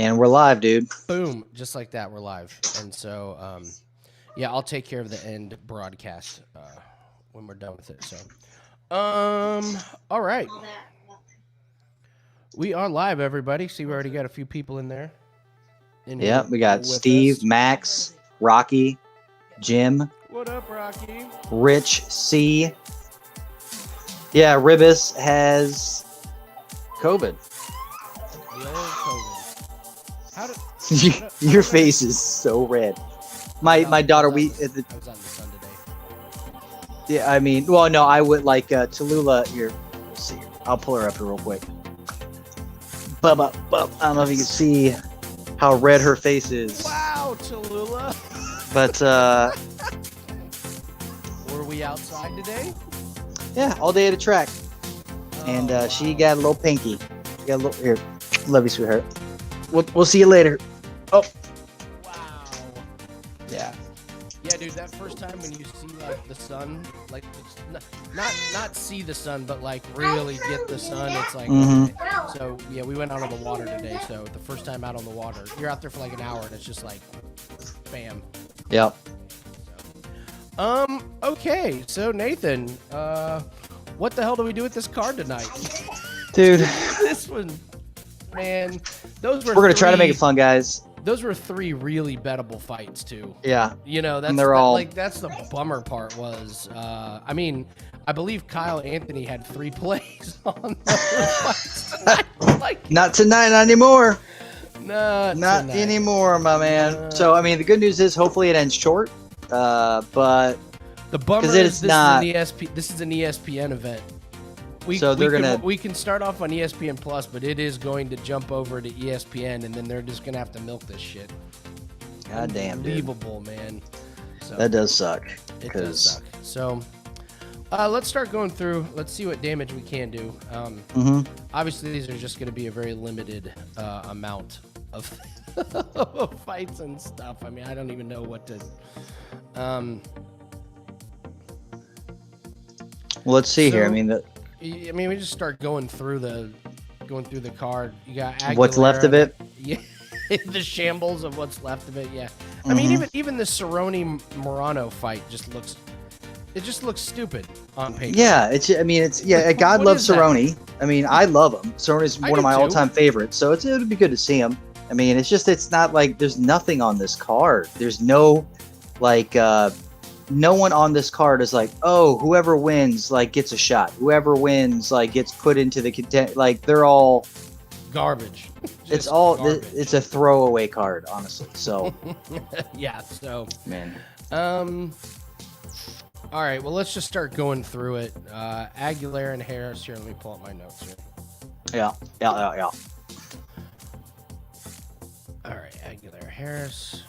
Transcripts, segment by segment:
And we're live, dude. Boom, just like that, we're live. And so, yeah, I'll take care of the end broadcast when we're done with it. So, all right. We are live, everybody. See, we already got a few people in there. Yeah, we got Steve, us. Max, Rocky, Jim. What up, Rocky? Rich C. Yeah, Ribas has COVID. The old COVID. How did Your face is so red. My daughter, I was out in the sun today. Yeah, I mean, well, no, I would like Tallulah here. Let's see. I'll pull her up here real quick. I don't know if you can see how red her face is. Wow, Tallulah. But were we outside today? yeah, all day at a track. And she got a little pinky. Got a little here. Love you, sweetheart. We'll see you later. Oh. Wow. Yeah. Yeah, dude, that first time when you see like the sun, like not see the sun, but like really get the sun, it's like okay. So yeah, we went out on the water today. So the first time out on the water, you're out there for like an hour, and it's just like, bam. Yep. Okay, so Nathan, what the hell do we do with this card tonight, dude? This one, man, those were. We're gonna try to make it fun, guys. Those were three really bettable fights too. Yeah. You know, that's that's the bummer part was, I mean, I believe Kyle Anthony had 3 plays on those fights tonight. Like, not tonight, not anymore. Not tonight. Anymore, my man. So, I mean, the good news is hopefully it ends short. But the bummer is this is an ESPN event. We can start off on ESPN Plus, but it is going to jump over to ESPN, and then they're just gonna have to milk this shit. God damn, unbelievable, man. So, that does suck. It does suck. So, let's start going through. Let's see what damage we can do. Obviously, these are just going to be a very limited amount of fights and stuff. I mean, I don't even know what to. Well, let's see here. I mean, we just start going through the card. You got Aguilera, what's left of it. Yeah, the shambles of what's left of it. Yeah, I mean, even the Cerrone Morono fight just looks stupid on paper. Yeah, God loves Cerrone. I mean, I love him. Cerrone's one of my all-time favorites, so it would be good to see him. I mean, it's not like there's nothing on this card. There's no no one on this card is like, oh, whoever wins like gets a shot. Whoever wins like gets put into the content. Like they're all garbage. It's all garbage. It's a throwaway card, honestly. So yeah. So man. All right. Well, let's just start going through it. Aguilera and Harris. Here, let me pull up my notes here. Yeah. All right, Aguilera, Harris.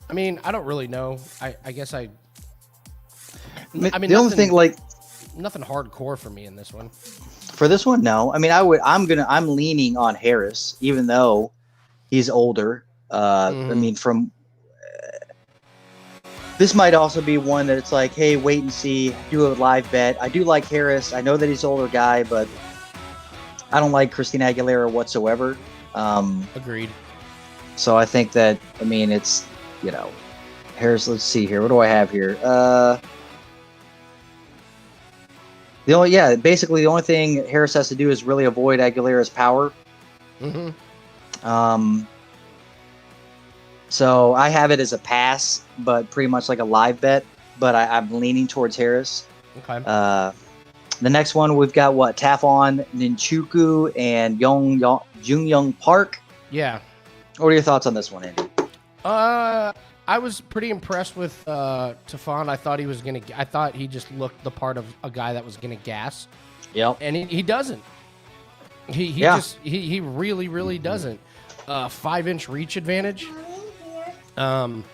I mean, I don't really know. I guess I mean, the only thing nothing hardcore for me in this one. For this one, no. I mean, I'm leaning on Harris, even though he's older. I mean, this might also be one that it's like, hey, wait and see, do a live bet. I do like Harris. I know that he's an older guy, but I don't like Christina Aguilera whatsoever. Agreed. So I think that, I mean, it's, Harris, let's see here. What do I have here? Basically the only thing Harris has to do is really avoid Aguilera's power. So I have it as a pass, but pretty much like a live bet, but I'm leaning towards Harris. Okay. The next one, we've got Tafon, Nchukwi, and Young Park. Yeah. What are your thoughts on this one, Andy? I was pretty impressed with Tafon. I thought he just looked the part of a guy that was gonna gas. Yep. And he doesn't. He really, really doesn't. 5-inch reach advantage. And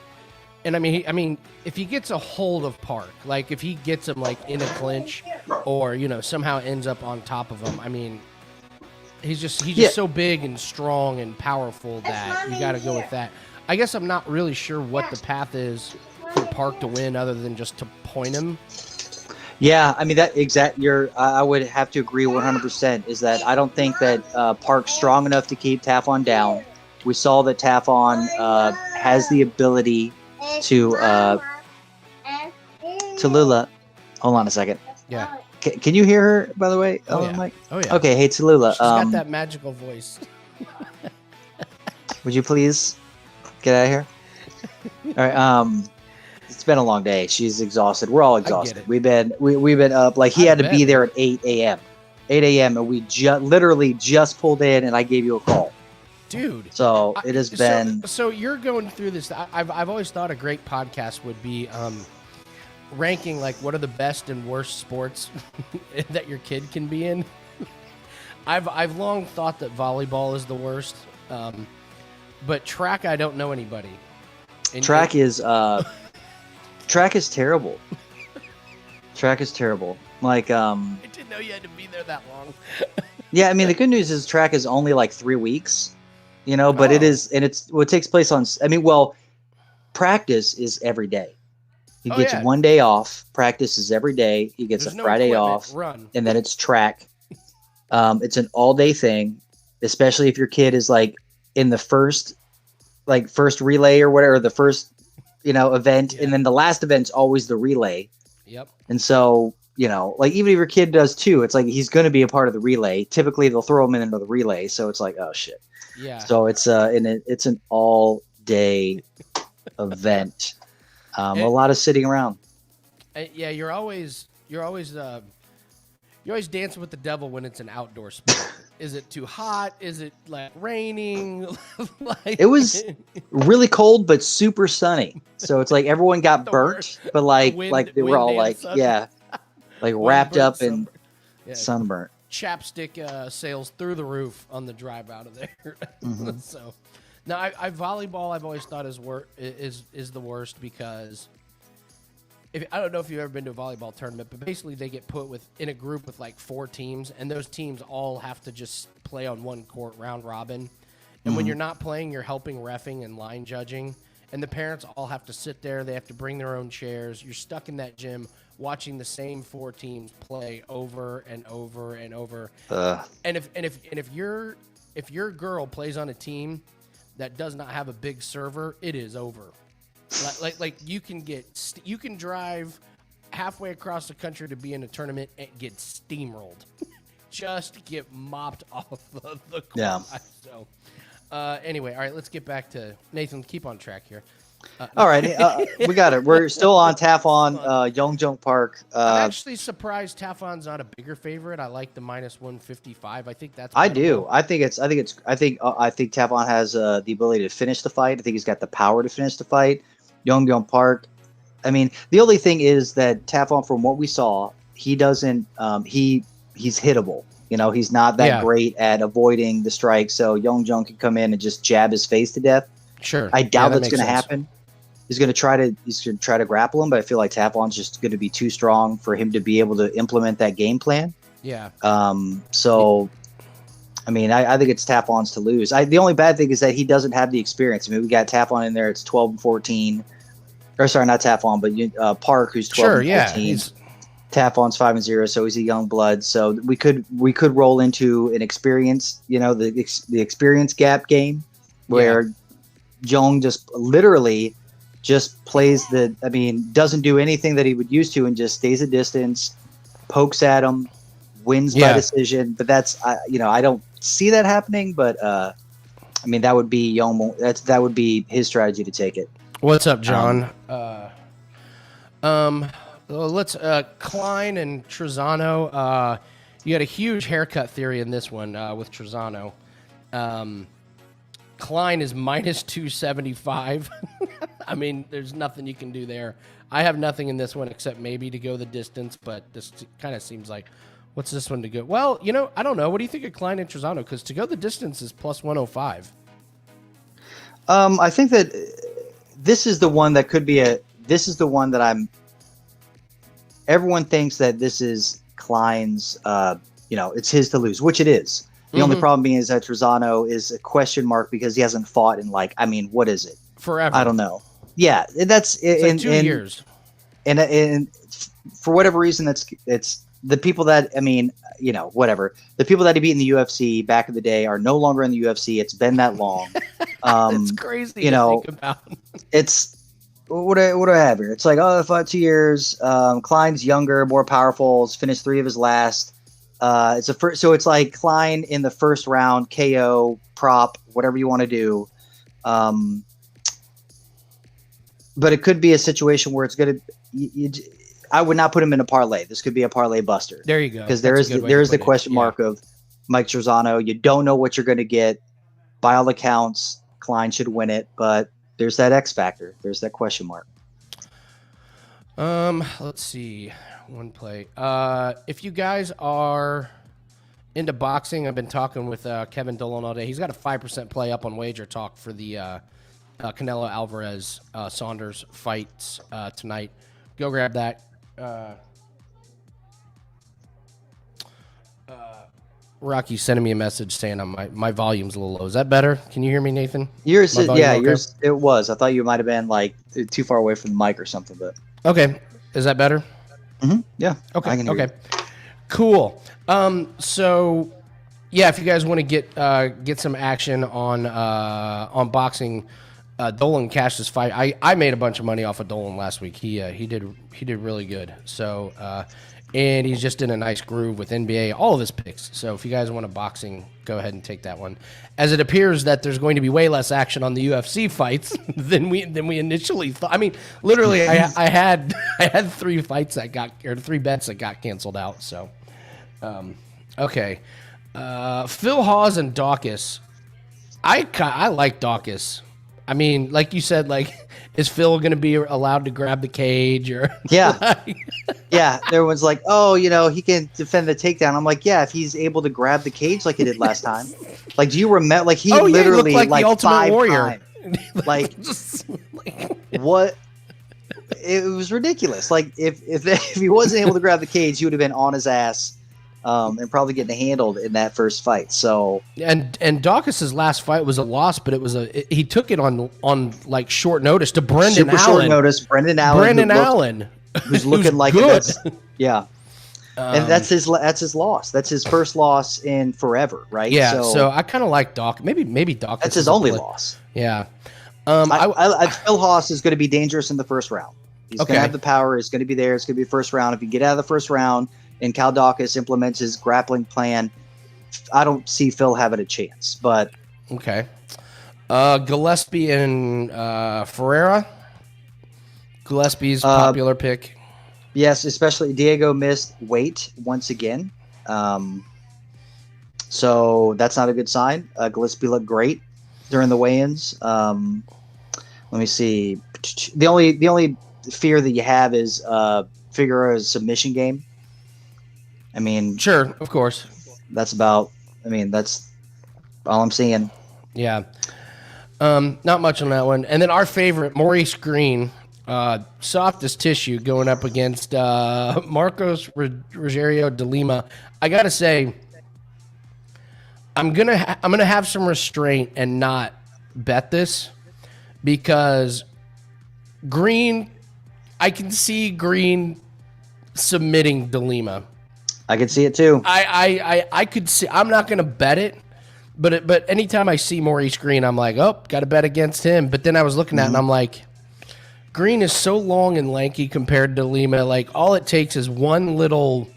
I mean, if he gets a hold of Park, like if he gets him like in a clinch, or somehow ends up on top of him, I mean, he's just so big and strong and powerful that you got to go with that. I guess I'm not really sure what the path is for Park to win, other than just to point him. Yeah, I mean I would have to agree 100%. Is that I don't think that Park's strong enough to keep Tafon down. We saw that Tafon has the ability to Tallulah. Hold on a second. Yeah. Can you hear her, by the way? Oh, yeah. Mike? Oh, yeah. Okay, hey, Tallulah. She's got that magical voice. Would you please get out of here? All right. It's been a long day. She's exhausted. We're all exhausted. We've been up. Like, he had to be there at 8 a.m. 8 a.m. and we literally just pulled in, and I gave you a call. Dude. So it has been. So you're going through this. I've always thought a great podcast would be ranking, like, what are the best and worst sports that your kid can be in. I've long thought that volleyball is the worst, but track, I don't know anybody. Track is terrible. Track is terrible. Like I didn't know you had to be there that long. Yeah, I mean, the good news is track is only like 3 weeks, but it is, and it's what takes place on. I mean, well, practice is every day. He gets 1 day off. Practice is every day. He gets a Friday off, and then it's track. It's an all-day thing, especially if your kid is like in the first relay or whatever, the first, event, and then the last event's always the relay. Yep. And so, like, even if your kid does too, it's like he's going to be a part of the relay. Typically, they'll throw him into the relay, so it's like, oh shit. Yeah. So it's it's an all-day event. A lot of sitting around. Yeah, you're always dancing with the devil when it's an outdoor sport. Is it too hot? Is it like raining? It was really cold but super sunny. So it's like everyone got burnt, but they were all like, yeah, like wrapped up in sunburnt. Chapstick sales through the roof on the drive out of there. Mm-hmm. So now I volleyball I've always thought is the worst because I don't know if you've ever been to a volleyball tournament, but basically they get put in a group with like 4 teams, and those teams all have to just play on one court round robin. And when you're not playing, you're helping reffing and line judging, and the parents all have to sit there. They have to bring their own chairs. You're stuck in that gym watching the same 4 teams play over and over and over. And if your girl plays on a team that does not have a big server, it is over. Like you can drive halfway across the country to be in a tournament and get steamrolled, just get mopped off the court. Yeah. So anyway, all right, let's get back to Nathan. Keep on track here. All right, we got it. We're still on Tafon, Yong Park. I'm actually surprised Tafon's not a bigger favorite. I like the -155. I think that's. I do. I think Tafon has the ability to finish the fight. I think he's got the power to finish the fight. Yong Park. I mean, the only thing is that Tafon, from what we saw, he doesn't. He's hittable. He's not that great at avoiding the strike. So Yong can come in and just jab his face to death. Sure. I doubt that's going to happen. He's going to try to grapple him, but I feel like Tafon's just going to be too strong for him to be able to implement that game plan. Yeah. So, I mean, I think it's Tafon's to lose. The only bad thing is that he doesn't have the experience. I mean, we got Tafon in there. It's 12-14. Or sorry, not Tafon, but Park, who's 12-14. Tafon's 5-0, so he's a young blood. So we could roll into an experience, the experience gap game where Yong just literally just plays doesn't do anything that he would used to and just stays a distance, pokes at him, wins by decision. But that's, I don't see that happening. But that would be Yong. That would be his strategy to take it. What's up, John? Let's Klein and Trizano. You had a huge haircut theory in this one with Trizano. Klein is -275. I mean, there's nothing you can do there. I have nothing in this one except maybe to go the distance, but this kind of seems like, what's this one to go? Well, I don't know. What do you think of Klein and Trizano? Because to go the distance is +105. I think that this is the one that could be this is the one that everyone thinks that this is Klein's, it's his to lose, which it is. The only problem being is that Trizano is a question mark because he hasn't fought in what is it? Forever. I don't know. Yeah, that's in 2 years. and for whatever reason, it's the people that, I mean, whatever. The people that he beat in the UFC back in the day are no longer in the UFC. It's been that long. It's crazy to think about. It's what do I have here? It's like, I fought 2 years. Klein's younger, more powerful. He's finished 3 of his last. So it's like Klein in the first round, KO, prop, whatever you want to do. But it could be a situation where it's going to. I would not put him in a parlay. This could be a parlay buster. There you go. Because there is the question mark of Mike Trizano. You don't know what you're going to get. By all accounts, Klein should win it, but there's that X factor. There's that question mark. Let's see. One play. If you guys are into boxing, I've been talking with Kevin Dolan all day. He's got a 5% play up on Wager Talk for the Canelo Alvarez Saunders fights tonight. Go grab that. Rocky's sending me a message saying my volume's a little low. Is that better? Can you hear me, Nathan? Yours, it was. I thought you might have been like too far away from the mic or something, but okay. Is that better? Mm-hmm. Yeah. Okay. I can hear you. Cool. So yeah, if you guys want to get some action on boxing, Dolan cashed his fight. I made a bunch of money off of Dolan last week. He did really good. So and he's just in a nice groove with NBA, all of his picks. So if you guys want a boxing, go ahead and take that one. As it appears that there's going to be way less action on the UFC fights than we initially thought. I mean, literally, I had 3 fights that got, or 3 bets that got canceled out. So, okay, Phil Hawes and Daukaus. I like Daukaus. I mean, like you said, like, is Phil going to be allowed to grab the cage or? Yeah. Yeah. Everyone's like, oh, he can defend the takedown. I'm like, yeah, if he's able to grab the cage like he did last time. Like, do you remember? Like, he literally he looked like the Ultimate 5 Warrior. times. Like, what? It was ridiculous. Like, if he wasn't able to grab the cage, he would have been on his ass. And probably getting handled in that first fight. So and Daukaus's last fight was a loss, but he took it on like short notice to Brendan Allen. Short notice, Brendan Allen, who's looking like good. Yeah. And that's his loss. That's his first loss in forever, right? Yeah. So I kind of like Daukaus. Maybe Daukaus. That's his only loss. Yeah. I Phil Hawes is going to be dangerous in the first round. He's going to have the power. He's going to be there. It's going to be first round. If you get out of the first round and Cal Daukaus implements his grappling plan, I don't see Phil having a chance. But okay, Gillespie and Ferreira. Gillespie's popular pick. Yes, especially Diego missed weight once again, so that's not a good sign. Gillespie looked great during the weigh-ins. Let me see. The only fear that you have is Figueroa's submission game. I mean, sure, of course. That's all I'm seeing. Yeah. Not much on that one. And then our favorite, Maurice Greene, soft as tissue, going up against Marcos Rogério de Lima. I gotta say, I'm gonna have some restraint and not bet this because Greene, I can see Greene submitting de Lima. I could see it too. I could see. I'm not going to bet it, but anytime I see Maurice Greene, I'm like, oh, got to bet against him. But then I was looking at it and I'm like, Greene is so long and lanky compared to Lima. Like, all it takes is one little,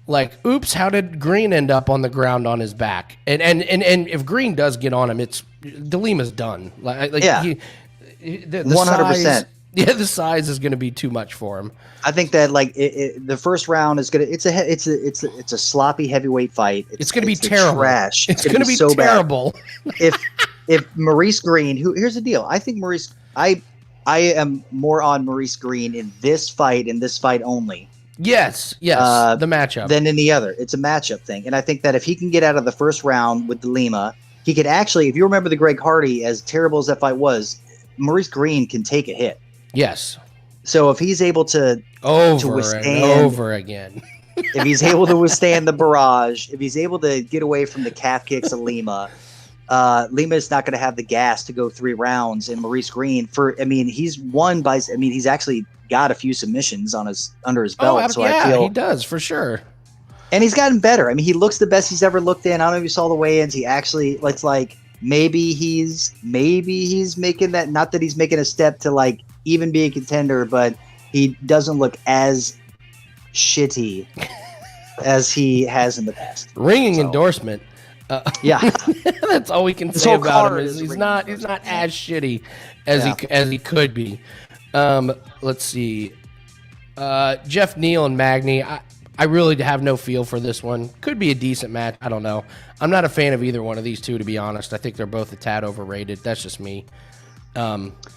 like, oops, how did Greene end up on the ground on his back? And if Greene does get on him, it's de Lima's done. Like yeah, the 100%. Yeah, the size is going to be too much for him. I think that the first round is gonna. It's a sloppy heavyweight fight. It's going to be terrible. Trash. It's going to be so terrible. If Maurice Greene, here's the deal. I think Maurice. I am more on Maurice Greene in this fight only. Yes, the matchup. Than in the other. It's a matchup thing, and I think that if he can get out of the first round with Lima, he could actually. If you remember the Greg Hardy, as terrible as that fight was, Maurice Greene can take a hit. Yes. So if he's able to withstand and over again, if he's able to withstand the barrage, if he's able to get away from the calf kicks of Lima, Lima is not going to have the gas to go 3 rounds. And Maurice Greene, he's won by. He's actually got a few submissions under his belt. I feel he does for sure. And he's gotten better. I mean, he looks the best he's ever looked in. I don't know if you saw the weigh-ins. He actually, it's like maybe he's making that. Not that he's making a step to like even be a contender, but he doesn't look as shitty as he has in the past. Ringing endorsement. Yeah, that's all we can say about him. Is he's not as shitty as he could be. Let's see. Geoff, Neal, and Magny. I really have no feel for this one. Could be a decent match. I don't know. I'm not a fan of either one of these two, to be honest. I think they're both a tad overrated. That's just me.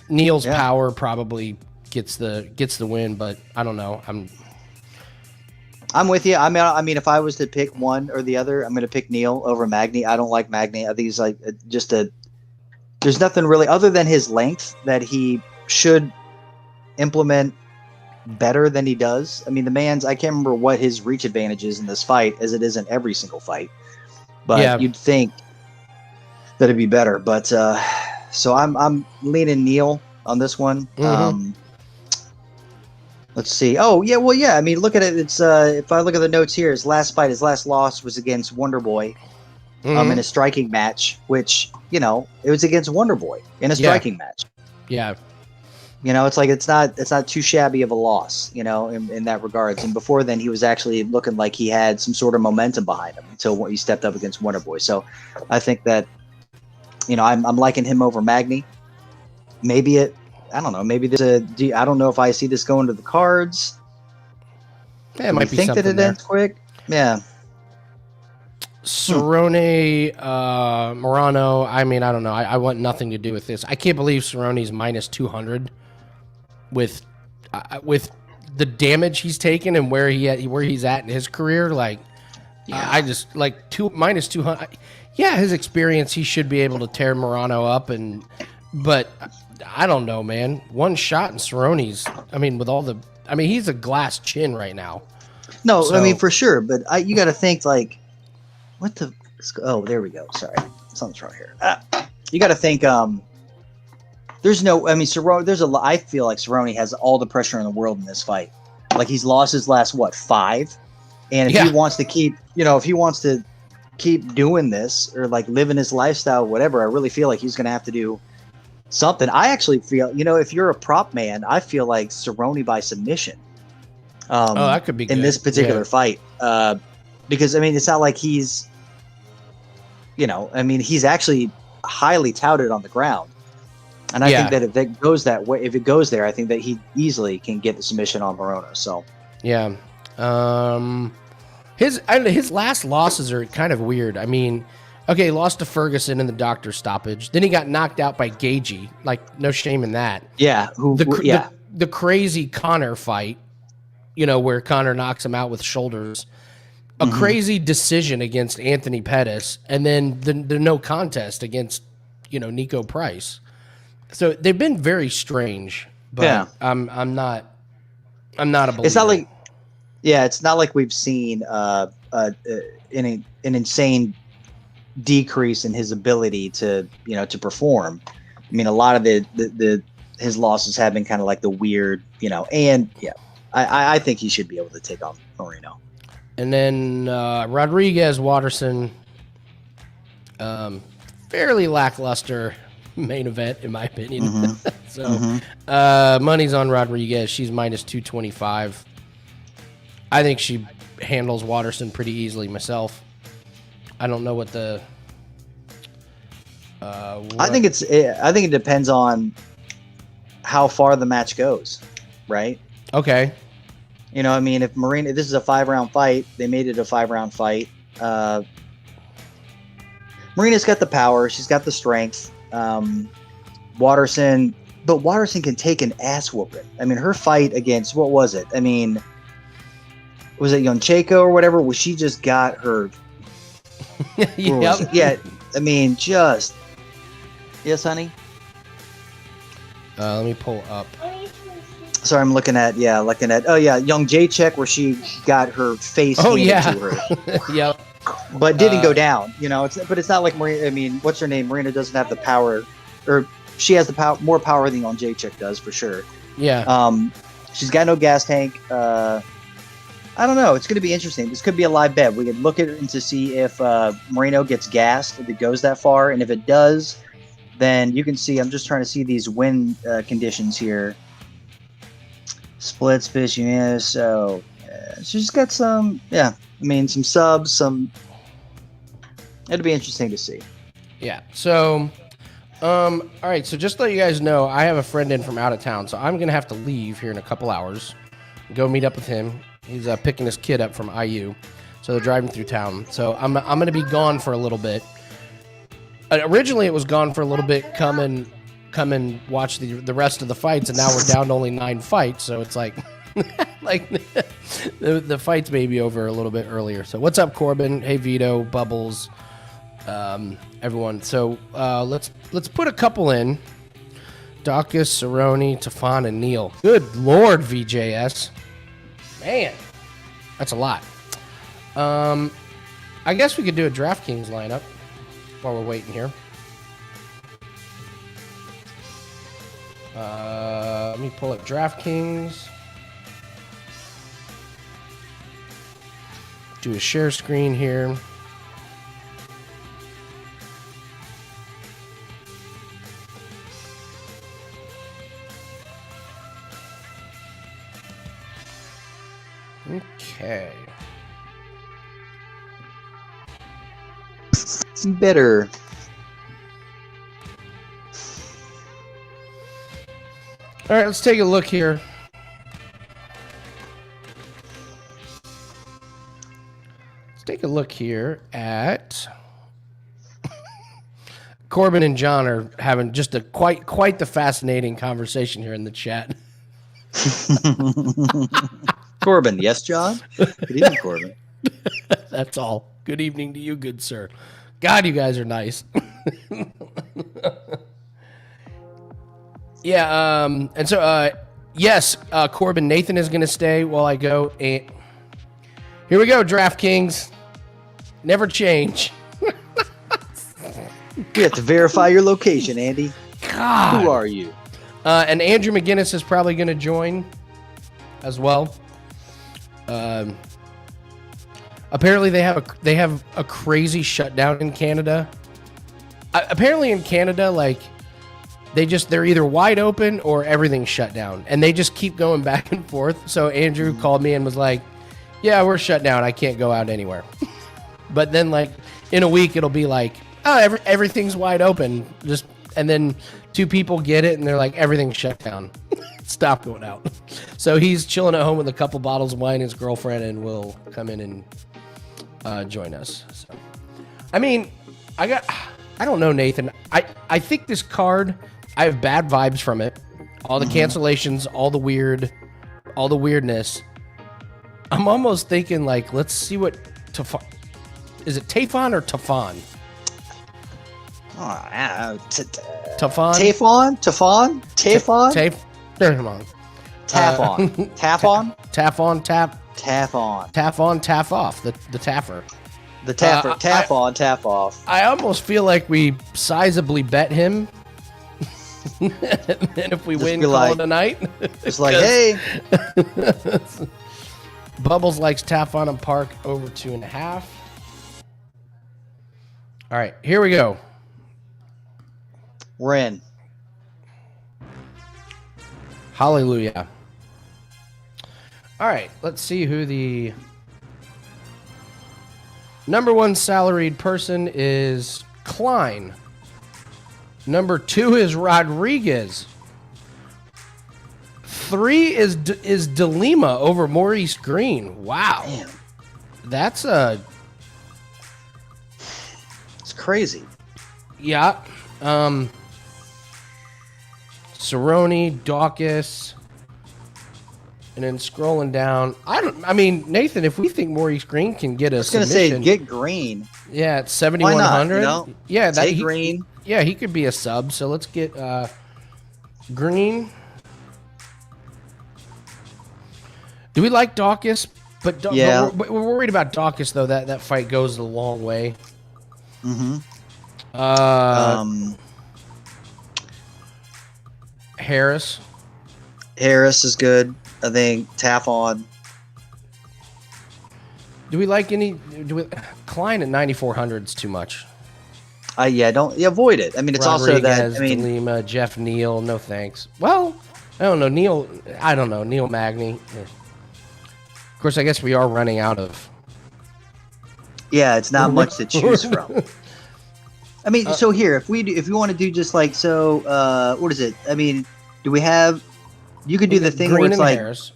Neal's power probably gets the win, but I don't know. I'm with you. I mean, if I was to pick one or the other, I'm going to pick Neal over Magny. I don't like Magny. I think he's like there's nothing really other than his length that he should implement better than he does. I mean, I can't remember what his reach advantage is in this fight, as it is in every single fight. But you'd think that it'd be better. But so I'm leaning Neal on this one. Mm-hmm. Let's see. Oh yeah, well yeah. I mean, look at it. It's if I look at the notes here, his last loss was against Wonderboy, in a striking match, which it was against Wonderboy in a striking match. Yeah. It's like it's not too shabby of a loss, in that regards. And before then, he was actually looking like he had some sort of momentum behind him until he stepped up against Wonderboy. So I think that, I'm liking him over Magny. Maybe I don't know. Maybe I don't know if I see this going to the cards. Yeah, it might be something that it ends quick. Yeah. Cerrone, Morono. I mean, I don't know. I want nothing to do with this. I can't believe Cerrone's minus 200 with the damage he's taken and where he's at in his career. Like, I just like minus 200. Yeah, his experience, he should be able to tear Morono up, but I don't know, man. One shot in Cerrone's. I mean, he's a glass chin right now. No, so, I mean for sure, but you got to think like. What the? Oh, there we go. Sorry, something's wrong here. You got to think. There's no. I mean, Cerrone. I feel like Cerrone has all the pressure in the world in this fight. Like he's lost his last 5, and if he wants to keep, doing this or like living his lifestyle, whatever, I really feel like he's going to have to do something. I actually feel, if you're a prop man, I feel like Cerrone by submission. That could be good. In this particular fight. Because, I mean, it's not like he's, he's actually highly touted on the ground. And I think that if it goes that way, if it goes there, I think that he easily can get the submission on Morono. So, yeah. His last losses are kind of weird. I mean, okay, he lost to Ferguson in the doctor stoppage. Then he got knocked out by Gagey. Like, no shame in that. Yeah. The crazy Conor fight, where Conor knocks him out with shoulders. A crazy decision against Anthony Pettis, and then the no contest against, Nico Price. So they've been very strange. But I'm not a believer. It's not like, it's not like we've seen an insane decrease in his ability to to perform. I mean, a lot of his losses have been kind of like the weird, and I think he should be able to take on Marina. And then Rodriguez, Waterson, fairly lackluster main event, in my opinion. So money's on Rodriguez. She's minus 225. I think she handles Waterson pretty easily myself. I don't know what the... I think it depends on how far the match goes, right? Okay. I mean, if Marina, this is a 5-round fight, they made it a 5-round fight. Marina's got the power. She's got the strength. Waterson can take an ass whooping. I mean, her fight against, what was it? I mean, was it Nchukwi or whatever? Where she just got her. Yeah. I mean, just. Yes, honey? Let me pull up. Sorry, I'm looking at Young Jacek, where she got her face handed to her. Yep. But didn't go down, it's not like Marina. I mean, what's her name? Marina doesn't have the power, or she has the power, more power than Young Jacek does for sure. Yeah. She's got no gas tank. I don't know. It's going to be interesting. This could be a live bet. We could look at it to see if Moreno gets gassed, if it goes that far. And if it does, then you can see, I'm just trying to see these wind conditions here. Splits, fish, yeah. So she's got some, some subs, it'll be interesting to see. Yeah. So, all right. So just to let you guys know, I have a friend in from out of town, so I'm going to have to leave here in a couple hours, go meet up with him. He's picking his kid up from IU, so they're driving through town. So I'm going to be gone for a little bit. Originally, it was gone for a little bit. Come and watch the rest of the fights, and now we're down to only 9 fights. So it's like, the fights may be over a little bit earlier. So what's up, Corbin? Hey, Vito, Bubbles, everyone. So let's put a couple in. Daukaus, Cerrone, Tafon, and Neal. Good Lord, VJS. Man, that's a lot. I guess we could do a DraftKings lineup while we're waiting here. Let me pull up DraftKings. Do a share screen here. Okay. Better. All right, let's take a look here. Let's take a look here at Corbin and John are having just a quite the fascinating conversation here in the chat. Corbin, yes, John? Good evening, Corbin. That's all. Good evening to you, good sir. God, you guys are nice. Yeah, and so, yes, Corbin, Nathan is going to stay while I go. And here we go, DraftKings. Never change. You have to verify your location, Andy. God. Who are you? And Andrew McGinnis is probably going to join as well. Apparently they have a crazy shutdown in Canada. Apparently in Canada, like they're either wide open or everything's shut down, and they just keep going back and forth. So Andrew called me and was like, "Yeah, we're shut down. I can't go out anywhere." But then like in a week it'll be like, "Oh, everything's wide open." And then 2 people get it and they're like, "Everything's shut down." Stop going out. So he's chilling at home with a couple bottles of wine, his girlfriend, and will come in and join us. So, I mean, I don't know, Nathan. I think this card, I have bad vibes from it. All the cancellations, all the weirdness. I'm almost thinking like, let's see what Tafon. Is it Tafon or Tafon? Tafon? Taf off. The Taffer. The Taffer. Taf off. I almost feel like we sizably bet him. And then if we win, call it a night. It's like, hey. Bubbles likes Tafon and Park over 2.5. All right, here we go. We're in. Hallelujah. All right, let's see who the number 1 salaried person is. Klein. Number 2 is Rodriguiz. 3 is De Lima over Maurice Greene. Wow. Man. That's it's crazy. Yeah. Cerrone, Daukaus, and then scrolling down. I mean, Nathan, if we think Maurice Greene can get a submission. I was going to say, get Greene. Yeah, it's 7,100. You know? Yeah, take Greene. Yeah, he could be a sub. So let's get Greene. Do we like Daukaus? But yeah. But we're worried about Daukaus, though. That fight goes a long way. Mm-hmm. Harris is good. I think Tafon. Do we like any? Klein at 9,400 is too much. Don't avoid it. I mean, it's Rodriguiz, also that. I mean, Lima, Geoff, Neal. No thanks. Well, I don't know Neal. I don't know Neal Magny. Of course, I guess we are running out of. Yeah, it's not much to choose from. I mean, so here, if we want to do just like so, what is it? I mean, do we have? You could do the thing Greene where it's and like Harris.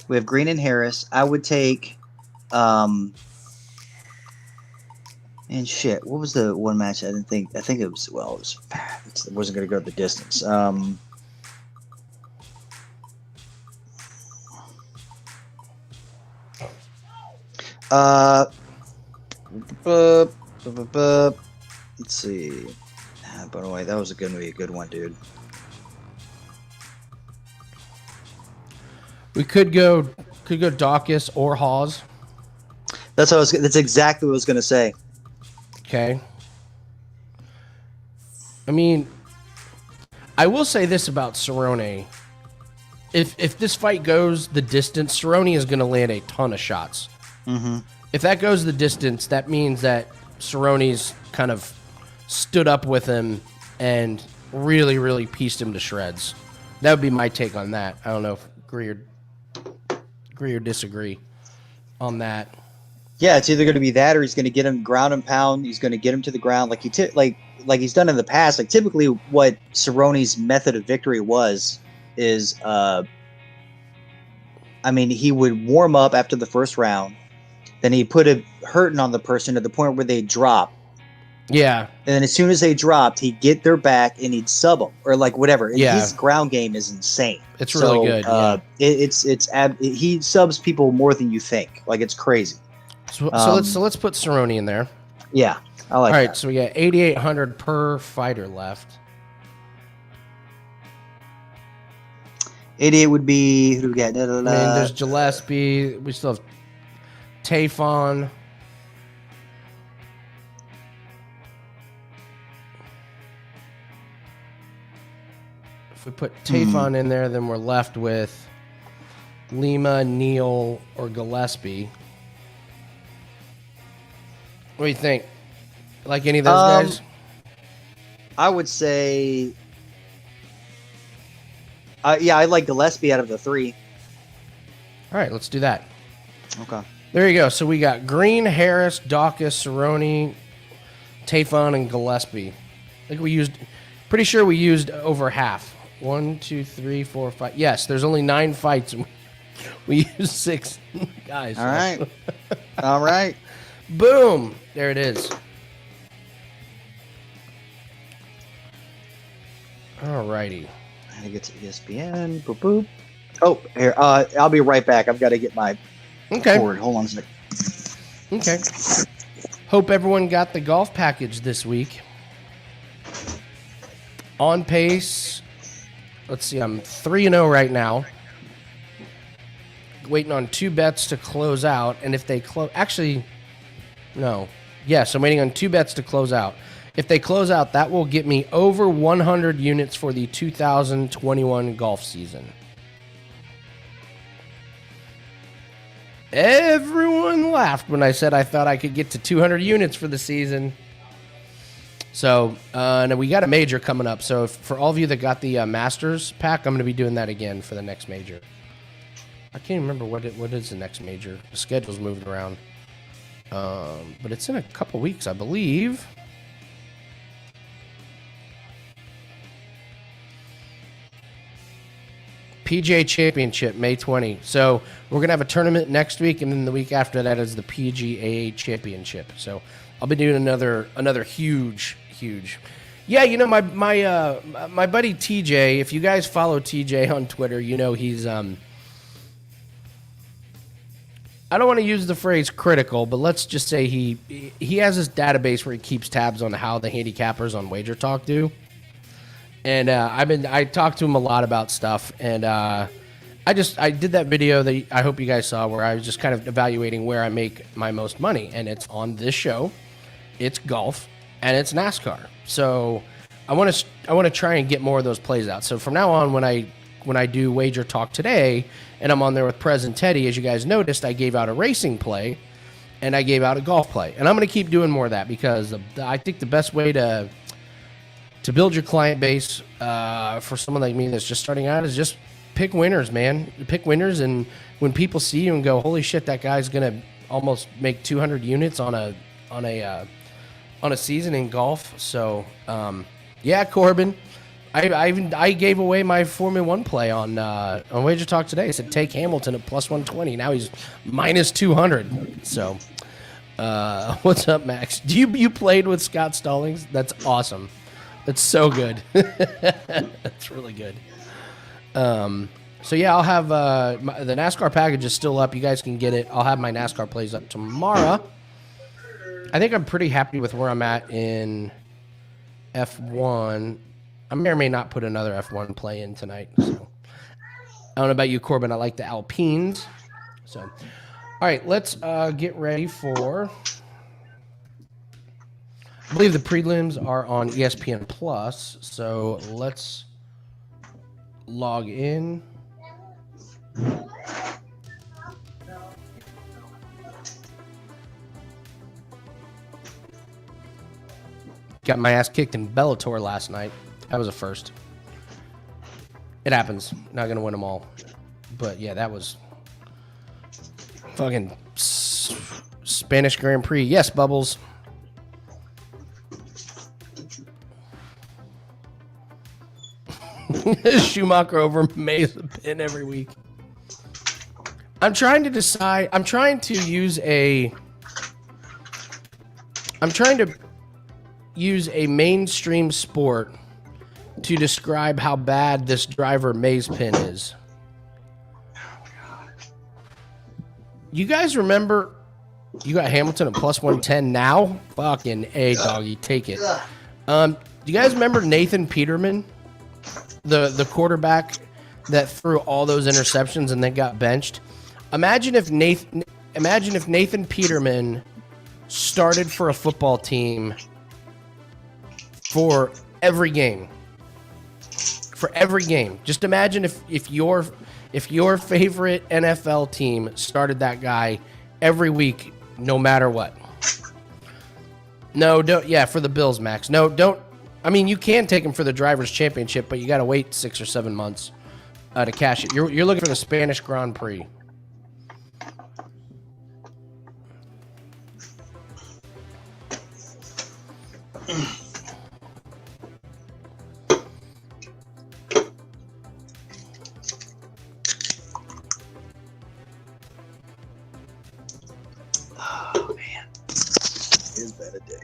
we have Greene and Harris. I would take, and shit. What was the one match? I think it was. Well, it wasn't going to go the distance. Let's see. By the way, that was gonna be a good one, dude. We could go Daukaus or Hawes. That's exactly what I was gonna say. Okay. I mean, I will say this about Cerrone. If this fight goes the distance, Cerrone is going to land a ton of shots. Mm-hmm. If that goes the distance, that means that Cerrone's kind of stood up with him and really, really pieced him to shreds. That would be my take on that. I don't know if agree or disagree on that. Yeah, it's either going to be that or he's going to get him ground and pound. He's going to get him to the ground like like he's done in the past. Like typically, what Cerrone's method of victory is, I mean, he would warm up after the first round, then he'd put a hurting on the person to the point where they drop. Yeah, and then as soon as they dropped, he'd get their back and he'd sub them or like whatever. Yeah. His ground game is insane. It's really good. He subs people more than you think. Like it's crazy. So let's put Cerrone in there. Yeah, I like. All right, that. so we got 8,800 per fighter left. 88 would be who do we got? I mean, there's Gillespie. We still have Tafon. If we put Tafon in there, then we're left with Lima, Neal, or Gillespie. What do you think? Like any of those guys? I would say, I like Gillespie out of the three. All right, let's do that. Okay. There you go. So we got Greene, Harris, Daukaus, Cerrone, Tafon, and Gillespie. I think we used, pretty sure we used over half. 1, 2, 3, 4, 5. Yes, there's only 9 fights. And we used 6 guys. All right. All right. Boom. There it is. All righty. I gotta get to ESPN. Boop, boop. Oh, here. I'll be right back. I've got to get my cord. Hold on a sec. Okay. Hope everyone got the golf package this week. On pace. Let's see. I'm 3-0 right now. Waiting on 2 bets to close out. And if they close... Actually, no. Yes, I'm waiting on 2 bets to close out. If they close out, that will get me over 100 units for the 2021 golf season. Everyone laughed when I said I thought I could get to 200 units for the season. So, and we got a major coming up. So, for all of you that got the Masters pack, I'm going to be doing that again for the next major. I can't remember what is the next major. The schedule's moved around. But it's in a couple weeks, I believe. PGA Championship, May 20. So we're going to have a tournament next week, and then the week after that is the PGA Championship. So I'll be doing another huge. Yeah, you know, my buddy TJ, if you guys follow TJ on Twitter, you know he's I don't want to use the phrase critical, but let's just say he has this database where he keeps tabs on how the handicappers on Wager Talk do. And I talked to him a lot about stuff, and I did that video that I hope you guys saw where I was just kind of evaluating where I make my most money, and it's on this show, it's golf, and it's NASCAR. So I want to try and get more of those plays out. So from now on, when I do Wager Talk today, and I'm on there with Prez and Teddy. As you guys noticed, I gave out a racing play, and I gave out a golf play. And I'm going to keep doing more of that because I think the best way to build your client base for someone like me that's just starting out is just pick winners, man. Pick winners, and when people see you and go, holy shit, that guy's going to almost make 200 units on a season in golf. So, yeah, Corbin, I gave away my Formula One play on Wager Talk today. I said take Hamilton at plus 120. Now he's minus 200. So, what's up, Max? You played with Scott Stallings? That's awesome. That's so good. That's really good. So yeah, I'll have the NASCAR package is still up. You guys can get it. I'll have my NASCAR plays up tomorrow. I think I'm pretty happy with where I'm at in F1. I may or may not put another F1 play in tonight. So I don't know about you, Corbin. I like the Alpines. So, all right, let's get ready for. I believe the prelims are on ESPN Plus. So let's log in. Got my ass kicked in Bellator last night. That was a first. It happens. Not going to win them all. But yeah, that was fucking Spanish Grand Prix. Yes, Bubbles. Schumacher over Mays pin every week. I'm trying to decide. I'm trying to use a mainstream sport to describe how bad this driver Mays pin is. You guys remember you got Hamilton at plus 110 now? Fucking A, doggy. Take it. Do you guys remember Nathan Peterman? The quarterback that threw all those interceptions and then got benched. Imagine if Nathan Peterman started for a football team for every game. For every game. Just imagine if your favorite NFL team started that guy every week, no matter what. No, don't. Yeah, for the Bills, Max. No, don't. I mean, you can take him for the Drivers' Championship, but you got to wait 6 or 7 months to cash it. You're looking for the Spanish Grand Prix. Oh man, it's been a day.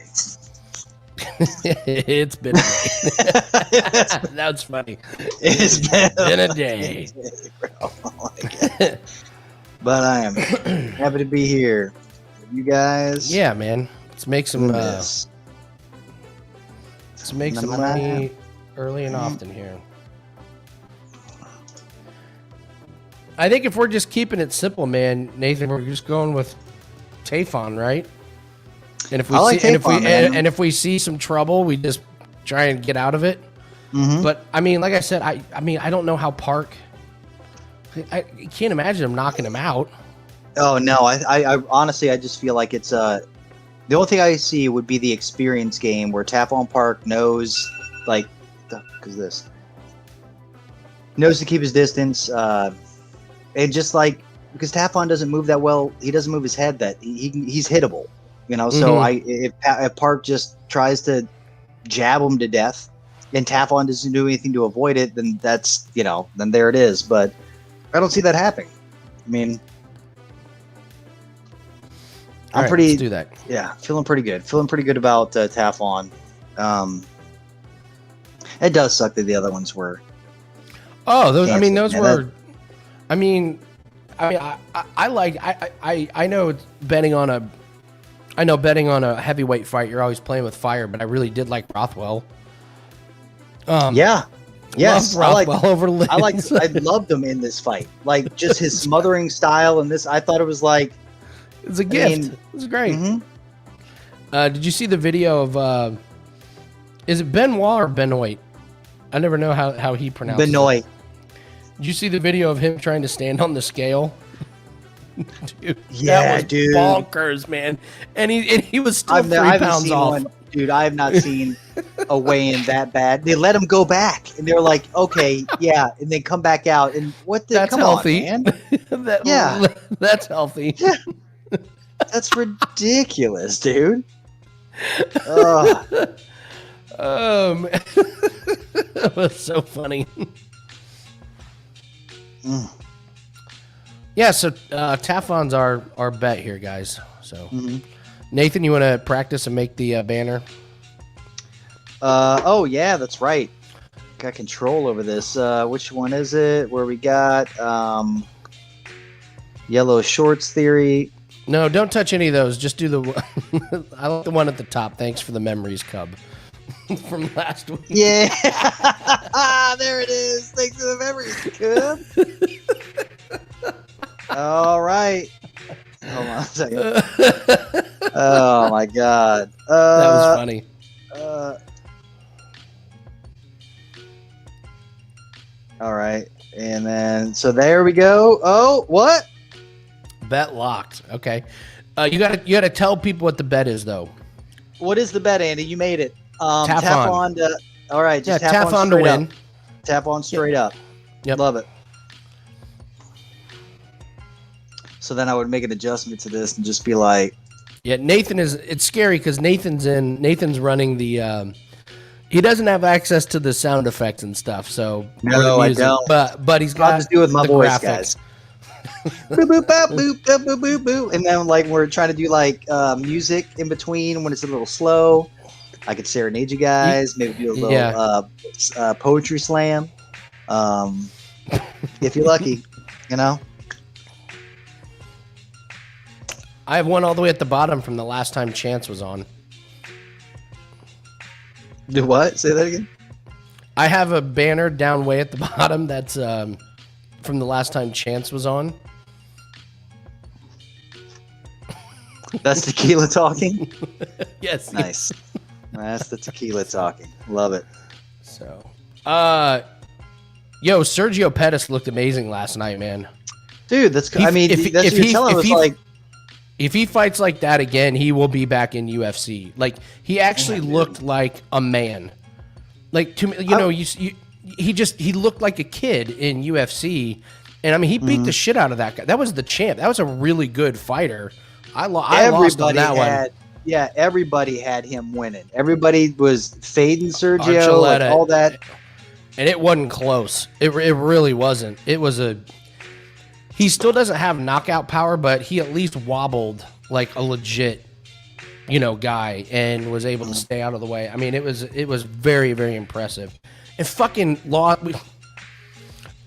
It's been a day. That's funny. It's been a day. But I am happy to be here with you guys. Yeah, man. Let's make some. Let's make some money early and often here. I think if we're just keeping it simple, man, Nathan, we're just going with Tafon, right? And if we if we see some trouble, we just try and get out of it. Mm-hmm. But I mean, like I said, I don't know how Park. I can't imagine him knocking him out. Oh no, I honestly I just feel like it's the only thing I see would be the experience game where Tafon Park knows like knows to keep his distance, and just like because Tafon doesn't move that well, he doesn't move his head that he's hittable. You know, so if Park just tries to jab him to death and Tafon doesn't do anything to avoid it, then that's, then there it is. But I don't see that happening. I mean, I'm pretty. Let's do that. Yeah, feeling pretty good. Feeling pretty good about Tafon. It does suck that the other ones were. Oh, those. I mean, those were. I mean, I know betting on a. I know betting on a heavyweight fight, you're always playing with fire, but I really did like Rothwell. Yeah. Yes. Rothwell over Lins. I loved him in this fight. Like, just his smothering style and this, I thought it was like... It's a gift. It was great. Mm-hmm. Did you see the video of... is it Benoit or Benoit? I never know how he pronounces Benoit. it. Did you see the video of him trying to stand on the scale? Dude, Yeah, that was dude. bonkers, man. And he was still 3 pounds off. One. Dude, I have not seen a weigh-in that bad. They let him go back, and they're like, okay, yeah, and then come back out. And what the? That's come healthy. on, man. Yeah, that's healthy. Yeah. That's ridiculous, dude. Oh, man. That was so funny. Yeah, so Tafon's our bet here, guys. So, Nathan, you want to practice and make the banner? Oh yeah, that's right. Got control over this. Which one is it? Where we got yellow shorts theory? No, don't touch any of those. Just do the. I like the one at the top. Thanks for the memories, Cub, from last week. Yeah, there it is. Thanks for the memories, Cub. All right. Hold on a second. Oh my god. That was funny. All right, and then so there we go. Oh, what? Bet locked. Okay. You gotta tell people what the bet is though. What is the bet, Andy? You made it. Tafon. To. All right, just Tafon to win. Up. Tap on straight up. Yep. Love it. So then I would make an adjustment to this and just be like, yeah, Nathan is. It's scary because Nathan's running the. He doesn't have access to the sound effects and stuff, so no, I don't. But he's got. I'll just do it with my voice, graphics. guys. Boop, boop, bop, boop, boop, boop, boop, boop. And then like we're trying to do like music in between when it's a little slow. I could serenade you guys, maybe do a little poetry slam. If you're lucky, you know. I have one all the way at the bottom from the last time Chance was on. Do what? Say that again. I have a banner down way at the bottom that's from the last time Chance was on. That's tequila talking? Yes. Nice. That's the tequila talking. Love it. So, Sergio Pettis looked amazing last night, man. Dude, that's that's what you're telling us, like, if he fights like that again, he will be back in UFC. Like, he actually looked like a man. Like, to me, he looked like a kid in UFC. And I mean, he beat the shit out of that guy. That was the champ. That was a really good fighter. I lost on that one. Yeah, everybody had him winning. Everybody was fading Sergio, like all that. And it wasn't close. It really wasn't. It was he still doesn't have knockout power, but he at least wobbled like a legit, guy and was able to stay out of the way. I mean, it was very, very impressive. And fucking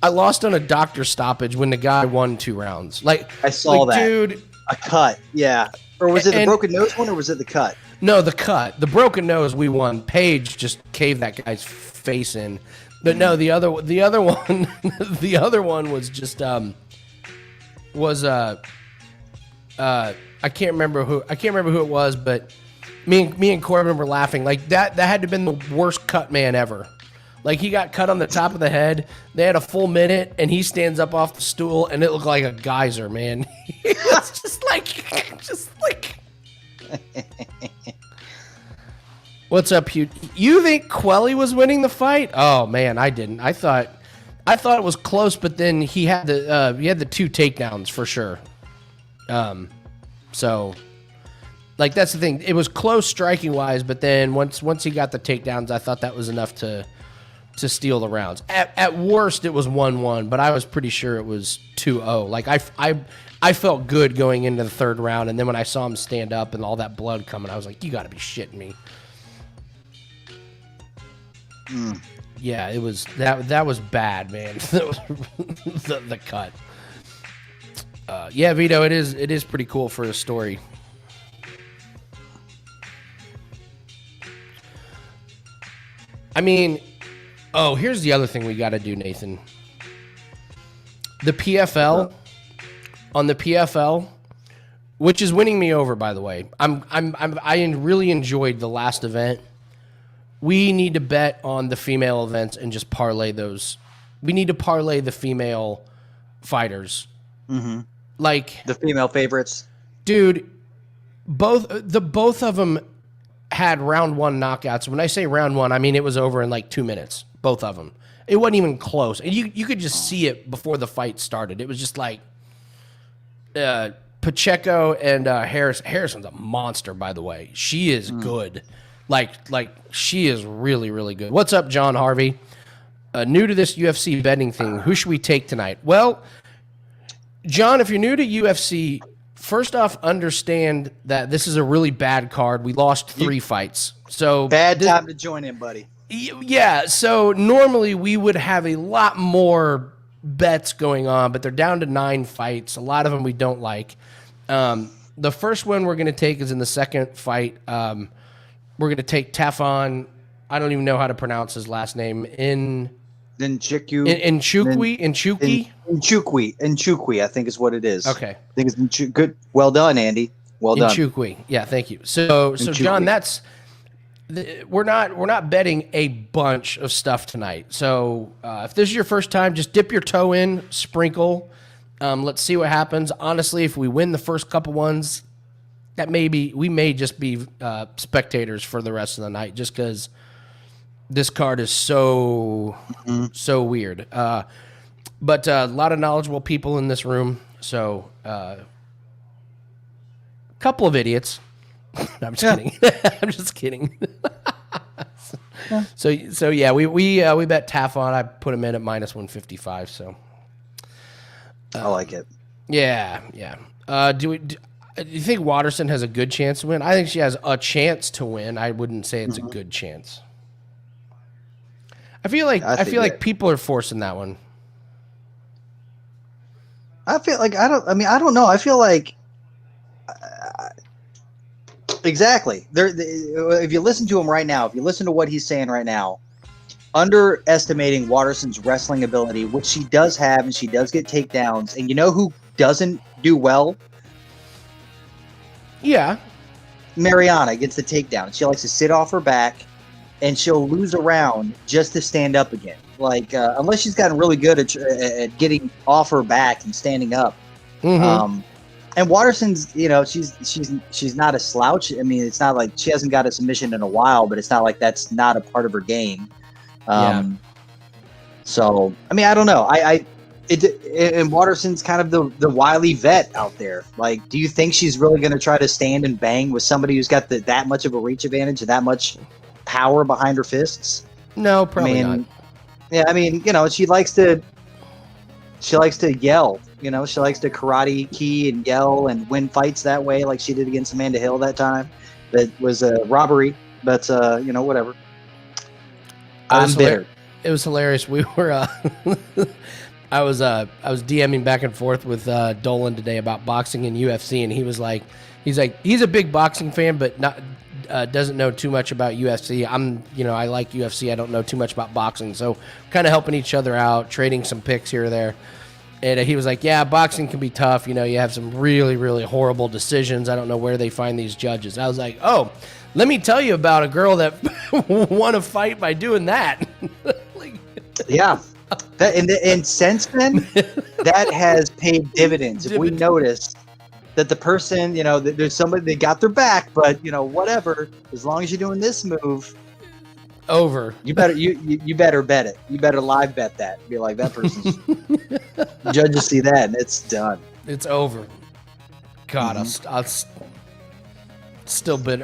I lost on a doctor stoppage when the guy won 2 rounds. Like, I saw that. Dude. A cut, yeah. Or was it the broken nose one, or was it the cut? No, the cut. The broken nose we won. Paige just caved that guy's face in. But no, the other one the other one was just I can't remember who it was, but me and Corbin were laughing. Like that had to have been the worst cut man ever. Like, he got cut on the top of the head. They had a full minute, and he stands up off the stool, and it looked like a geyser, man. It's just like. What's up, Hugh? You think Quelly was winning the fight? Oh man, I didn't. I thought it was close, but then he had the 2 takedowns for sure. So, like, that's the thing. It was close striking wise, but then once he got the takedowns, I thought that was enough to steal the rounds. At worst, it was 1-1, but I was pretty sure it was 2-0. Like, I felt good going into the 3rd round, and then when I saw him stand up and all that blood coming, I was like, you got to be shitting me. Yeah, it was that was bad, man. the cut. Yeah, Vito, it is pretty cool for a story. I mean, here's the other thing we got to do, Nathan. The PFL, on the PFL, which is winning me over, by the way. I really enjoyed the last event. We need to bet on the female events and just parlay those We need to parlay the female fighters. Mm-hmm. Like the female favorites. Dude, both of them had round 1 knockouts. When I say round 1, I mean it was over in like 2 minutes. Both of them. It wasn't even close. And you could just see it before the fight started. It was just like Pacheco and Harris. Harrison's a monster, by the way. She is good. Like she is really, really good. What's up, John Harvey? New to this UFC betting thing. Who should we take tonight? Well, John, if you're new to UFC, first off, understand that this is a really bad card. We lost 3 fights. So bad time to join in, buddy. Yeah, so normally we would have a lot more bets going on, but they're down to 9 fights. A lot of them we don't like. The first one we're going to take is in the second fight. We're going to take Tafon. I don't even know how to pronounce his last name. Nchukwi, I think is what it is. Okay. I think it's good. Well done, Andy. Well done. Nchukwi. Yeah, thank you. So John, we're not betting a bunch of stuff tonight. So if this is your first time, just dip your toe in, sprinkle. Let's see what happens. Honestly, if we win the first couple ones, we may just be spectators for the rest of the night, just because this card is so weird. But a lot of knowledgeable people in this room. So a couple of idiots. No, I'm just kidding. I'm just kidding. So yeah, we bet Tafon. I put him in at -155. So I like it. Yeah. Do you think Waterson has a good chance to win? I think she has a chance to win. I wouldn't say it's a good chance. I feel like people are forcing that one. I feel like I don't know. I feel like exactly. If you listen to him right now, if you listen to what he's saying right now, underestimating Waterson's wrestling ability, which she does have, and she does get takedowns. And you know who doesn't do well? Yeah. Marina gets the takedown. She likes to sit off her back, and she'll lose a round just to stand up again. Like, unless she's gotten really good at getting off her back and standing up. Mm-hmm. And Waterson's, she's not a slouch. I mean, it's not like she hasn't got a submission in a while, but it's not like that's not a part of her game. So, I mean, I don't know. And Waterson's kind of the wily vet out there. Like, do you think she's really going to try to stand and bang with somebody who's got that much of a reach advantage and that much power behind her fists? No, probably not. Yeah, I mean, she likes to yell. She likes to karate key and yell and win fights that way, like she did against Amanda Hill that time. That was a robbery, but whatever. I'm bitter. It was hilarious. We were, I was DMing back and forth with Dolan today about boxing and UFC, and he's a big boxing fan, but not doesn't know too much about UFC. I like UFC. I don't know too much about boxing, so kind of helping each other out, trading some picks here or there. And he was like, yeah, boxing can be tough. You have some really, really horrible decisions. I don't know where they find these judges. I was like, oh, let me tell you about a girl that won a fight by doing that. Yeah. And since then, that has paid dividends. If we notice that the person, there's somebody, they got their back, but, whatever, as long as you're doing this move, over. You better bet it. You better live bet that. Be like, that person's judges see that and it's done. It's over. God, mm-hmm.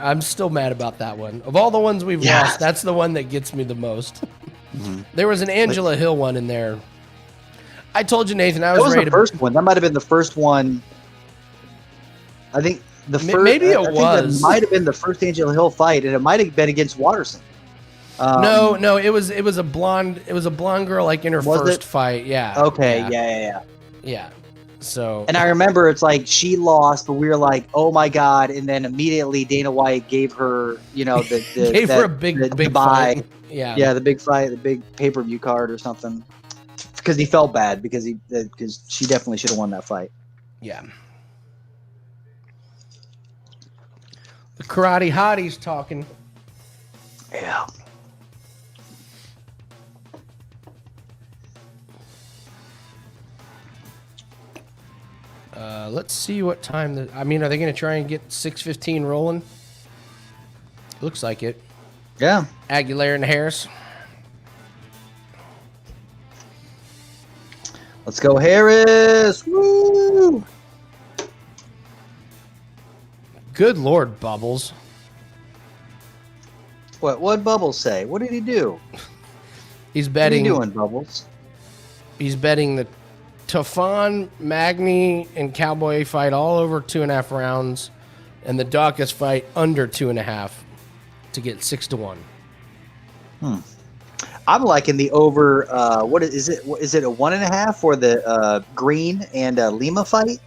I'm still mad about that one. Of all the ones we've lost, that's the one that gets me the most. Mm-hmm. There was an Angela Hill one in there. I told you, Nathan, I was ready the first one. That might have been the first one. I think maybe it was. That might have been the first Angela Hill fight, and it might have been against Waterson. No, it was a blonde girl like in her first fight. Yeah. Okay. Yeah. So. And I remember it's like she lost, but we were like, oh my god! And then immediately Dana White gave her, her a big buy. Fight. Yeah. Yeah, the big fight, the big pay-per-view card or something, because he felt bad because she definitely should have won that fight. Yeah. The karate hotties talking. Yeah. Let's see what time. Are they going to try and get 6:15 rolling? Looks like it. Yeah. Aguilera and Harris. Let's go, Harris. Woo! Good Lord, Bubbles. What Bubbles say? What did he do? He's betting. What are you doing, Bubbles? He's betting the Tafon, Magny, and Cowboy fight all over 2.5 rounds, and the Daukaus fight under 2.5 to get 6-1. I'm liking the over. What is it? Is it a 1.5 for the Greene and Lima fight?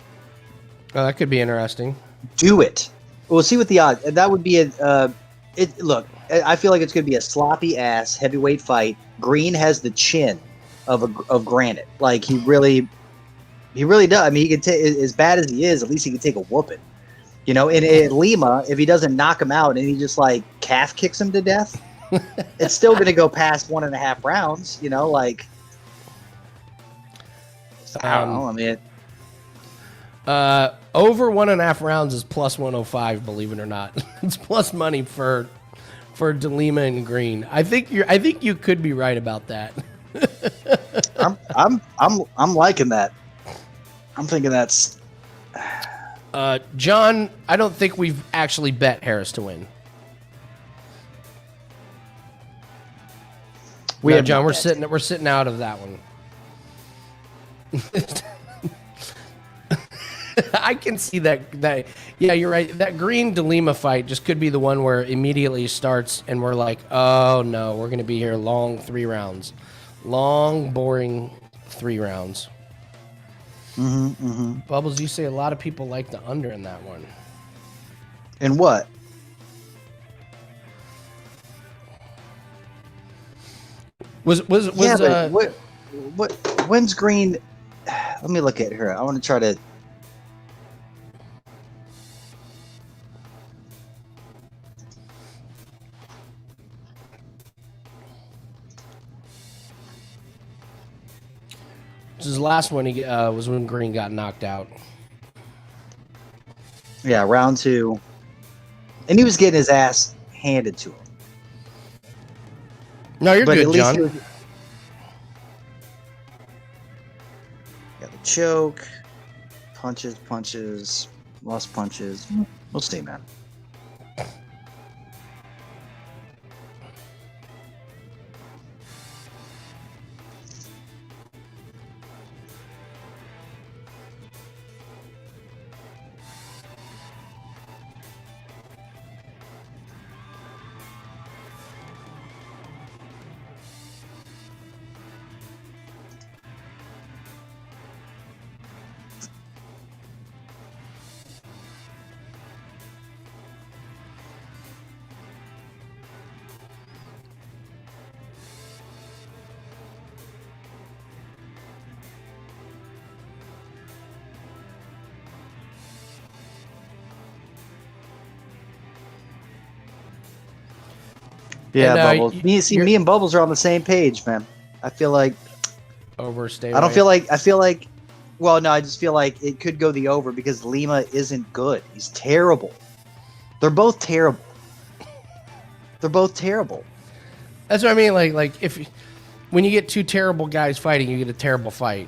Oh, that could be interesting. Do it. We'll see what the odds. That would be a. Look, I feel like it's going to be a sloppy ass heavyweight fight. Greene has the chin of granite. Like he really does. I mean, he can take, as bad as he is, at least he can take a whooping. You know, in Lima, if he doesn't knock him out and he just like calf kicks him to death, it's still going to go past 1.5 rounds. You know, like I don't know. I mean, over 1.5 rounds is plus 105. Believe it or not, it's plus money for De Lima and Greene. I think you could be right about that. I'm liking that. I'm thinking that's. John, I don't think we've actually bet Harris to win. John, we're sitting out of that one. I can see that. Yeah, you're right. That Greene De Lima fight just could be the one where immediately starts and we're like, oh no, we're going to be here long 3 rounds. Long, boring 3 rounds. Bubbles, you say a lot of people like the under in that one. And what? When's Greene? Let me look at her. I want to try to. His last one was when Greene got knocked out. Yeah, round 2. And he was getting his ass handed to him. No, you're good, John. Got the choke. Punches. Lost punches. We'll see, man. Yeah, and, Bubbles. Me and Bubbles are on the same page, man. I feel like overstay. I feel like. Well, no, I just feel like it could go the over because Lima isn't good. He's terrible. They're both terrible. That's what I mean. Like when you get 2 terrible guys fighting, you get a terrible fight.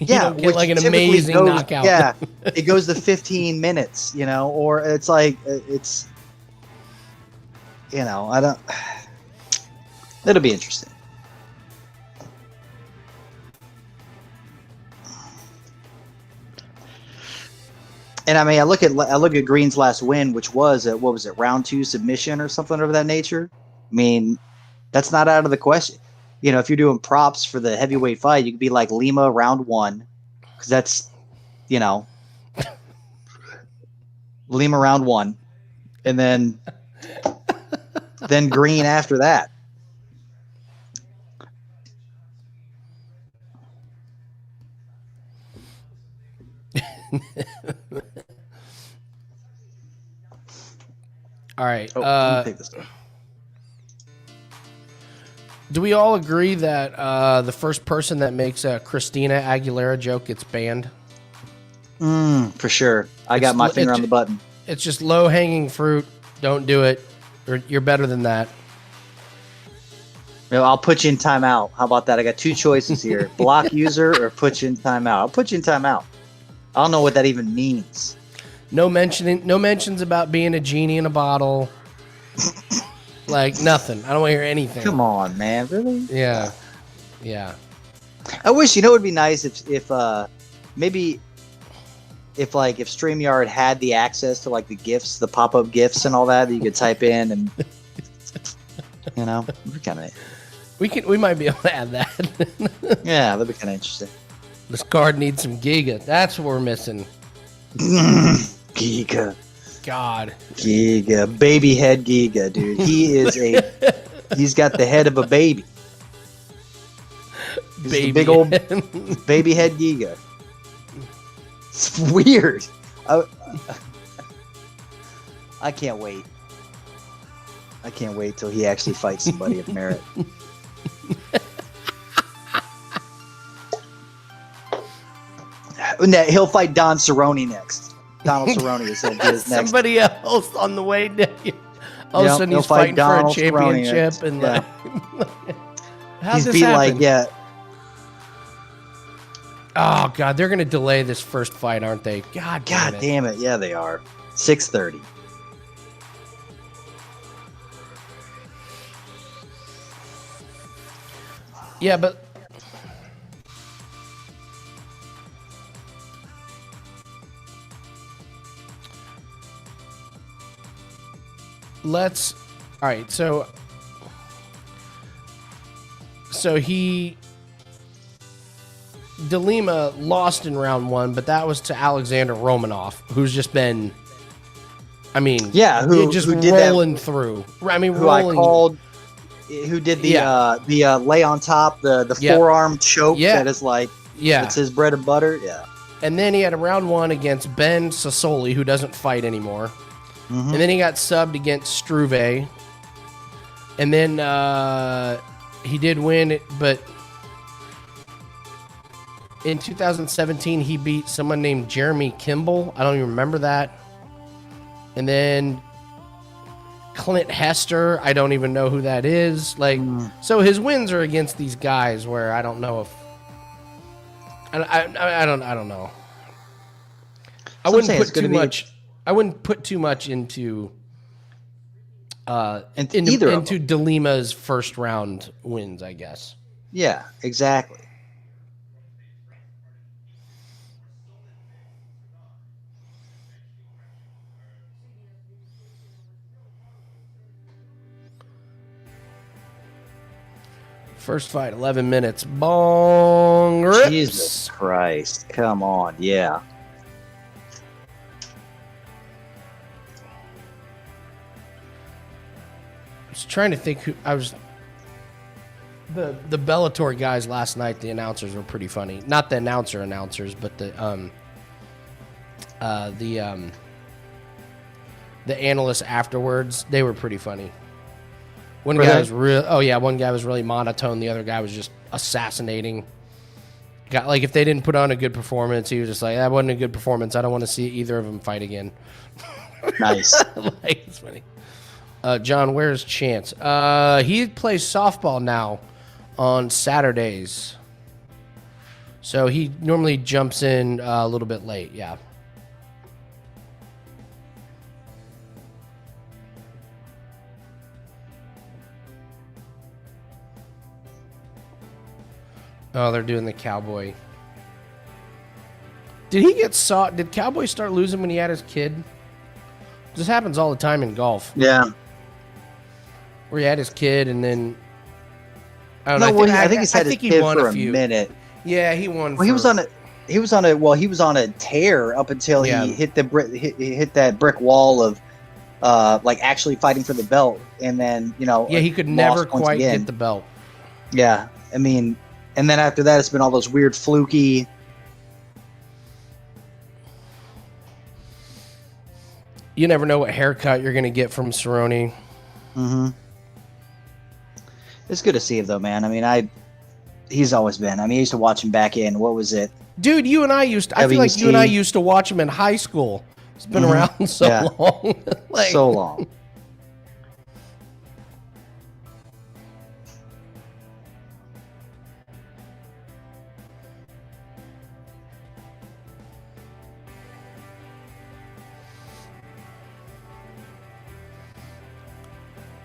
You don't get like an amazing knockout. Yeah, it goes to 15 minutes, you know, or it's like it's. You know, I don't. It'll be interesting. And I mean, I look at Greene's last win, which was what was it, round 2 submission or something of that nature. I mean, that's not out of the question. You know, if you're doing props for the heavyweight fight, you could be like Lima round 1, because that's, you know, Lima round 1, and then Greene after that. All right. Let me take this. Do we all agree that the first person that makes a Christina Aguilera joke gets banned? For sure. I got my finger on the button. It's just low-hanging fruit. Don't do it. You're better than that. I'll put you in timeout. How about that? I got two choices here. Block user or put you in timeout. I'll put you in timeout. I don't know what that even means. No mentions about being a genie in a bottle. Like nothing. I don't want to hear anything. Come on, man. Really? Yeah. I wish, it would be nice if maybe if StreamYard had the access to the GIFs, the pop-up GIFs and all that you could type in and we might be able to add that. Yeah, that'd be kind of interesting. This card needs some Giga. That's what we're missing. Giga. God. Giga. Baby head Giga, dude. He's got the head of a baby. He's big old baby head Giga. It's weird. I can't wait. I can't wait till he actually fights somebody of merit. He'll fight Don Cerrone next. Donald Cerrone is his next. Somebody else on the way down. All of a sudden he's fighting Donald for a championship. And how's this happen? Oh, God, they're going to delay this first fight, aren't they? God damn it. Yeah, they are. 6:30. Yeah, but all right, so De Lima lost in round 1, but that was to Alexander Romanov, who's just been, who just did rolling that, through. Who did the lay on top, the forearm choke that is it's his bread and butter. Yeah. And then he had a round 1 against Ben Sassoli, who doesn't fight anymore. Mm-hmm. And then he got subbed against Struve. And then he did win it, but in 2017 he beat someone named Jeremy Kimball. I don't even remember that. And then Clint Hester, I don't even know who that is. So his wins are against these guys where I don't know if I don't know. I wouldn't put too much into into De Lima's first round wins, I guess. Yeah, exactly. First fight, 11 minutes. Bong rips. Jesus Christ. Come on. Yeah. I was trying to think who I was. The Bellator guys last night, the announcers were pretty funny. Not the announcers, but the analysts afterwards, they were pretty funny. One guy was really monotone. The other guy was just assassinating. If they didn't put on a good performance, he was just like, that wasn't a good performance. I don't want to see either of them fight again. Nice. It's funny. John, where's Chance? He plays softball now on Saturdays. So he normally jumps in a little bit late, yeah. Oh, they're doing the Cowboy. Did Cowboy start losing when he had his kid? This happens all the time in golf. Yeah. Where he had his kid and then I don't know. I think he's had his kid for a minute. Yeah, he won. Well, he was on a tear up until he hit that brick wall of actually fighting for the belt, and then he could never quite get the belt. Yeah, and then after that, it's been all those weird fluky. You never know what haircut you're going to get from Cerrone. Mm-hmm. It's good to see him, though, man. He's always been. I mean, I used to watch him back in, what was it? Dude, you and I used to, I feel like you and I used to watch him in high school. It's been around so long. Like, so long.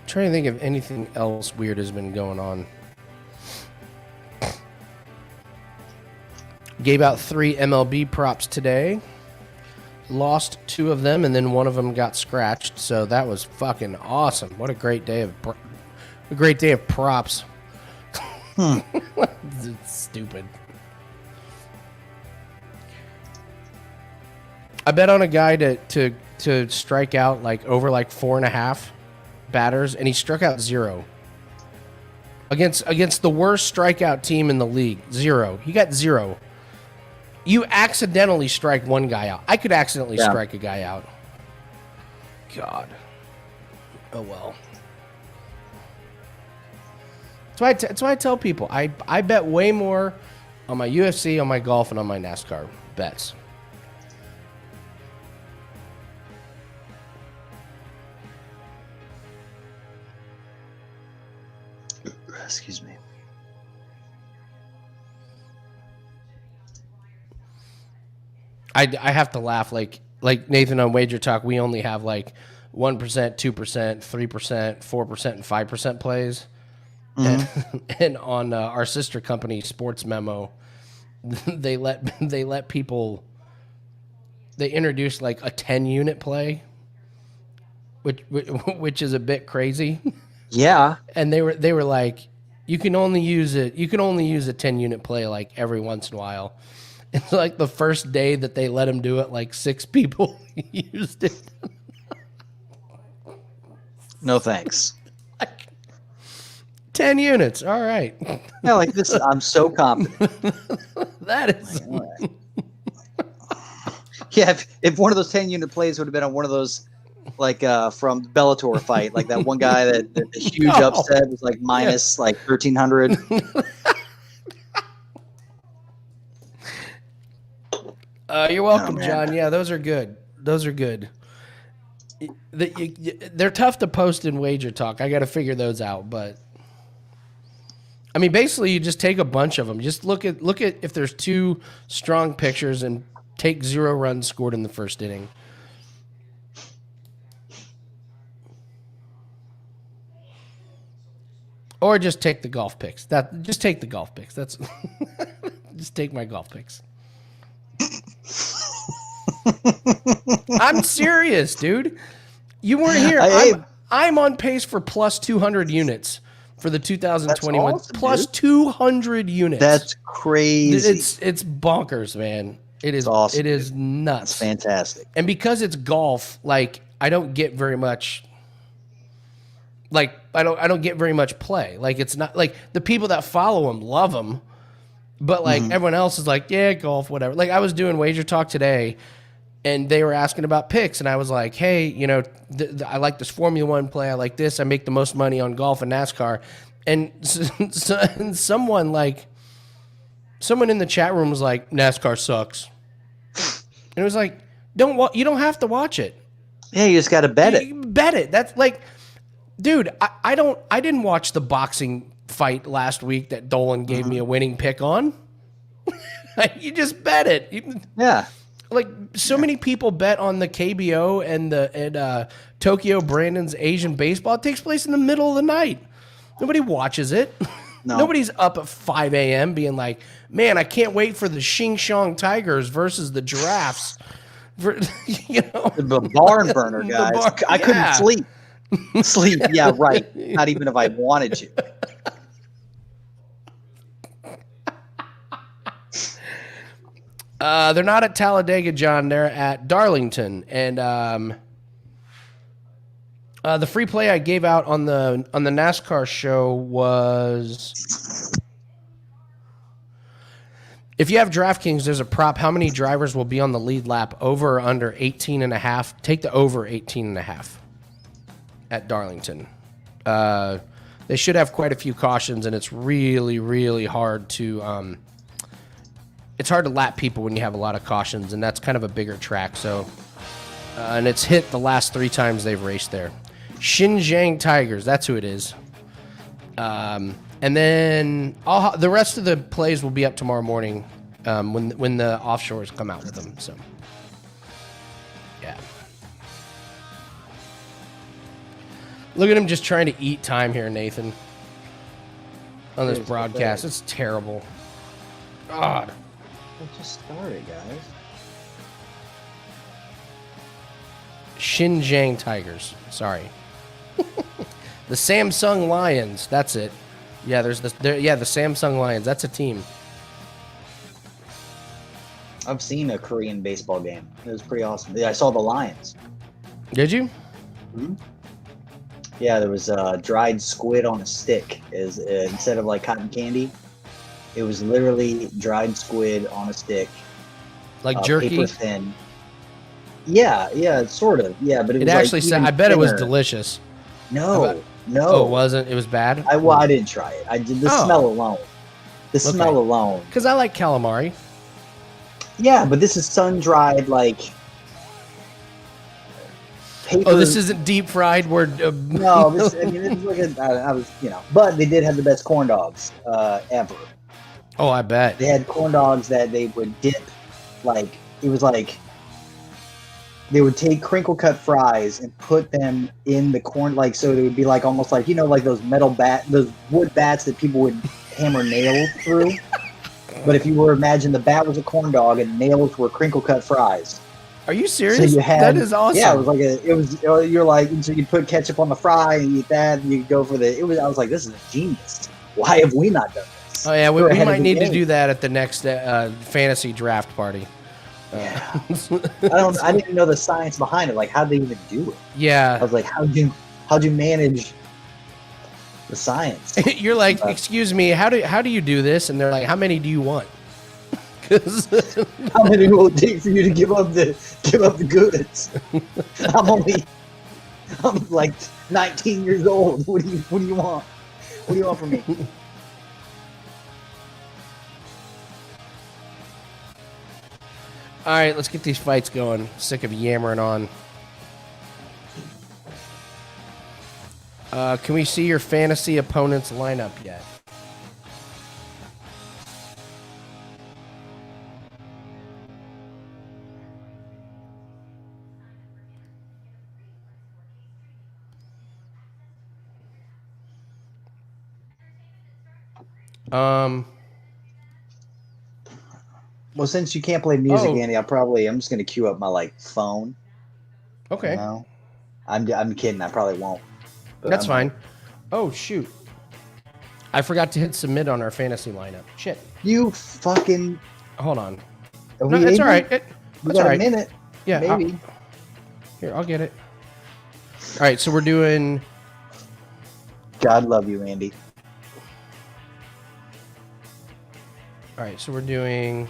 Trying to think if anything else weird has been going on. Gave out 3 MLB props today. Lost 2 of them, and then one of them got scratched. So that was fucking awesome. What a great day of props. It's stupid. I bet on a guy to strike out like over like 4.5 batters, and he struck out 0 against the worst strikeout team in the league. 0. He got 0. You accidentally strike one guy out. I could accidentally strike a guy out. God. Oh well. That's why I tell people I bet way more on my UFC, on my golf, and on my NASCAR bets. Excuse me. I have to laugh like Nathan on Wager Talk. We only have like 1%, 2%, 3%, 4%, and 5% plays. And on our sister company, Sports Memo, they let people. They introduced like a 10-unit play, which is a bit crazy. Yeah. And they were like, you can only use a 10-unit play like every once in a while. It's like the first day that they let him do it, like 6 people used it. No thanks. Like 10 units. All right. Yeah, like this. I'm so confident. That is. Yeah, if one of those 10-unit plays would have been on one of those, like from Bellator fight, like that one guy that the huge upset was like minus like 1,300. You're welcome, John. Yeah, those are good. Those are good. They're tough to post in Wager Talk. I got to figure those out, but I mean, basically, you just take a bunch of them. Just look at if there's 2 strong pictures and take 0 runs scored in the first inning. Or just take the golf picks. Just take the golf picks. That's just take my golf picks. I'm serious, dude. You weren't here. I'm on pace for plus 200 units for the 2021. That's awesome, plus 200 units. That's crazy. It's bonkers, man. It is awesome. It is nuts. That's fantastic. And because it's golf, like I don't get very much. Like I don't get very much play. Like it's not like the people that follow him love him, but like everyone else is like, yeah, golf, whatever. Like I was doing Wager Talk today, and they were asking about picks, and I was like, hey, you know, I like this Formula One play. I like this. I make the most money on golf and NASCAR, and someone in the chat room was like, NASCAR sucks, and it was like, you don't have to watch it. Yeah, you just got to bet it. Bet it. That's like. Dude, I didn't watch the boxing fight last week that Dolan gave me a winning pick on. You just bet it. Yeah. Like so many people bet on the KBO and Tokyo Brandon's Asian baseball. It takes place in the middle of the night. Nobody watches it. No. Nobody's up at 5 a.m. being like, man, I can't wait for the Xing Shang Tigers versus the Giraffes. You know, the barn burner guys. I couldn't sleep. Yeah, right. Not even if I wanted to. They're not at Talladega, John. They're at Darlington, and the free play I gave out on the NASCAR show was, if you have DraftKings, there's a prop. How many drivers will be on the lead lap? Over or under 18.5? Take the over 18.5. At Darlington. They should have quite a few cautions, and it's really, really hard to it's hard to lap people when you have a lot of cautions, and that's kind of a bigger track. So, and it's hit the last 3 times they've raced there. Xinjiang Tigers, that's who it is. And then the rest of the plays will be up tomorrow morning when the offshores come out with them. So, yeah. Look at him just trying to eat time here, Nathan, on this broadcast. It's terrible. God. It just started, guys. Xinjiang Tigers. Sorry. The Samsung Lions. That's it. Yeah, the Samsung Lions. That's a team. I've seen a Korean baseball game. It was pretty awesome. Yeah, I saw the Lions. Did you? Mm-hmm. Yeah, there was dried squid on a stick. Instead of like cotton candy, it was literally dried squid on a stick. Like jerky? Paper thin. Yeah, sort of. Yeah, but it was actually like said, I bet it was delicious. No. Oh, it wasn't? It was bad? I didn't try it. I did the smell alone. Smell alone. Because I like calamari. Yeah, but this is sun-dried, like... paper. Oh, this isn't deep fried. No, this is like but they did have the best corn dogs ever. Oh, I bet. They had corn dogs that they would dip, it was like they would take crinkle cut fries and put them in the corn, so it would be like almost like, like those those wood bats that people would hammer nails through. But if you were imagine the bat was a corn dog and nails were crinkle cut fries. Are you serious? So that is awesome. Yeah, you're like, so you put ketchup on the fry and you eat that, and you go for I was like, this is a genius. Why have we not done this? Oh yeah, we might need to do that at the next fantasy draft party. Yeah. I didn't know the science behind it. Like, how'd they even do it? Yeah. I was like, how'd you manage the science? You're like, excuse me, how do you do this? And they're like, how many do you want? How many will it take for you to give up the goods? I'm like 19 years old. What do you want? What do you want from me? All right, let's get these fights going. Sick of yammering on. Can we see your fantasy opponent's lineup yet? Well, since you can't play music, Andy, I'm just gonna queue up my phone. Okay. You know? I'm kidding. I probably won't. That's fine. Oh shoot! I forgot to hit submit on our fantasy lineup. Shit. You fucking. Hold on. No, that's all right. That's all right. A minute. Yeah. Maybe. I'll get it. All right. So we're doing. God love you, Andy. All right. So we're doing.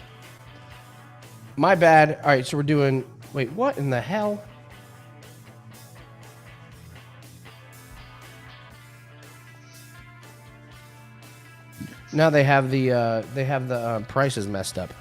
My bad. All right. So we're doing. Wait. What in the hell? Now they have the prices messed up.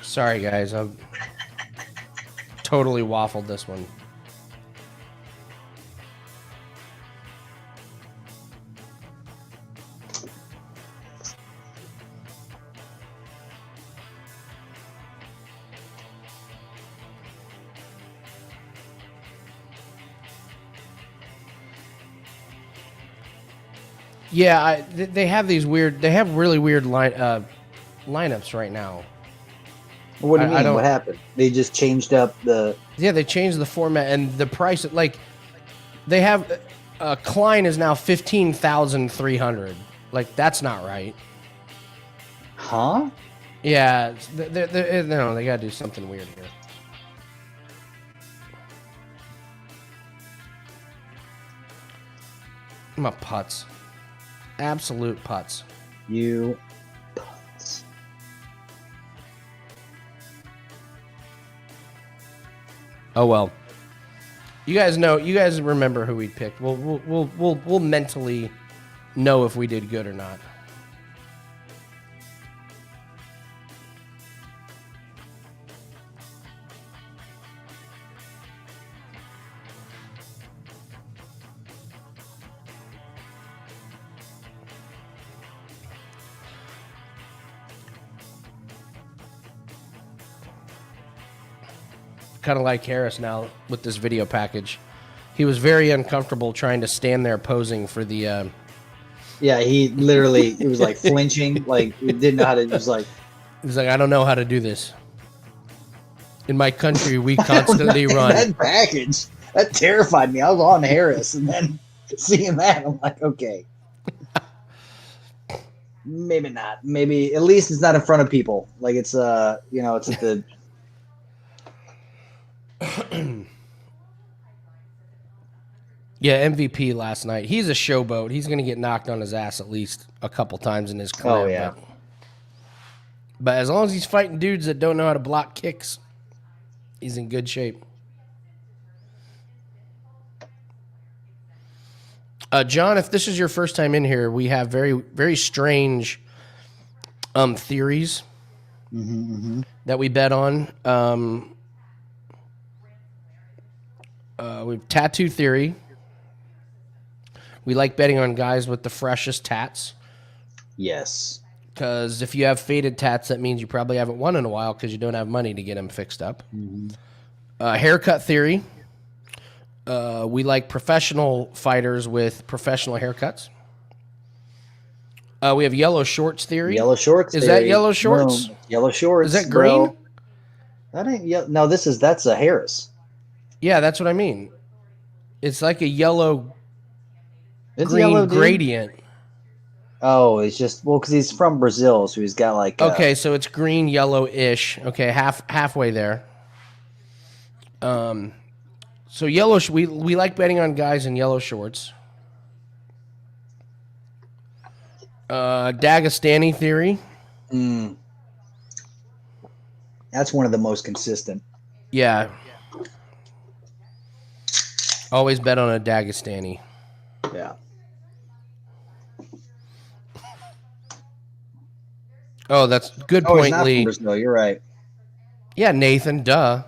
Sorry, guys. I've totally waffled this one. Yeah, they have these weird. They have really weird lineups right now. What do you mean? What happened? They just changed up the... Yeah, they changed the format and the price. Like, they have... Klein is now 15,300. Like, that's not right. Huh? Yeah, no, they got to do something weird here. My putts. Absolute putts. You putts. Oh well. You guys know. You guys remember who we picked. We'll mentally know if we did good or not. Kind of like Harris now with this video package. He was very uncomfortable trying to stand there posing for the. Yeah, he literally, it was like flinching, like he didn't know how to. It was like, he's like, I don't know how to do this. In my country, we constantly run. That package that terrified me. I was on Harris, and then seeing that, I'm like, okay, maybe not. Maybe at least it's not in front of people. Like it's it's at the. Yeah, MVP last night. He's a showboat. He's going to get knocked on his ass at least a couple times in his career. Oh, yeah. But as long as he's fighting dudes that don't know how to block kicks, he's in good shape. John, if this is your first time in here, we have very, very strange theories that we bet on. We've tattoo theory. We like betting on guys with the freshest tats. Yes. Because if you have faded tats, that means you probably haven't won in a while because you don't have money to get them fixed up. Haircut theory. We like professional fighters with professional haircuts. We have yellow shorts theory. Yellow shorts. Is that yellow shorts? No, yellow shorts. Is that Greene? Bro. That ain't yellow. No, that's a Harris. Yeah, that's what I mean. It's like a yellow green yellow, gradient. Oh, it's just because he's from Brazil, so he's got like. Okay, so it's green yellow-ish. Okay, halfway there. So yellow. We like betting on guys in yellow shorts. Dagestani theory. That's one of the most consistent. Yeah. Always bet on a Dagestani. Yeah. Oh, that's good point, he's not Lee. From Brazil, you're right. Yeah, Nathan, duh.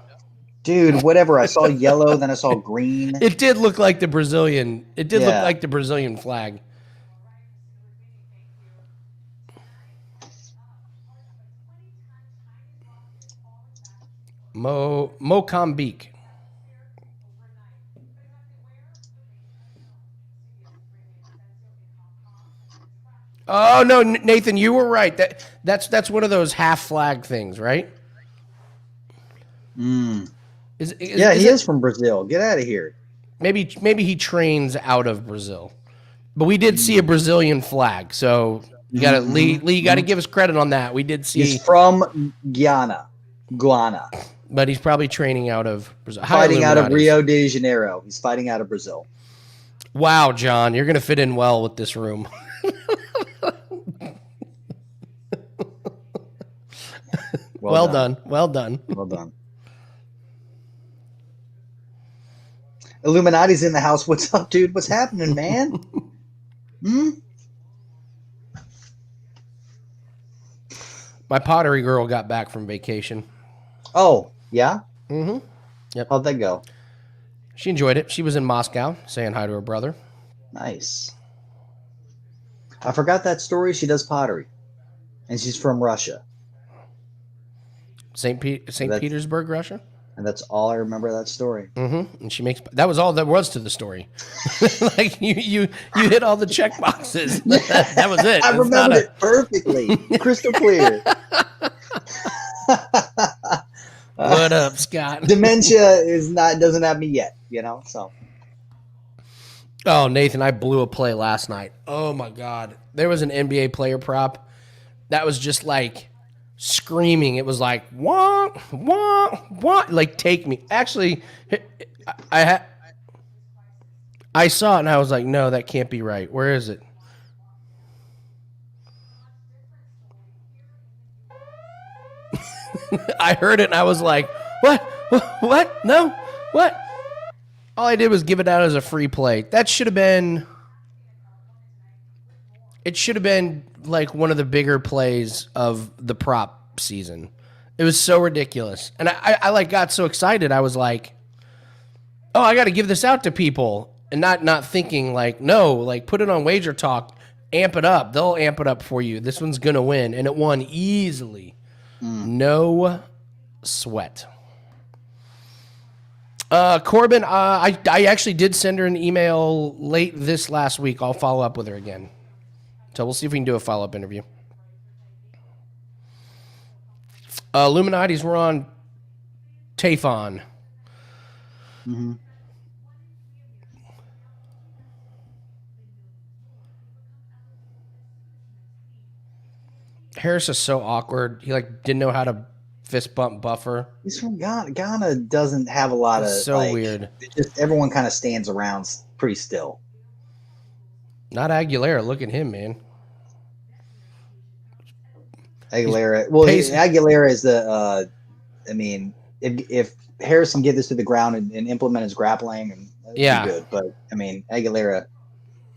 Dude, whatever. I saw yellow, then I saw green. It did look like the Brazilian. It did look like the Brazilian flag. Mocambique. Oh no, Nathan, you were right. That's one of those half flag things, right? He is from Brazil. Get out of here. Maybe he trains out of Brazil, but we did see a Brazilian flag. So you got to Lee. You got to give us credit on that. We did see. He's from Guyana, but he's probably training out of Brazil. Fighting out of Rio de Janeiro. He's fighting out of Brazil. Wow, John, you're gonna fit in well with this room. Well done. Illuminati's in the house. What's up, dude? What's happening, man? My pottery girl got back from vacation. Oh, yeah? Mm-hmm. Yep. How'd that go? She enjoyed it. She was in Moscow saying hi to her brother. Nice. I forgot that story. She does pottery. And she's from Russia. St. Petersburg, Russia? And that's all I remember that story. Mm-hmm. And she makes that was all there was to the story. Like you hit all the check boxes. That was it. I remember it perfectly, crystal clear. What up, Scott? Dementia doesn't have me yet, so. Oh, Nathan, I blew a play last night. Oh my God. There was an NBA player prop that was just like screaming. It was like, wah, wah, wah, like, take me. Actually, I saw it and I was like, no, that can't be right. Where is it? I heard it and I was like, what? What? No? What? All I did was give it out as a free play. That should have been... It should have been like one of the bigger plays of the prop season. It was so ridiculous. And I like got so excited. I was like, oh, I got to give this out to people. And not thinking like, no, like put it on Wager Talk, amp it up. They'll amp it up for you. This one's going to win. And it won easily. No sweat. Corbin, I actually did send her an email late this last week. I'll follow up with her again. So we'll see if we can do a follow-up interview. Illuminati's were on Tafon. Mm-hmm. Harris is so awkward. He like didn't know how to fist bump buffer. He's from Ghana. Ghana doesn't have a lot of so like, weird. Just everyone kind of stands around pretty still. Not Aguilera. Look at him, man. Aguilera. Well, Aguilera is the. I mean, if Harris can get this to the ground and implement his grappling, and yeah, good. But I mean, Aguilera,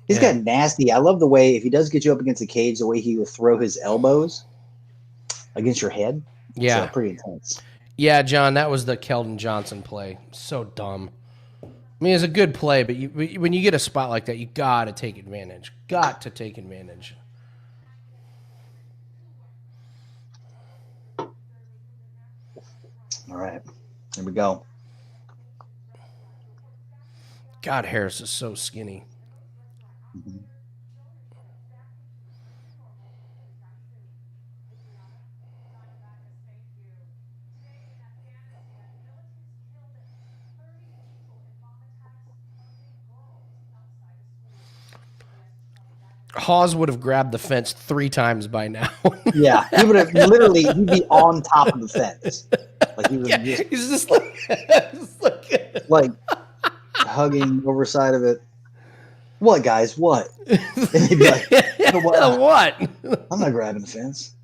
he's got nasty. I love the way if he does get you up against the cage, the way he will throw his elbows against your head. Yeah, so pretty intense. Yeah, John, that was the Keldon Johnson play. So dumb. I mean, it's a good play, but when you get a spot like that, you got to take advantage. Got to take advantage. All right, here we go. God, Harris is so skinny. Mm-hmm. Hawes would have grabbed the fence 3 times by now. Yeah, he would have literally. He'd be on top of the fence, like he was he's just like, like hugging over side of it. What, guys? What? And he'd be like, what? I'm not grabbing the fence.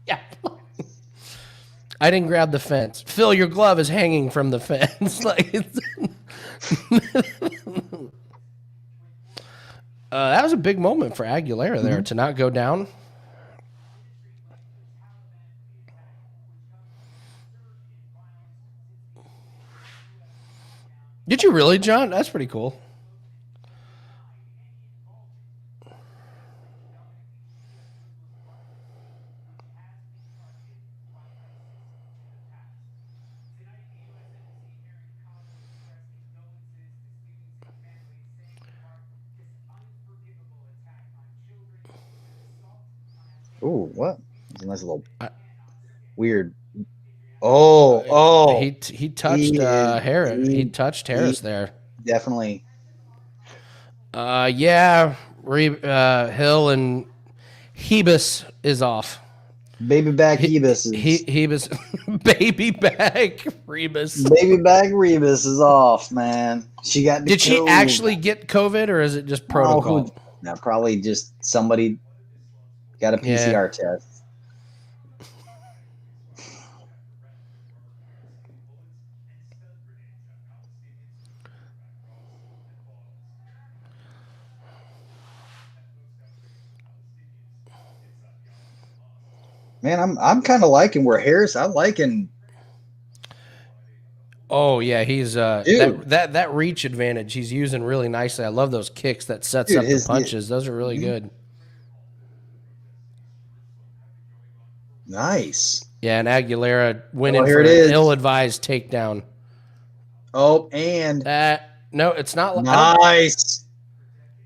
Yeah. I didn't grab the fence. Phil, your glove is hanging from the fence. Like it's that was a big moment for Aguilera there to not go down. Did you really, John? That's pretty cool. Ooh, what? It's a nice little weird. Oh! He touched Harris. He touched Harris there. Definitely. Yeah. Hill and Ribas is off. Baby back Ribas is. Ribas. Baby back Ribas. Baby back Ribas is off, man. She got. Did she actually get COVID, or is it just protocol? No, probably just somebody got a PCR test. Man, I'm kind of liking where Harris. I'm liking. Oh yeah, he's that reach advantage he's using really nicely. I love those kicks that sets up the punches. Those are really good. Nice. Yeah, and Aguilera went in for an ill-advised takedown. Oh, and no, it's not. Nice.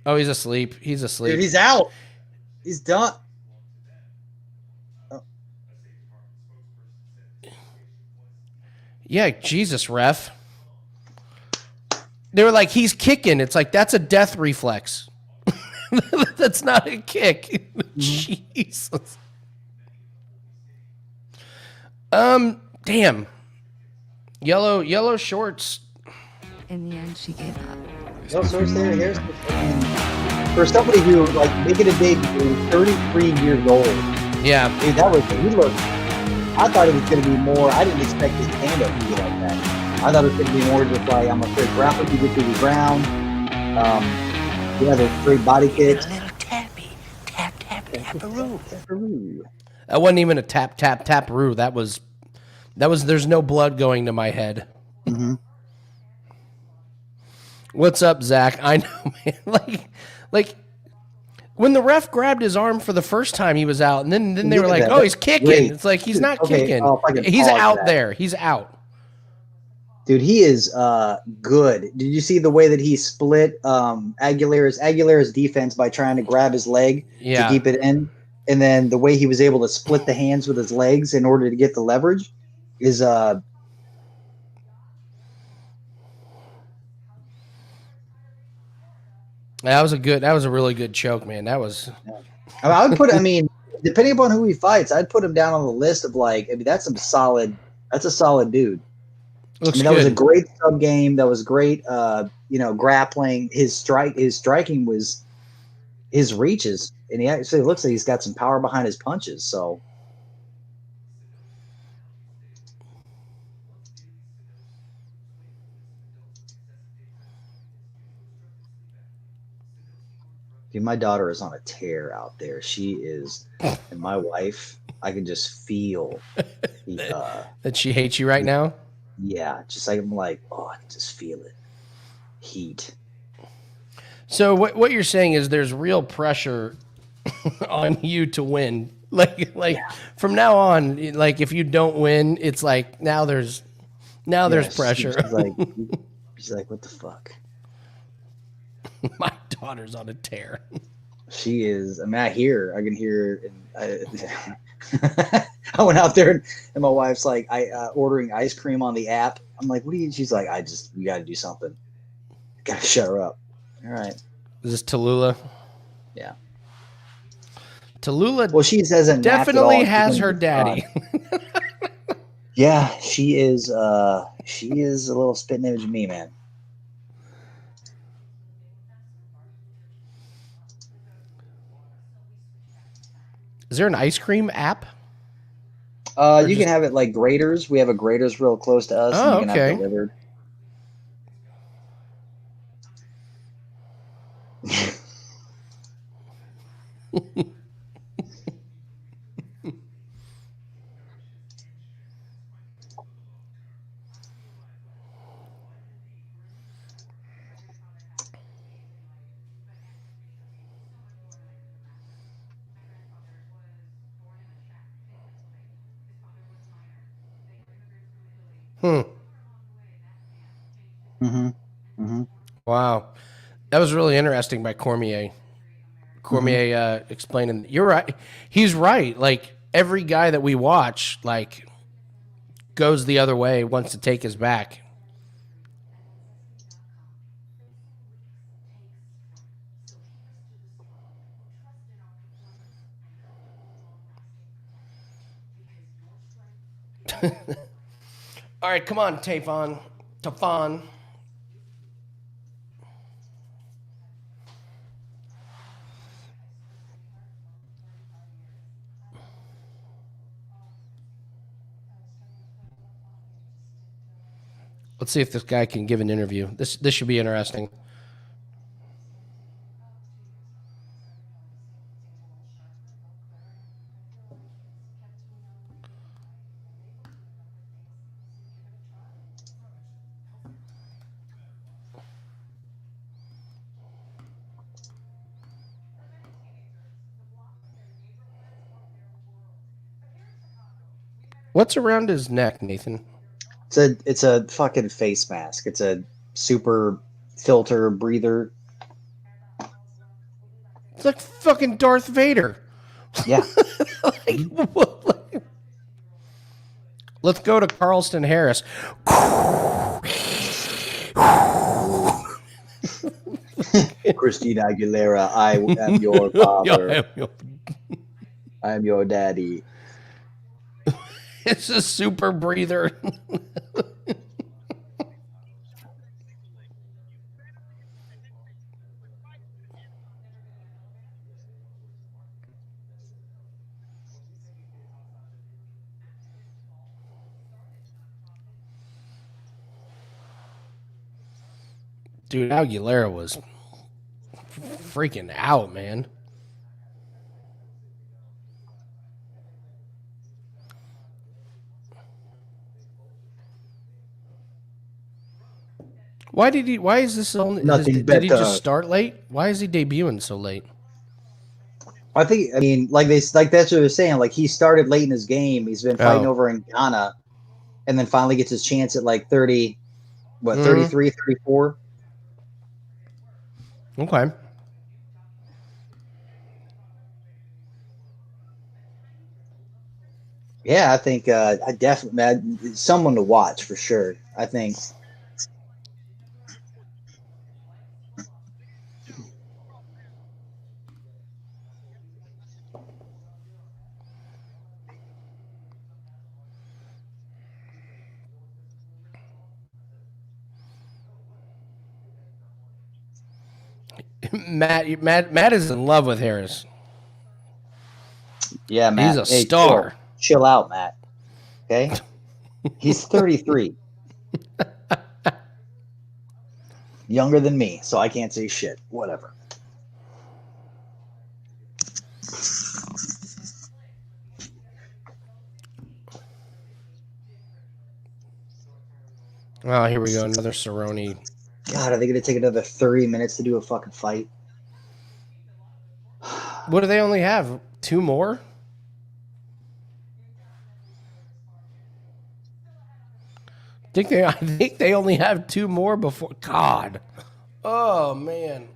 Oh, he's asleep. He's asleep. Dude, he's out. He's done. Yeah, Jesus, ref. They were like, he's kicking. It's like, that's a death reflex. That's not a kick. Jesus. Damn. Yellow shorts. In the end, she gave up. Yellow shorts there. Here's for somebody who like making a debut, 33 years old. Yeah, dude, he looked. I thought it was going to be more. I didn't expect his stand-up to be like that. I thought it was going to be more just like I'm a great grappler, you get through the ground. The great body kicks. A little tappy, taparoo. that wasn't even a taparoo. That was. There's no blood going to my head. Mm-hmm. What's up, Zach? I know, man. Like when the ref grabbed his arm for the first time, he was out, and then they were like, "Oh, he's kicking." Great. It's like he's not kicking. He's out there. He's out. Dude, he is good. Did you see the way that he split Aguilera's defense by trying to grab his leg to keep it in? And then the way he was able to split the hands with his legs in order to get the leverage is That was a really good choke, man. That was I would put depending upon who he fights, I'd put him down on the list of that's a solid dude. That was a great sub game. That was great grappling. His striking was his reaches, and he actually looks like he's got some power behind his punches. So dude, my daughter is on a tear out there. She is, and my wife, I can just feel that she hates you right now. Yeah, just like I'm like, oh, I can just feel it. Heat. So what you're saying is there's real pressure on you to win. From now on, like if you don't win, it's like now there's pressure. She's like, what the fuck? My daughter's on a tear. She is. I can hear. I went out there and my wife's like, ordering ice cream on the app. I'm like, what do you? She's like, you got to do something. Got to shut her up. All right. Is this Tallulah? Yeah. Tallulah. Well, she doesn't definitely has her daddy. Yeah, she is. She is a little spitting image of me, man. Is there an ice cream app? You can have it like Graders. We have a Graders real close to us. Oh, and you can have it delivered. Wow. That was really interesting by Cormier. Explaining, you're right. He's right. Like every guy that we watch, like goes the other way, wants to take his back. All right, come on, Tafon. Let's see if this guy can give an interview. This should be interesting. What's around his neck, Nathan? It's a fucking face mask. It's a super filter breather. It's like fucking Darth Vader. Yeah. Let's go to Carlston Harris. Christina Aguilera, I am your father. I am your daddy. It's a super breather. Dude, Aguilera was freaking out, man. Why is this only... Nothing did he better. just start late? Why is he debuting so late? I mean, like that's what they're saying. Like, he started late in his game. He's been fighting over in Ghana, and then finally gets his chance at like 30, 33, 34? Okay. Yeah, I think I definitely someone to watch for sure. I think. Matt is in love with Harris. Yeah, Matt. He's a star. Chill out, Matt. Okay? He's 33. Younger than me, so I can't say shit. Whatever. Oh, here we go. Another Cerrone. God, are they going to take another 30 minutes to do a fucking fight? What do they only have? 2 more? I think they only have 2 more before. God. Oh, man.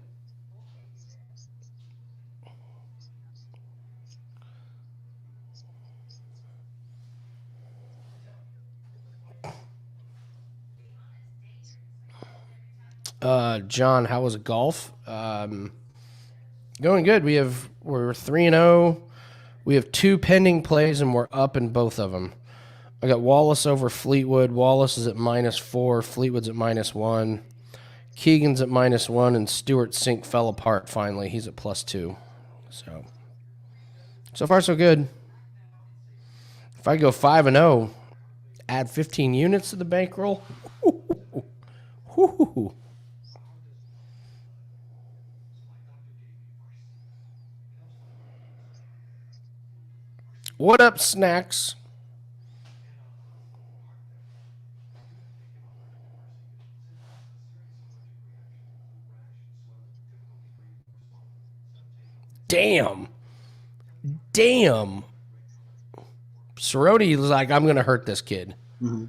John, how was golf? Going good. We're 3-0. We have 2 pending plays, and we're up in both of them. I got Wallace over Fleetwood. Wallace is at -4. Fleetwood's at -1. Keegan's at -1, and Stewart Sink fell apart finally. He's at +2. So far so good. If I go 5-0, add 15 units to the bankroll. Woo-hoo-hoo. What up, Snacks? Damn. Cerrone was like, I'm gonna hurt this kid. Mm-hmm.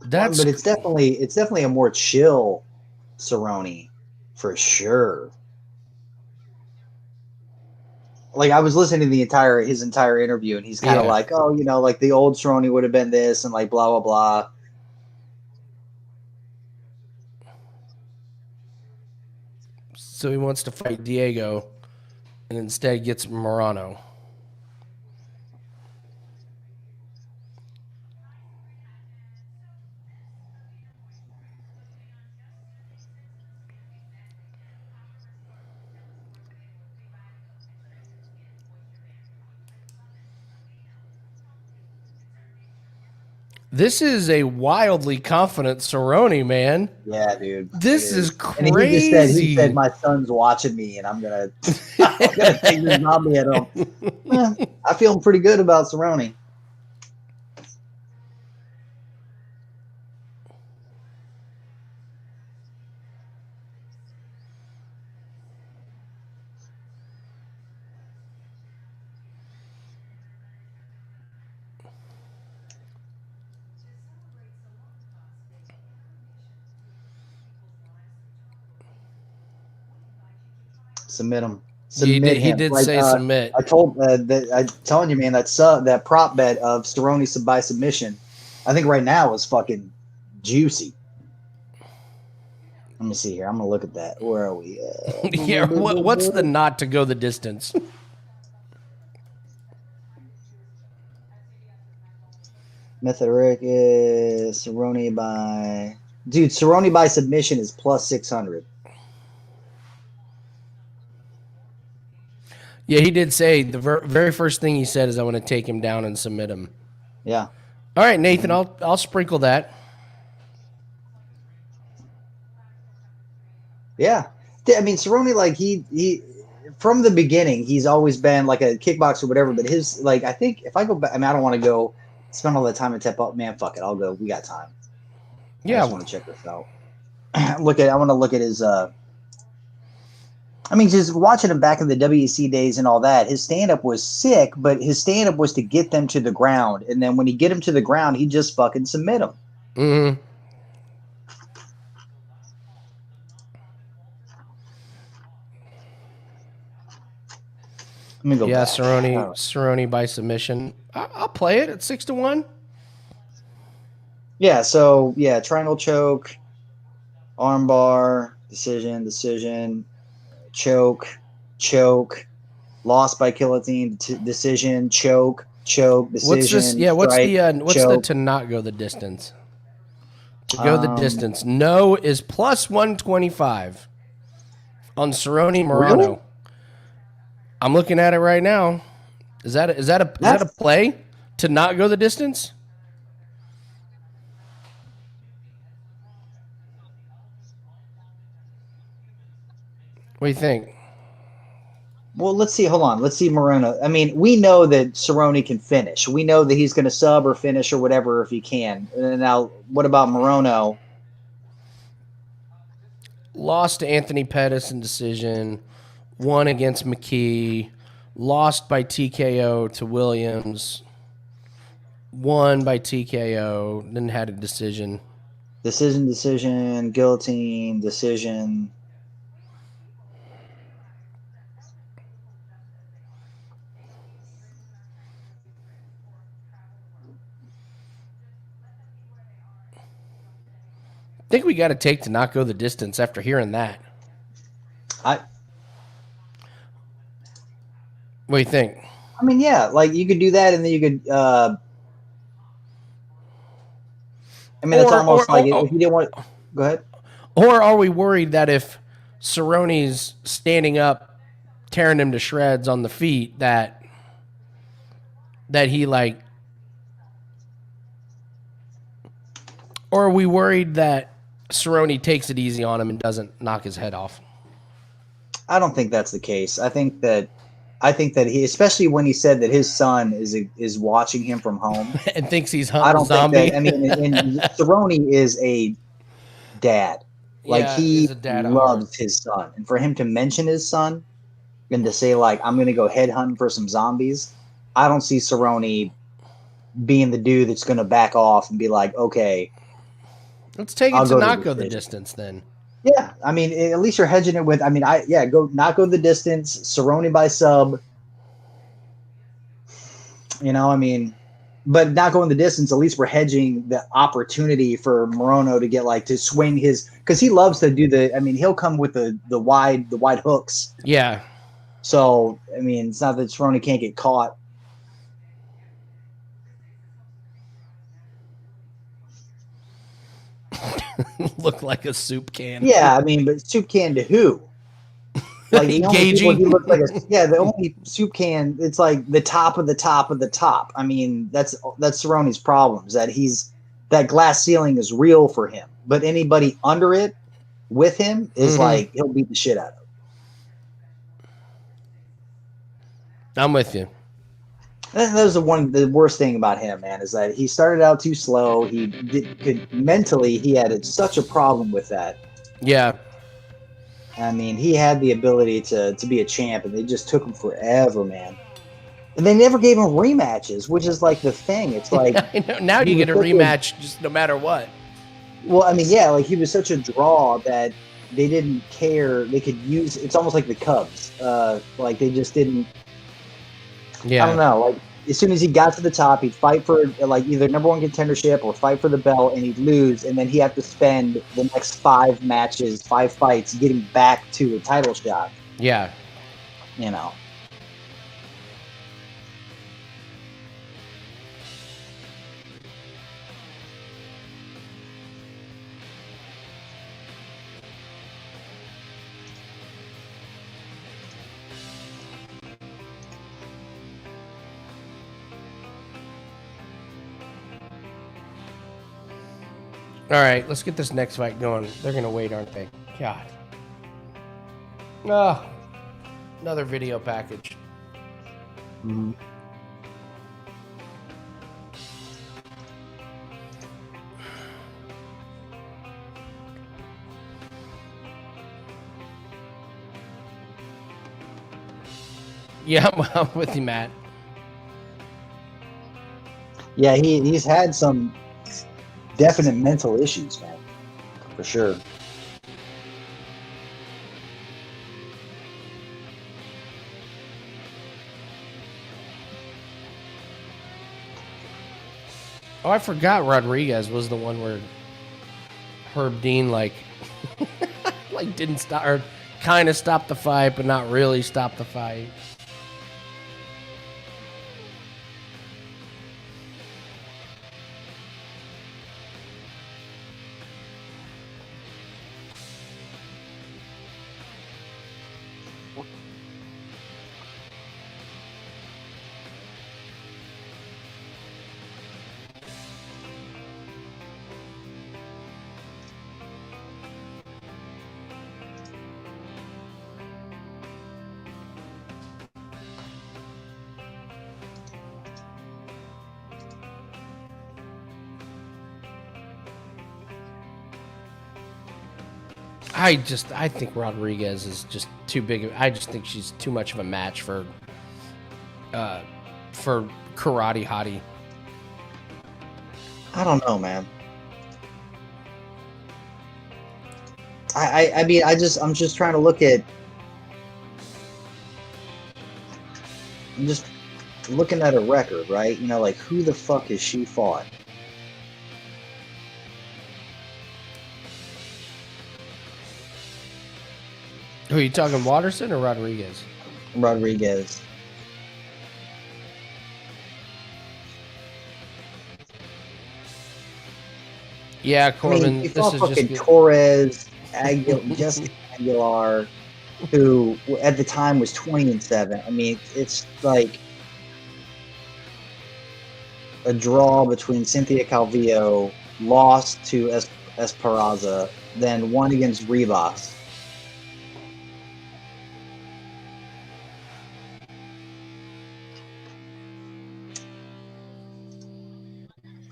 But it's definitely a more chill Cerrone, for sure. Like, I was listening to his entire interview, and he's kind of like, oh, like the old Cerrone would have been this, and like blah blah blah. So he wants to fight Diego, and instead gets Morono. This is a wildly confident Cerrone, man. Yeah, dude. This is crazy. And he said, my son's watching me, and I'm gonna take this zombie at him. I feel pretty good about Cerrone. Submit him. He did say submit. I'm telling you, man, that prop bet of Cerrone by submission, I think right now is fucking juicy. Let me see here. I'm gonna look at that. Where are we? Yeah, what's the not to go the distance? Rodriguiz, Cerrone by... Dude, Cerrone by submission is plus 600. Yeah, he did say the very first thing he said is I want to take him down and submit him. Yeah. All right, Nathan, I'll sprinkle that. Yeah. I mean, Cerrone, like, he from the beginning, he's always been like a kickboxer or whatever, but his, like, I think if I go back, I mean, I don't want to go spend all that time and tap up. Man, fuck it. I'll go. We got time. Yeah. I just want to check this out. I want to look at his, I mean, just watching him back in the WEC days and all that, his stand-up was sick, but his stand-up was to get them to the ground. And then when he get him to the ground, he just fucking submit them. Mm-hmm. Let me go back. Cerrone by submission. I'll play it at 6-1. Yeah, so, yeah, triangle choke, armbar, decision, choke, lost by guillotine, decision, choke, decision. What's this? Yeah, what's strike, what's choke. the to not go the distance? To go the distance. No is plus 125 on Cerrone Morono. Really? I'm looking at it right now. Is that a play to not go the distance? What do you think? Well, let's see. Hold on. Let's see Morono. I mean, we know that Cerrone can finish. We know that he's going to sub or finish or whatever if he can. And now, what about Morono? Lost to Anthony Pettis in decision. Won against McKee. Lost by TKO to Williams. Won by TKO. Then had a decision. Decision, guillotine, decision. I think we got to take to not go the distance after hearing that. What do you think? I mean, yeah, like you could do that, and then you could. I mean, it's almost like if you didn't want. Go ahead. Or are we worried that if Cerrone's standing up, tearing him to shreds on the feet, that he like? Or are we worried that Cerrone takes it easy on him and doesn't knock his head off? I don't think that's the case. I think that he, especially when he said that his son is watching him from home and thinks he's hunting a zombie. Think that, I mean, and Cerrone is a dad. Like he loves his son, and for him to mention his son and to say like, "I'm going to go head hunting for some zombies," I don't see Cerrone being the dude that's going to back off and be like, "Okay, let's take it to not go the distance then." Yeah, I mean, at least you're hedging it with. I mean, go the distance. Cerrone by sub. You know, I mean, but not going the distance. At least we're hedging the opportunity for Morono to get like to swing his, because he loves to do the. I mean, he'll come with the wide hooks. Yeah. So I mean, it's not that Cerrone can't get caught. Look like a soup can. Yeah, I mean, but soup can to who? Like the only people he looked like the only soup can. It's like the top of the top of the top. I mean, that's Cerrone's problems. That glass ceiling is real for him, but anybody under it with him is like he'll beat the shit out of. I'm with you. That was the worst thing about him, man, is that he started out too slow. He had such a problem with that. Yeah. I mean, he had the ability to be a champ, and they just took him forever, man. And they never gave him rematches, which is like the thing. It's like I know. Now you get a rematch just no matter what. Well, I mean, yeah, like he was such a draw that they didn't care. They could use. It's almost like the Cubs. Like they just didn't. Yeah. I don't know. Like as soon as he got to the top, he'd fight for like either number one contendership or fight for the belt, and he'd lose, and then he'd have to spend the next 5 matches, 5 fights, getting back to a title shot. Yeah. You know. All right, let's get this next fight going. They're going to wait, aren't they? God. Oh, another video package. Mm-hmm. Yeah, I'm with you, Matt. Yeah, he's had some definite mental issues, man, for sure. Oh, I forgot Rodriguiz was the one where Herb Dean like didn't stop, or kind of stopped the fight, but not really stopped the fight. I think Rodriguiz is just too big. I just think she's too much of a match for karate hottie. I don't know, man. I mean, I'm just trying to look at. I'm just looking at a record, right? You know, like who the fuck has she fought? Who are you talking, Waterson or Rodriguiz? Rodriguiz. Yeah, Corbin. I mean, he this fought is fucking just Torres, Jessica Aguilar, who at the time was 20-7. I mean, it's like a draw between Cynthia Calvillo, lost to Esperanza, then won against Ribas.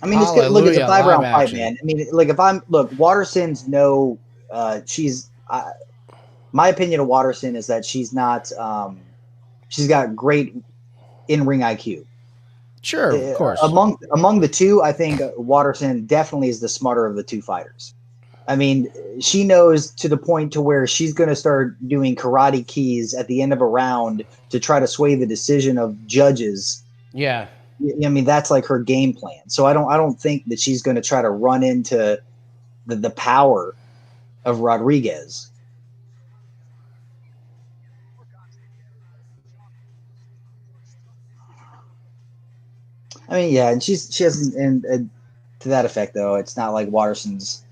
I mean, it's good. Look, it's a 5-round fight, man. I mean, like Waterson's no, my opinion of Waterson is that she's not, she's got great in-ring IQ. Sure, of course. Among the two, I think Waterson definitely is the smarter of the two fighters. I mean, she knows to the point to where she's going to start doing karate keys at the end of a round to try to sway the decision of judges. Yeah. I mean, that's like her game plan. So I don't think that she's going to try to run into the power of Rodriguiz. I mean, yeah, and she hasn't, and to that effect though, it's not like Waterson's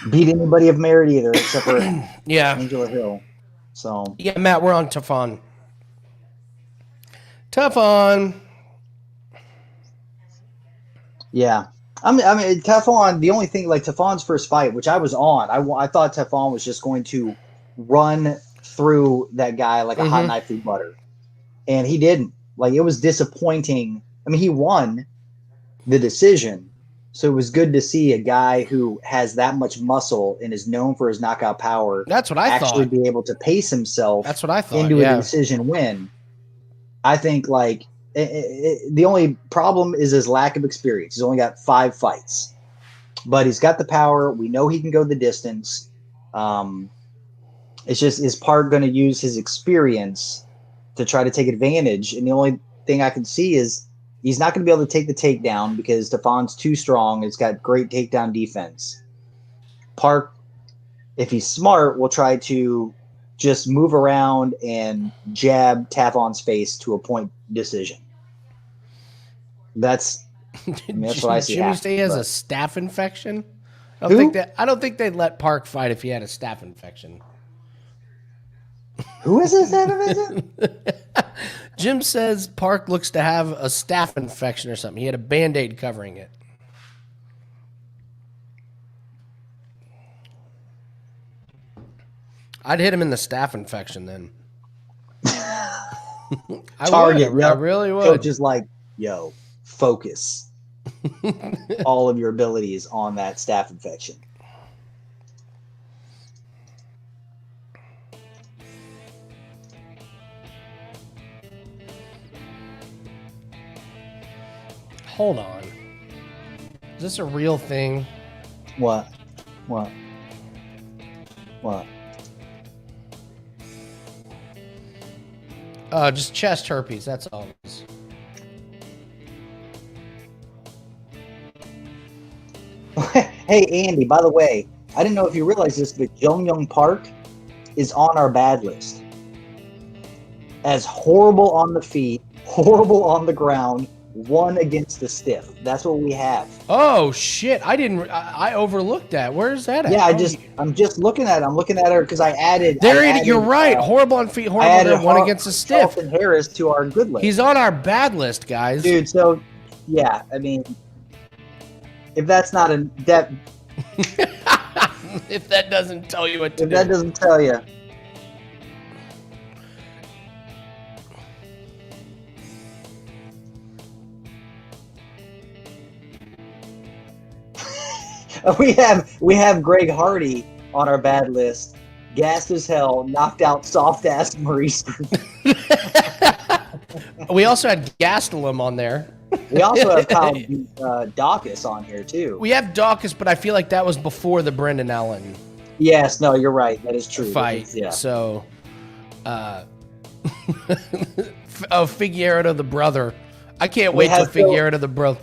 beat anybody of merit either, except for Angela Hill. So yeah, Matt, we're on Tafon. Tafon. Yeah. I mean, Tafon, the only thing, like Tafon's first fight, which I was on, I thought Tafon was just going to run through that guy like a hot knife through butter. And he didn't. Like, it was disappointing. I mean, he won the decision. So it was good to see a guy who has that much muscle and is known for his knockout power. That's what I actually thought. Be able to pace himself. That's what I thought. Into a decision win. I think, like, the only problem is his lack of experience. He's only got 5 fights, but he's got the power. We know he can go the distance. It's just, is Park going to use his experience to try to take advantage. And the only thing I can see is he's not going to be able to take the takedown because Tafon's too strong. It's got great takedown defense. Park, if he's smart, will try to just move around and jab Tafon's face to a point decision. That's what I see. Jimmy say he has a staph infection. I don't think they'd let Park fight if he had a staph infection. Who is this? Jim says Park looks to have a staph infection or something. He had a Band-Aid covering it. I'd hit him in the staph infection then. Target. I really would. Coach is like, yo, focus all of your abilities on that staph infection. Hold on. Is this a real thing? What? Just chest herpes, that's all. Hey, Andy, by the way, I didn't know if you realized this, but Jong Park is on our bad list. As horrible on the feet, horrible on the ground, one against the stiff. That's what we have. Oh shit! I overlooked that. Where's that at? Yeah, I'm just looking at it. I'm looking at her because I added. You're right. Horrible on feet, horrible on the ground, one against the stiff. Charlton Harris to our good list. He's on our bad list, guys. Dude, so yeah, I mean, if that's not a that. If that doesn't tell you what to do. If that doesn't tell you. We have Greg Hardy on our bad list, gassed as hell, knocked out soft ass Maurice. We also had Gastelum on there. We also have Daukaus on here too. We have Daukaus, but I feel like that was before the Brendan Allen. Yes, no, you're right. That is true. Fight. Yeah. So, Figueiredo the brother. I can't wait till Figueiredo the brother.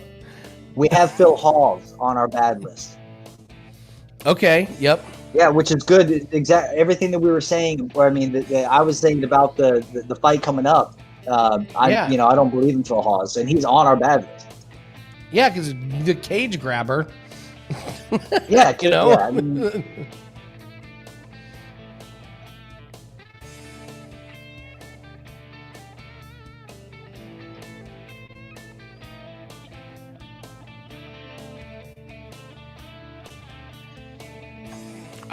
We have Phil Hawes on our bad list. Okay. Yep. Yeah, which is good. Everything that we were saying. I mean, I was saying about the fight coming up. I don't believe in Phil Hawes, and he's on our bad list. Yeah, because the cage grabber. Yeah, you know. Yeah, I mean,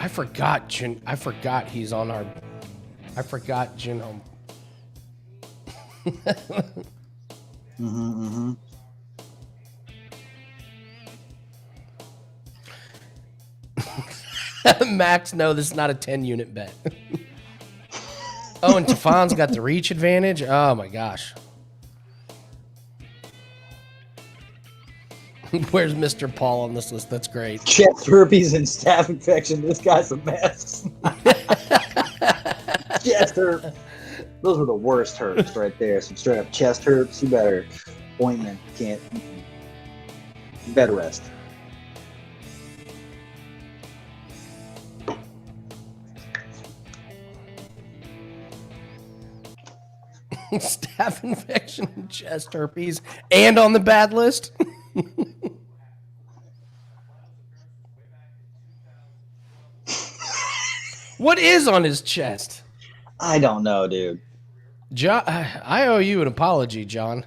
I forgot he's on our. I forgot Genome. Max, no, this is not a 10-unit bet. Oh, and Tafon's got the reach advantage. Oh my gosh. Where's Mr. Paul on this list? That's great. Chest herpes and staph infection. This guy's a mess. Chest herpes. Those were the worst herpes right there. Some straight up chest herpes. You better ointment. You better rest. Staph infection and chest herpes, and on the bad list. What is on his chest? I don't know, dude. John, I owe you an apology, John.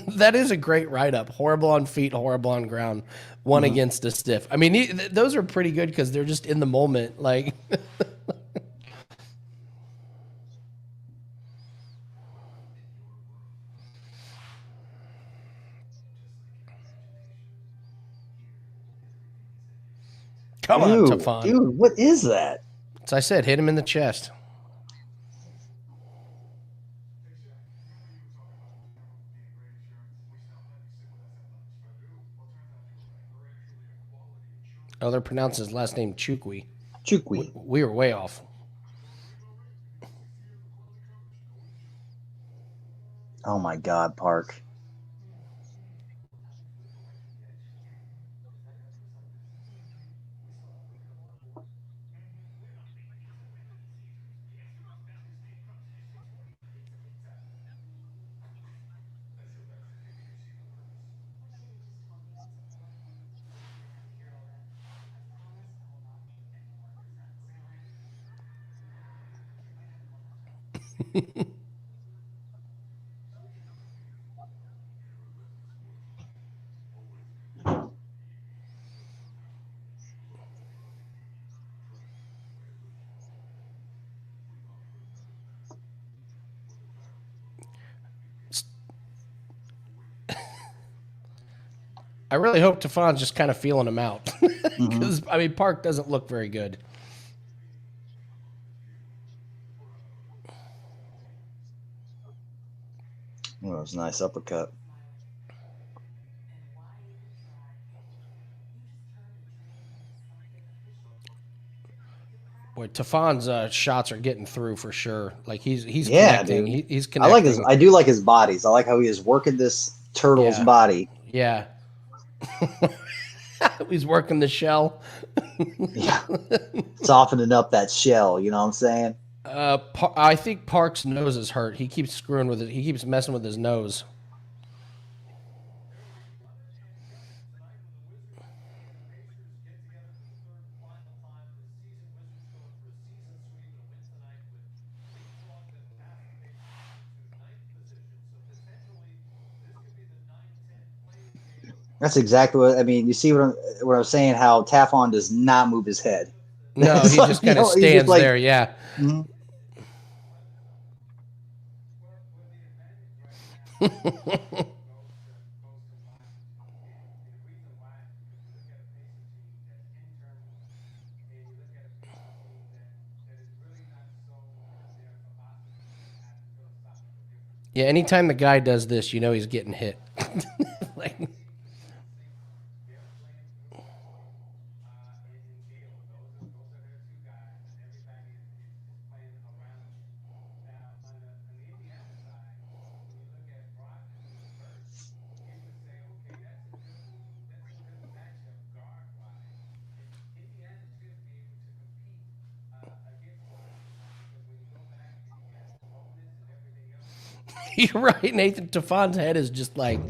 That is a great write-up. Horrible on feet, horrible on ground. One against a stiff. I mean, those are pretty good because they're just in the moment. Like, come on, Tafon. Dude, what is that? As I said, hit him in the chest. Oh, they're pronouncing his last name Nchukwi. Nchukwi. We were way off. Oh my God, Park. I really hope Tafon's just kind of feeling him out. Because, I mean, Park doesn't look very good. Oh, that was a nice uppercut. Boy, Tafon's shots are getting through for sure. Like he's connecting. Dude. He's I connecting. like his. I do like his bodies. I like how he is working this turtle's body. Yeah. He's working the shell. Yeah. Softening up that shell. You know what I'm saying? I think Park's nose is hurt. He keeps screwing with it. He keeps messing with his nose. That's exactly what I mean. You see what I'm saying? How Tafon does not move his head. No, he just kind of stands like, there. Yeah. Mm-hmm. Yeah, anytime the guy does this, you know he's getting hit. Like, you're right, Nathan. Tafon's head is just like.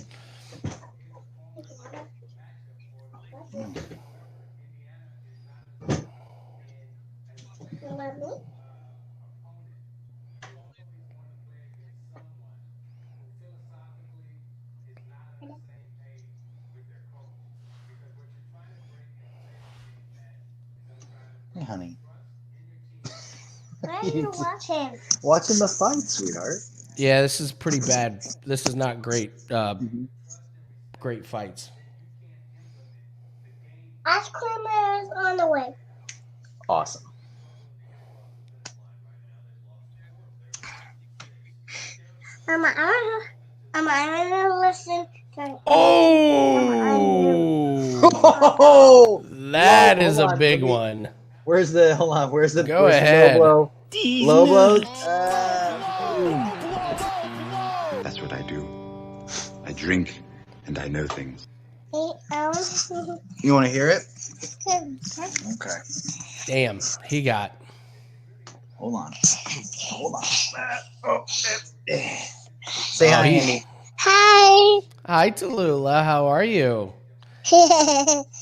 Hey, honey. Why are you watching? Watching the fight, sweetheart. Yeah, this is pretty bad. This is not great. Great fights. Ice cream is on the way. Awesome. I want to listen to. Oh! That is a big one. Where's the? Hold on. Where's the? Go ahead. Low blows. That's what I do. I drink and I know things. You want to hear it? Okay. Damn, he got. Hold on. Say hi, Andy. Hi. Hi, Tallulah. How are you?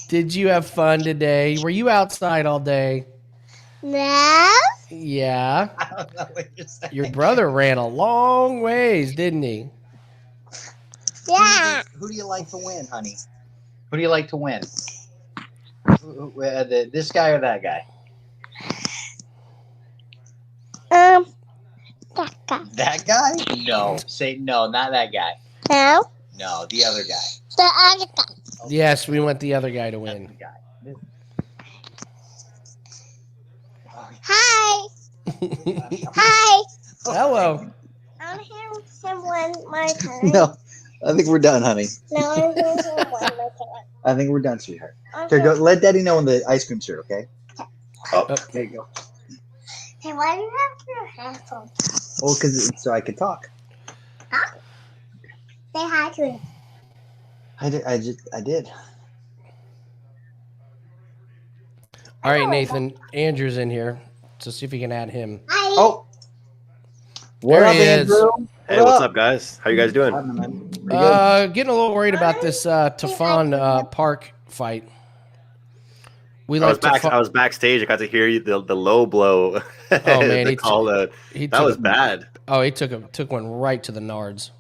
Did you have fun today? Were you outside all day? No. Yeah. I don't know what you're saying. Your brother ran a long ways, didn't he? Yeah. Who do you like to win, honey? Who do you like to win? This guy or that guy? That guy. That guy? No. Say no, not that guy. No. No, the other guy. The other guy. Okay. Yes, we want the other guy to That's win. the guy. Hi. Hi. Hello. I want to hear him one my turn. No, I think we're done, honey. No, I want to hear him one my turn. I I think we're done, sweetheart. Here, go. Let Daddy know when the ice cream's here, okay? Oh. There you go. Hey, why do you have your headphones? Well, because so I could talk. Huh? Say hi to him. I did. All right, Nathan. Andrew's in here. So see if you can add him. Hi. Oh. What There up, he is. Andrew? Hey, what's up, guys? How you guys doing? Pretty good. Getting a little worried about this Tafon Park fight. We like I was backstage. I got to hear you, the low blow. Oh man, that was bad. Oh, he took one right to the nards.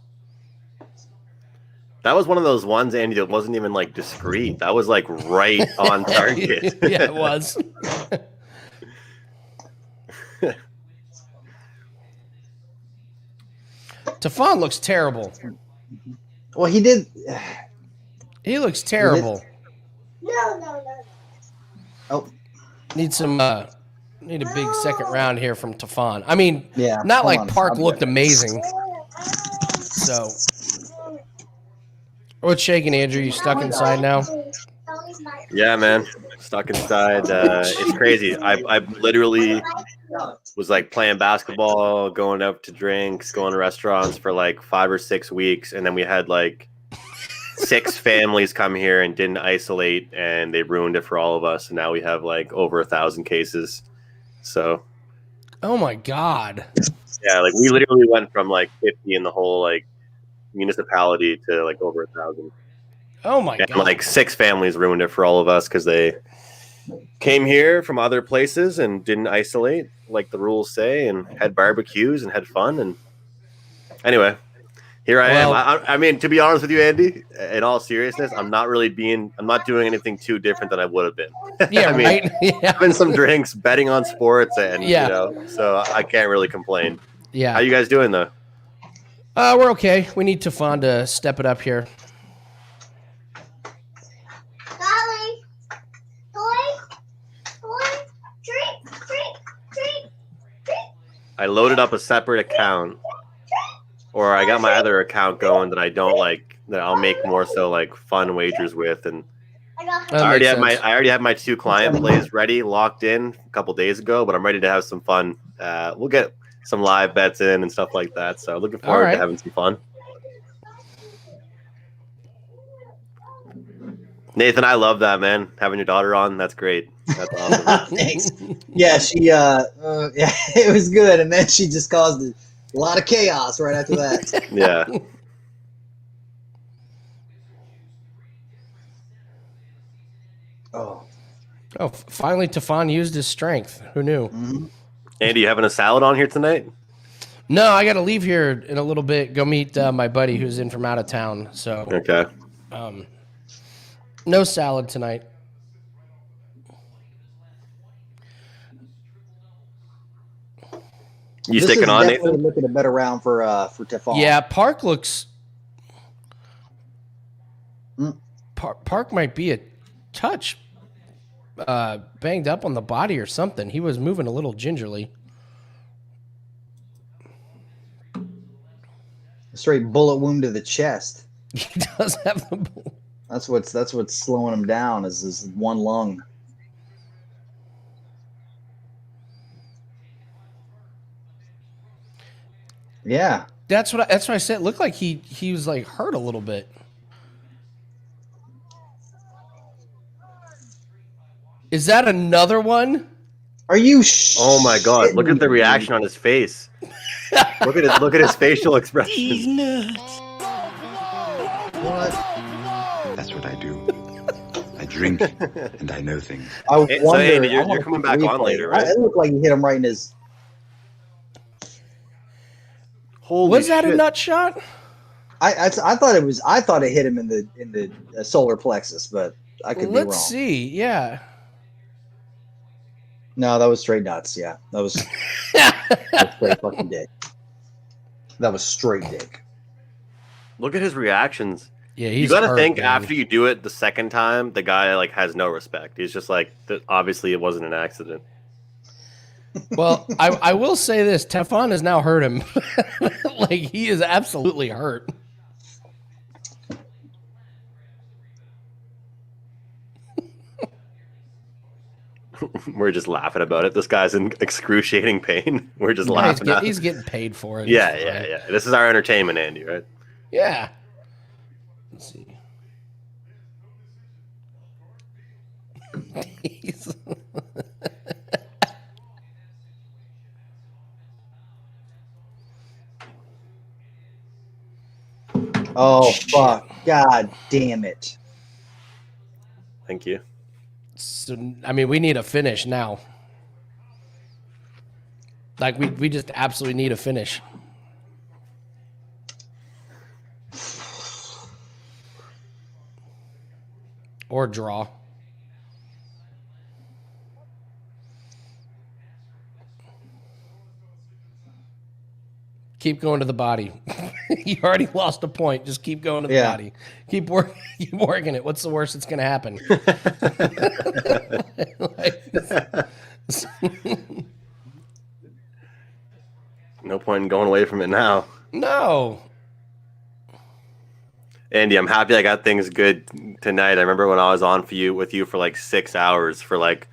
That was one of those ones, Andy, that wasn't even like discreet. That was like right on target. Yeah, it was. Tafon looks terrible. Well, he did. He looks terrible. No. Oh, Need a big second round here from Tafon. I mean, yeah. not hold like on. Park I'm looked good. amazing. So, what's shaking, Andrew? You stuck inside now? Yeah, man, stuck inside. It's crazy. I literally was like playing basketball, going out to drinks, going to restaurants for like 5 or 6 weeks, and then we had like 6 families come here and didn't isolate, and they ruined it for all of us. And now we have like over 1,000 cases. So, Oh my God! yeah, like we literally went from like 50 in the whole like municipality to like over 1,000. Oh my And God! like 6 families ruined it for all of us because they came here from other places and didn't isolate like the rules say, and had barbecues and had fun. And anyway, here I am. I mean, to be honest with you, Andy, in all seriousness, I'm not doing anything too different than I would have been. Yeah, I mean, right. Yeah. having some drinks, betting on sports, and Yeah. so I can't really complain. Yeah. How you guys doing though? We're okay. We need Tafon to step it up here. Dolly. Toy. Treat. I loaded up a separate account, or I got my other account going that I don't like, that I'll make more so like fun wagers with. And That I already makes have sense. I already have my 2 client plays ready, locked in a couple days ago, but I'm ready to have some fun. We'll get some live bets in and stuff like that. So looking forward right. to having some fun. Nathan, I love that, man. Having your daughter on, that's great. That's awesome. Thanks. Yeah, she. Yeah, it was good, and then she just caused a lot of chaos right after that. Yeah. Oh. Oh, finally, Tafon used his strength. Who knew? Mm-hmm. Andy, you having a salad on here tonight? No, I got to leave here in a little bit. Go meet my buddy who's in from out of town. So, Okay. no salad tonight. You This sticking is on, definitely Nathan? looking a better round for Tafon. Yeah, Park looks. Mm. Park might be a touch banged up on the body or something. He was moving a little gingerly. Straight bullet wound to the chest. He does have the. That's what's slowing him down is his one lung. Yeah. That's what I said. It looked like he was like hurt a little bit. Is that another one? Are you? Oh my God! Look at the shitting me? reaction on his face. Look at his facial expression. What? That's what I do. I drink and I know things. I Hey, so, wonder. Andy, I you're wanna coming see back the on replay. later, right? It looked like he hit him right in his. Holy Was that shit. a nut shot? I thought it was. I thought it hit him in the solar plexus, but I could be wrong. Let's see. Yeah. No, that was straight nuts. Yeah, that was straight fucking dick. That was straight dick. Look at his reactions. Yeah, You he's got to hurt, think man. after you do it the second time, the guy like has no respect. He's just like, obviously it wasn't an accident. Well, I will say this: Tafon has now hurt him. Like he is absolutely hurt. We're just laughing about it. This guy's in excruciating pain. We're just Yeah, laughing. he's getting paid for it. Yeah. This is our entertainment, Andy, right? Yeah. Let's see. Oh, fuck. God damn it. Thank you. So, I mean, we need a finish now. Like, we just absolutely need a finish. Or draw. Keep going to the body. You already lost a point. Just keep going to the body. Keep working it. What's the worst that's going to happen? No point in going away from it now. No. Andy, I'm happy I got things good tonight. I remember when I was on with you for like 6 hours. For like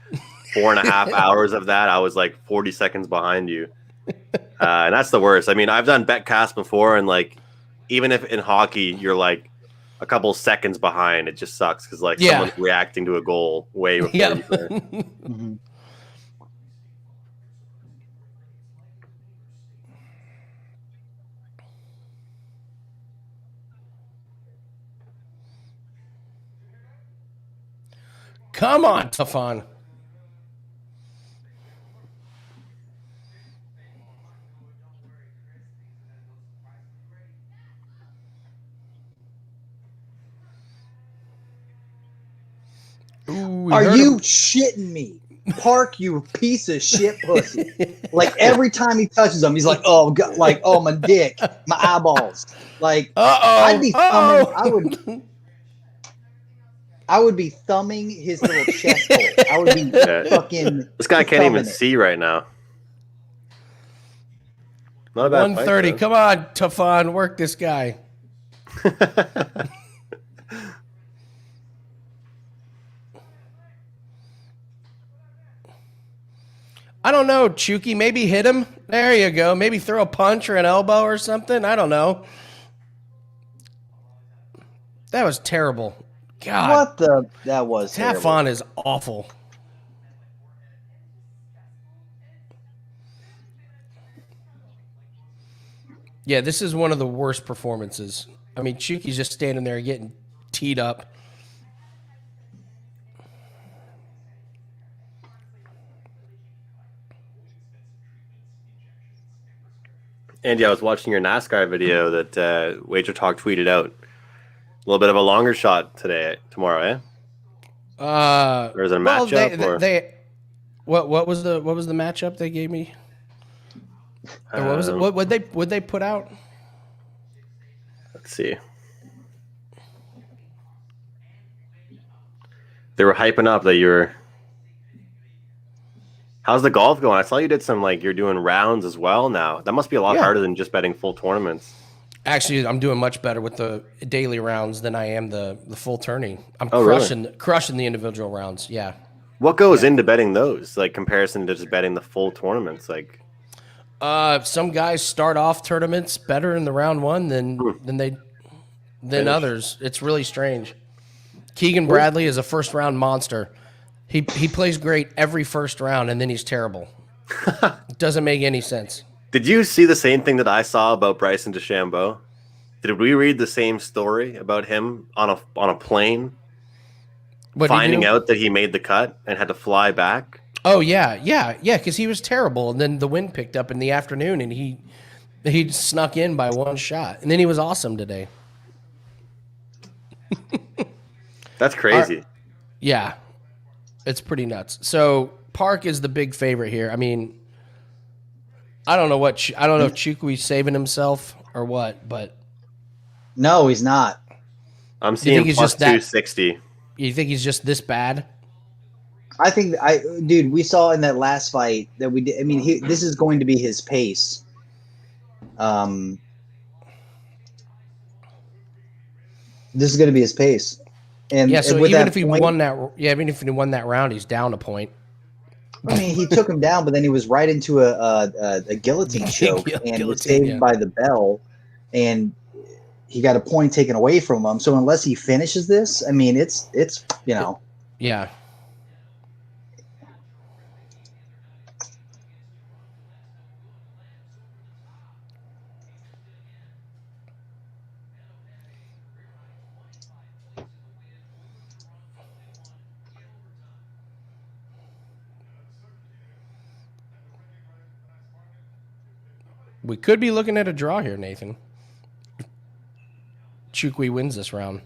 4.5 hours of that, I was like 40 seconds behind you. And that's the worst. I mean, I've done betcast before, and like, even if in hockey you're like a couple seconds behind, it just sucks because like someone's reacting to a goal way before you are. Mm-hmm. Come on, Tafon. Ooh, are you shitting me? Park, you piece of shit pussy. Like every time he touches them, he's like, oh God, like, oh my dick, my eyeballs. Like I'd be thumbing, I would be thumbing his little chest hole. I would be fucking. This guy can't even see right now. Not a bad 130. Fight, come on, Tafon, work this guy. I don't know, Nchukwi. Maybe hit him. There you go. Maybe throw a punch or an elbow or something. I don't know. That was terrible. God. That was Tafon terrible. is awful. Yeah, this is one of the worst performances. I mean, Nchukwi's just standing there getting teed up. Andy, I was watching your NASCAR video that Wager Talk tweeted out. A little bit of a longer shot tomorrow, eh? Or is it a matchup? What was the matchup they gave me? Or what was it? What would they put out? Let's see. They were hyping up that you're. How's the golf going? I saw you did some you're doing rounds as well now. That must be a lot harder than just betting full tournaments. Actually, I'm doing much better with the daily rounds than I am the full tourney. I'm crushing the individual rounds. Yeah. What goes into betting those? Like comparison to just betting the full tournaments? Like, some guys start off tournaments better in the round one than others. It's really strange. Keegan Bradley is a first round monster. He plays great every first round, and then he's terrible. It doesn't make any sense. Did you see the same thing that I saw about Bryson DeChambeau? Did we read the same story about him on a plane, finding out that he made the cut and had to fly back? Oh yeah, because he was terrible, and then the wind picked up in the afternoon, and he snuck in by one shot, and then he was awesome today. That's crazy. Yeah. It's pretty nuts. So Park is the big favorite here. I mean, I don't know if Nchukwi's saving himself or what, but no, he's not. I'm seeing plus just 260. You think he's just this bad? I think dude, we saw in that last fight that we did. I mean, this is going to be his pace. This is going to be his pace. And yeah, so even if he won that round, he's down a point. I mean, he took him down, but then he was right into a guillotine choke and was saved by the bell, and he got a point taken away from him. So unless he finishes this, I mean, it's Yeah. We could be looking at a draw here, Nathan. Nchukwi wins this round.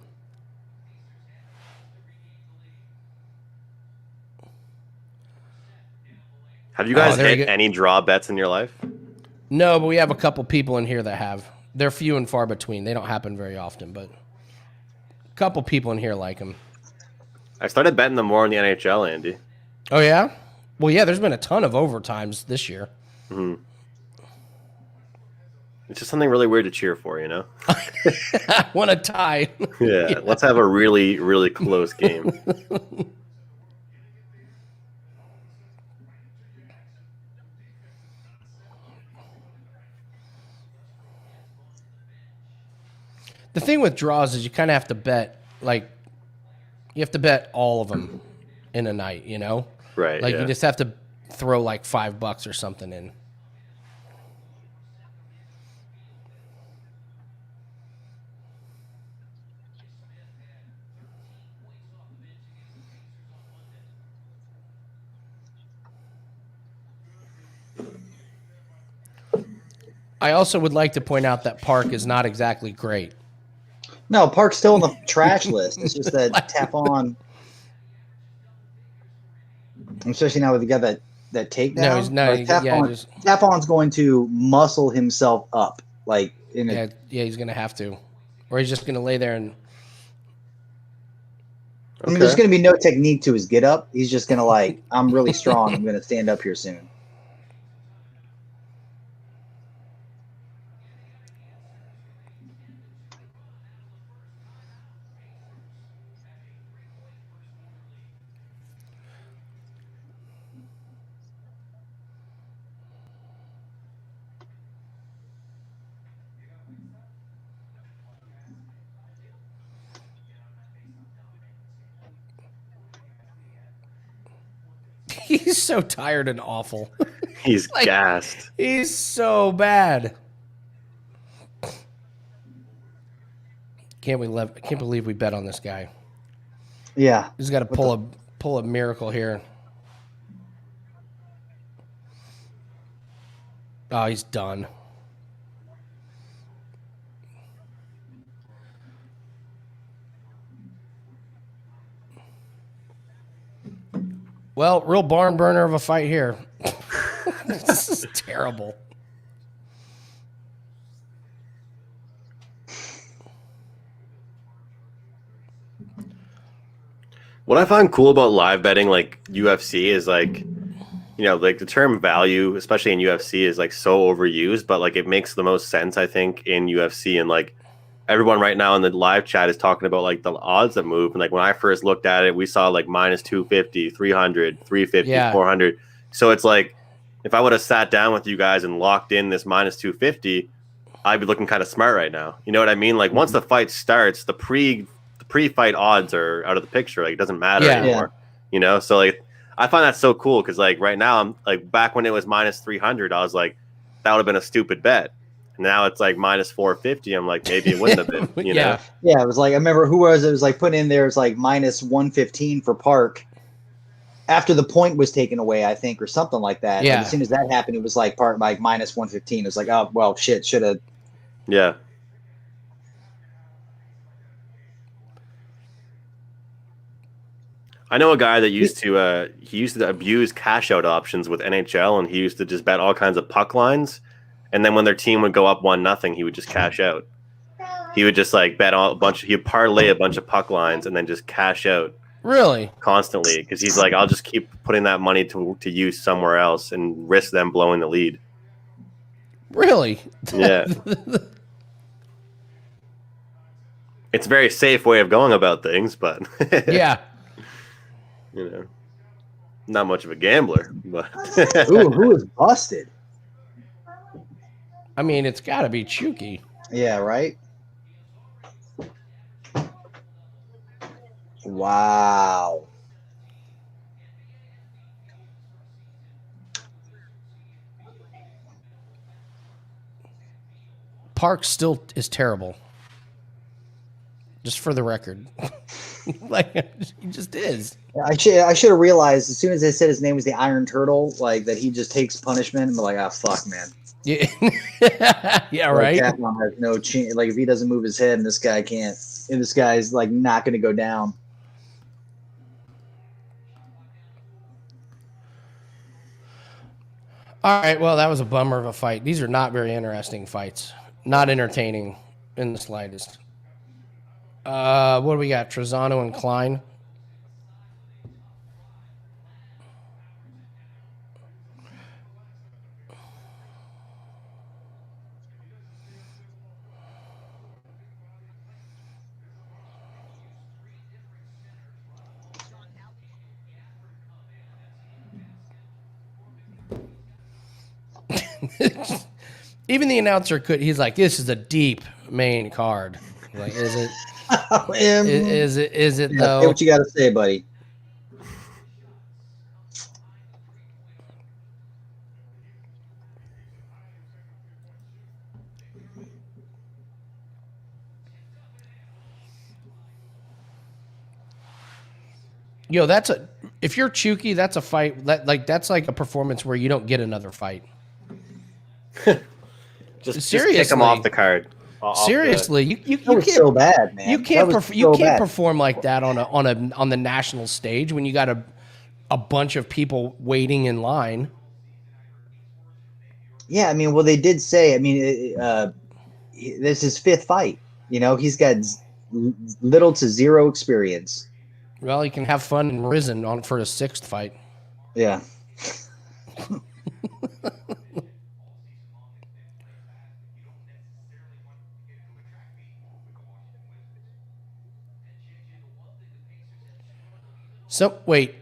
Have you guys hit any draw bets in your life? No, but we have a couple people in here that have. They're few and far between. They don't happen very often, but a couple people in here like them. I started betting them more in the NHL, Andy. Oh, yeah? Well, yeah, there's been a ton of overtimes this year. Mm-hmm. It's just something really weird to cheer for, you know? I want a tie. Yeah, let's have a really, really close game. The thing with draws is you kind of have to bet, like, you have to bet all of them in a night, you know? Right. Like, you just have to throw, like, $5 or something in. I also would like to point out that Park is not exactly great. No, Park's still on the trash list. It's just that Tafon, especially now with the guy that takedown. No, he's not. Tafon's going to muscle himself up, like he's going to have to, or he's just going to lay there and. I mean, there's going to be no technique to his get up. He's just going to I'm really strong. I'm going to stand up here soon. He's so tired and awful. He's gassed. He's so bad. Can't believe we bet on this guy. Yeah, he's got to pull a miracle here. Oh, he's done. Well, real barn burner of a fight here. This is terrible. What I find cool about live betting, like UFC, is like, you know, like the term value, especially in UFC, is like so overused, but like it makes the most sense, I think, in UFC. And like everyone right now in the live chat is talking about like the odds that move. And like when I first looked at it, we saw like minus 250, 300, 350, 400. So it's like if I would have sat down with you guys and locked in this minus 250, I'd be looking kind of smart right now. You know what I mean? Like once the fight starts, the pre-fight odds are out of the picture. Like it doesn't matter anymore. You know? So like I find that so cool because like right now I'm like back when it was minus 300, I was like, that would have been a stupid bet. Now it's like minus 450. I'm like, maybe it wouldn't have been, you know? Yeah, it was like, I remember it was like put in there, it's like minus 115 for Park after the point was taken away, I think, or something like that. Yeah. And as soon as that happened, it was like Park like minus 115. It was like, oh, well, shit, should have. Yeah. I know a guy that used to abuse cash out options with NHL, and he used to just bet all kinds of puck lines. And then when their team would go up 1-0, he would just cash out. He would just like bet he'd parlay a bunch of puck lines and then just cash out. Really? Constantly. Because he's like, I'll just keep putting that money to use somewhere else and risk them blowing the lead. Really? Yeah. It's a very safe way of going about things, but yeah. You know. not much of a gambler, but Ooh, who is busted? I mean, it's got to be Nchukwi. Yeah, right? Wow. Park still is terrible. Just for the record. Like, he just is. I should have realized as soon as they said his name was the Iron Turtle, like that he just takes punishment. I'm like, ah, fuck, man. Yeah, yeah, Like, right. Tafon has no chance. Like if he doesn't move his head, and this guy can't, and this guy's like not going to go down. All right, well, that was a bummer of a fight. These are not very interesting fights. Not entertaining in the slightest. What do we got? Trizano and Klein. Even the announcer could. He's like, "This is a deep main card." Like, is it? Is it? Is it though? Say what you got to say, buddy. Yo, that's a. If you're Nchukwi, that's a fight. That's like a performance where you don't get another fight. just kick him off the card. Seriously, you That can't. was so bad, man. You can't. That was You so can't bad. perform like that on the national stage when you got a bunch of people waiting in line. Yeah, I mean, well, they did say. I mean, this is his fifth fight. You know, he's got little to zero experience. Well, he can have fun in Risen on for his sixth fight. Yeah. So wait,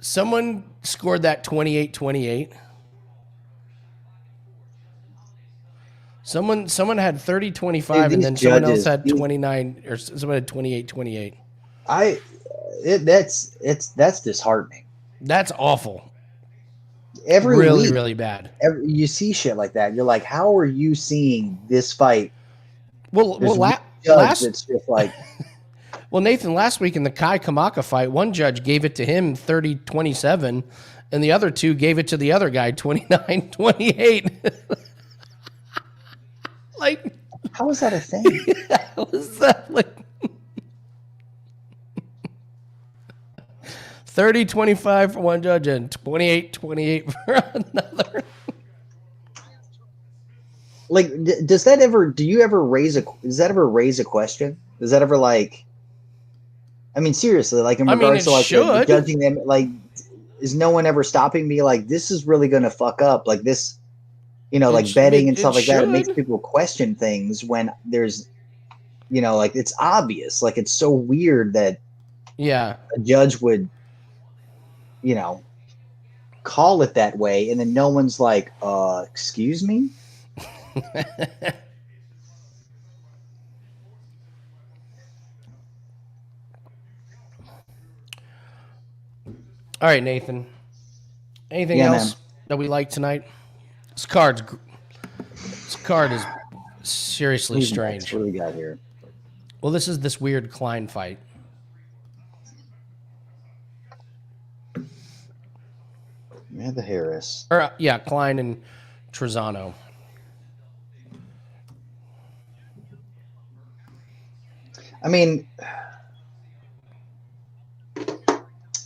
someone scored that 28-28. Someone had 30-25, and then someone else had 29, or someone had 28-28. That's disheartening. That's awful. Every Really, week, really bad. you see shit like that. You're like, how are you seeing this fight? Well, There's one judge last that's just like, well, Nathan, last week in the Kai Kamaka fight, one judge gave it to him 30-27, and the other two gave it to the other guy 29-28. Like, how is that a thing? how is that like 30-25 for one judge and 28-28 for another? Like, does that ever? Do you ever raise a? Does that ever raise a question? Does that ever like? I mean, seriously, like in regards to like judging them, like, is no one ever stopping me? Like, this is really going to fuck up. Like this, you know, like betting and stuff like that. It makes people question things when there's, you know, like it's obvious. Like it's so weird that, yeah, a judge would, you know, call it that way, and then no one's like, excuse me. All right, Nathan. Anything else that we like tonight? This card is seriously strange. What do we got here? Well, this is this weird Klein fight. Yeah, the Harris. Or yeah, Klein and Trizano. I mean,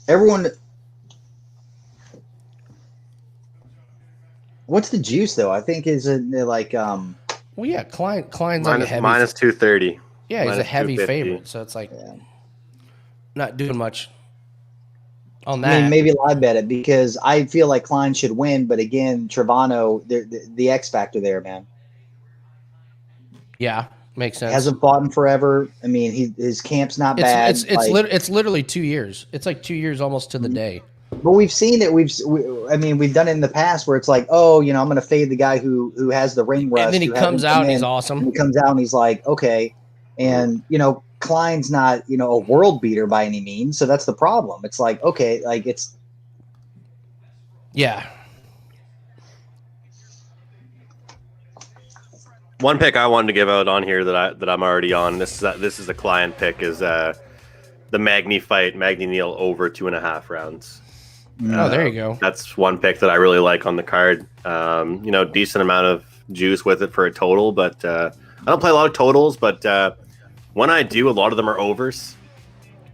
everyone. What's the juice though? I think is it like Well, yeah, Klein's like a heavy minus 230. Yeah, he's a heavy 250. favorite, so it's like not doing much on that. I mean, maybe lie bet it because I feel like Klein should win, but again, Trizano, the X factor there, man. Yeah, makes sense. Hasn't fought in forever. I mean, his camp's not bad. It's literally 2 years. It's like 2 years almost to the day. But we've seen it. I mean, we've done it in the past where it's like, oh, I'm going to fade the guy who has the ring rust. And then he comes out and he's awesome. And he comes out and he's like, okay. And, Klein's not, a world beater by any means. So that's the problem. It's like, okay, like it's. Yeah. One pick I wanted to give out on here that I'm already on. This is a client pick is the Magny fight, Magny Neal over 2.5 rounds. Oh, there you go. That's one pick that I really like on the card. Decent amount of juice with it for a total, but I don't play a lot of totals, but when I do, a lot of them are overs.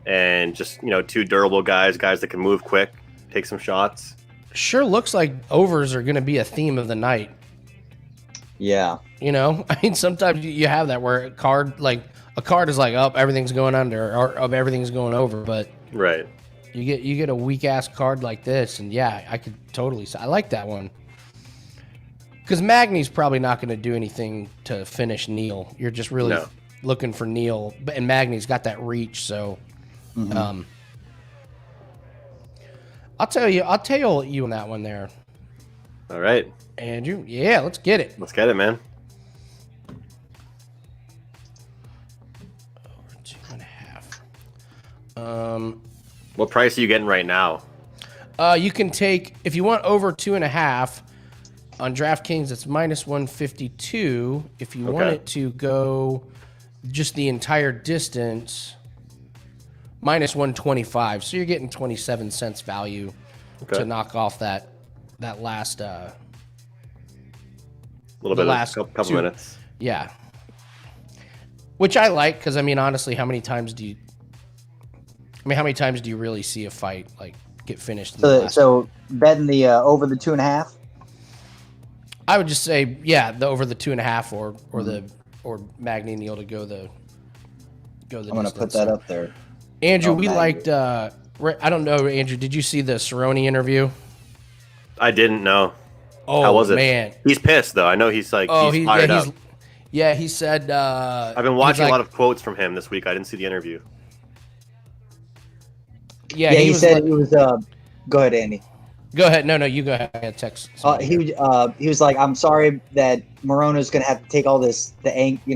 And just, two durable guys that can move quick, take some shots. Sure looks like overs are going to be a theme of the night. Yeah. I mean, sometimes you have that where a card is like, oh, everything's going under or everything's going over, but right. You get a weak ass card like this, and yeah, I could totally. I like that one because Magny's probably not going to do anything to finish Neal. You're just really looking for Neal, and Magny's got that reach. So, I'll tell you on that one there. All right, Andrew. Yeah, let's get it. Let's get it, man. Over 2.5. What price are you getting right now? You can take, if you want over 2.5 on DraftKings, it's -152. If you want it to go just the entire distance, -125. So you're getting 27 cents value to knock off that last little bit of couple minutes. Yeah. Which I like because, I mean, honestly, how many times do you really see a fight get finished? So betting the over the 2.5. I would just say, yeah, the over the 2.5 or Magny Neal to go the. I'm going to put that up there. Andrew, we liked. I don't know, Andrew. Did you see the Cerrone interview? I didn't know. Oh, how was it? Man, he's pissed though. I know he's like he's fired up. Yeah, he said. I've been watching a lot of quotes from him this week. I didn't see the interview. Yeah, he said he was. Go ahead, Andy. Go ahead. No, you go ahead. I had text. He was like, I'm sorry that Morono's going to have to take all this,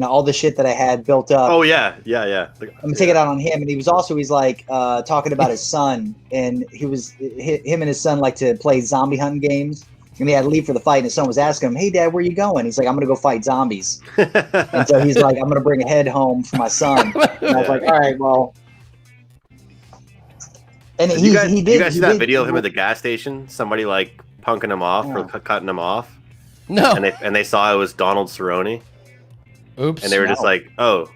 all the shit that I had built up. Oh yeah. I'm gonna take it out on him. And he's like talking about his son, and him and his son like to play zombie hunting games. And he had to leave for the fight, and his son was asking him, "Hey, Dad, where are you going?" He's like, "I'm gonna go fight zombies." And so he's like, "I'm gonna bring a head home for my son." And I was like, "All right, well." And you guys see that video of him at the gas station? Somebody like punking him off or cutting him off. No. And they saw it was Donald Cerrone. Oops. And they were just like, "Oh."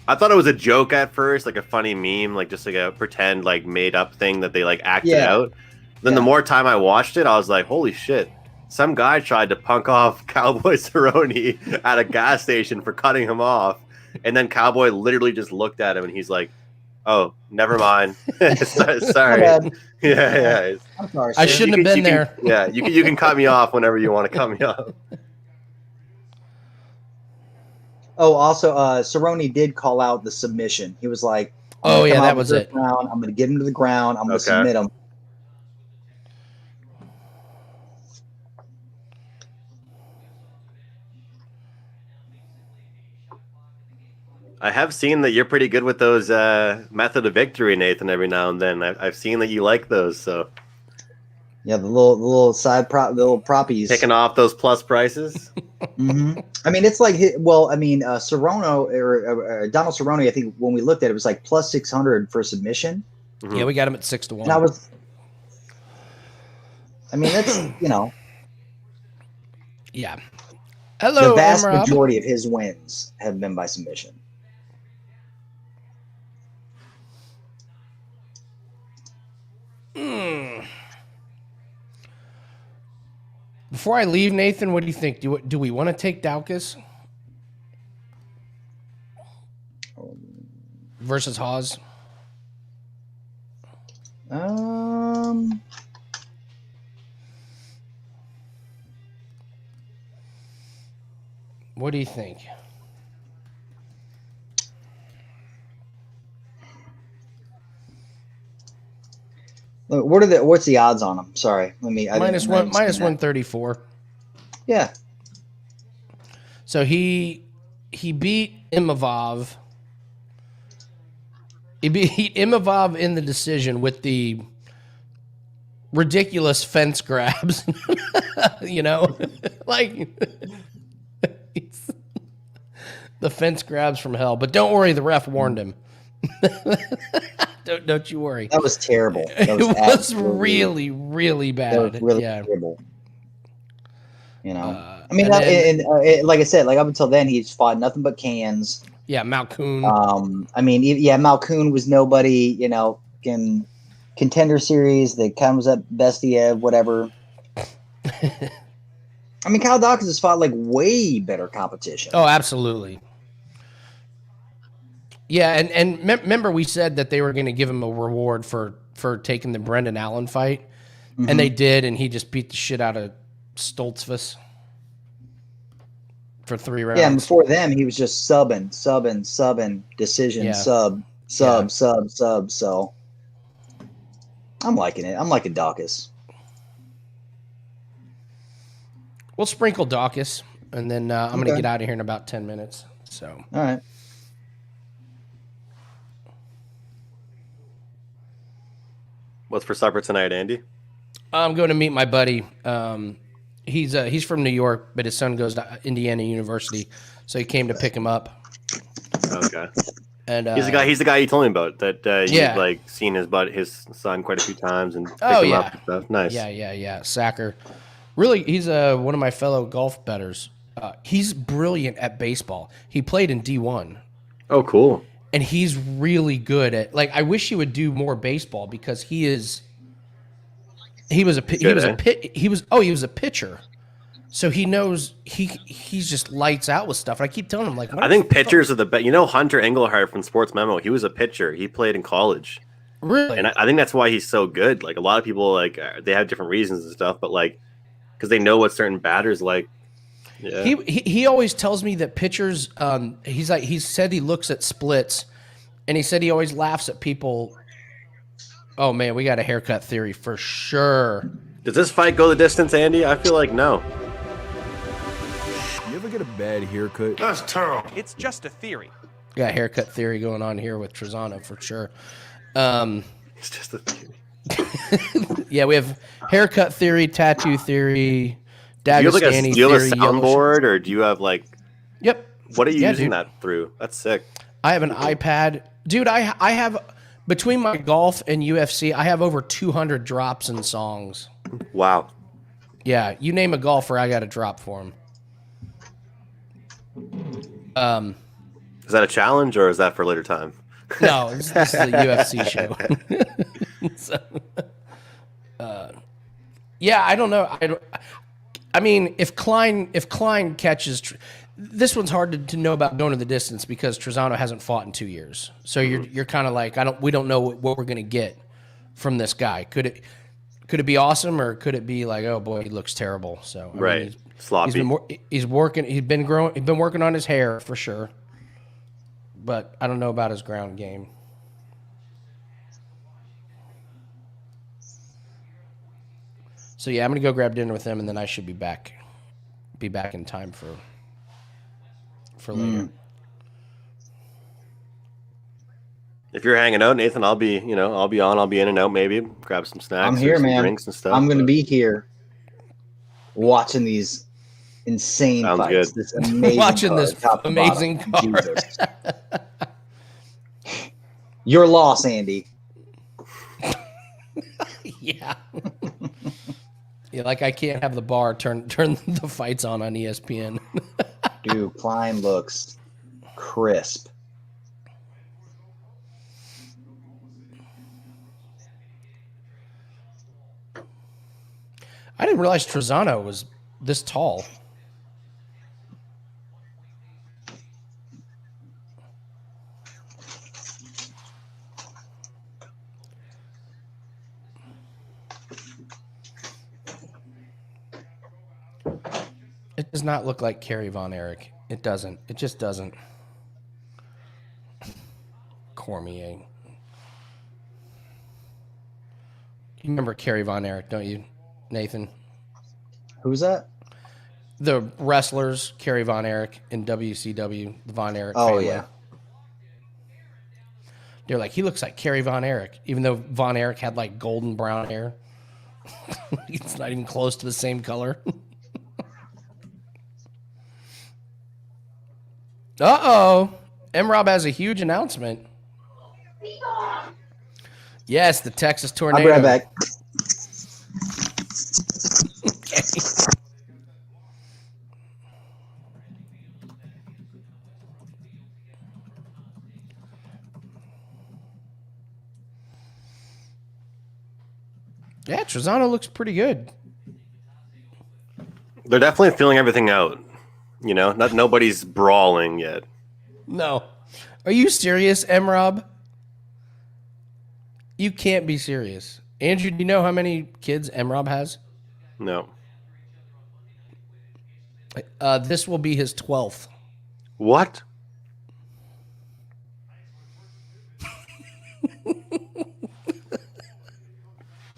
I thought it was a joke at first, like a funny meme, like just like a pretend like made up thing that they like acted out. Then the more time I watched it, I was like, "Holy shit. Some guy tried to punk off Cowboy Cerrone at a gas station for cutting him off." And then Cowboy literally just looked at him and he's like, "Oh, never mind. Sorry." Yeah. I'm sorry. I shouldn't have been there. Yeah, you can cut me off whenever you want to cut me off. Oh, also, Cerrone did call out the submission. He was like, "Oh yeah, that was it. Ground. I'm going to get him to the ground. I'm going to submit him." I have seen that you're pretty good with those method of victory, Nathan. Every now and then, I've seen that you like those. So, yeah, the little side prop, the little proppies, picking off those plus prices. Mm-hmm. I mean, it's like, Cerrone or Donald Cerrone. I think when we looked at it, it was like plus 600 for submission. Mm-hmm. Yeah, we got him at 6-1. And that's Yeah. Hello. The vast majority of his wins have been by submission. Before I leave, Nathan, what do you think? Do we want to take Daukaus versus Hawes? What do you think? What's the odds on him? Sorry, minus 134. Yeah. So he beat Imavov. He beat Imavov in the decision with the ridiculous fence grabs. Like the fence grabs from hell. But don't worry, the ref warned him. Don't you worry. That was terrible. It was really, really bad. That was really yeah. terrible. Like I said, like up until then, he's fought nothing but cans. Yeah, Malkoon. Malkoon was nobody. In contender series, that comes up Bestia, whatever. Kyle Daukaus has fought like way better competition. Oh, absolutely. Yeah, and remember we said that they were going to give him a reward for taking the Brendan Allen fight, and they did, and he just beat the shit out of Stoltzfus for 3 rounds. Yeah, and before them, he was just subbing, decision, sub. So I'm liking it. I'm liking Daukaus. We'll sprinkle Daukaus, and then I'm going to get out of here in about 10 minutes. So all right. What's for supper tonight, Andy? I'm going to meet my buddy. He's from New York, but his son goes to Indiana University, so he came to pick him up. Okay. And he's the guy you told me about that you've like seen his son quite a few times and picked him up and stuff. Nice. Yeah. Sacker. Really, he's one of my fellow golf bettors. He's brilliant at baseball. He played in D1. Oh, cool. And he's really good at, like, I wish he would do more baseball because he was a pitcher. So he knows he's just lights out with stuff. And I keep telling him, like, I think pitchers are the best. Hunter Engelhardt from Sports Memo, he was a pitcher. He played in college. Really? And I think that's why he's so good. Like, a lot of people, like, they have different reasons and stuff, but, like, because they know what certain batters like. Yeah. He always tells me that pitchers, he said he looks at splits, and he said he always laughs at people. Oh, man, we got a haircut theory for sure. Does this fight go the distance, Andy? I feel like no. You ever get a bad haircut? That's terrible. It's just a theory. We got a haircut theory going on here with Trizano for sure. It's just a theory. Yeah, we have haircut theory, tattoo theory, do you have like Dagestani do you have a theory, soundboard, or do you have like? Yep. What are you using that through? That's sick. I have an iPad, dude. I have between my golf and UFC, I have over 200 drops and songs. Wow. Yeah, you name a golfer, I got a drop for him. Is that a challenge or is that for later time? No, this is a UFC show. So, yeah, I don't know. I mean, if Klein catches, this one's hard to know about going to the distance because Trizano hasn't fought in 2 years. So you're kind of like we don't know what we're gonna get from this guy. Could it be awesome or could it be like, oh boy, he looks terrible? So I mean, sloppy. He's been working on his hair for sure, but I don't know about his ground game. So yeah, I'm gonna go grab dinner with him, and then I should be back in time for later. If you're hanging out, Nathan, I'll be in and out, maybe grab some snacks. I'm here, some man. Drinks and stuff. I'm gonna be here, watching these insane Sounds fights. good. This amazing Watching card, this top to amazing bottom. card. Jesus. Your loss, Andy. Yeah. Yeah, like I can't have the bar turn the fights on ESPN. Dude, Klein looks crisp. I didn't realize Trizano was this tall. It does not look like Kerry Von Erich. It doesn't. It just doesn't. Cormier. You remember Kerry Von Erich, don't you, Nathan? Who's that? The wrestlers, Kerry Von Erich in WCW, the Von Erich Oh, family. yeah. They're like, he looks like Kerry Von Erich, even though Von Erich had like golden brown hair. It's not even close to the same color. Uh-oh. M-Rob has a huge announcement. Yes, the Texas Tornado. I'll be right back. Okay. Yeah, Trizano looks pretty good. They're definitely feeling everything out. You know, nobody's brawling yet. No. Are you serious, M-Rob? You can't be serious. Andrew, do you know how many kids M-Rob has? No. This will be his 12th. What?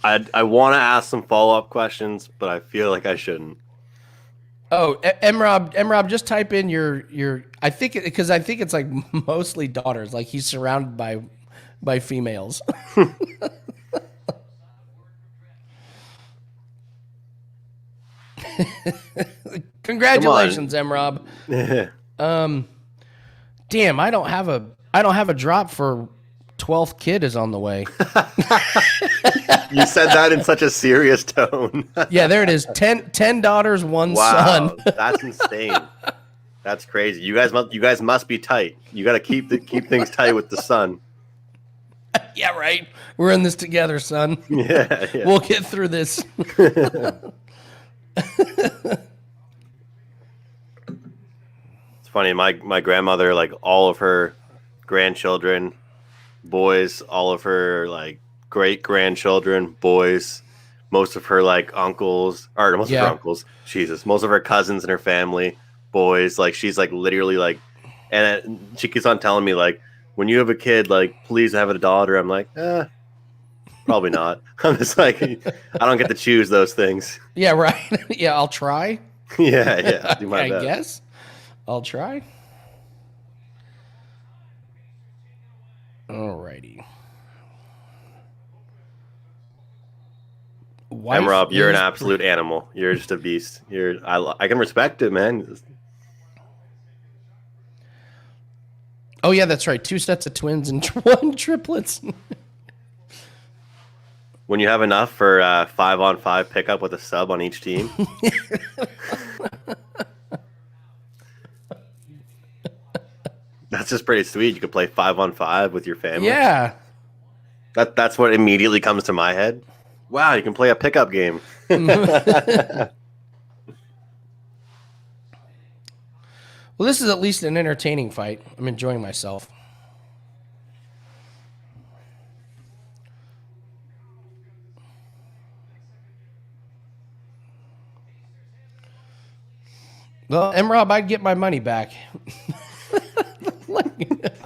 I want to ask some follow-up questions, but I feel like I shouldn't. Oh, M-Rob, just type in your. I think it's like mostly daughters. Like he's surrounded by females. Congratulations, M-Rob. Damn, I don't have a drop for 12th kid is on the way. You said that in such a serious tone. Yeah, there it is. 10 daughters, one Wow, son. that's insane. That's crazy. You guys must be tight. You got to keep things tight with the son. Yeah, right. We're in this together, son. Yeah. We'll get through this. It's funny. My grandmother, like all of her grandchildren, boys, all of her like great grandchildren, boys, most of her like uncles, or most of her uncles, Jesus, most of her cousins and her family, boys. Like she's like literally like, and she keeps on telling me like, when you have a kid, like please have a daughter. I'm like, probably not. I'm just like, I don't get to choose those things. Yeah, right. Yeah, I'll try. Yeah. Do my best. I guess I'll try. Alrighty. Rob, you're an absolute animal. You're just a beast. I can respect it, man. Oh yeah, that's right. 2 sets of twins and 1 triplets. When you have enough for 5-on-5 pickup with a sub on each team. That's just pretty sweet. You could play 5-on-5 with your family. Yeah. That's what immediately comes to my head. Wow, you can play a pickup game. Well, this is at least an entertaining fight. I'm enjoying myself. Well, M-Rob, I'd get my money back.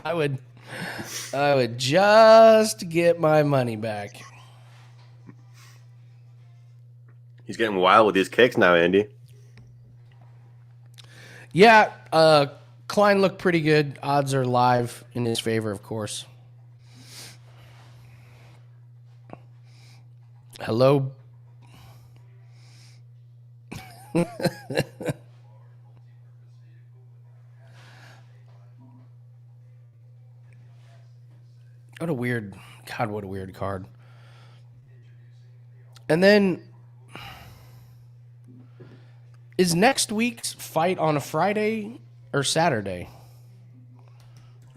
I would just get my money back. He's getting wild with these kicks now, Andy. Yeah, Klein looked pretty good. Odds are live in his favor, of course. Hello. What a weird card. And then, is next week's fight on a Friday or Saturday?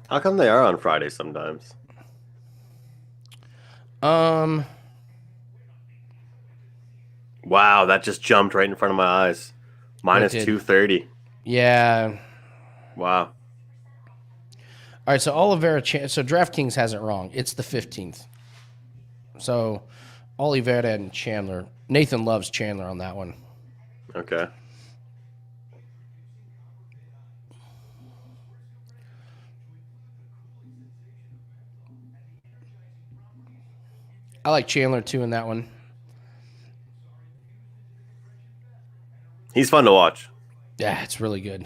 How come they are on Friday sometimes? Wow, that just jumped right in front of my eyes. Minus 230. Yeah. Wow. All right, so Oliveira, so DraftKings has it wrong. It's the 15th. So Oliveira and Chandler. Nathan loves Chandler on that one. Okay. I like Chandler too in that one. He's fun to watch. Yeah, it's really good.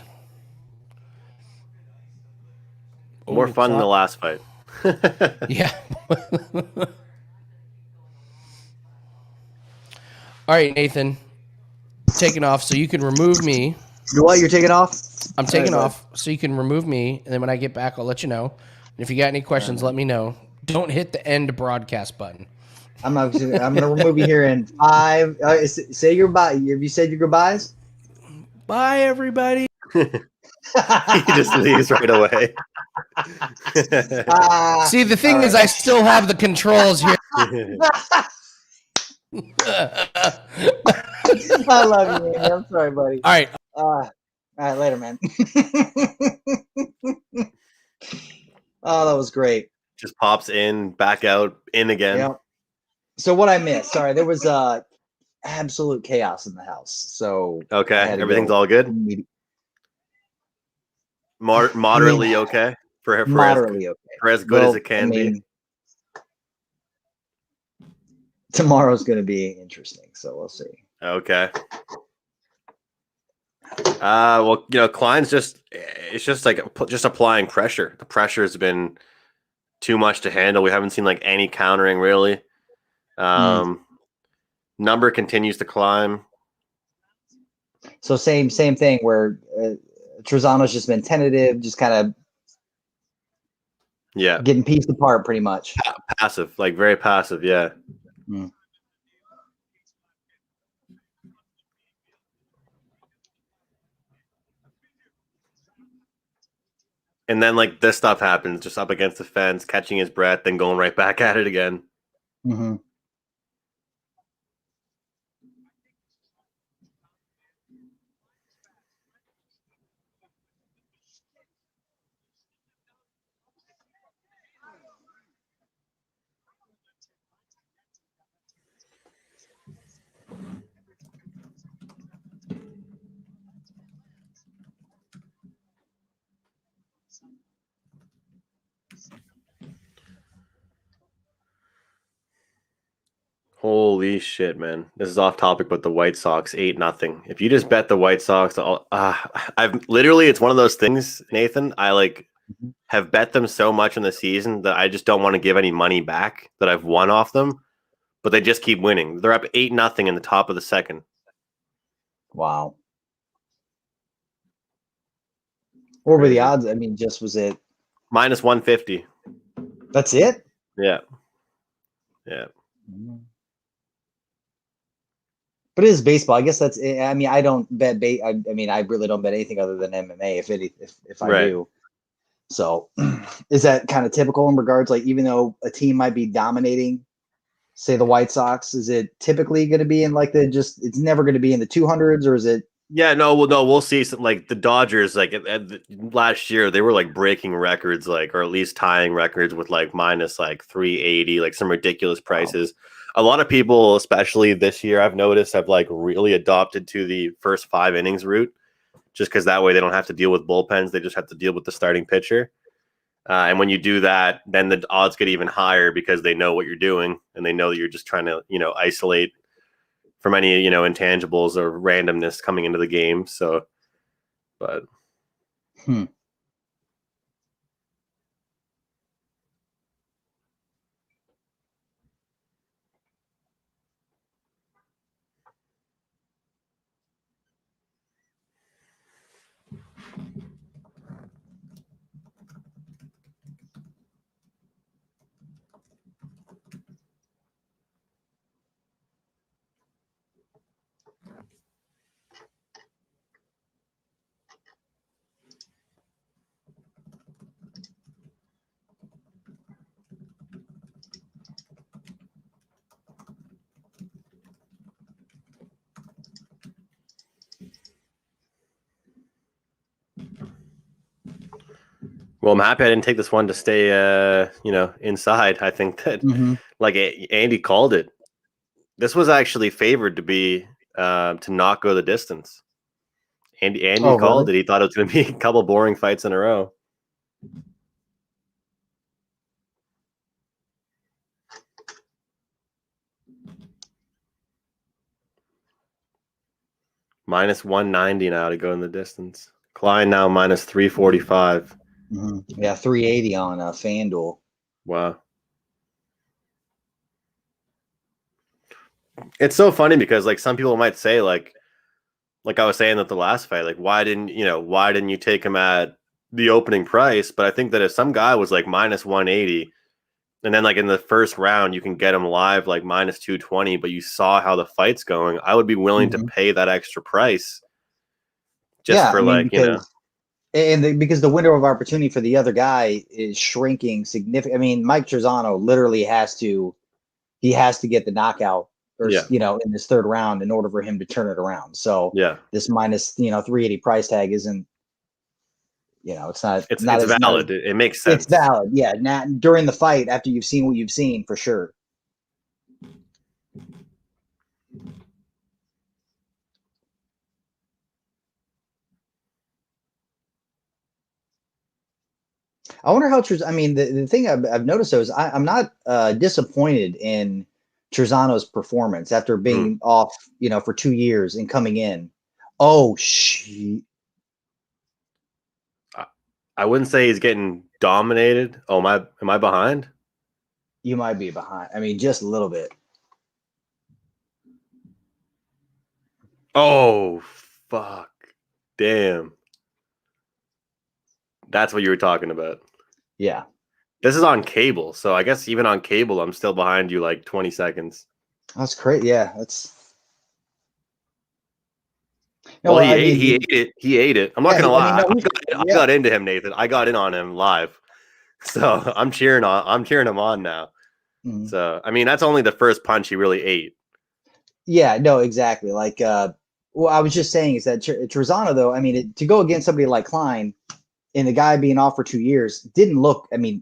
More fun than the last fight. Yeah. All right, Nathan. Taking off so you can remove me. You what? You're taking off? I'm taking off so you can remove me, and then when I get back, I'll let you know. And if you got any questions, let me know. Don't hit the end broadcast button. I'm gonna remove you here in 5. Say your goodbye. Have you said your goodbyes? Bye, everybody. He just leaves right away. See, the thing is, I still have the controls here. I love you, man. I'm sorry, buddy. All right, later, man. Oh, that was great. Just pops in, back out, in again. Yeah. So what I missed? Sorry, there was absolute chaos in the house. So okay, everything's all good. Moderately okay for moderately okay. For as good as it can be. Tomorrow's going to be interesting, so we'll see. Okay. Well, Klein's just applying pressure. The pressure has been too much to handle. We haven't seen like any countering really. Number continues to climb. So same thing where Trizano's just been tentative, just kind of getting pieced apart pretty much. Passive, like very passive, yeah. And then like this stuff happens, just up against the fence, catching his breath, then going right back at it again. Mm-hmm. Holy shit, man. This is off topic, but the White Sox 8-0. If you just bet the White Sox, I've literally, it's one of those things, Nathan. I have bet them so much in the season that I just don't want to give any money back that I've won off them, but they just keep winning. They're up 8-0 in the top of the second. Wow. What were the odds? I mean, just was it minus 150? That's it? Yeah. But it is baseball. I guess that's. I mean, I don't bet. I mean, I really don't bet anything other than MMA. If I do, so is that kind of typical in regards? Like, even though a team might be dominating, say the White Sox, is it typically going to be in like it's never going to be in the 200s, or is it? Yeah, no, we'll see. Some, like the Dodgers, like last year, they were like breaking records, like or at least tying records with like minus like 380, like some ridiculous prices. Wow. A lot of people, especially this year, I've noticed, have like really adopted to the first 5 innings route, just because that way they don't have to deal with bullpens; they just have to deal with the starting pitcher. And when you do that, then the odds get even higher because they know what you're doing and they know that you're just trying to, isolate from any, intangibles or randomness coming into the game. So, but. Well, I'm happy I didn't take this one to stay, inside. I think that, like Andy called it, this was actually favored to be to not go the distance. Andy called it. He thought it was going to be a couple boring fights in a row. Minus 190 now to go in the distance. Klein now minus 345. Yeah, 380 on FanDuel. Wow. It's so funny because like some people might say like I was saying at the last fight, like why didn't you take him at the opening price? But I think that if some guy was like minus 180 and then like in the first round you can get him live like minus 220, but you saw how the fight's going, I would be willing to pay that extra price just for because the window of opportunity for the other guy is shrinking significantly. I mean, Mike Trizano literally has to get the knockout or in this third round in order for him to turn it around. So this minus 380 price tag isn't, it's not. It's valid. It makes sense. It's valid. Yeah. During the fight, after you've seen what you've seen, for sure. I wonder how the thing I've noticed though is I'm not disappointed in Trizano's performance after being off, for 2 years and coming in. Oh, I wouldn't say he's getting dominated. Oh, am I behind? You might be behind. I mean, just a little bit. Oh, fuck. Damn. That's what you were talking about. Yeah. This is on cable, so I guess even on cable, I'm still behind you like 20 seconds. That's great. Yeah, that's. No, well, he ate it. He ate it. I'm not gonna lie. I got into him, Nathan. I got in on him live, so I'm cheering him on now. Mm-hmm. So I mean, that's only the first punch he really ate. Yeah. No. Exactly. Like, what I was just saying is that Trizano, though, I mean, to go against somebody like Klein. And the guy being off for 2 years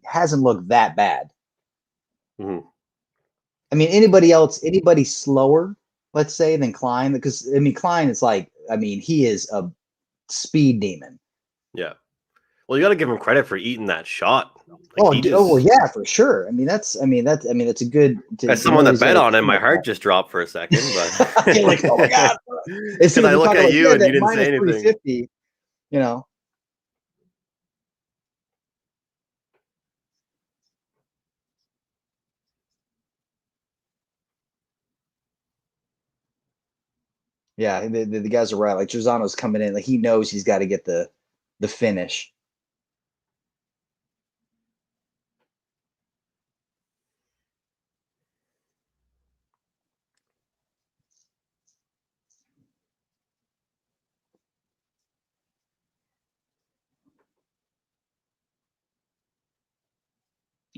hasn't looked that bad. Mm-hmm. I mean, anybody slower, let's say, than Klein, because Klein is he is a speed demon. Yeah. Well, you got to give him credit for eating that shot. Well, yeah, for sure. That's a good. As someone that bet on him, my heart just dropped for a second. But you're like, oh my god! Because I look at you and you didn't say anything. Yeah, the guys are right. Like Trizano's coming in, like he knows he's got to get the finish.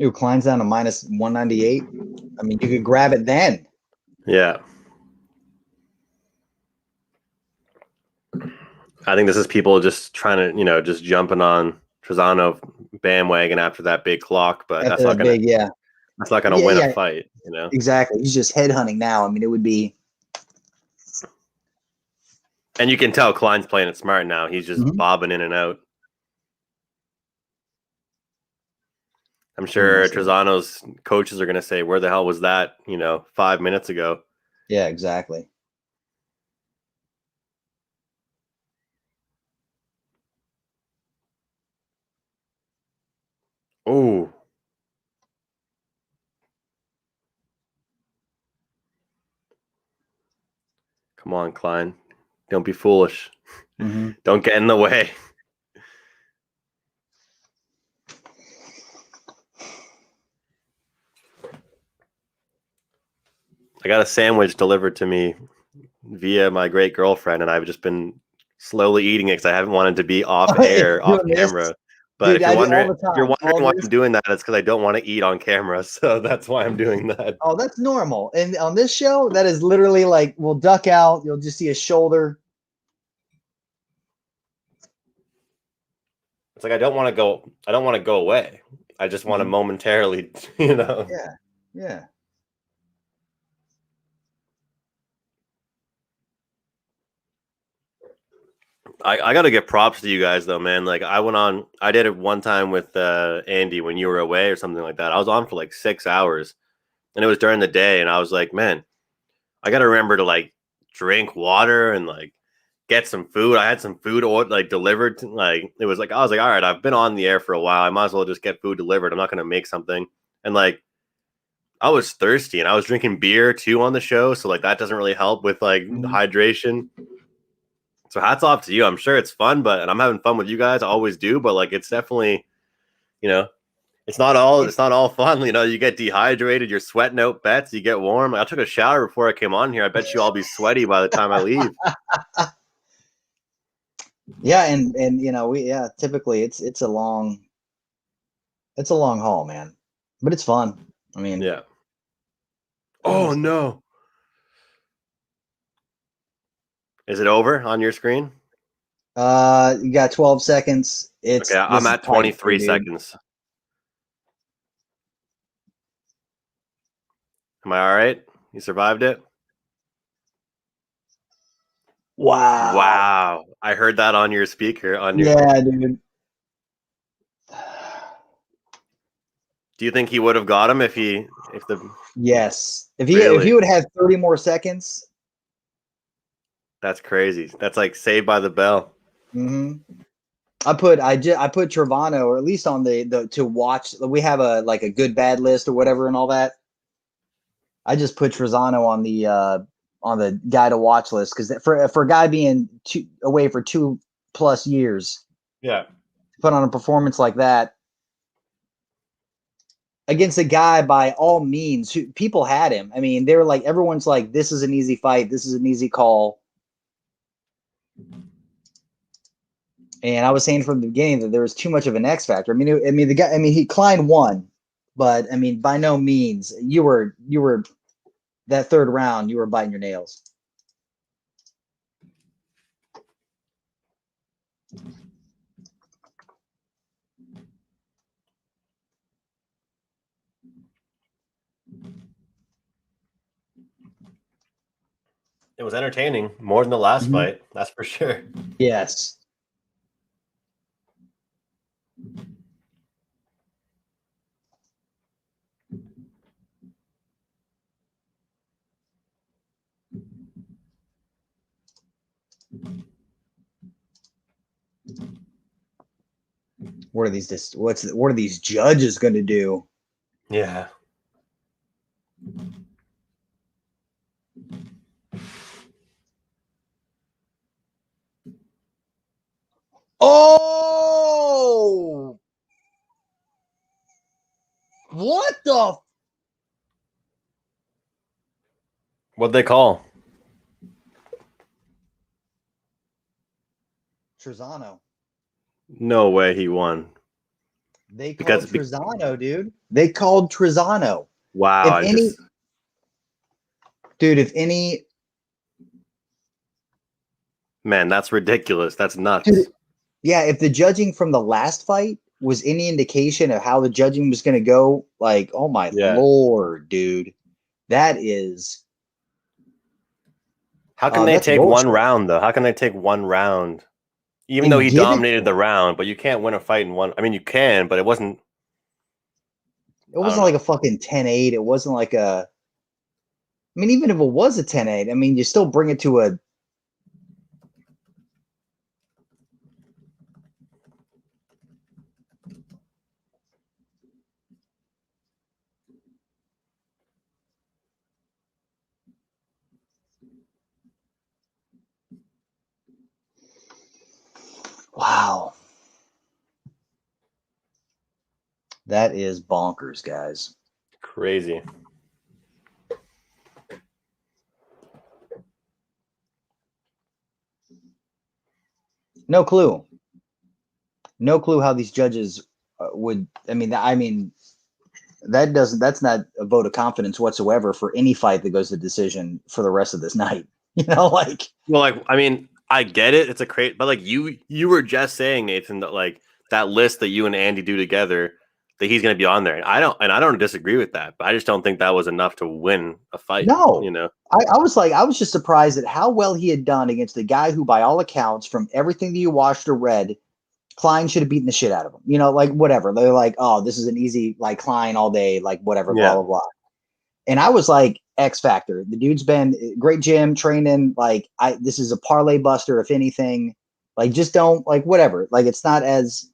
Ooh, Klein's down to minus 198. I mean, you could grab it then. Yeah. I think this is people just trying to, just jumping on Trizano bandwagon after that big clock, but that's not going to win a fight, Exactly. He's just headhunting now. I mean, it would be. And you can tell Klein's playing it smart now. He's just bobbing in and out. I'm sure Trizano's coaches are going to say, where the hell was that, 5 minutes ago? Yeah, exactly. Oh. Come on, Klein. Don't be foolish. Mm-hmm. Don't get in the way. I got a sandwich delivered to me via my great girlfriend, and I've just been slowly eating it because I haven't wanted to be off air, off camera. But if you're wondering why I'm doing that, it's because I don't want to eat on camera. So that's why I'm doing that. Oh, that's normal. And on this show, that is literally like we'll duck out. You'll just see a shoulder. It's like I don't want to go away. I just want to momentarily, Yeah. Yeah. I got to give props to you guys though, man. Like I did it one time with Andy when you were away or something like that. I was on for like 6 hours and it was during the day. And I was like, man, I got to remember to like drink water and like get some food. I had some food like delivered. Like it was like I was like, all right, I've been on the air for a while. I might as well just get food delivered. I'm not gonna make something. And like I was thirsty and I was drinking beer too on the show, so like that doesn't really help with like hydration. So hats off to you. I'm sure it's fun, and I'm having fun with you guys. I always do, but like it's definitely, it's not all fun. You get dehydrated, you're sweating out bets, you get warm. I took a shower before I came on here. I bet you all be sweaty by the time I leave. Yeah, and typically it's a long haul, man. But it's fun. I mean, yeah. Oh no. Is it over on your screen? You got 12 seconds. Okay, I'm at 23 seconds. Am I all right? You survived it? Wow. I heard that on your speaker. Yeah, dude. Do you think he would have got him Yes. If he would have 30 more seconds. That's crazy. That's like Saved by the Bell. Mm-hmm. I put Trizano, or at least on the to watch. We have a good bad list or whatever and all that. I just put Trizano on the guy to watch list because for a guy being away for 2+ years, yeah, put on a performance like that against a guy by all means who people had him. I mean, they were like, everyone's like, this is an easy fight, this is an easy call. And I was saying from the beginning that there was too much of an X factor. Klein won, but I mean, by no means you were that third round, you were biting your nails. It was entertaining, more than the last fight, that's for sure. Yes. What are these judges going to do? Yeah. Oh! What the? What'd they call? Trizano. No way he won. They called Trizano, dude. They called Trizano. Wow. If any. Man, that's ridiculous. That's nuts. Dude, yeah, if the judging from the last fight was any indication of how the judging was going to go, like, oh my Lord, dude. That is. How can they take one round, though? How can they take one round? Even though he dominated the round, but you can't win a fight in one. I mean, you can, but it wasn't. It wasn't like a fucking 10-8. It wasn't like a. I mean, even if it was a 10-8, I mean, you still bring it to a. Wow. That is bonkers, guys. Crazy. No clue. No clue how these judges would. I mean, that's not a vote of confidence whatsoever for any fight that goes to decision for the rest of this night. Well, I mean, I get it. It's a crate, but like you were just saying, Nathan, that like that list that you and Andy do together, that he's going to be on there. And I don't disagree with that, but I just don't think that was enough to win a fight. No, I was just surprised at how well he had done against a guy who, by all accounts, from everything that you watched or read, Klein should have beaten the shit out of him. Like whatever. They're like, oh, this is an easy, like Klein all day, like whatever, blah, blah, blah. And I was like, X factor. The dude's been great gym training. Like this is a parlay buster, if anything. Like just don't like whatever. Like it's not as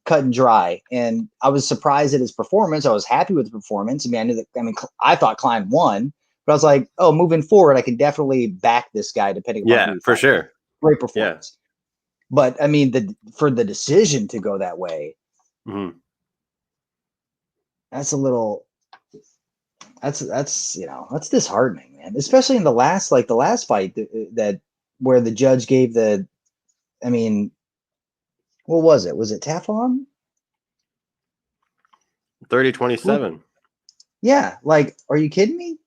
cut and dry. And I was surprised at his performance. I was happy with the performance. I mean, I knew that. I mean, I thought Klein won, but I was like, oh, moving forward, I can definitely back this guy depending. Yeah, for sure. Great performance. Yeah. But I mean, for the decision to go that way, that's a little. That's that's disheartening, man. Especially in the last fight that where the judge gave the. I mean, what was it? Was it Tafon? 30-27. Yeah, like, are you kidding me?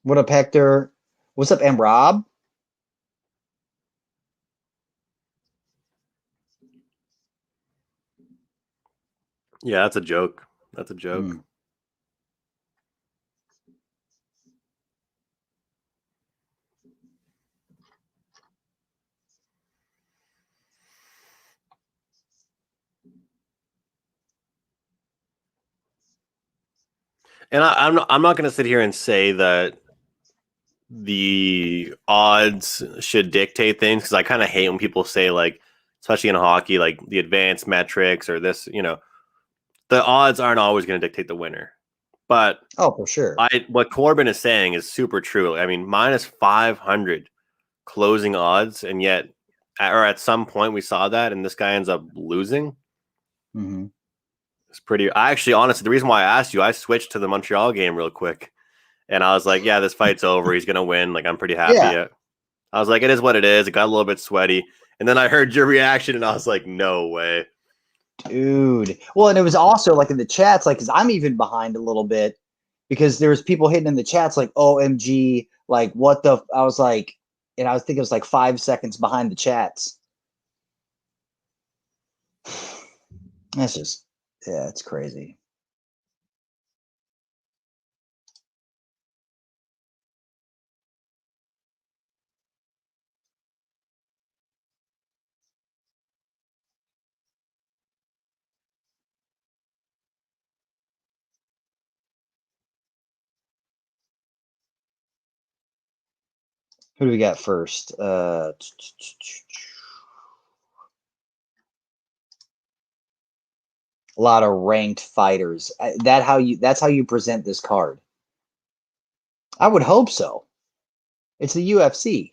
What up, Hector? What's up, M. Rob? Yeah, that's a joke. That's a joke. And I'm not going to sit here and say that the odds should dictate things, because I kind of hate when people say, like, especially in hockey, like the advanced metrics or this, the odds aren't always going to dictate the winner. But for sure, what Corbin is saying is super true. I mean, minus 500 closing odds, and yet, at some point we saw that, and this guy ends up losing. Mm-hmm. It's pretty. Honestly, the reason why I asked you, I switched to the Montreal game real quick. And I was like, yeah, this fight's over. He's going to win. Like, I'm pretty happy. Yeah. I was like, it is what it is. It got a little bit sweaty. And then I heard your reaction, and I was like, no way. Dude. Well, and it was also, like, in the chats, like, because I'm even behind a little bit, because there was people hitting in the chats, like, OMG, like, what the... I was like... And I was thinking it was, like, 5 seconds behind the chats. That's just... Yeah, it's crazy. Who do we got first? A lot of ranked fighters. That's how you present this card. I would hope so. It's the UFC.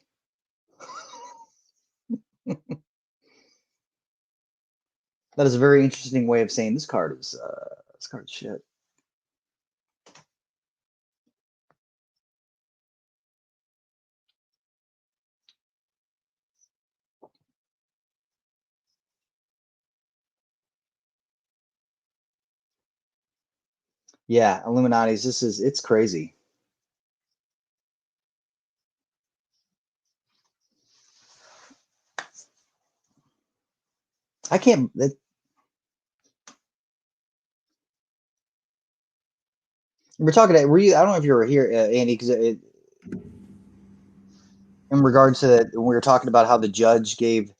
That is a very interesting way of saying this card is shit. Yeah, Illuminati's. It's crazy. I can't. We're talking. I don't know if you were here, Andy, because in regards to that, when we were talking about how the judge gave,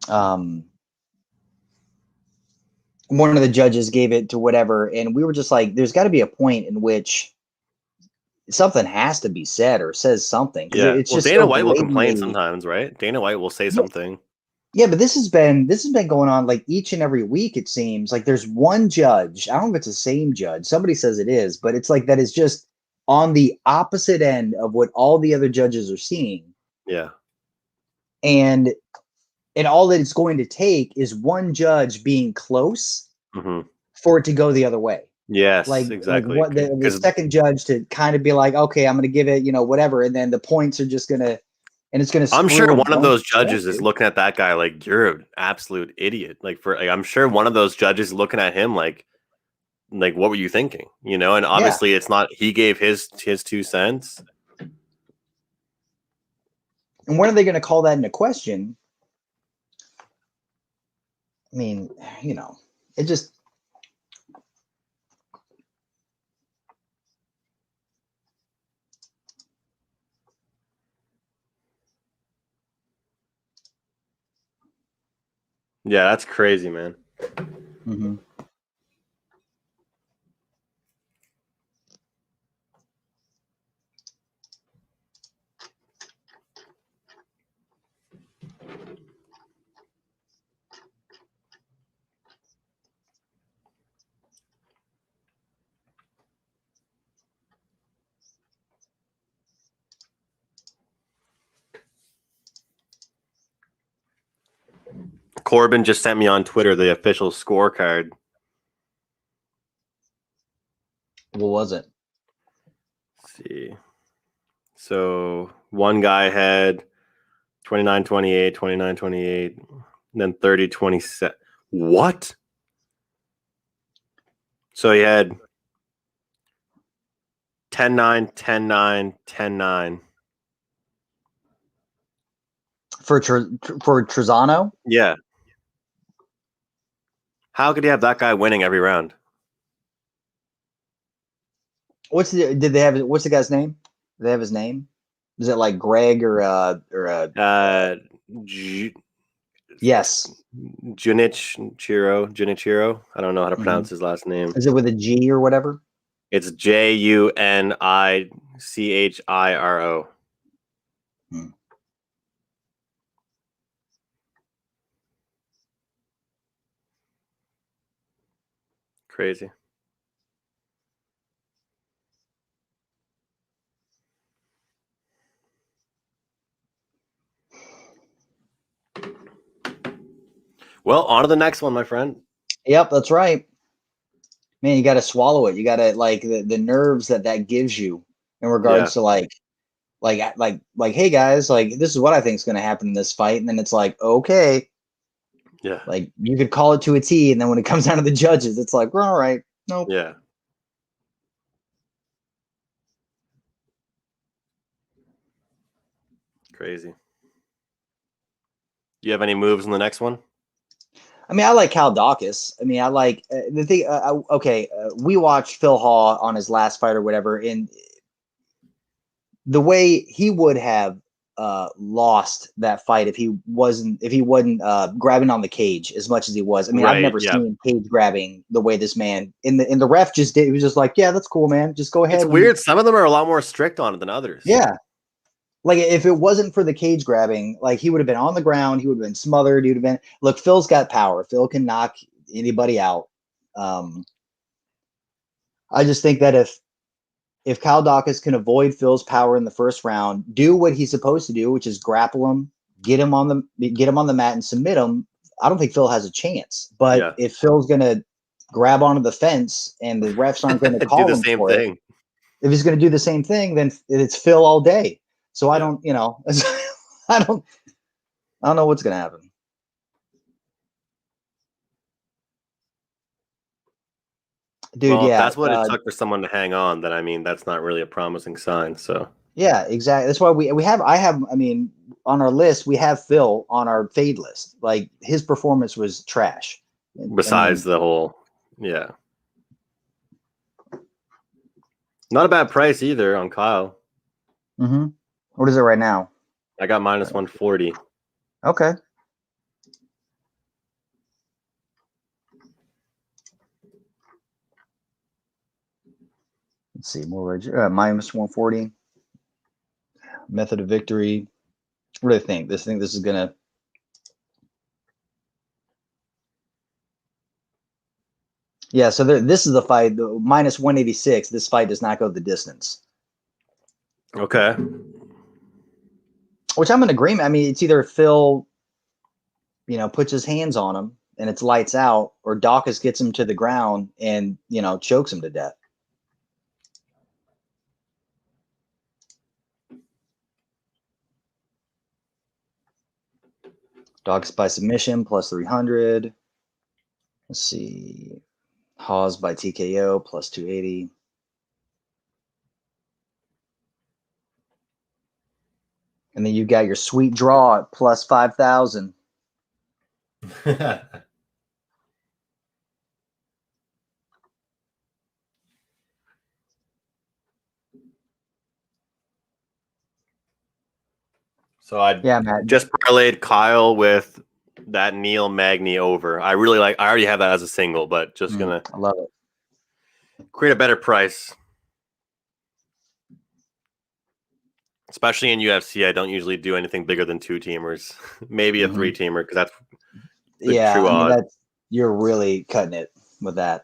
one of the judges gave it to whatever, and we were just like, there's got to be a point in which something has to be said or says something. Yeah, it's just Dana White will complain sometimes, right? Dana White will say something. Yeah, but this has been going on like each and every week. It seems like there's one judge. I don't know if it's the same judge. Somebody says it is, but it's like that is just on the opposite end of what all the other judges are seeing. Yeah, and all that it's going to take is one judge being close for it to go the other way. Yes, exactly. Like the second judge to kind of be like, okay, I'm going to give it, whatever, and then the points are just going to. And it's going to. I'm sure one of those judges is looking at that guy like, you're an absolute idiot. I'm sure one of those judges is looking at him like, what were you thinking? And obviously it's not. He gave his 2 cents. And when are they going to call that into question? I mean, it just. Yeah, that's crazy, man. Mm-hmm. Corbin just sent me on Twitter the official scorecard. What was it? Let's see. So one guy had 29-28, 29-28, then 30-27. What? So he had 10-9, 10-9, 10-9. For Trizano? Yeah. How could you have that guy winning every round? What's the guy's name? Do they have his name? Is it like Greg or yes. Junichiro. I don't know how to pronounce his last name. Is it with a G or whatever? It's Junichiro. Crazy. Well, on to the next one, my friend. Yep, that's right. Man, you got to swallow it. You got to like the nerves that gives you in regards to like, hey guys, like this is what I think is going to happen in this fight, and then it's like, okay, yeah, like you could call it to a T, and then when it comes down to the judges, it's like, well, all right, nope. Yeah. Crazy. Do you have any moves in the next one? I mean, I like Cal Daukaus. I mean, I like the thing. We watched Phil Haw on his last fight or whatever, and the way he would have lost that fight if he wasn't grabbing on the cage as much as he was. I mean, I've never seen cage grabbing the way this man in the ref just did. He was just like, yeah, that's cool, man. Just go ahead. It's weird. Some of them are a lot more strict on it than others. Yeah. Like if it wasn't for the cage grabbing, like he would have been on the ground, he would have been smothered. He would have been. Look, Phil's got power. Phil can knock anybody out. I just think that if Cal Daukaus can avoid Phil's power in the first round, do what he's supposed to do, which is grapple him, get him on the mat and submit him, I don't think Phil has a chance. But if Phil's gonna grab onto the fence and the refs aren't going to call do the him same for thing, if he's going to do the same thing, then it's Phil all day. So I don't, I don't know what's going to happen. Dude, well, yeah. If that's what it took for someone to hang on, then I mean, that's not really a promising sign. So yeah, exactly. That's why I mean, on our list, we have Phil on our fade list. Like his performance was trash. Besides the whole, yeah. Not a bad price either on Kyle. Mm-hmm. What is it right now? I got minus 140. Okay. Let's see. More minus 140. Method of victory. What do they think? This is gonna. Yeah, so this is the fight. The minus 186. This fight does not go the distance. Okay. Which I'm in agreement. I mean, it's either Phil, puts his hands on him and it's lights out, or Daukaus gets him to the ground and chokes him to death. Daukaus by submission plus 300. Let's see. Hawes by TKO plus 280. And then you got your sweet draw at plus 5,000. So I just parlayed Kyle with that Neal Magny over. I really like. I already have that as a single, but just gonna. I love it. Create a better price. Especially in UFC, I don't usually do anything bigger than 2-teamers, maybe a 3-teamer, because that's the true odd. You're really cutting it with that.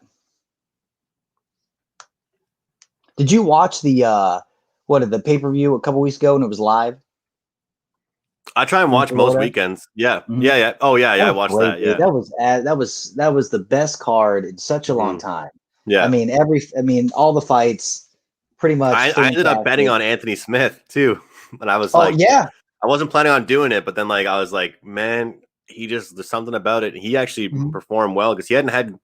Did you watch the pay-per-view a couple weeks ago when it was live? I try and watch most weekends. Yeah, yeah. Oh yeah, I watched great, that. Yeah, that was the best card in such a long time. Yeah, I mean, all the fights. Pretty much. I ended up betting on Anthony Smith too, and I was I wasn't planning on doing it, but then I was like, man, there's something about it. He actually performed well because he hadn't had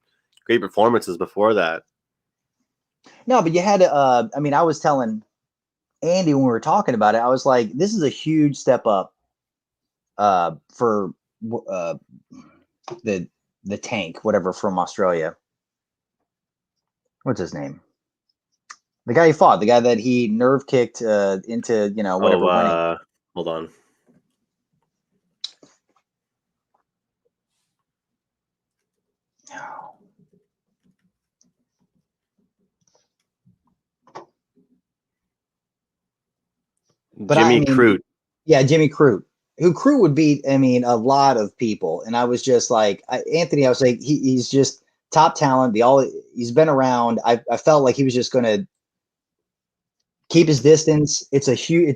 great performances before that. No, but you had to. I was telling Andy when we were talking about it, I was like, this is a huge step up for the tank, whatever, from Australia. What's his name? The guy he fought, the guy that he nerve kicked into, whatever. Hold on. But Jimmy Crute. Yeah, Jimmy Crute. Crute would beat, a lot of people. And I was just like, Anthony, I was like, he's just top talent. He's been around. I felt like he was just going to keep his distance. It's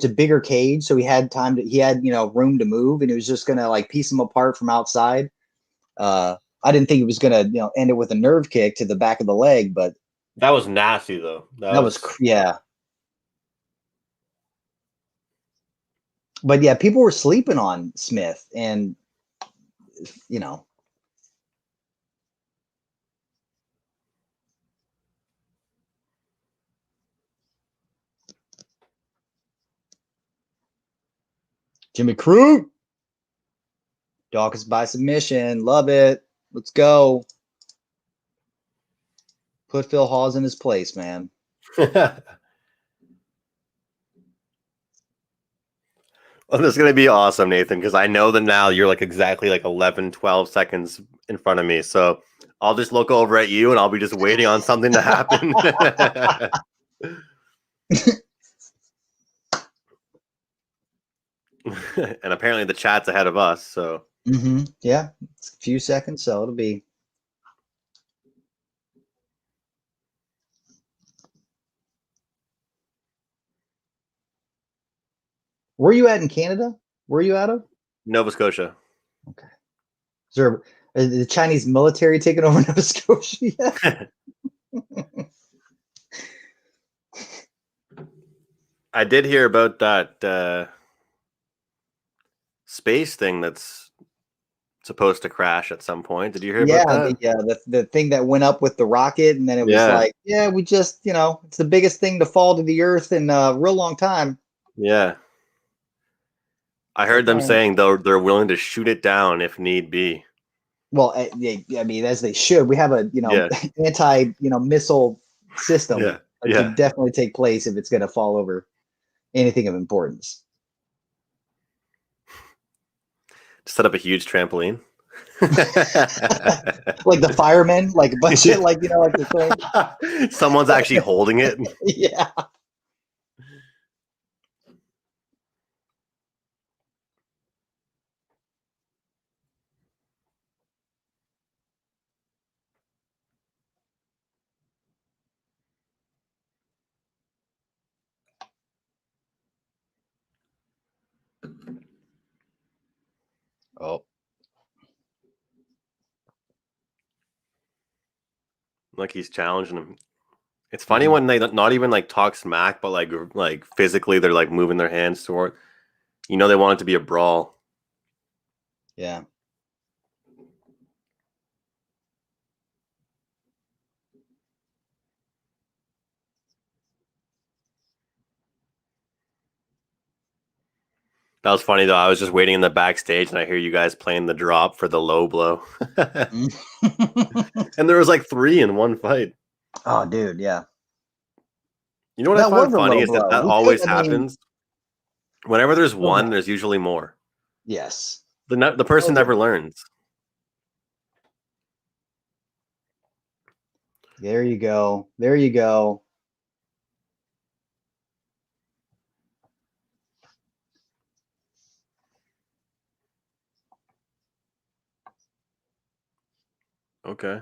a bigger cage, so he had room to move, and it was just gonna piece him apart from outside. I didn't think it was gonna end it with a nerve kick to the back of the leg, but that was nasty though. That was yeah. But yeah, people were sleeping on Smith, and Jimmy Crute. Daukaus by submission. Love it. Let's go. Put Phil Hawes in his place, man. Well, this is going to be awesome, Nathan, because I know that now you're exactly 11, 12 seconds in front of me. So I'll just look over at you and I'll be just waiting on something to happen. And apparently the chat's ahead of us. So yeah, it's a few seconds, so it'll be. Where are you at in Canada? Where are you out of? Nova Scotia. Okay. Is there the Chinese military taking over Nova Scotia yet? I did hear about that space thing that's supposed to crash at some point. Did you hear about that? The thing that went up with the rocket, and then it was we just, it's the biggest thing to fall to the earth in a real long time. Yeah. I heard them saying they're willing to shoot it down if need be. Well, as they should. We have a anti missile system that can definitely take place if it's going to fall over anything of importance. Set up a huge trampoline, like the firemen, like a bunch of the thing. Someone's actually holding it. Yeah. Oh. Like he's challenging him. It's funny when they not even talk smack, but like physically they're moving their hands toward. They want it to be a brawl. Yeah. That was funny though. I was just waiting in the backstage and I hear you guys playing the drop for the low blow. And there was 3 in one fight. Oh, dude, yeah. You know what I find funny is that always happens. Whenever there's one, there's usually more. Yes. The person never learns. There you go. There you go. Okay.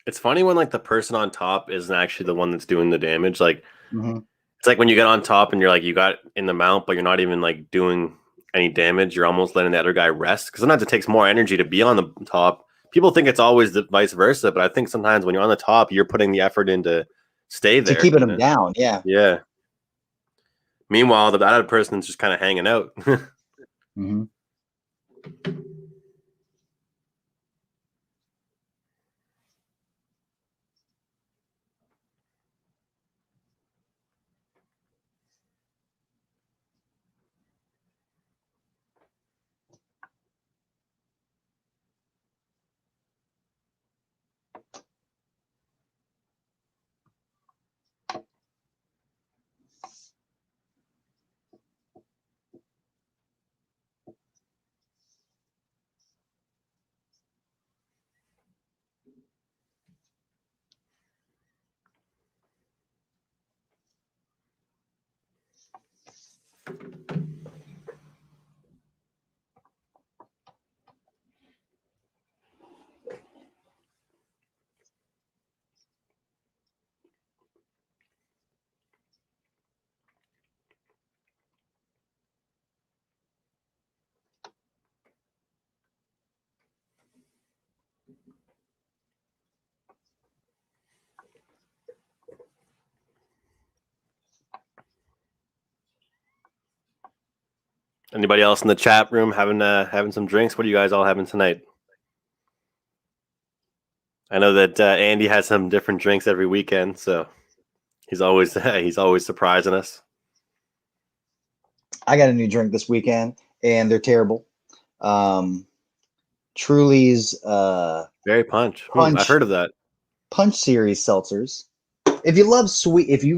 It's funny when like the person on top isn't actually the one that's doing the damage. Like it's like when you get on top and you're like you got in the mount, but you're not even like doing any damage. You're almost letting the other guy rest because sometimes it takes more energy to be on the top. People think it's always the vice versa, but I think sometimes when you're on the top, you're putting the effort in to stay there. To keeping them down, yeah. Yeah. Meanwhile, the other person's just kind of hanging out. Anybody else in the chat room having some drinks? What are you guys all having tonight? I know that Andy has some different drinks every weekend, so he's always surprising us. I got a new drink this weekend, and they're terrible. Truly's Berry Punch. I've heard of that. Punch series seltzers. If you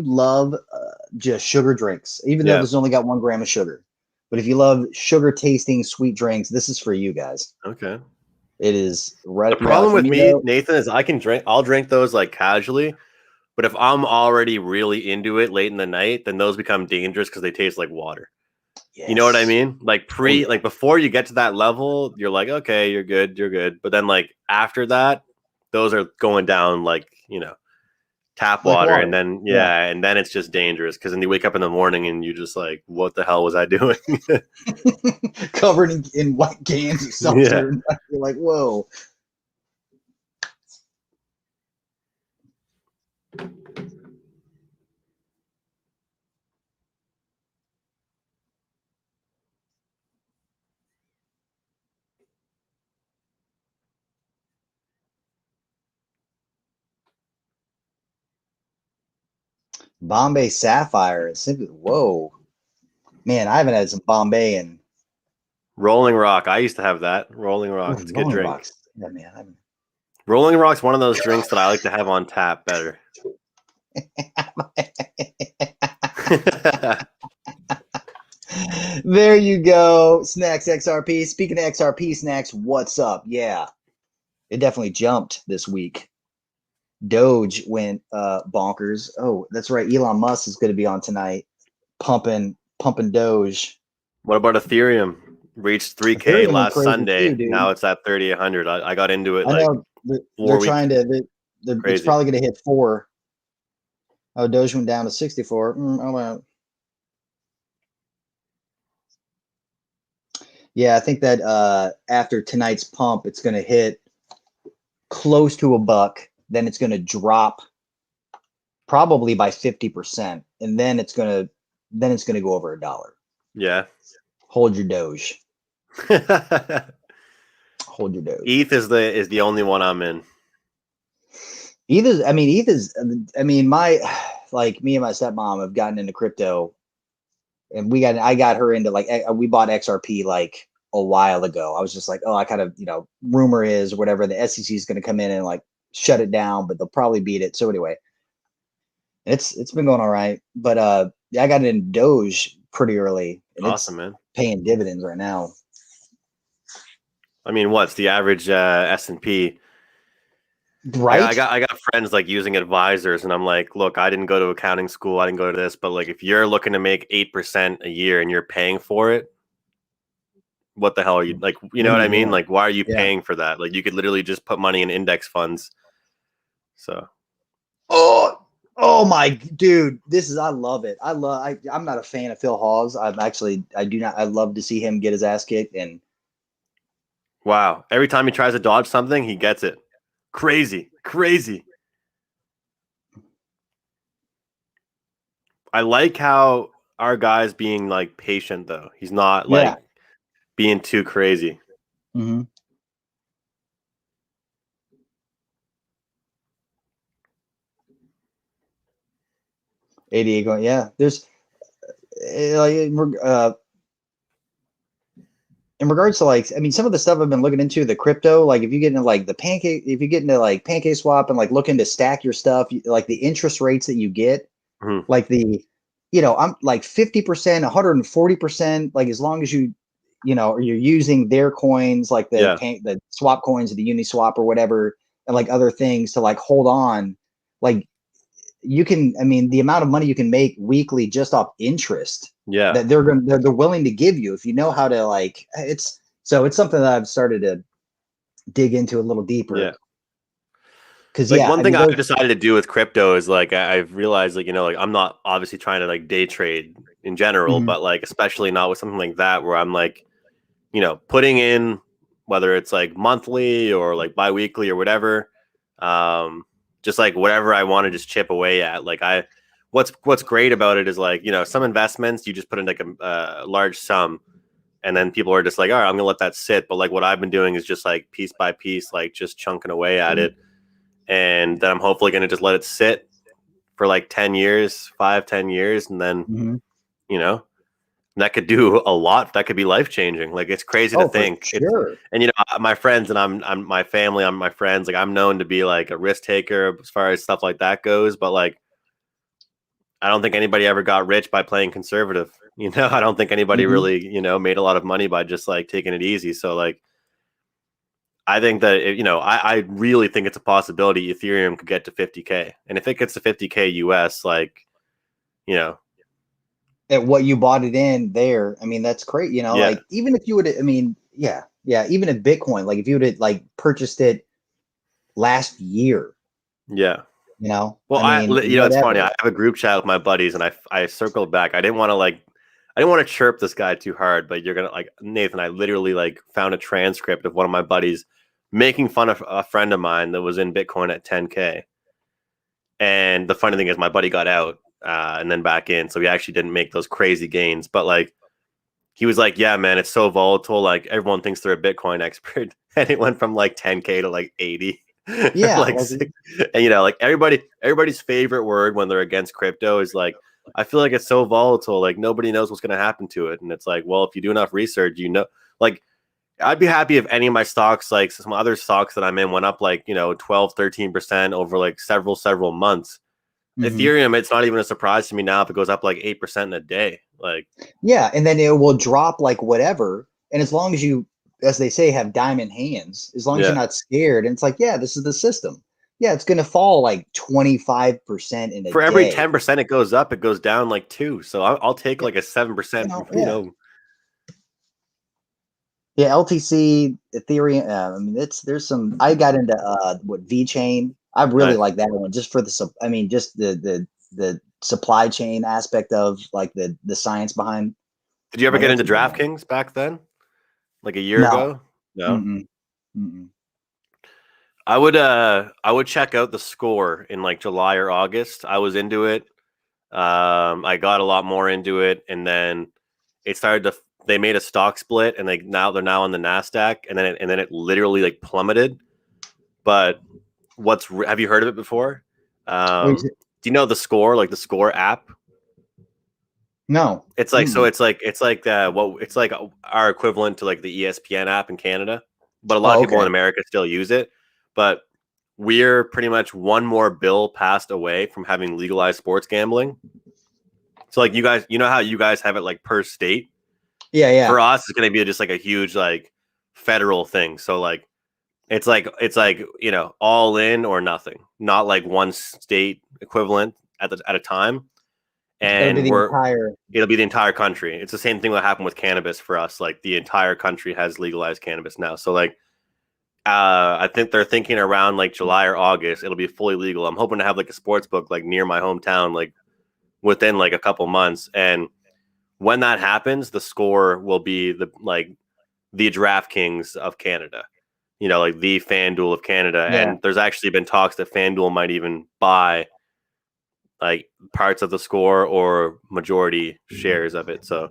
love just sugar drinks, even though this only got 1 gram of sugar, but if you love sugar tasting sweet drinks, this is for you guys. Okay. It is right. The problem with me, Nathan, is I'll drink those like casually, but if I'm already really into it late in the night, then those become dangerous because they taste like water. Yes. You know what I mean? Like like before you get to that level, you're like, okay, you're good. But then like after that, those are going down like, tap water. And then, and then it's just dangerous because then you wake up in the morning and you just like, what the hell was I doing? Covered in white cans of seltzer. Yeah. You're like, whoa. Bombay Sapphire. Simply, whoa. Man, I haven't had some Bombay in Rolling Rock. I used to have that. Rolling Rock. It's a good drink. Rocks. Yeah, man. Rolling Rock's one of those drinks that I like to have on tap better. There you go. Snacks XRP. Speaking of XRP snacks, what's up? Yeah. It definitely jumped this week. Doge went bonkers. Oh, that's right. Elon Musk is going to be on tonight pumping Doge. What about Ethereum? Reached 3K last Sunday. Too, now it's at 3,800. I got into it. I know. They're trying to. It's probably going to hit 4. Oh, Doge went down to 64. Yeah, I think that after tonight's pump, it's going to hit close to $1. Then it's going to drop probably by 50%, and then it's going to go over $1. Yeah. Hold your Doge. Hold your Doge. ETH is the only one I'm in. ETH is my, like, me and my stepmom have gotten into crypto, and I got her into, like, we bought XRP like a while ago. I was just like, oh, I kind of, rumor is whatever, the SEC is going to come in and like shut it down, but they'll probably beat it. So anyway, it's been going all right. But Yeah, I got in Doge pretty early. And Awesome, it's man. paying dividends right now. I mean, what's the average S&P? Right? I got friends like using advisors, and I'm like, look, I didn't go to accounting school, I didn't go to this, but like if you're looking to make 8% a year and you're paying for it, what the hell are you like? You know what I mean? Like, why are you paying for that? Like, you could literally just put money in index funds. So, oh my dude, I love it. I'm not a fan of Phil Hawes. I love to see him get his ass kicked. And wow, every time he tries to dodge something, he gets it. Crazy. I like how our guy's being like patient though. He's not like being too crazy. Mm-hmm. ADA going, there's in regards to like, I mean, some of the stuff I've been looking into, the crypto, like if you get into like if you get into like pancake swap and like looking to stack your stuff, like the interest rates that you get, like I'm like 50%, 140%, like as long as you're using their coins, like the swap coins of the Uniswap or whatever, and like other things to like hold on, like you can, I mean, the amount of money you can make weekly just off interest that they're willing to give you if you know how to like it's something that I've started to dig into a little deeper. Yeah. Because like one thing I've decided to do with crypto is like I've realized like like I'm not obviously trying to like day trade in general, but like especially not with something like that where I'm like putting in whether it's like monthly or like biweekly or whatever, just like whatever I want to just chip away at. Like what's great about it is like some investments you just put in like a large sum. And then people are just like, all right, I'm gonna let that sit. But like what I've been doing is just like piece by piece, like just chunking away at it. And then I'm hopefully going to just let it sit for like 10 years, 5-10 years. And then, that could do a lot. That could be life-changing. Like, it's crazy to think. Sure. And, my friends and I'm my family, I'm my friends, like I'm known to be like a risk taker as far as stuff like that goes. But like, I don't think anybody ever got rich by playing conservative. I don't think anybody really, made a lot of money by just like taking it easy. So like, I think that, I really think it's a possibility Ethereum could get to 50K. And if it gets to 50K US, like, at what you bought it in there, I mean, that's great. Like even if you would, I mean, even at Bitcoin, like if you would have like purchased it last year. Yeah. Well, I mean, it's funny. I have a group chat with my buddies and I circled back. I didn't want to chirp this guy too hard, but you're going to like Nathan, I literally like found a transcript of one of my buddies making fun of a friend of mine that was in Bitcoin at 10K. And the funny thing is my buddy got out and then back in. So he actually didn't make those crazy gains. But like, he was like, yeah, man, it's so volatile. Like everyone thinks they're a Bitcoin expert. And it went from like 10K to like 80. Yeah. And like everybody's favorite word when they're against crypto is like, I feel like it's so volatile. Like nobody knows what's going to happen to it. And it's like, well, if you do enough research, like, I'd be happy if any of my stocks, like some other stocks that I'm in, went up like 12, 13% over like several months. Ethereum, it's not even a surprise to me now if it goes up like 8% in a day. Like, and then it will drop like whatever. And as long as you, as they say, have diamond hands, as long as you're not scared, and it's like, this is the system. Yeah, it's gonna fall like 25% in a day. For every 10% it goes up, it goes down like 2. So I'll take like a 7%. Yeah, LTC, Ethereum. I mean, there's some. I got into VeChain. I really like that one just for the. I mean, just the supply chain aspect of like the science behind. Did you ever get into DraftKings back then, like a year ago? No. Mm-mm. I would check out the score in like July or August. I was into it. I got a lot more into it, and then it started to. They made a stock split, and they're now on the NASDAQ, and then it literally like plummeted. But have you heard of it before? Do you know the score, like the score app? No. It's like it's like our equivalent to like the ESPN app in Canada, but a lot of people in America still use it. But we're pretty much one more bill passed away from having legalized sports gambling. So like you guys, you know how you guys have it like per state? Yeah. For us, it's gonna be just like a huge like federal thing. So like it's like you know, all in or nothing, not like one state equivalent at a time. And it'll be the entire country. It's the same thing that happened with cannabis for us. Like the entire country has legalized cannabis now. So like I think they're thinking around like July or August it'll be fully legal. I'm hoping to have like a sports book like near my hometown like within like a couple months. And when that happens, the score will be the DraftKings of Canada. You know, like the FanDuel of Canada. Yeah. And there's actually been talks that FanDuel might even buy like parts of the score or majority shares of it. So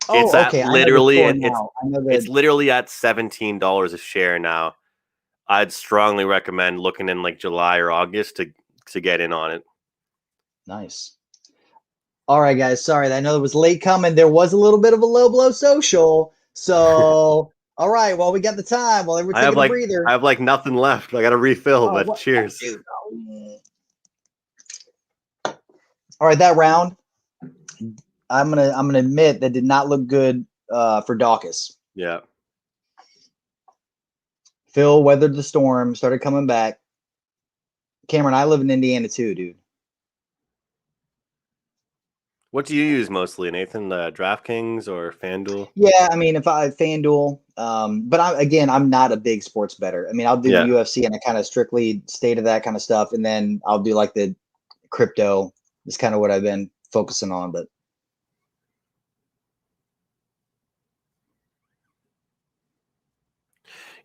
it's literally it's literally at $17 a share now. I'd strongly recommend looking in like July or August to get in on it. Nice. All right, guys. Sorry, I know it was late coming. There was a little bit of a low blow social. So all right, well, we got the time. Well, we're taking a breather. I have like nothing left. I got to refill, but cheers. Dude, all right, that round, I'm gonna admit that did not look good for Daukaus. Yeah. Phil weathered the storm, started coming back. Cameron, I live in Indiana too, dude. What do you use mostly, Nathan? DraftKings or FanDuel? Yeah, I mean, if I FanDuel, but I'm not a big sports bettor. I mean, I'll do the UFC and I kind of strictly stay to that kind of stuff, and then I'll do like the crypto. Is kind of what I've been focusing on, but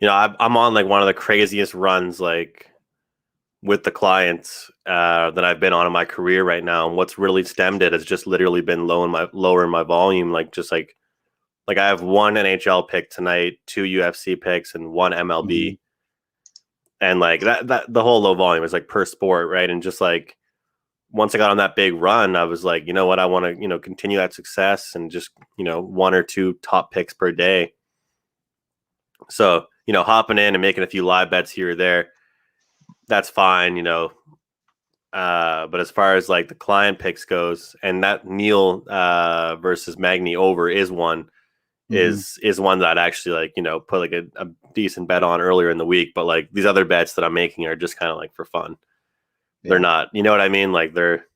you know, I'm on like one of the craziest runs like with the clients that I've been on in my career right now. And what's really stemmed it has just literally been lowering my volume. Like just like I have one NHL pick tonight, 2 UFC picks, and 1 MLB. And like that the whole low volume is like per sport, right? And just like once I got on that big run, I was like, you know what, I want to, you know, continue that success and just, you know, 1 or 2 top picks per day. So, you know, hopping in and making a few live bets here or there, that's fine, you know. But as far as like the client picks goes, and that Neal versus Magny over is one is one that I'd actually like, you know, put like a decent bet on earlier in the week. But like these other bets that I'm making are just kind of like for fun. They're not, you know what I mean? Like they're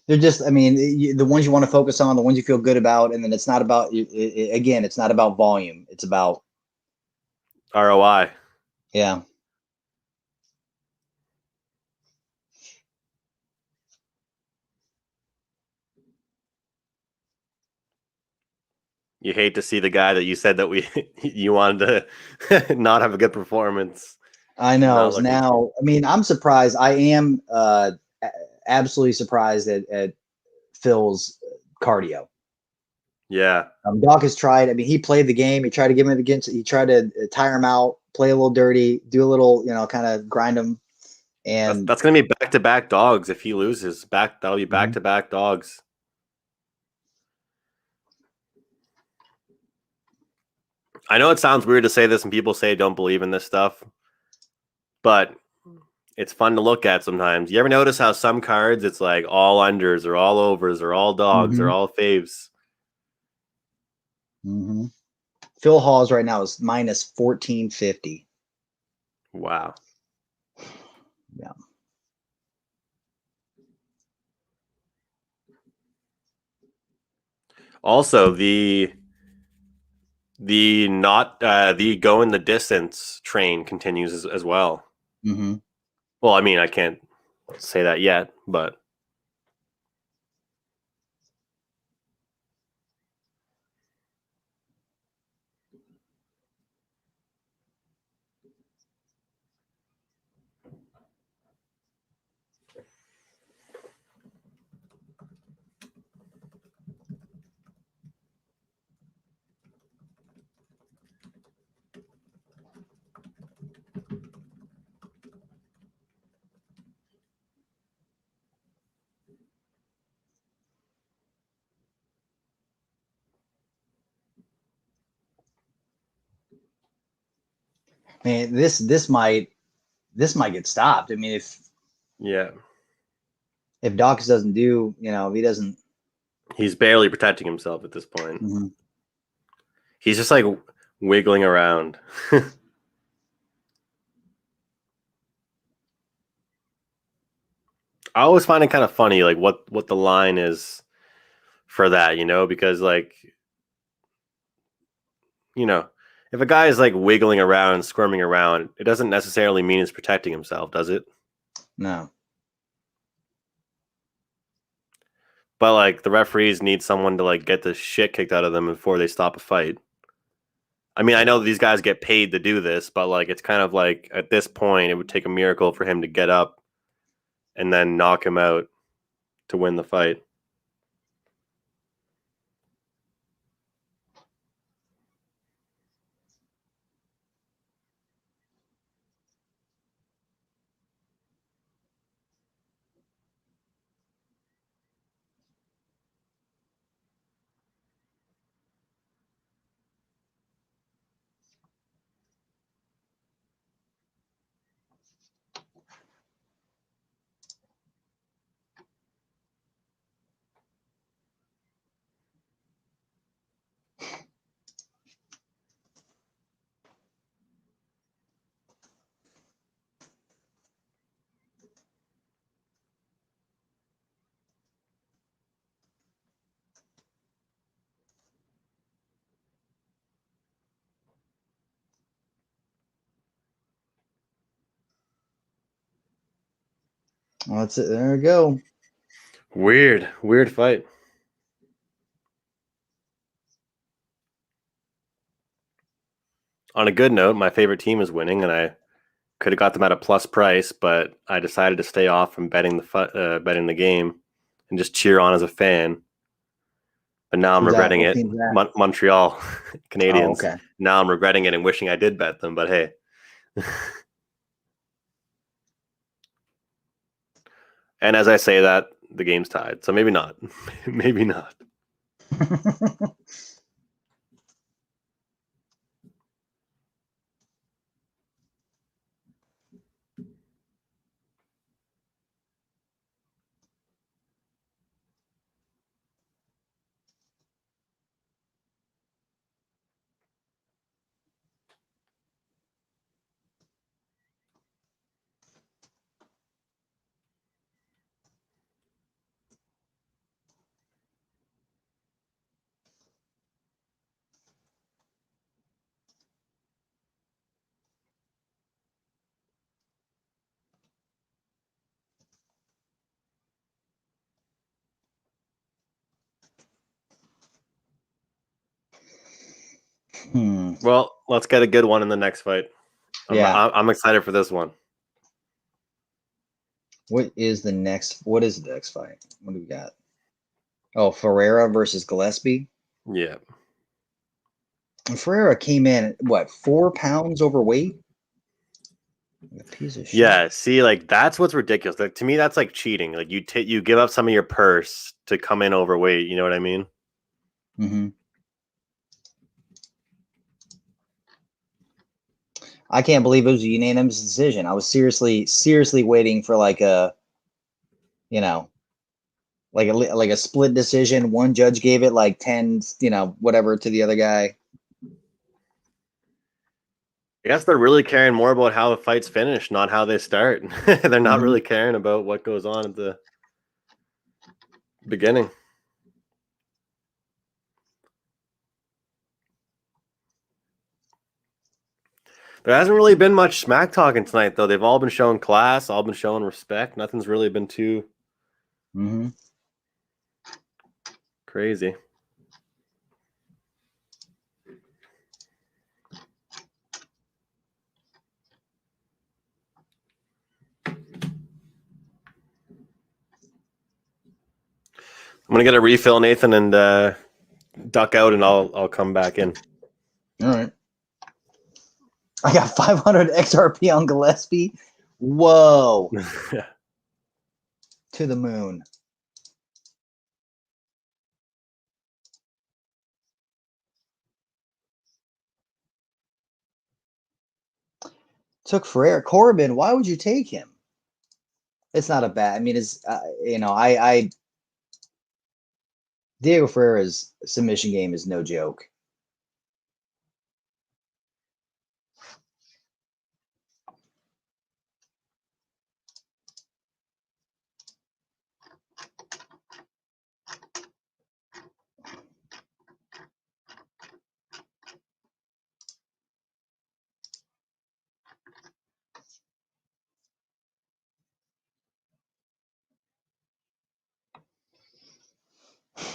just, I mean, the ones you want to focus on, the ones you feel good about. And then it's not about, again, it's not about volume. It's about ROI. Yeah. You hate to see the guy that you said that you wanted to not have a good performance. I know. Now, I mean, I'm surprised. I am absolutely surprised at Phil's cardio. Yeah. Daukaus tried. I mean, he played the game. He tried to give him against. He tried to tire him out, play a little dirty, do a little, you know, kind of grind him. And that's going to be back-to-back dogs if he loses. That'll be back-to-back dogs. I know it sounds weird to say this and people say don't believe in this stuff, but it's fun to look at sometimes. You ever notice how some cards, it's like all unders or all overs or all dogs or all faves? Phil Hawes right now is minus 1450. Wow. Yeah. Also, the going the distance train continues as well. Well, I mean, I can't say that yet, but Man, this might get stopped. I mean, if Daukaus doesn't do, you know, if he doesn't. He's barely protecting himself at this point. Mm-hmm. He's just like wiggling around. I always find it kind of funny, like what the line is for that, because like, if a guy is like wiggling around, squirming around, it doesn't necessarily mean he's protecting himself, does it? No. But like the referees need someone to like get the shit kicked out of them before they stop a fight. I mean, I know these guys get paid to do this, but like it's kind of like at this point, it would take a miracle for him to get up and then knock him out to win the fight. Well, that's it. There we go. Weird fight. On a good note, my favorite team is winning, and I could have got them at a plus price, but I decided to stay off from betting the game and just cheer on as a fan. But now I'm regretting it. Montreal Canadiens. Oh, okay. Now I'm regretting it and wishing I did bet them, but hey. And as I say that, the game's tied. So maybe not. Maybe not. Well, let's get a good one in the next fight. I'm excited for this one. What is the next fight? What do we got? Oh, Ferreira versus Gillespie. Yeah. And Ferreira came in at 4 pounds overweight? Like a piece of shit. Yeah, see, like that's what's ridiculous. Like, to me, that's like cheating. Like you give up some of your purse to come in overweight. You know what I mean? Mm-hmm. I can't believe it was a unanimous decision. I was seriously waiting for like a, like a split decision. One judge gave it like 10, whatever to the other guy. I guess they're really caring more about how the fight's finish, not how they start. They're not really caring about what goes on at the beginning. There hasn't really been much smack talking tonight, though. They've all been showing class, all been showing respect. Nothing's really been too crazy. I'm gonna get a refill, Nathan, and duck out, and I'll come back in. All right. I got 500 XRP on Gillespie. Whoa. To the moon. Took Ferreira. Corbin, why would you take him? It's not a bad. I mean, it's I Diego Ferreira's submission game is no joke.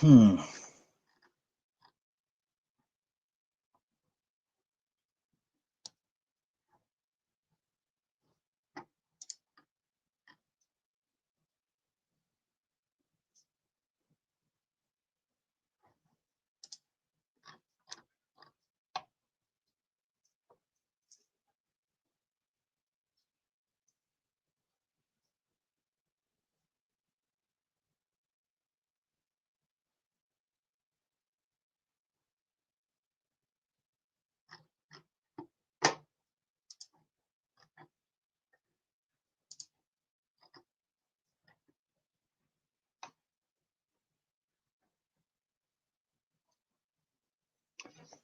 Hmm.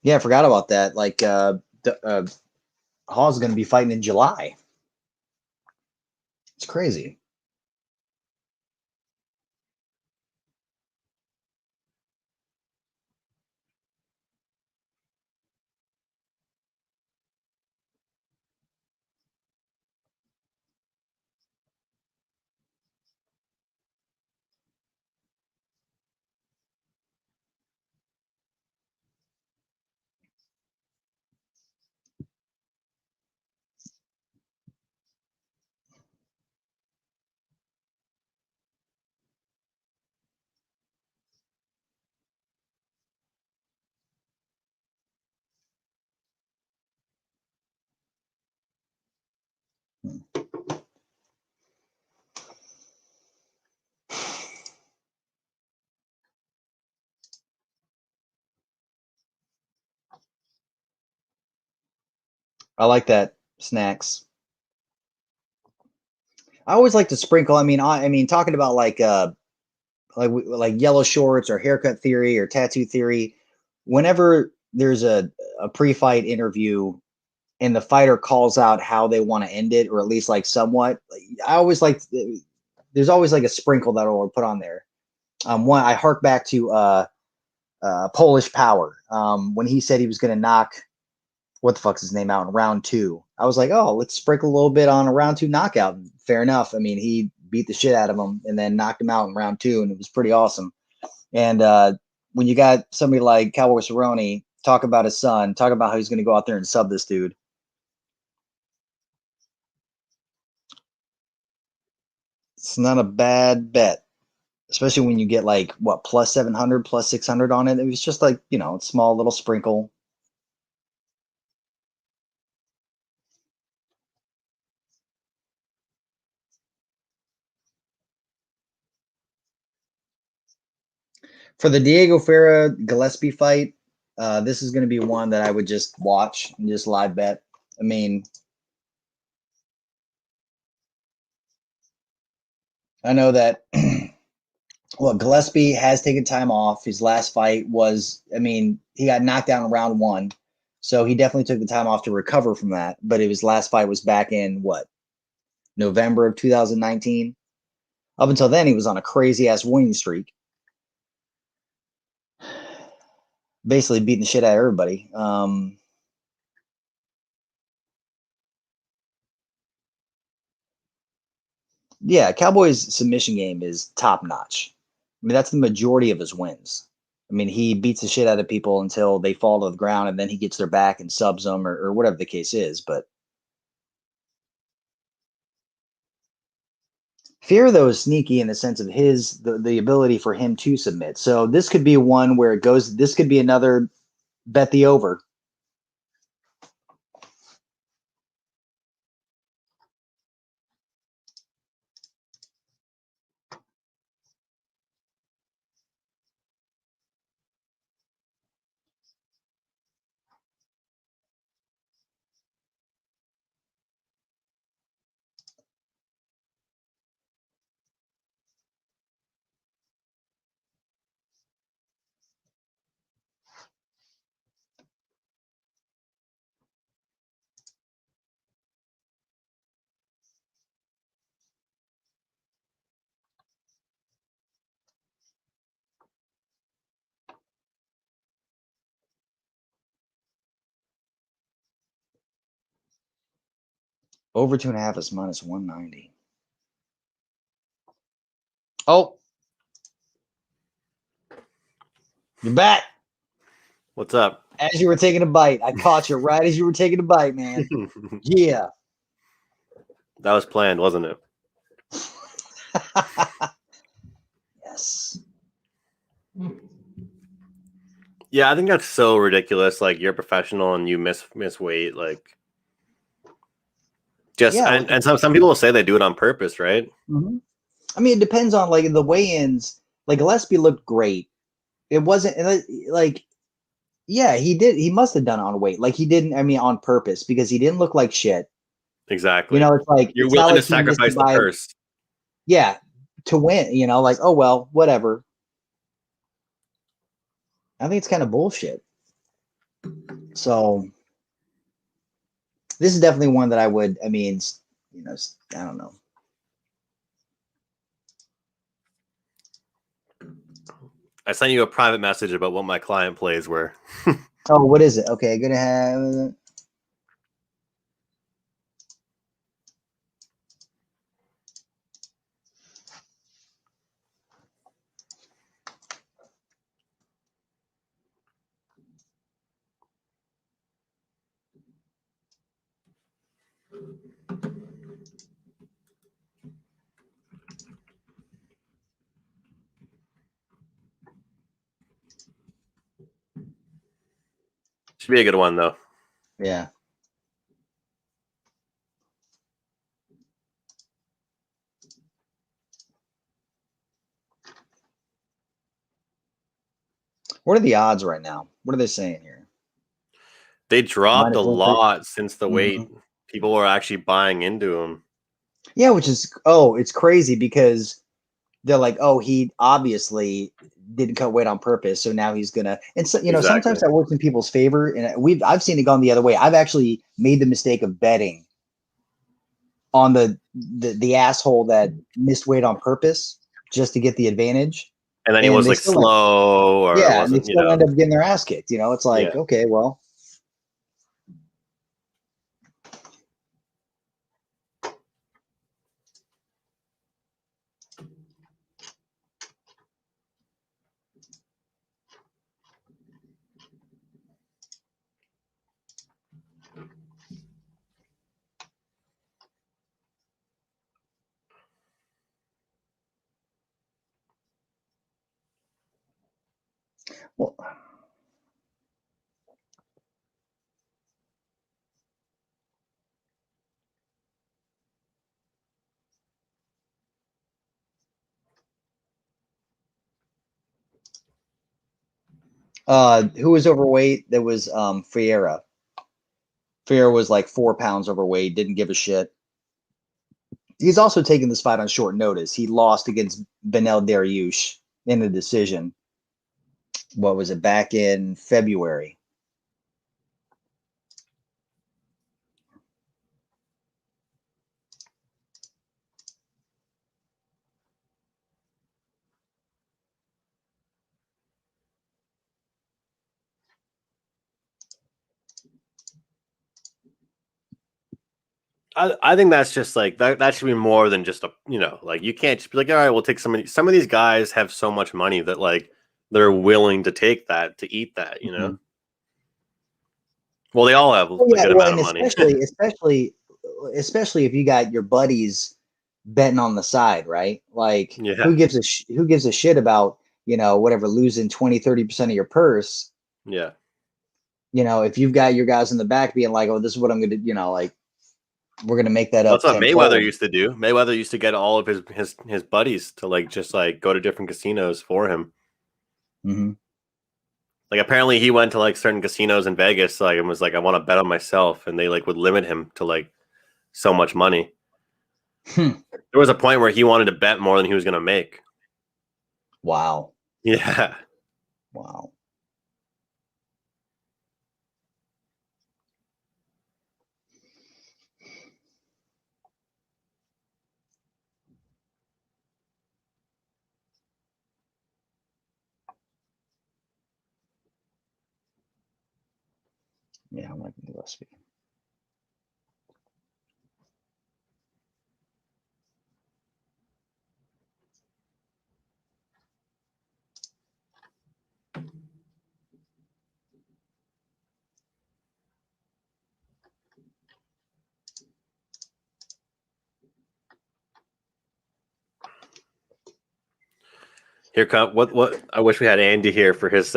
Yeah, I forgot about that. Like, Hawes is going to be fighting in July. It's crazy. I like that snacks. I always like to sprinkle. I mean, talking about like yellow shorts or haircut theory or tattoo theory. Whenever there's a pre-fight interview and the fighter calls out how they want to end it, or at least like somewhat, I always like. There's always like a sprinkle that I'll put on there. One I hark back to Polish Power when he said he was going to knock what the fuck's his name out in round two. I was like, oh, let's sprinkle a little bit on a round two knockout. Fair enough. I mean, he beat the shit out of him and then knocked him out in round two, and it was pretty awesome. And when you got somebody like Cowboy Cerrone talk about his son, talk about how he's going to go out there and sub this dude, it's not a bad bet, especially when you get like what plus 700, plus 600 on it. It was just like a small little sprinkle. For the Diego Ferreira Gillespie fight, this is going to be one that I would just watch and just live bet. I mean, I know that. Well, Gillespie has taken time off. His last fight was, I mean, he got knocked down in round one, so he definitely took the time off to recover from that. But his last fight was back in what, November of 2019. Up until then, he was on a crazy ass winning streak, basically beating the shit out of everybody. Yeah, Cowboys' submission game is top notch. I mean, that's the majority of his wins. I mean, he beats the shit out of people until they fall to the ground, and then he gets their back and subs them, or whatever the case is. But Fear, though, is sneaky in the sense of the ability for him to submit. So this could be one where it goes. This could be another bet the over. Over 2.5 is minus 190. Oh, you're back. What's up? As you were taking a bite, I caught you right as you were taking a bite, man. Yeah. That was planned, wasn't it? Yes. Yeah, I think that's so ridiculous. Like you're a professional and you miss weight, like just Yeah, and some people will say they do it on purpose, right? Mm-hmm. I mean, it depends on like the weigh-ins. Like Gillespie looked great. It wasn't like, yeah, he did. He must have done it on weight. Like he didn't. I mean, on purpose because he didn't look like shit. Exactly. You know, it's like You're it's not willing like to he missed sacrifice it the by purse. yeah to win. You know, like oh well, whatever. I think it's kind of bullshit. So this is definitely one that I would. I mean, you know, I don't know. I sent you a private message about what my client plays were. Oh, what is it? Okay, gonna have. Should be a good one though. Yeah. What are the odds right now? What are they saying here? They dropped a -130. lot since the weight. Mhm. People were actually buying into them. Yeah, which is it's crazy because they're like, oh, he obviously didn't cut weight on purpose, so now he's gonna. And so you know, Exactly. sometimes that works in people's favor, and I've seen it gone the other way. I've actually made the mistake of betting on the asshole that missed weight on purpose just to get the advantage, And then he and was they like still slow or yeah, and they wasn't, still end up getting their ass kicked. You know, it's like Yeah. okay, well. Well, who was overweight? There was Ferreira. Ferreira was like 4 pounds overweight, didn't give a shit. He's also taken this fight on short notice. He lost against Benel Dariush in a decision. What was it, back in February? I think that's just like that should be more than just a like you can't just be like, all right, we'll take some of these guys have so much money that like they're willing to take that to eat that, you know. Well, they all have a Yeah, good well, amount and of money. especially if you got your buddies betting on the side, right? Like Yeah. who gives a shit about, whatever, losing 20-30% of your purse? Yeah. If you've got your guys in the back being like, oh, this is what I'm gonna, like we're gonna make that up That's what tenfold. Mayweather used to do. Mayweather used to get all of his buddies to like just like go to different casinos for him. Mm-hmm. Like apparently he went to like certain casinos in Vegas, like and was like, I want to bet on myself, and they like would limit him to like so much money. There was a point where he wanted to bet more than he was going to make. Wow. Yeah. Wow. Yeah, I'm liking Gillespie. Here come what I wish we had Andy here for his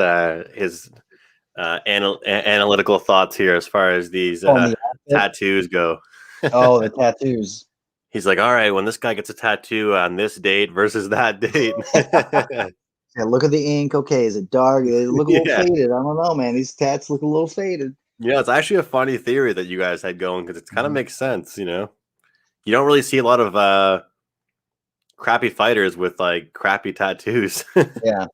analytical thoughts here as far as these tattoos go. Oh, the tattoos. He's like, all right, when this guy gets a tattoo on this date versus that date. Yeah, look at the ink. Okay, is it dark? They look a little faded. I don't know, man. These tats look a little faded. Yeah, it's actually a funny theory that you guys had going because it kind of makes sense, you know? You don't really see a lot of crappy fighters with like crappy tattoos. Yeah.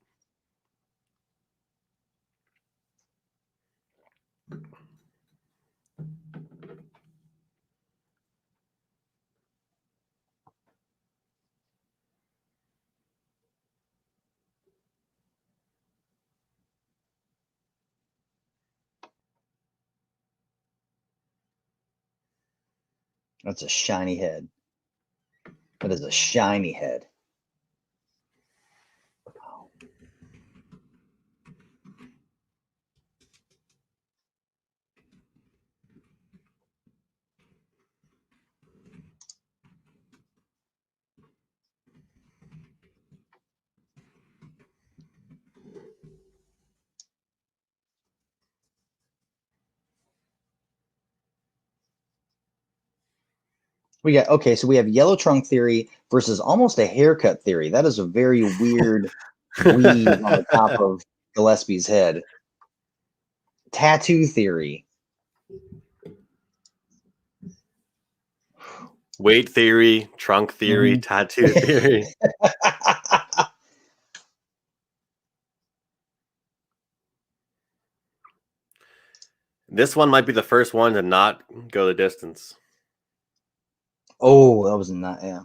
That's a shiny head. That is a shiny head. We got so we have yellow trunk theory versus almost a haircut theory. That is a very weird weave on the top of Gillespie's head. Tattoo theory. Weight theory, trunk theory, tattoo theory. This one might be the first one to not go the distance. Oh, that was not, yeah.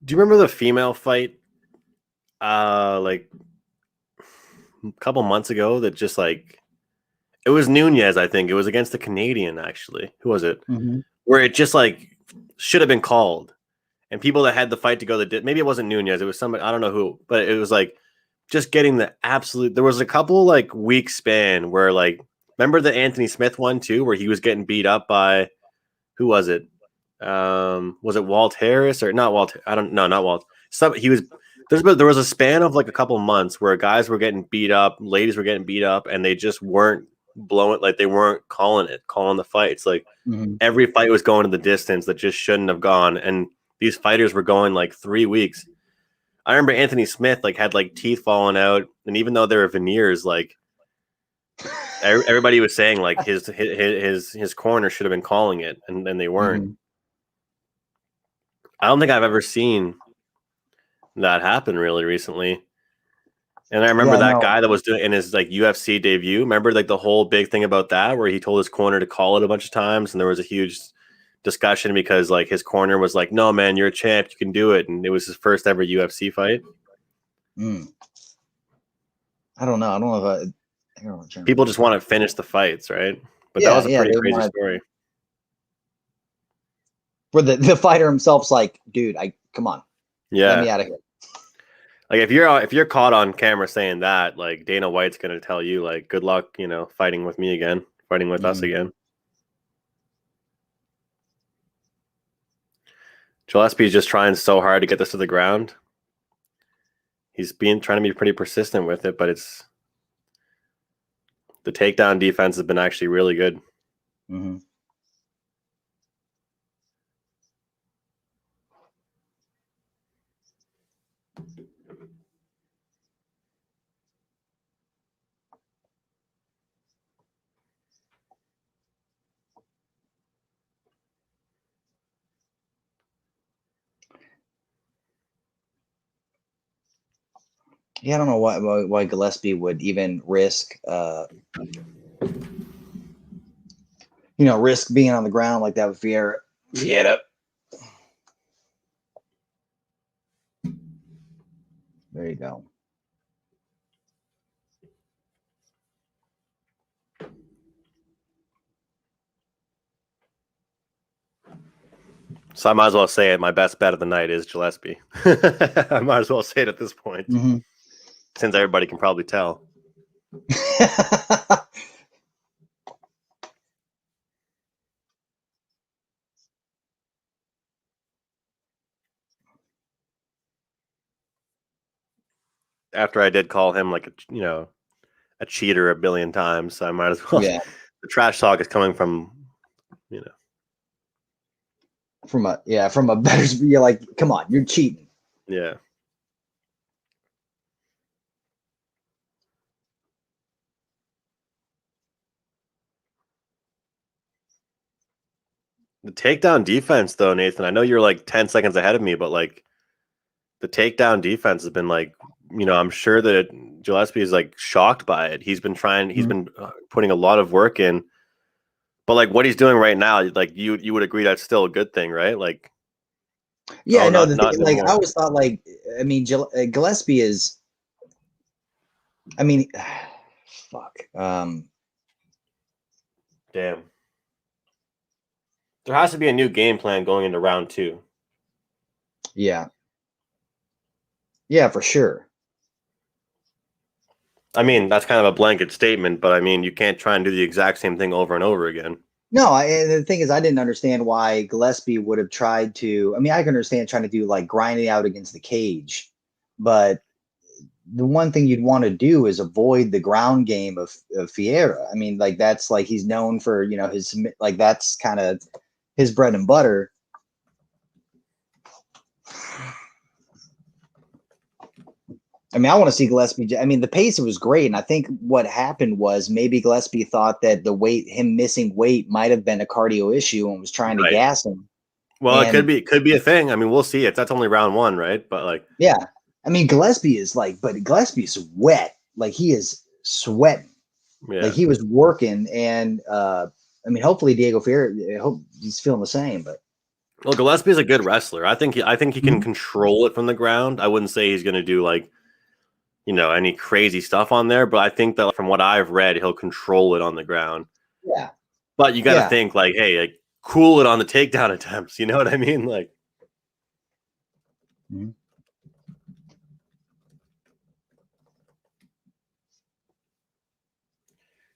Do you remember the female fight? Like a couple months ago that just like it was Nunez, I think. It was against the Canadian, actually. Who was it? Where it just like should have been called. And people that had the fight to go maybe it wasn't Nunez, it was somebody, I don't know who, but it was like just getting the absolute. There was a couple like week span where like remember the Anthony Smith one too, where he was getting beat up by who was it? Was it Walt Harris or not Walt? I don't know, not Walt. There was a span of like a couple months where guys were getting beat up, ladies were getting beat up, and they just weren't blowing, like they weren't calling the fights. Like every fight was going to the distance that just shouldn't have gone. And these fighters were going like 3 weeks. I remember Anthony Smith like had like teeth falling out, and even though there were veneers, like everybody was saying like his corner should have been calling it, and they weren't. I don't think I've ever seen that happened really recently. And I remember guy that was doing in his like UFC debut. Remember like the whole big thing about that where he told his corner to call it a bunch of times, and there was a huge discussion because like his corner was like, "No, man, you're a champ, you can do it," and it was his first ever UFC fight. I don't know. I don't know if people just want to finish the fights, right? But that was a pretty crazy story. Where the fighter himself's like, "Dude, come on, let me out of here." Like if you're caught on camera saying that, like Dana White's gonna tell you like, "Good luck, you know, fighting with me again, fighting with us again." Gillespie is just trying so hard to get this to the ground. He's trying to be pretty persistent with it, but the takedown defense has been actually really good. Yeah, I don't know why Gillespie would even risk, risk being on the ground like that with Ferreira. There you go. So I might as well say it. My best bet of the night is Gillespie. I might as well say it at this point, since everybody can probably tell. after I did call him like a cheater a billion times, so I might as well. Yeah. The trash talk is coming from from a better. You're like, come on, you're cheating. Yeah. The takedown defense, though, Nathan, I know you're like 10 seconds ahead of me, but like the takedown defense has been like, I'm sure that Gillespie is like shocked by it. He's been putting a lot of work in, but like what he's doing right now, like you would agree that's still a good thing, right? Like, yeah, no, not like I always thought, like, I mean, Gillespie is, I mean, fuck, damn. There has to be a new game plan going into round 2. Yeah. Yeah, for sure. I mean, that's kind of a blanket statement, but I mean, you can't try and do the exact same thing over and over again. No, the thing is, I didn't understand why Gillespie would have tried to. I mean, I can understand trying to do like grinding out against the cage, but the one thing you'd want to do is avoid the ground game of Ferreira. I mean, like that's like he's known for, his, like that's kind of his bread and butter. I mean, I want to see Gillespie. I mean, the pace was great, and I think what happened was maybe Gillespie thought that him missing weight might have been a cardio issue and was trying to gas him. Well, it could be a thing. I mean, we'll see. That's only round 1, right? But like, yeah, I mean, Gillespie is wet. Like he is sweating. Yeah. Like he was working, and I mean, hopefully Diego Ferreira. I hope he's feeling the same. But well, Gillespie is a good wrestler. I think he can control it from the ground. I wouldn't say he's going to do like, any crazy stuff on there, but I think that from what I've read, he'll control it on the ground. Yeah. But you got to think like, hey, like cool it on the takedown attempts. You know what I mean? Like. Mm-hmm.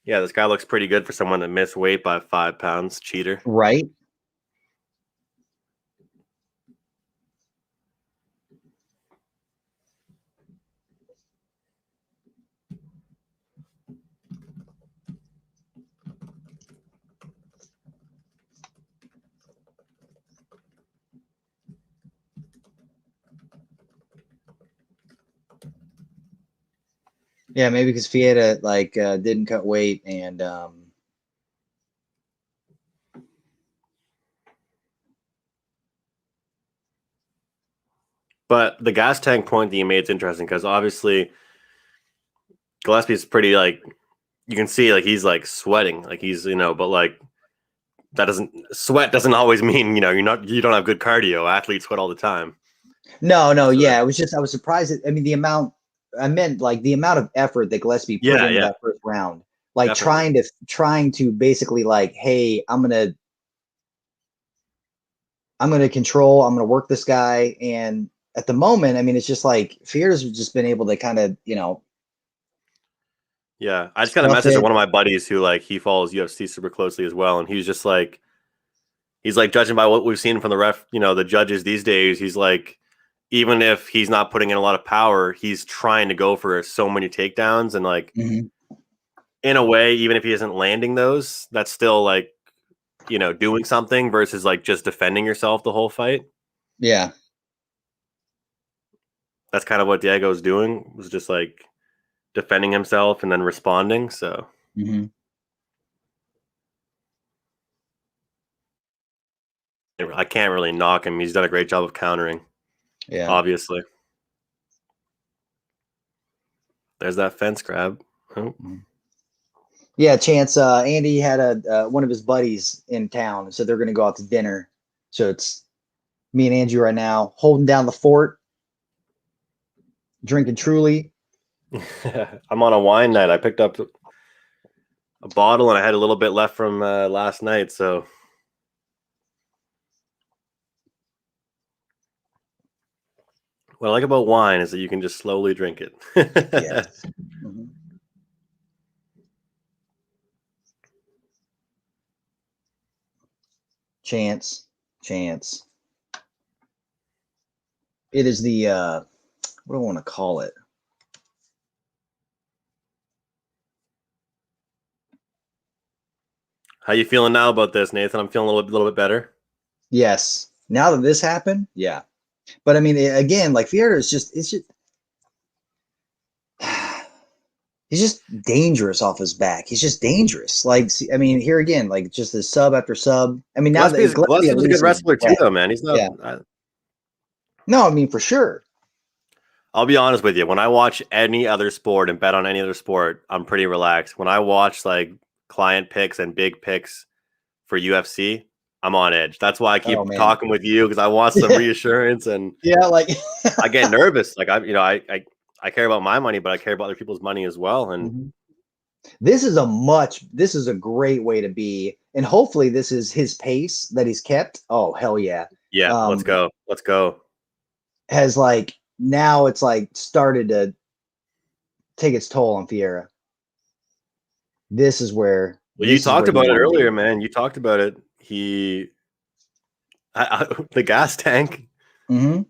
Yeah, this guy looks pretty good for someone that missed weight by 5 pounds. Cheater. Right. Yeah, maybe because Ferreira didn't cut weight and but the gas tank point that you made is interesting because obviously Gillespie's pretty like you can see like he's like sweating like he's but like sweat doesn't always mean you don't have good cardio. Athletes sweat all the time. No, yeah, it was just I was surprised. I mean, the amount of effort that Gillespie put into that first round, like definitely. trying to basically like, hey, I'm gonna control, I'm gonna work this guy, and at the moment, I mean, it's just like Ferreira's just been able to kind of Yeah, I just got a message from one of my buddies who like he follows UFC super closely as well, and he's like judging by what we've seen from the the judges these days, he's like. Even if he's not putting in a lot of power, he's trying to go for so many takedowns. And like, in a way, even if he isn't landing those, that's still like, doing something versus like just defending yourself the whole fight. Yeah. That's kind of what Diego's doing, was just like defending himself and then responding. So. I can't really knock him. He's done a great job of countering. Yeah, obviously. There's that fence grab. Oh. Yeah, Chance. Andy had one of his buddies in town, so they're going to go out to dinner. So it's me and Andrew right now holding down the fort, drinking Truly. I'm on a wine night. I picked up a bottle and I had a little bit left from last night. So. What I like about wine is that you can just slowly drink it. Yes. Chance. It is the what do I want to call it? How you feeling now about this, Nathan? I'm feeling a little bit better. Yes. Now that this happened, yeah. But I mean, again, like Ferreira is just, it's just, he's just dangerous off his back. He's just dangerous. Like, I mean, here again, like just the sub after sub. I mean, now Gillespie's a good wrestler too, though, man. He's not. Yeah. No, I mean for sure. I'll be honest with you. When I watch any other sport and bet on any other sport, I'm pretty relaxed. When I watch like client picks and big picks for UFC, I'm on edge. That's why I keep talking with you, because I want some reassurance. And yeah, like I get nervous. Like I care about my money, but I care about other people's money as well. And this is a great way to be. And hopefully this is his pace that he's kept. Oh, hell yeah. Yeah, let's go. Let's go. Has like, now it's like started to take its toll on Ferreira. This is where. Well, you talked about it earlier, man. You talked about it. The gas tank. Mm-hmm.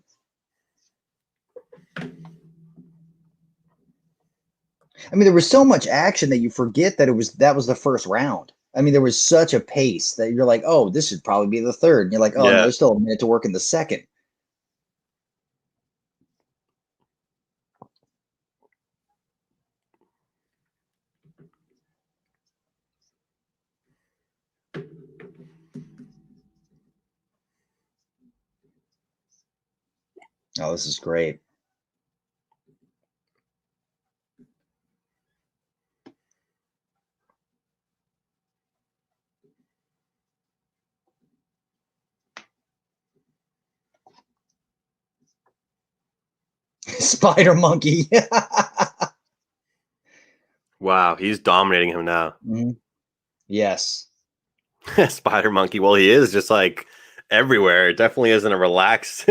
I mean, there was so much action that you forget that that was the first round. I mean, there was such a pace that you're like, oh, this should probably be the third. And you're like, oh, no, there's still a minute to work in the second. Oh, this is great. Spider monkey. Wow, he's dominating him now. Mm-hmm. Yes. Spider monkey. Well, he is just like everywhere. It definitely isn't a relaxed.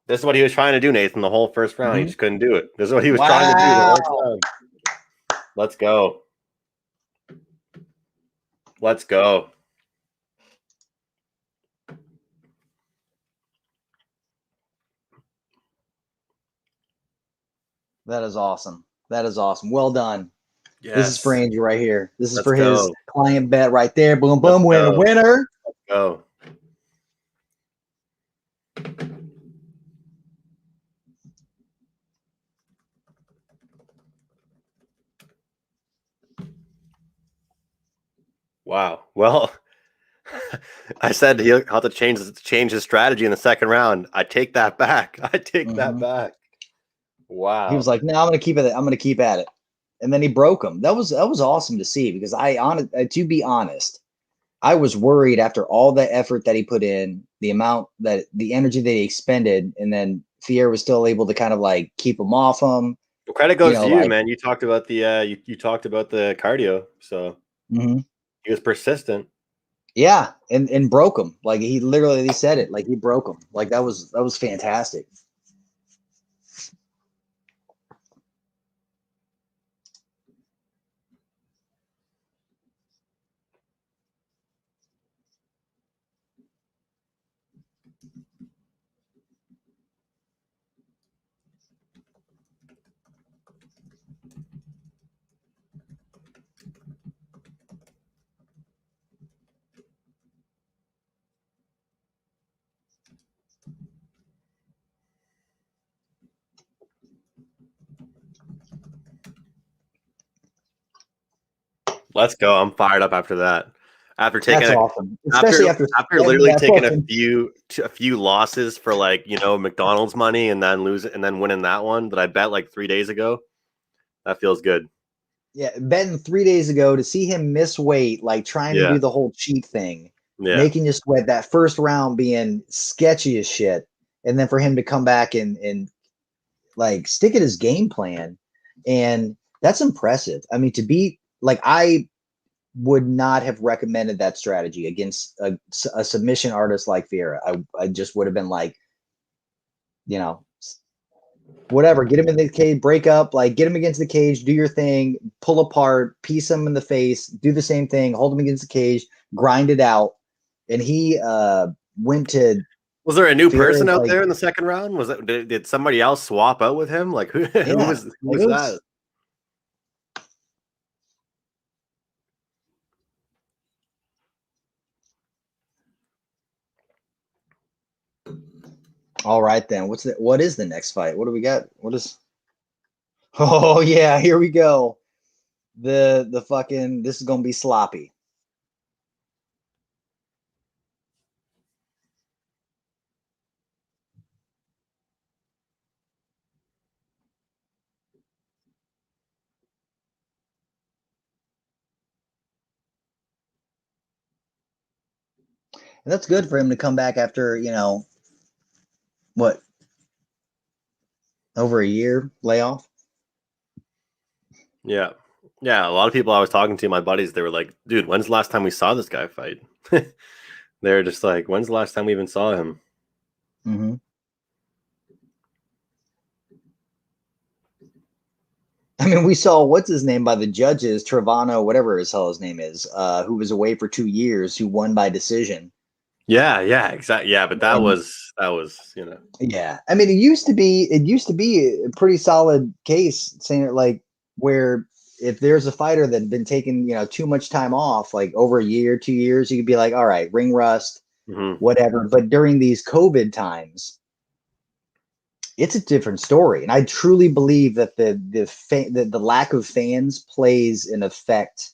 This is what he was trying to do, Nathan, the whole first round. He just couldn't do it. This is what he was trying to do the whole time. Let's go. Let's go. That is awesome. That is awesome. Well done. Yes. This is for Angie right here. This is for his client bet right there. Boom, boom, winner. Let's go. Wow. Well, I said he'll have to change his strategy in the second round. I take that back. That back. Wow. He was like, "No, I'm going to keep it. I'm going to keep at it." And then he broke him. That was awesome to see, because to be honest, I was worried after all the effort that he put in, the energy that he expended, and then Ferreira was still able to kind of like keep him off him. Well, credit goes to you, man. You talked about the you talked about the cardio, so he was persistent. Yeah, and broke him. Like he said it. Like he broke him. Like that was fantastic. Let's go. I'm fired up after that. After taking awesome. Especially after literally taking a few losses for like, McDonald's money and then winning that one that I bet like 3 days ago. That feels good. Yeah, betting 3 days ago to see him miss weight, like trying to do the whole cheat thing, making you sweat, that first round being sketchy as shit, and then for him to come back and like stick at his game plan, and that's impressive. I mean, to beat, like, I would not have recommended that strategy against a submission artist like Ferreira. I just would have been like, whatever, get him in the cage, break up, like get him against the cage, do your thing, pull apart, piece him in the face, do the same thing, hold him against the cage, grind it out. And he went to. Was there a new person out there in the second round? Did somebody else swap out with him? Like who was that? All right then. What is the next fight? What do we got? What is? Oh yeah, here we go. The fucking this is gonna be sloppy. And that's good for him to come back after, what, over a year layoff. Yeah. Yeah. A lot of people I was talking to, my buddies, they were like, dude, when's the last time we saw this guy fight? They're just like, when's the last time we even saw him? Mm-hmm. I mean, we saw what's his name by the judges, Trizano, whatever his hell his name is, who was away for 2 years, who won by decision. Yeah, exactly. Yeah, but that was Yeah. I mean, it used to be a pretty solid case saying it like where if there's a fighter that had been taking, too much time off, like over a year, 2 years, you could be like, all right, ring rust, whatever. But during these COVID times, it's a different story. And I truly believe that the lack of fans plays an effect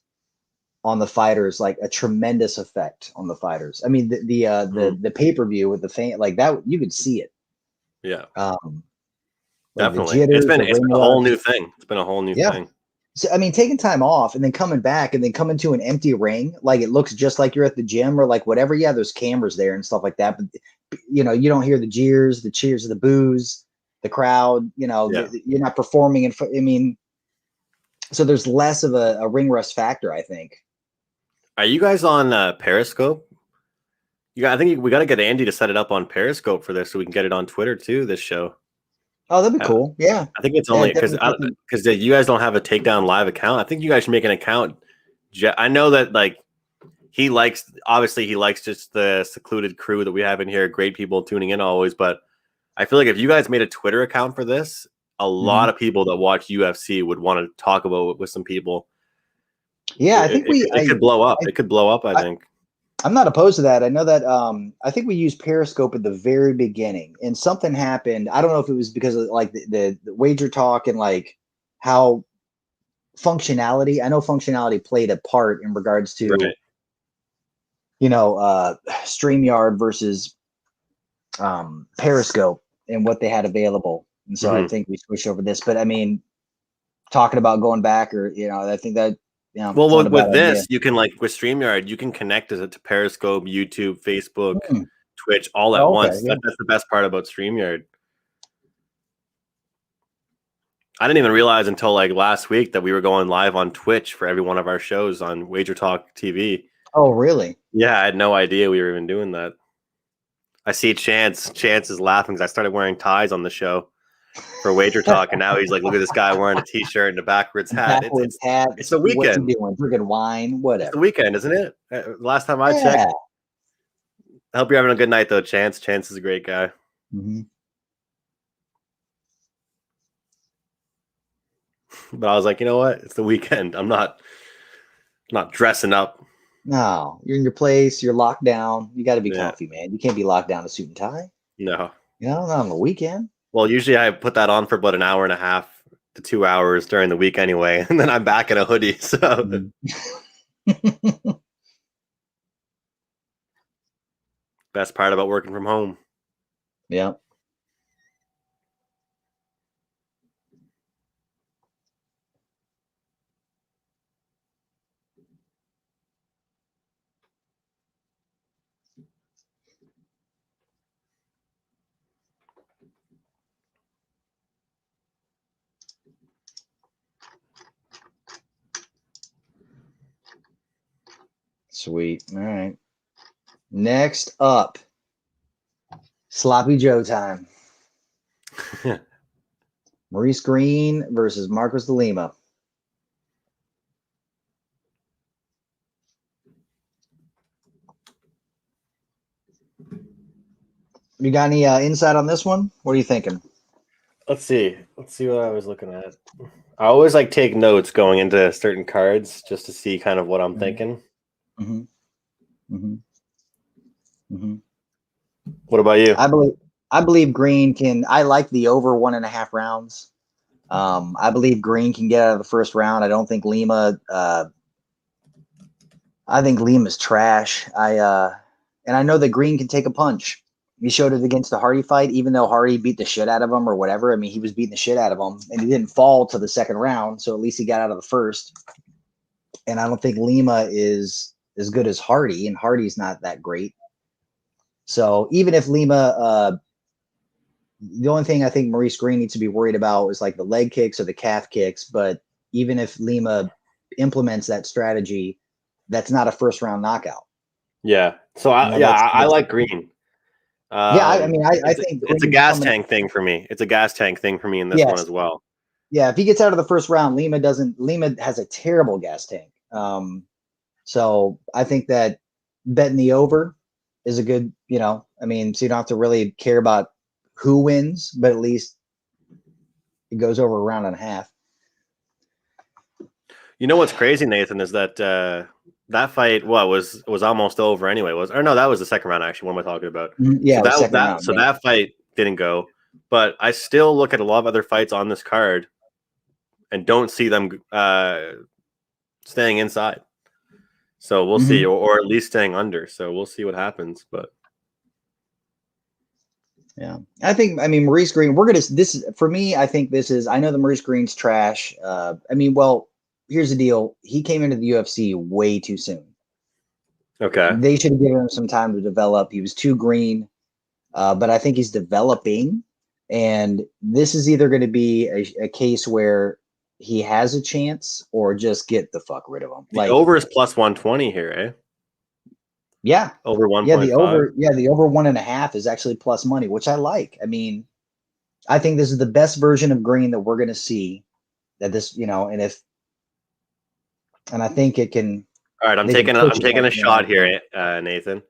on the fighters, like a tremendous effect on the fighters. I mean, the pay-per-view with the fan like that, you could see it. Yeah. Like definitely. It's been a whole new thing. It's been a whole new thing. So, I mean, taking time off and then coming back and then coming to an empty ring, like it looks just like you're at the gym or like whatever. Yeah, there's cameras there and stuff like that. But, you don't hear the jeers, the cheers, the boos, the crowd, you're not performing. So there's less of a ring rust factor, I think. Are you guys on Periscope? I think we got to get Andy to set it up on Periscope for this so we can get it on Twitter too, this show. Oh, that'd be cool. Yeah. I think it's only because you guys don't have a Takedown Live account. I think you guys should make an account. I know that he likes just the secluded crew that we have in here. Great people tuning in always. But I feel like if you guys made a Twitter account for this, a lot of people that watch UFC would want to talk about it with some people. Yeah, I think it could blow up. It could blow up, I think. I'm not opposed to that. I know that I think we used Periscope at the very beginning, and something happened. I don't know if it was because of like the wager talk and like how functionality. I know functionality played a part in regards to StreamYard versus Periscope and what they had available. And so I think we switched over this. But I mean, talking about going back, or I think that. Yeah. Well, with this, you can with StreamYard, you can connect it to Periscope, YouTube, Facebook, Twitch, all at once. Yeah. That's the best part about StreamYard. I didn't even realize until last week that we were going live on Twitch for every one of our shows on Wager Talk TV. Oh, really? Yeah, I had no idea we were even doing that. I see Chance. Chance is laughing because I started wearing ties on the show for Wager Talk, and now he's like, look at this guy wearing a t-shirt and a backwards hat. It's the weekend. What's he doing? Drinking wine, whatever. It's the weekend, isn't it? Last time I checked. I hope you're having a good night, though, Chance. Chance is a great guy. Mm-hmm. But I was like, you know what? It's the weekend. I'm not dressing up. No, you're in your place. You're locked down. You got to be comfy, man. You can't be locked down in a suit and tie. No. Not on the weekend. Well, usually I put that on for about an hour and a half to 2 hours during the week anyway, and then I'm back in a hoodie. So best part about working from home. Yeah. Sweet. All right. Next up, Sloppy Joe time. Maurice Greene versus Marcos de Lima. You got any insight on this one? What are you thinking? Let's see what I was looking at. I always take notes going into certain cards just to see kind of what I'm thinking. Mm-hmm. Mm-hmm. Mm-hmm. What about you? I believe I believe Greene can. I like the over 1.5 rounds. I believe Greene can get out of the first round. I don't think Lima. I think Lima's trash. And I know that Greene can take a punch. He showed it against the Hardy fight, even though Hardy beat the shit out of him or whatever. I mean, he was beating the shit out of him, and he didn't fall to the second round, so at least he got out of the first. And I don't think Lima is as good as Hardy, and Hardy's not that great. So even if Lima, the only thing I think Maurice Greene needs to be worried about is like the leg kicks or the calf kicks. But even if Lima implements that strategy, that's not a first round knockout. Yeah. So I like Greene. I think it's a gas tank thing for me. It's a gas tank thing for me in this one as well. Yeah, if he gets out of the first round, Lima has a terrible gas tank. So I think that betting the over is a good, so you don't have to really care about who wins, but at least it goes over a round and a half. You know what's crazy, Nathan, is that that fight was almost over anyway. That was the second round actually. What am I talking about? Yeah, that fight didn't go, but I still look at a lot of other fights on this card and don't see them staying inside. So we'll see, or at least staying under. So we'll see what happens. But yeah, Maurice Greene. For me. I think this is. I know the Maurice Greene's trash. Here's the deal. He came into the UFC way too soon. Okay, they should have given him some time to develop. He was too green, but I think he's developing. And this is either going to be a case where he has a chance or just get the fuck rid of him. The over is plus 120 here, eh? Yeah. Over 1.5. The over 1.5 is actually plus money, which I like. I mean, I think this is the best version of Greene that we're going to see. That this, and I think it can. All right, I'm taking a shot here, Nathan.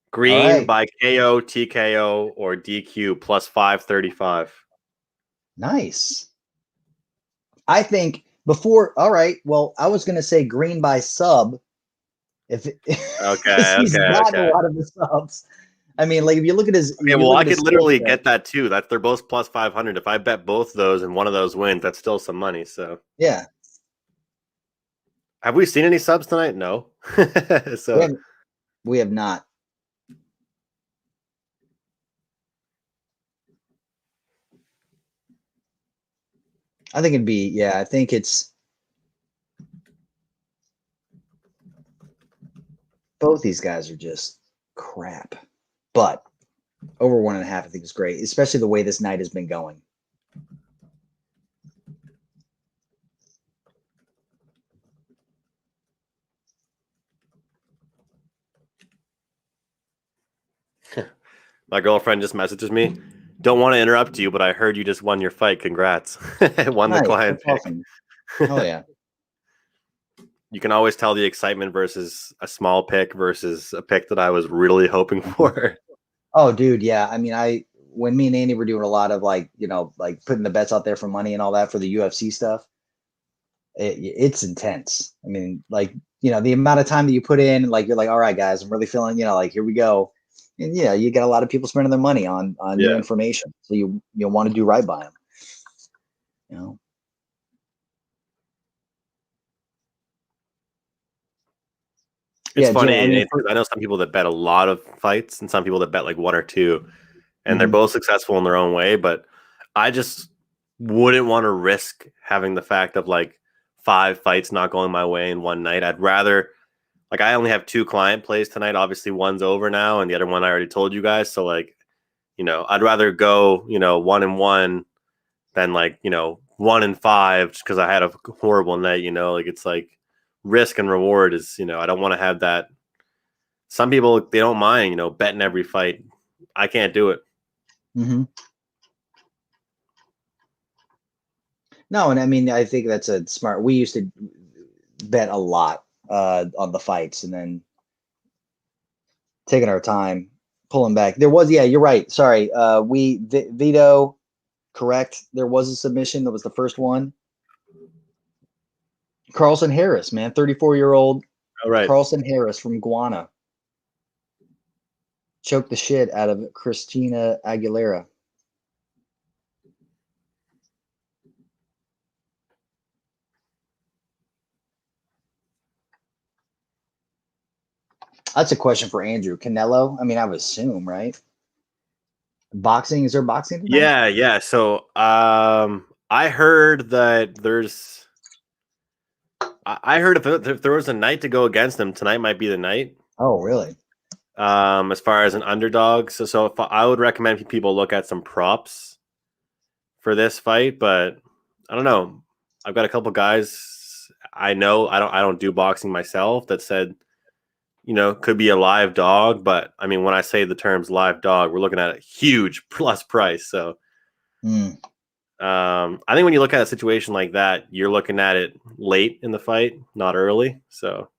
Greene by KO, TKO, or DQ plus 535. Nice. I think before. All right. Well, I was going to say Greene by sub. He's got a lot of the subs. I mean, like if you look at his. Okay, well, I could literally get that too. They're both plus 500. If I bet both those and one of those wins, that's still some money. So yeah. Have we seen any subs tonight? No. We have not. I think it'd be, I think it's both these guys are just crap. But over 1.5, I think is great, especially the way this night has been going. My girlfriend just messages me. Don't want to interrupt you, but I heard you just won your fight. Congrats. Won the Klein pick. Awesome. Oh, yeah. You can always tell the excitement versus a small pick versus a pick that I was really hoping for. Oh, dude. Yeah. I mean, when me and Andy were doing a lot of like putting the bets out there for money and all that for the UFC stuff, it's intense. I mean, the amount of time that you put in, you're like, all right, guys, I'm really feeling, here we go. And you get a lot of people spending their money on new information, so you want to do right by them. It's funny. I know some people that bet a lot of fights and some people that bet like one or two, and they're both successful in their own way. But I just wouldn't want to risk having the fact of like 5 fights not going my way in one night. I'd rather. I only have 2 client plays tonight. Obviously, one's over now, and the other one I already told you guys. So, I'd rather go, 1-1 than 1-5 just because I had a horrible night. It's like risk and reward is, I don't want to have that. Some people, they don't mind, betting every fight. I can't do it. Mm-hmm. No, and I mean, I think that's a smart. We used to bet a lot. On the fights and then taking our time, pulling back. There was, you're right. Sorry. Vito, correct. There was a submission. That was the first one. Carlson Harris, man, 34-year-old All right. Carlson Harris from Guana. Choke the shit out of Christina Aguilera. That's a question for Andrew. Canelo? I mean, I would assume, right? Boxing? Is there boxing tonight? Yeah. So I heard that there's I heard if there was a night to go against him, tonight might be the night. Oh, really? As far as an underdog. So if I would recommend people look at some props for this fight, but I don't know. I've got a couple guys I know. I don't do boxing myself that said, could be a live dog, but I mean, when I say the terms live dog, we're looking at a huge plus price. So I think when you look at a situation like that, you're looking at it late in the fight, not early. So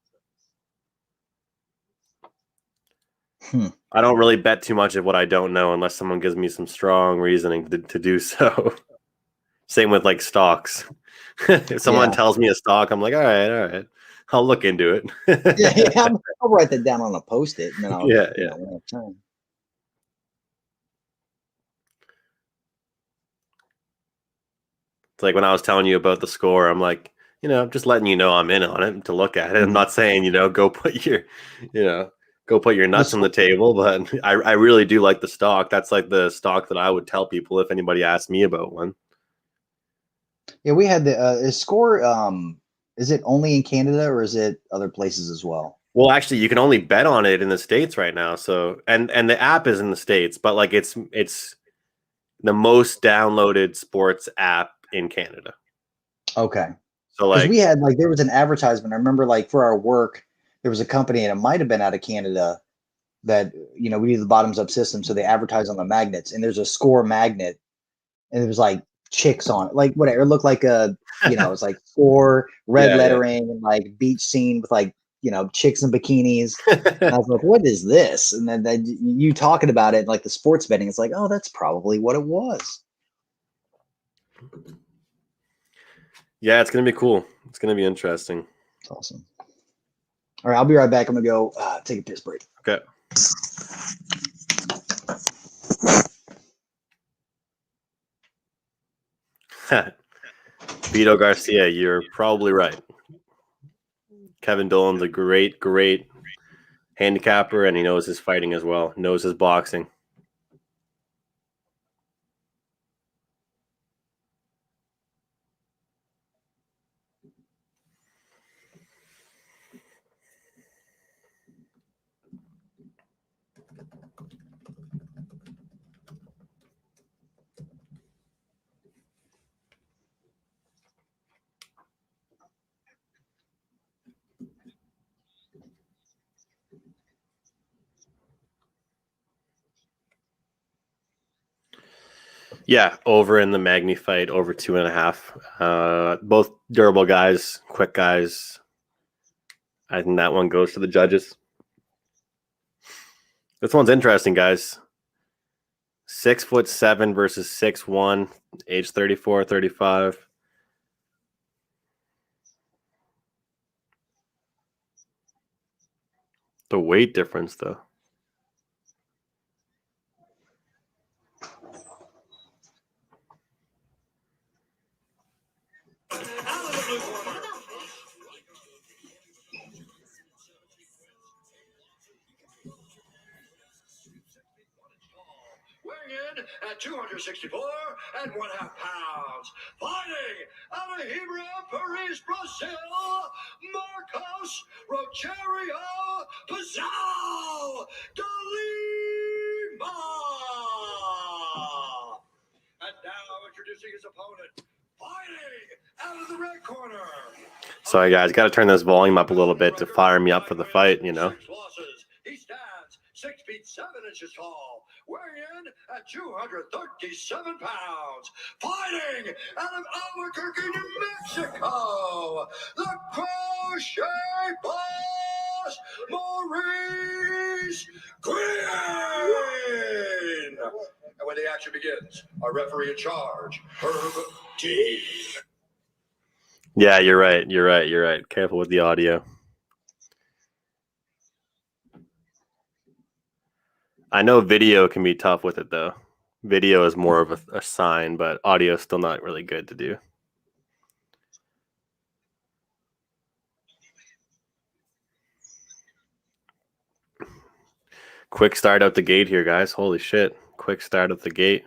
I don't really bet too much of what I don't know unless someone gives me some strong reasoning to do so. Same with like stocks. If someone tells me a stock, I'm like, all right. I'll look into it. I'll write that down on a Post-it, and then I'll when I have time. It's like when I was telling you about the score, I'm like, just letting you know I'm in on it to look at it. I'm not saying, go put your nuts on the table, but I really do like the stock. That's like the stock that I would tell people if anybody asked me about one. Yeah, we had the score. Is it only in Canada or is it other places as well? Well, actually, you can only bet on it in the States right now. So, and the app is in the States, but like it's the most downloaded sports app in Canada. Okay. So like we had there was an advertisement. I remember for our work, there was a company, and it might have been out of Canada that, we do the bottoms up system. So they advertise on the magnets, and there's a score magnet, and it was chicks on it, whatever. It looked like a, it was score, red lettering, and beach scene with chicks in bikinis. And I was like, what is this? And then you talking about it, the sports betting, it's like, oh, that's probably what it was. Yeah, it's going to be cool. It's going to be interesting. It's awesome. All right, I'll be right back. I'm going to go take a piss break. Okay. Vito Garcia, you're probably right. Kevin Dolan's a great handicapper, and he knows his fighting as well, knows his boxing. Yeah, over in the Magny fight, over 2.5. Both durable guys, quick guys. I think that one goes to the judges. This one's interesting, guys. 6'7" versus 6'1", age 34, 35. The weight difference, though. At 264 and 1/2 pounds, fighting out of Hebron, Paris, Brazil, Marcos Rogério Pizarro de Lima. And now introducing his opponent, fighting out of the red corner. Sorry, guys, got to turn this volume up a little bit to fire me up for the fight, He stands 6 feet 7 inches tall, weighing in at 237 pounds, fighting out of Albuquerque, New Mexico, the Crochet Boss, Maurice Greene. And when the action begins, our referee in charge, Herb T. Yeah, you're right. Careful with the audio. I know video can be tough with it though. Video is more of a sign, but audio is still not really good to do. Quick start out the gate here, guys. Holy shit. Quick start out the gate.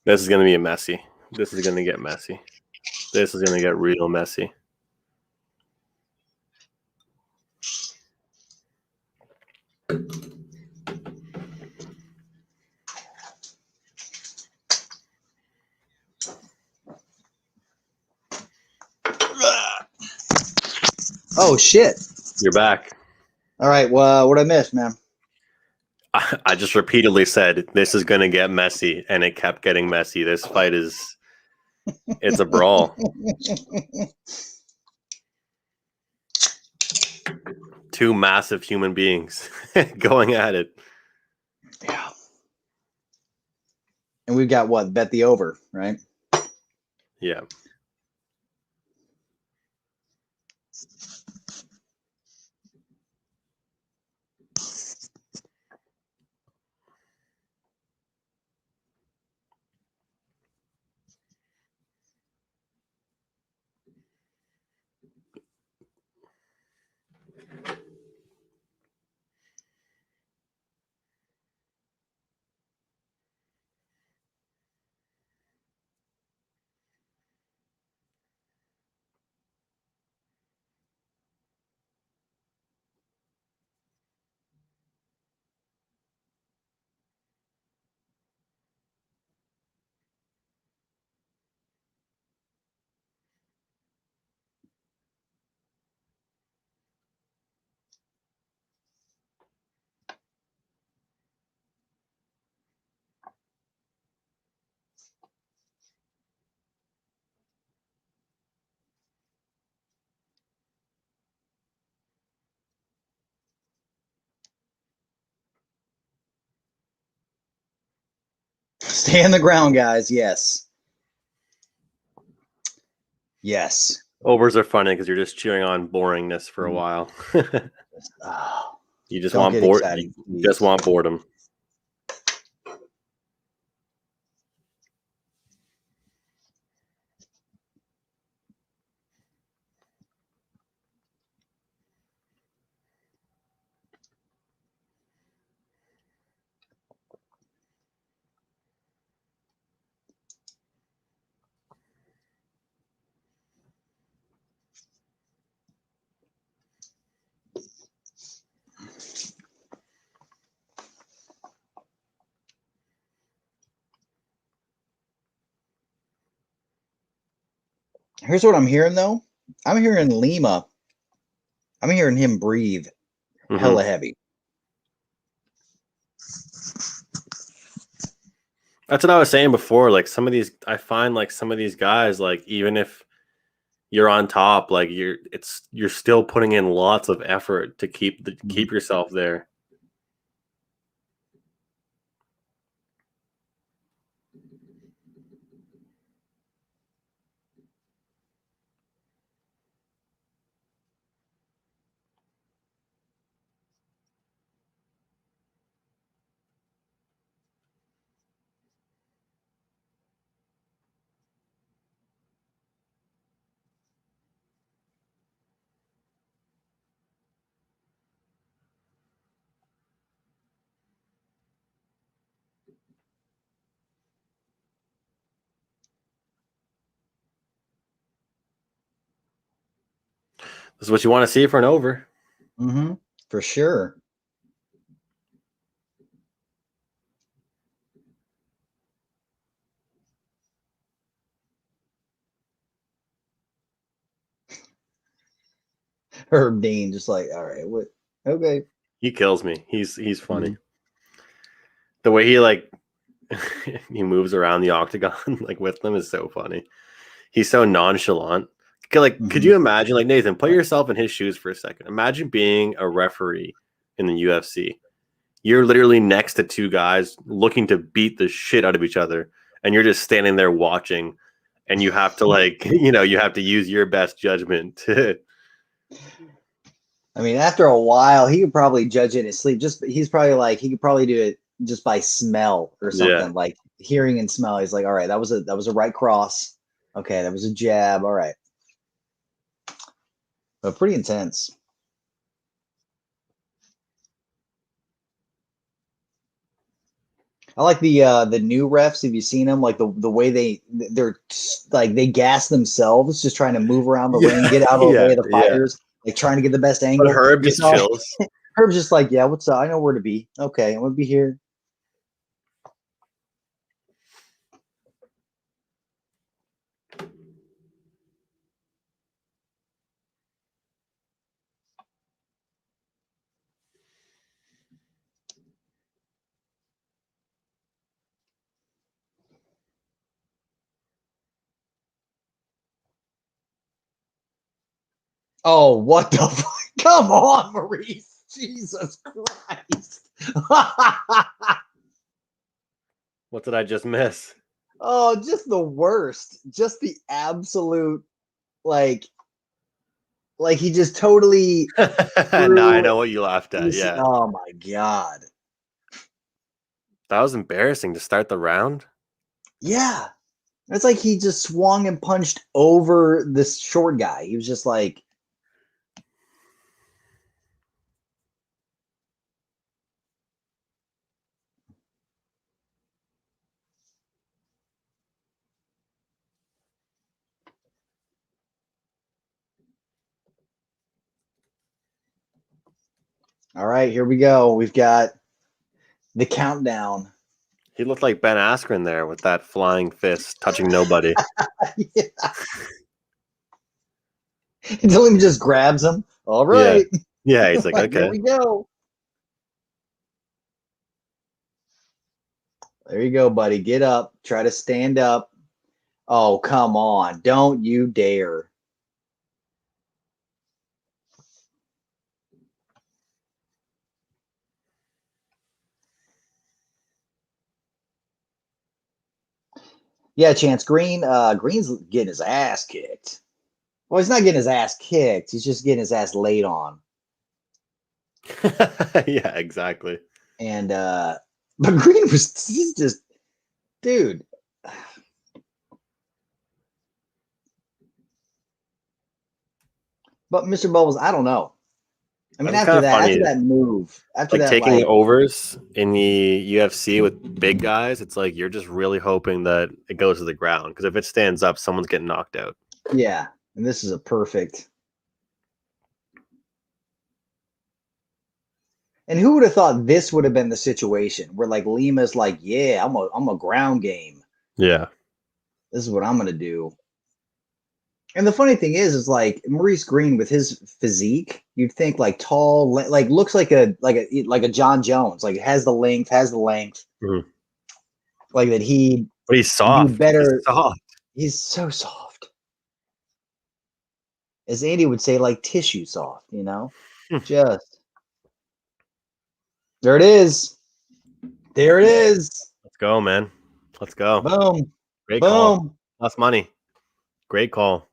This is going to be messy. This is going to get messy. This is going to get real messy. Oh shit! You're back. All right. Well, what I missed, man? I just repeatedly said this is going to get messy, and it kept getting messy. This fight it's a brawl. Two massive human beings going at it. Yeah. And we've got what? Bet the over, right? Yeah. Stay on the ground, guys. Yes. Yes. Overs are funny because you're just cheering on boringness for a while. Oh, You just don't want get bored. excited, You please. just want boredom. Here's what I'm hearing, though. I'm hearing Lima. I'm hearing him breathe hella heavy. That's what I was saying before. Like some of these, I find like some of these guys, like even if you're on top, like you're still putting in lots of effort to keep yourself there. This is what you want to see for an over. Mm-hmm. For sure. Herb Dean just like, all right, what? Okay. He kills me. He's funny. The way he like he moves around the octagon like with them is so funny. He's so nonchalant. Could you imagine, like Nathan, put yourself in his shoes for a second. Imagine being a referee in the UFC you're literally next to two guys looking to beat the shit out of each other, and you're just standing there watching, and you have to you have to use your best judgment. I mean, after a while, he could probably judge it in his sleep. He's probably like, he could probably do it just by smell or something, Yeah. like hearing and smell. He's like, all right, that was a right cross. Okay, that was a jab. All right. But pretty intense. I like the new refs. Have you seen them? Like the way they're like they gas themselves, just trying to move around the ring, get out of the way of the fighters, like trying to get the best angle. But Herb just chills. Herb's just like, yeah, what's up? I know where to be. Okay, I'm gonna be here. Oh, what the fuck? Come on, Maurice. Jesus Christ. What did I just miss? Oh, just the worst. Just the absolute, like he just totally Now I know what you laughed at. Yeah. Oh my God. That was embarrassing to start the round. Yeah. It's like he just swung and punched over this short guy. He was just like, all right, here we go. We've got the countdown. He looked like Ben Askren there with that flying fist touching nobody. Yeah. Until he just grabs him. All right. Yeah, he's like, okay. Here we go. There you go, buddy. Get up. Try to stand up. Oh, come on. Don't you dare. Yeah, Chance Greene. Greene's getting his ass kicked. Well, he's not getting his ass kicked. He's just getting his ass laid on. Yeah, exactly. And but Greene he's just, dude. But Mr. Bubbles, I don't know. I mean, after that move, after like that, taking overs in the UFC with big guys, it's like you're just really hoping that it goes to the ground, because if it stands up, someone's getting knocked out. Yeah, and this is a perfect. And who would have thought this would have been the situation where like Lima's like, yeah, I'm a ground game. Yeah, This is what I'm gonna do. And the funny thing is like Maurice Greene with his physique, you'd think like tall, like looks like a John Jones, like has the length, mm-hmm. like that he. But he's soft. Better. He's so soft. As Andy would say, like tissue soft, you know? Just. There it is. There it is. Let's go, man. Let's go. Boom. Great Boom. call. Plus money. Great call.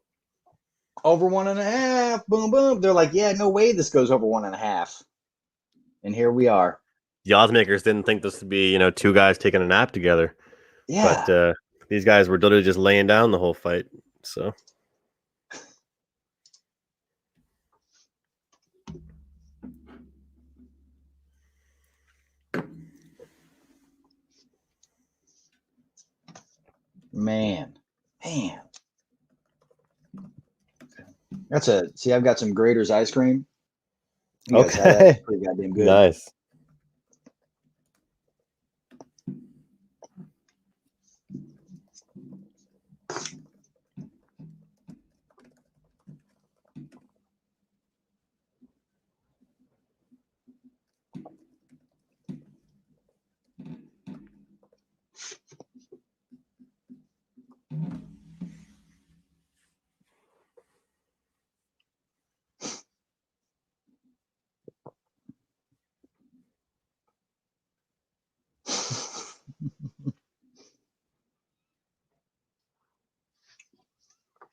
Over 1.5. Boom, boom. They're like, yeah, no way this goes over 1.5. And here we are. The odds makers didn't think this would be, two guys taking a nap together. Yeah. But these guys were literally just laying down the whole fight. So. Man. I've got some Grader's ice cream. Okay. That's pretty goddamn good. Nice.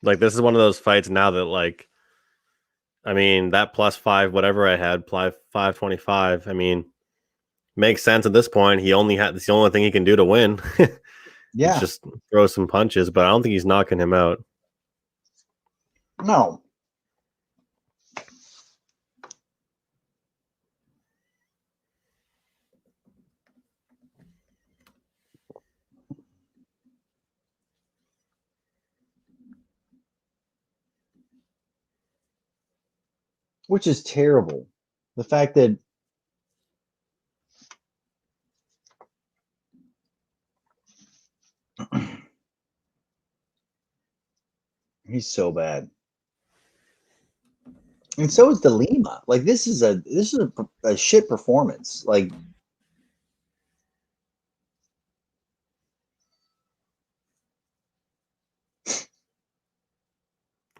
Like, this is one of those fights now that, like, I mean, that +5, whatever I had, 525. I mean, makes sense at this point. It's the only thing he can do to win. Yeah. Just throw some punches, but I don't think he's knocking him out. No. Which is terrible. The fact that he's so bad. And so is the Lima. Like, this is a shit performance. Like,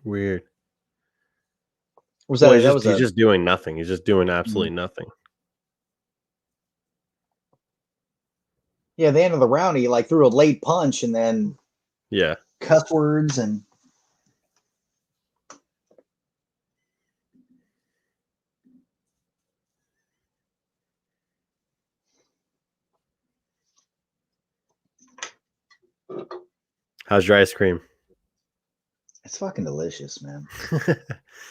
Weird. was that? Well, He's just doing nothing. He's just doing Mm-hmm. absolutely nothing. Yeah, at the end of the round, he like threw a late punch and then Yeah. cuss words and How's your ice cream? it's fucking delicious, man.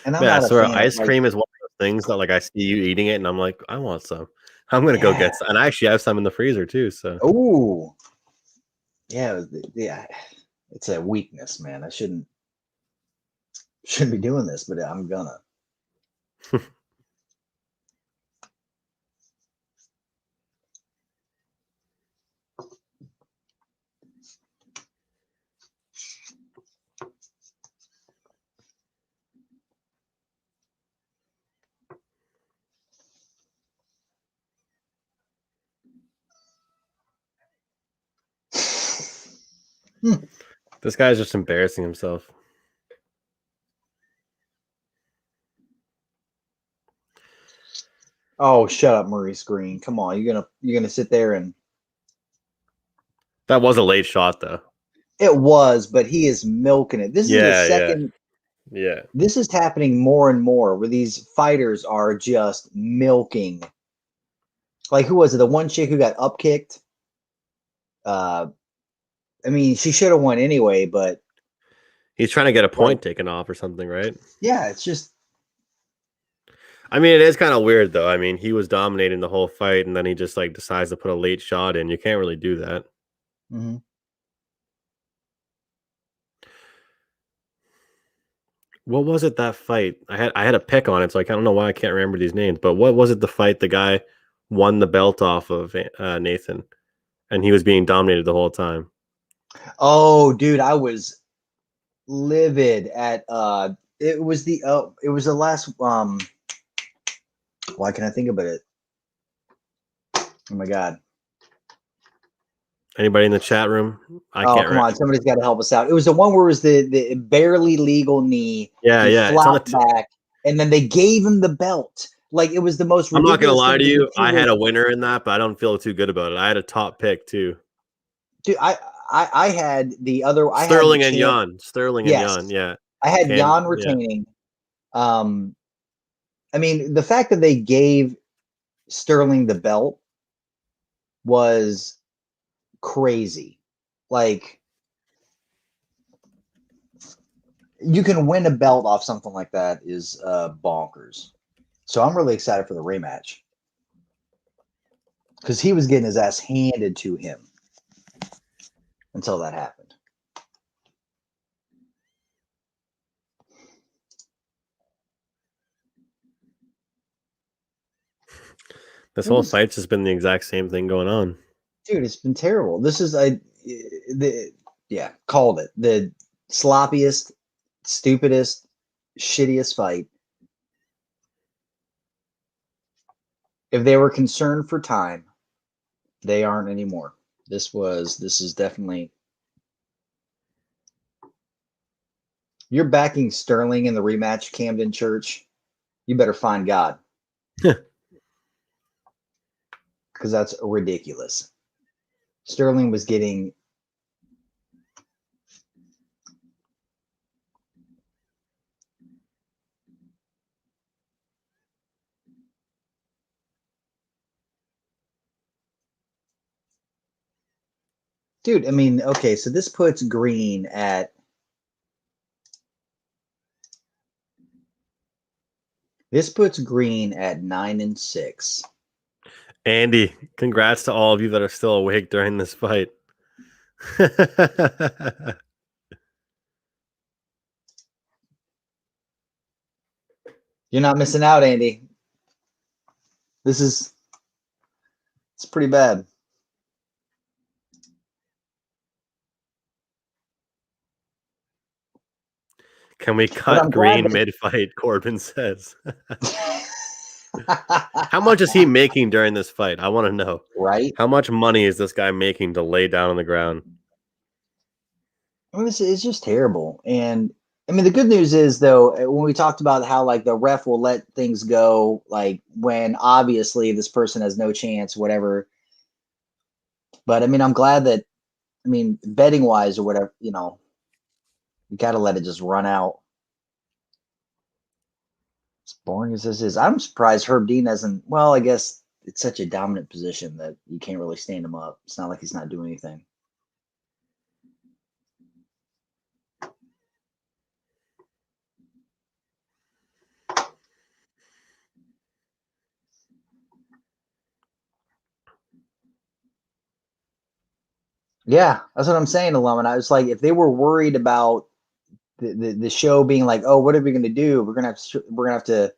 And I'm Yeah, not a so fan ice of, like, cream is one of those things that, like, I see you eating it and I'm like, I want some. I'm gonna go get some. And I actually have some in the freezer too. So oh, yeah, it's a weakness, man. I shouldn't be doing this, but I'm gonna. this guy's just embarrassing himself. Oh, shut up, Maurice Greene. Come on, you're gonna sit there and That was a late shot though. it was, but he is milking it. This is the second. Yeah. This is happening more and more where these fighters are just milking. Like, who was it? The one chick who got upkicked. I mean, she should have won anyway, but He's trying to get a point taken off or something, right? yeah, it's just. I mean, it is kind of weird though. I mean, he was dominating the whole fight and then he just like decides to put a late shot in. You can't really do that. Mm-hmm. What was it, that fight? I had a pick on it, so I don't know why I can't remember these names. But what was it, the fight the guy won the belt off of Nathan, and he was being dominated the whole time? Oh, dude, I was livid at it was the last why can I think about it? Oh my god. Anybody in the chat room? I can't come on, somebody's got to help us out. It was the one where it was the barely legal knee. Yeah, he yeah. flopped back, and then they gave him the belt. Like, it was the most. I'm not gonna lie to you. I had a a winner in that, but I don't feel too good about it. I had a top pick too. dude. I had the other. Sterling and Jan. Sterling and Jan. Yeah. I had Jan retaining. Yeah. I mean, the fact that they gave Sterling the belt was crazy. Like, you can win a belt off something like that is bonkers. So I'm really excited for the rematch because he was getting his ass handed to him until that happened. This whole fight's just been the exact same thing going on. Dude, it's been terrible. This is called it. The sloppiest, stupidest, shittiest fight. If they were concerned for time, they aren't anymore. This is definitely. You're backing Sterling in the rematch, Camden Church. You better find God. Because that's ridiculous. Sterling was getting Dude, I mean, okay, so this puts Greene at 9-6. Andy, congrats to all of you that are still awake during this fight. You're not missing out, Andy. It's pretty bad. Can we cut Greene mid-fight? Corbin says. How much is he making during this fight? I want to know. Right? How much money is this guy making to lay down on the ground? I mean, it's just terrible. And I mean, the good news is though, when we talked about how like the ref will let things go, like when obviously this person has no chance, whatever. But I mean, I'm glad that, I mean, betting wise or whatever, you know, you got to let it just run out. As boring as this is, I'm surprised Herb Dean hasn't. Well, I guess it's such a dominant position that you can't really stand him up. It's not like he's not doing anything. Yeah, that's what I'm saying, Alum. I was like, if they were worried about the show being like, oh, what are we going to do? We're gonna have to,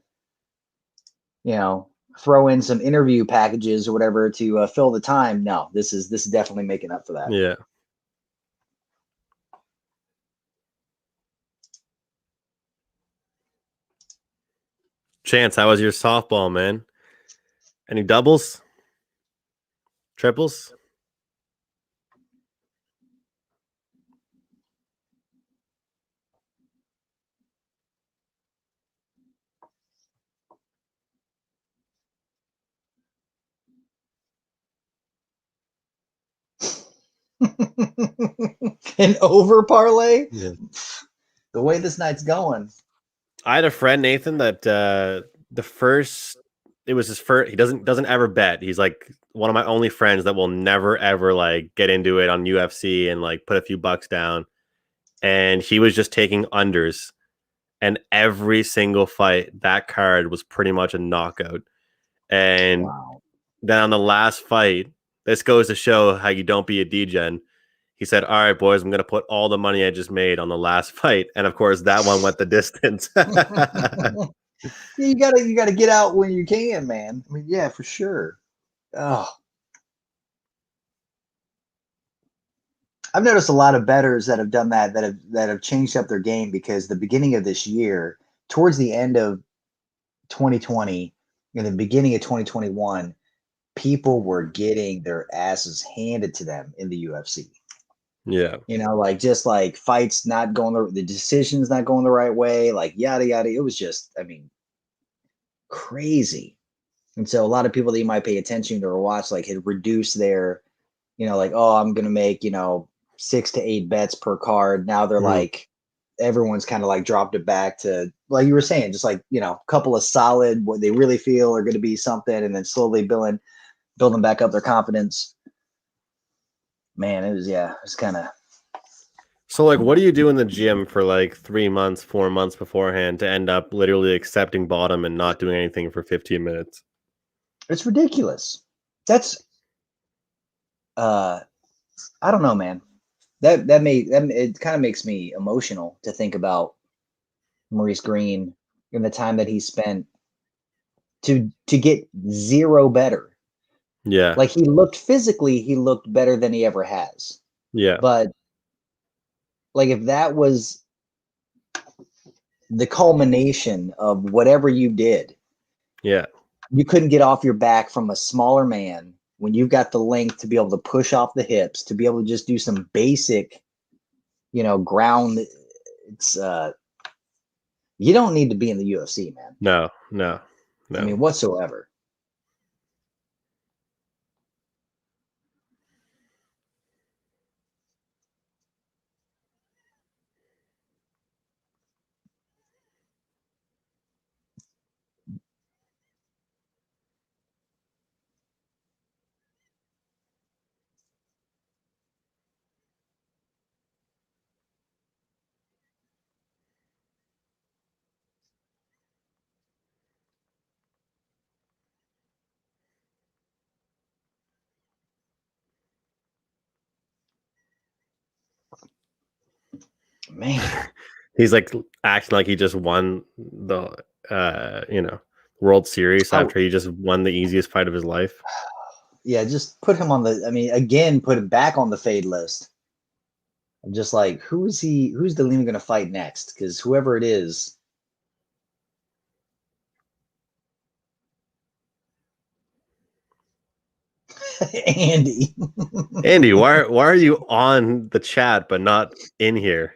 you know, throw in some interview packages or whatever to fill the time. No, this is definitely making up for that. Yeah. Chance, how was your softball, man? Any doubles? Triples? An over parlay? Yeah. The way this night's going. I had a friend, Nathan, that it was his first. He doesn't ever bet. He's like one of my only friends that will never ever like get into it on UFC and like put a few bucks down. And he was just taking unders, and every single fight that card was pretty much a knockout. And Wow. then on the last fight, this goes to show how you don't be a degen. He said, "All right, boys, I'm going to put all the money I just made on the last fight." And of course, that one went the distance. You gotta get out when you can, man. I mean, yeah, for sure. Oh, I've noticed a lot of bettors that have done that have changed up their game because the beginning of this year, towards the end of 2020, in the beginning of 2021, people were getting their asses handed to them in the UFC. Yeah. You know, like just like fights not going the decisions not going the right way, like yada yada. It was just, I mean, crazy. And so a lot of people that you might pay attention to or watch like had reduced their, you know, like, oh, I'm gonna make, you know, 6 to 8 bets per card. Now they're like everyone's kind of like dropped it back to like you were saying, just like, you know, a couple of solid what they really feel are gonna be something and then slowly building back up their confidence. Man, it's kind of. So, like, what do you do in the gym for like 3 months, 4 months beforehand to end up literally accepting bottom and not doing anything for 15 minutes? It's ridiculous. That's I don't know, man. That it kind of makes me emotional to think about Maurice Greene and the time that he spent to get zero better. Yeah. Like he looked better than he ever has. Yeah. But like if that was the culmination of whatever you did, Yeah. you couldn't get off your back from a smaller man when you've got the length to be able to push off the hips, to be able to just do some basic, you know, ground. It's you don't need to be in the UFC, man. No. I mean, whatsoever. Man, He's like acting like he just won the World Series after he just won the easiest fight of his life. yeah, just put him on the. I mean, again, put him back on the fade list. I'm just like, who's the Lima going to fight next? Because whoever it is. Andy, why are you on the chat but not in here?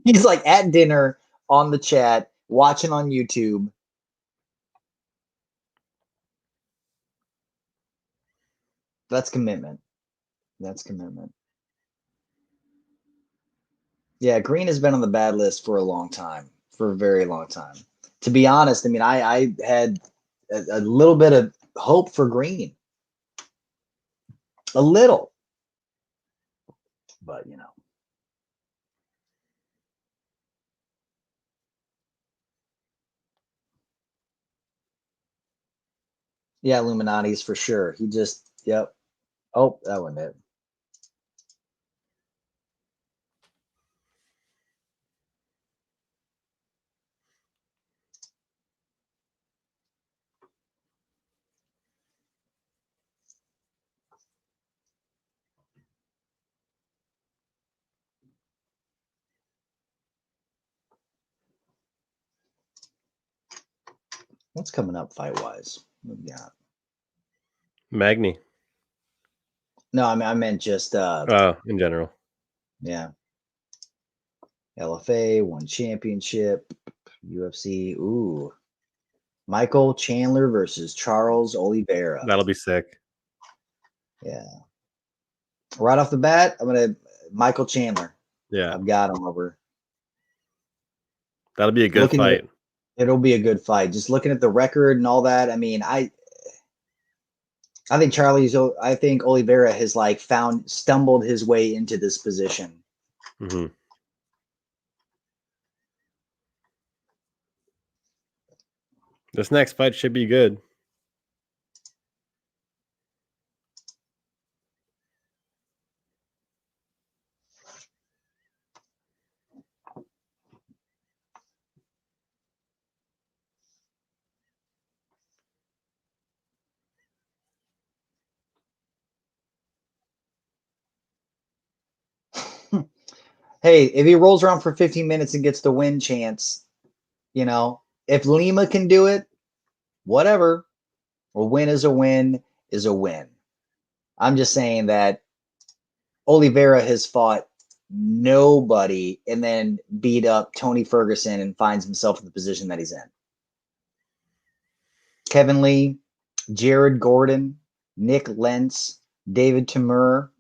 He's like at dinner on the chat, watching on YouTube. That's commitment. Yeah, Greene has been on the bad list for a long time, for a very long time. To be honest, I mean, I had a little bit of hope for Greene. A little. But, Yeah, Illuminati's for sure. He just, yep. Oh, that wasn't it. What's coming up fight-wise? What we got? Magny. No, I mean, I meant just in general. Yeah. LFA, one championship, UFC. Ooh. Michael Chandler versus Charles Oliveira. That'll be sick. Yeah. Right off the bat, I'm going to Michael Chandler. Yeah. I've got him over. That'll be a good fight. It'll be a good fight. Just looking at the record and all that, I mean, I think Oliveira has like stumbled his way into this position. Mm-hmm. This next fight should be good. Hey, if he rolls around for 15 minutes and gets the win chance, if Lima can do it, whatever. A win is a win is a win. I'm just saying that Oliveira has fought nobody and then beat up Tony Ferguson and finds himself in the position that he's in. Kevin Lee, Jared Gordon, Nick Lentz, David Timur,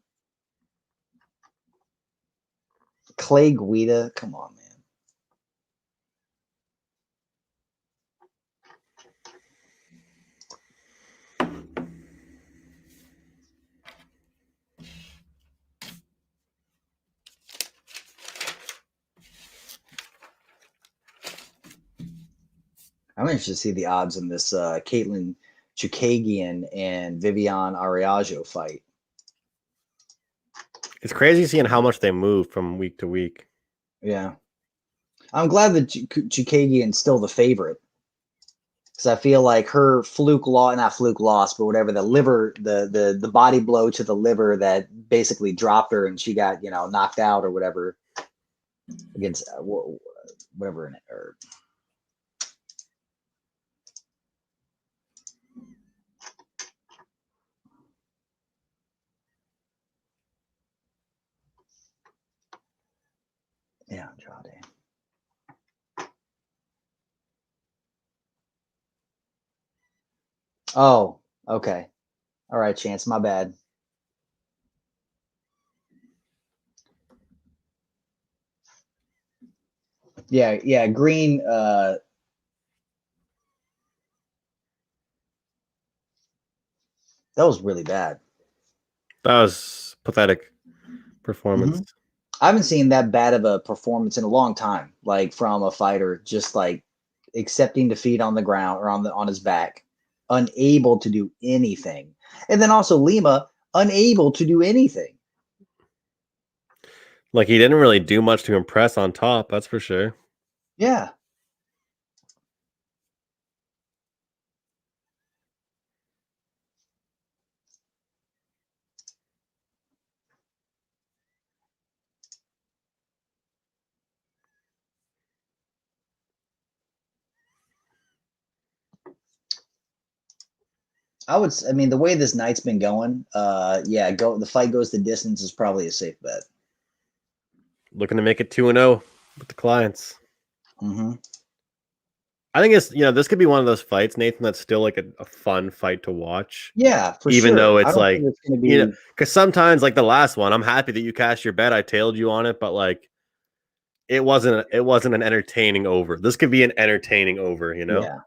Clay Guida. Come on, man. I'm interested to see the odds in this Caitlin Chukagian and Viviane Araújo fight. It's crazy seeing how much they move from week to week. Yeah. I'm glad that Chukagian's still the favorite. Because I feel like her not fluke loss, but whatever, the body blow to the liver that basically dropped her and she got, knocked out or whatever against whatever. Yeah, Andrade. Oh, okay. All right, Chance. My bad. Yeah. Greene. That was really bad. That was pathetic performance. Mm-hmm. I haven't seen that bad of a performance in a long time. Like from a fighter, just like accepting defeat on the ground or on his back, unable to do anything, and then also Lima unable to do anything. Like he didn't really do much to impress on top, that's for sure. Yeah. I mean, the way this night's been going, the fight goes the distance is probably a safe bet. Looking to make it 2-0 with the clients. Mm-hmm. I think it's, this could be one of those fights, Nathan, that's still like a fun fight to watch. Yeah, for even sure. though I it's don't like, think it's going to be, because sometimes like the last one, I'm happy that you cashed your bet. I tailed you on it, but like it wasn't an entertaining over. This could be an entertaining over, yeah.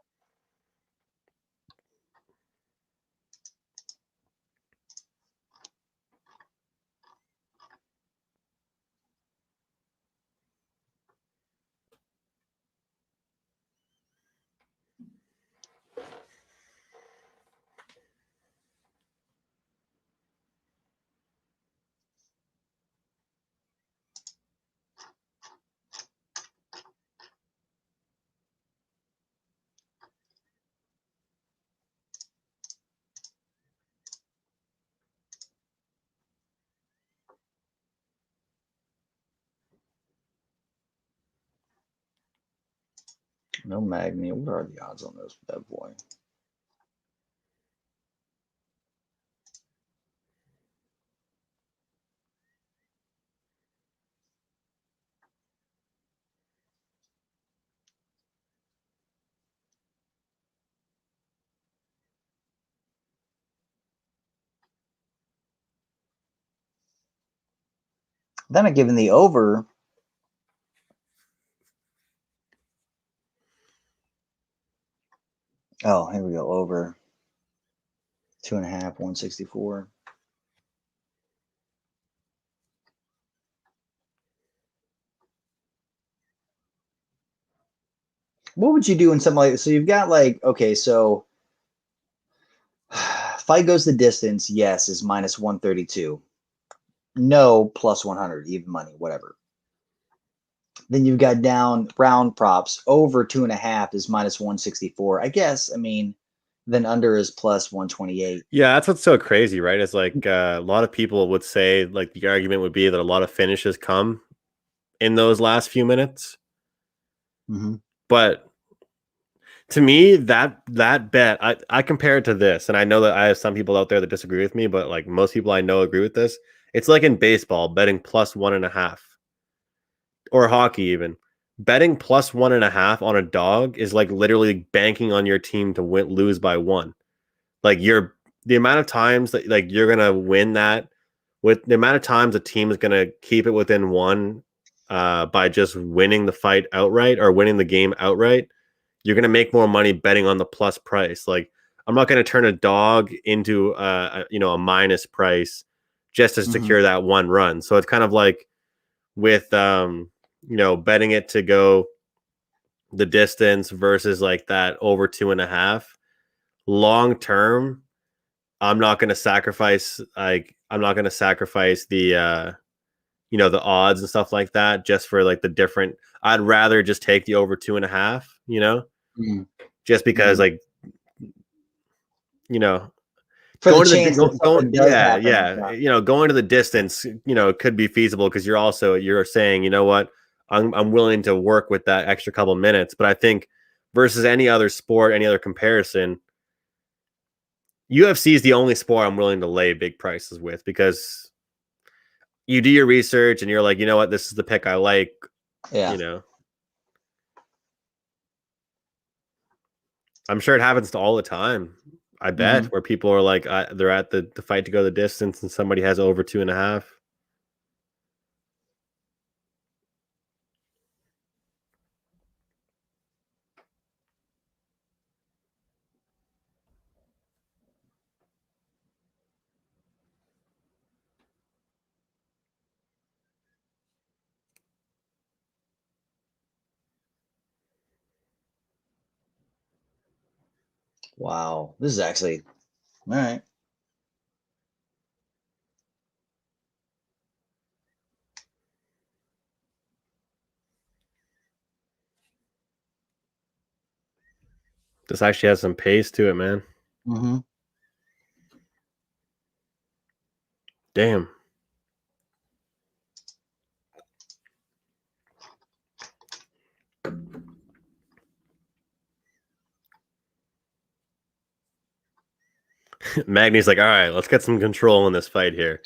No Magny. What are the odds on this bad boy? Then I given the over. Oh, here we go. Over 2.5, 164. What would you do in something like, so you've got like, okay, so fight goes the distance, yes, is minus 132. No, plus 100, even money, whatever. Then you've got down round props. Over 2.5 is minus 164. I guess, I mean, then under is plus 128. Yeah, that's what's so crazy, right? It's like a lot of people would say, like, the argument would be that a lot of finishes come in those last few minutes. Mm-hmm. But to me, that bet, I compare it to this, and I know that I have some people out there that disagree with me, but like most people I know agree with this. It's like in baseball, betting plus 1.5, or hockey even. Betting plus 1.5 on a dog is like literally banking on your team to lose by 1. Like the amount of times that like you're gonna win that, with the amount of times a team is gonna keep it within 1 by just winning the fight outright or winning the game outright, you're going to make more money betting on the plus price. Like, I'm not going to turn a dog into a minus price just to secure that one run. So it's kind of like with betting it to go the distance versus like that over 2.5. Long term, I'm not going to sacrifice the the odds and stuff like that just for like the different. I'd rather just take the over 2.5, just because like for going the to chance the that something does happen. going to the distance could be feasible because you're saying, you know what, I'm willing to work with that extra couple minutes. But I think versus any other sport, any other comparison, UFC is the only sport I'm willing to lay big prices with, because you do your research and you're like, you know what, this is the pick I like. I'm sure it happens all the time. I bet where people are like, they're at the fight to go the distance and somebody has over 2.5. Wow. This is actually, all right. This actually has some pace to it, man. Mm-hmm. Damn. Magny's like, all right, let's get some control in this fight here.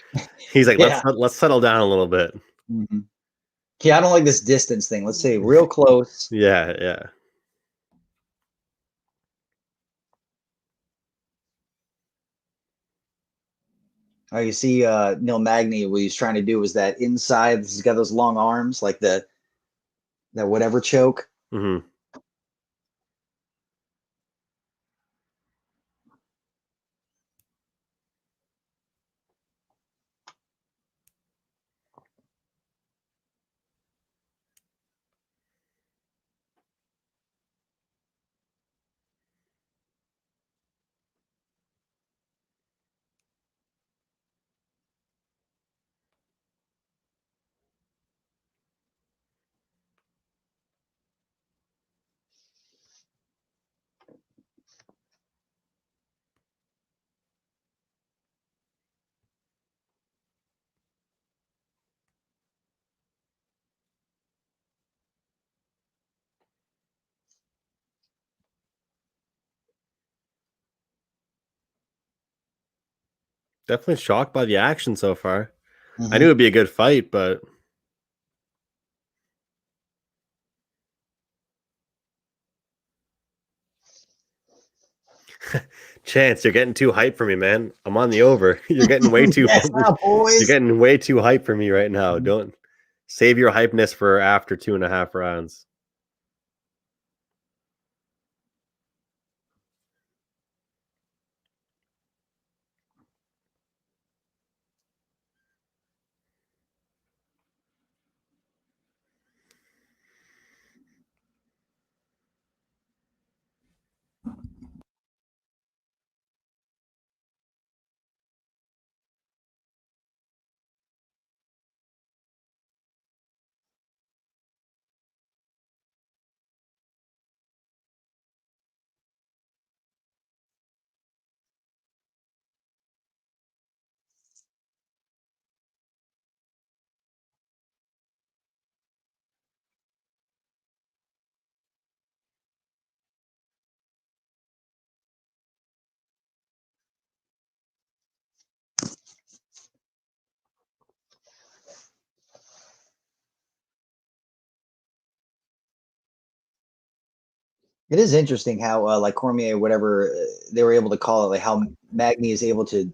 He's like, Yeah. let's settle down a little bit. Mm-hmm. Yeah, I don't like this distance thing. Let's say real close. Yeah, yeah. You see Neil Magny, what he's trying to do is that inside, he's got those long arms, like that whatever choke. Mm-hmm. Definitely shocked by the action so far. Mm-hmm. I knew it'd be a good fight, but Chance, you're getting too hyped for me, man. I'm on the over. You're getting way too Yes, now, boys. You're getting way too hyped for me right now. Don't save your hypeness for after 2.5 rounds. It is interesting how, like Cormier, whatever they were able to call it, like how Magny is able to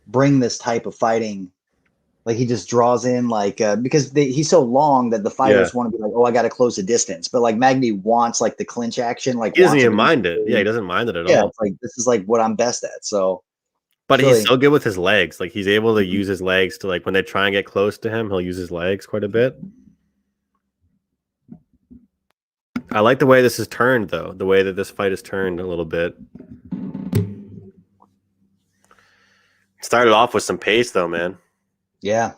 bring this type of fighting. Like he just draws in, like because he's so long that the fighters want to be like, oh, I got to close the distance. But like Magny wants like the clinch action, like He doesn't wants even it mind it. Yeah, he doesn't mind it at all. It's like this is like what I'm best at. So, But really, he's so good with his legs. Like he's able to use his legs to, like, when they try and get close to him, he'll use his legs quite a bit. I like the way this is turned, though. The way that this fight is turned a little bit. Started off with some pace, though, man. Yeah.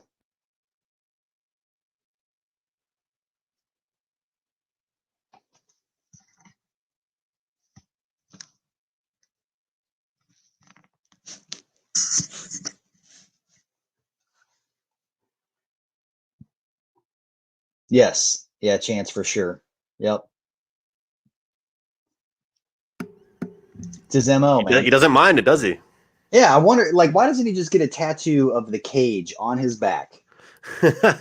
Yes. Yeah, chance for sure. Yep. It's his MO, man. He doesn't mind it, does he? Yeah, I wonder, like, why doesn't he just get a tattoo of the cage on his back? I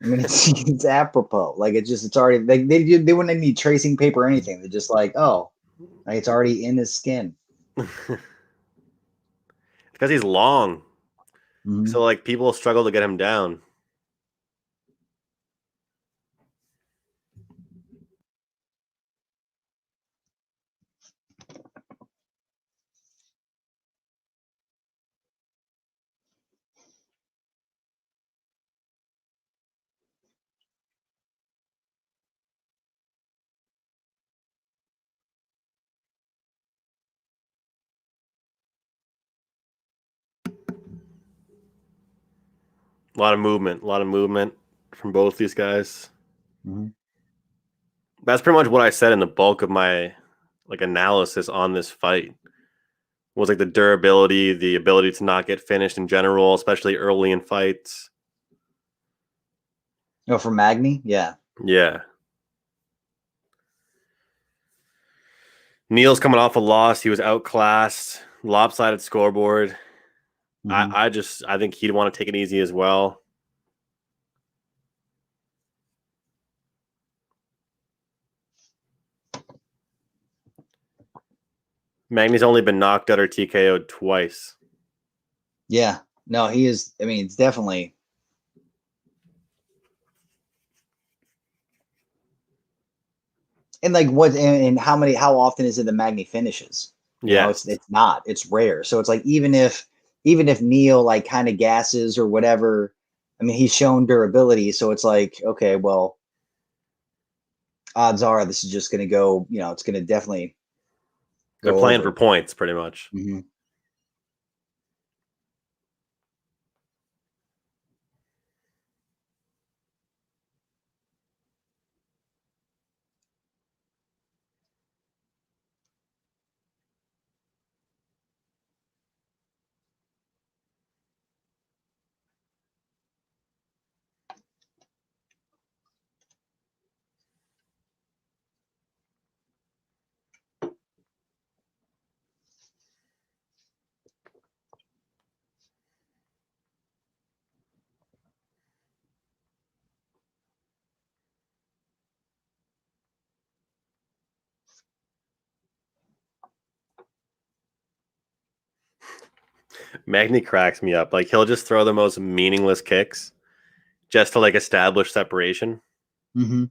mean, it's apropos. Like, it's already, they wouldn't need tracing paper or anything. They're just like, oh, like, it's already in his skin. Because he's long. Mm-hmm. So, like, people struggle to get him down. A lot of movement from both these guys. Mm-hmm. That's pretty much what I said in the bulk of my analysis on this fight. Was like the durability, the ability to not get finished in general, especially early in fights. Oh, for Magny? Yeah. Yeah. Neal's coming off a loss. He was outclassed, lopsided scoreboard. Mm-hmm. I think he'd want to take it easy as well. Magny's only been knocked out or TKO'd twice. Yeah. No, he is. I mean, it's definitely. And like what and how often is it the Magny finishes? You know, it's not. It's rare. So it's like even if Neal like kind of gasses or whatever, I mean, he's shown durability. So it's like, okay, well, odds are this is just going to go. You know, it's going to definitely. They're playing for points, pretty much. Mm-hmm. Magny cracks me up. Like he'll just throw the most meaningless kicks just to like establish separation. Mm-hmm.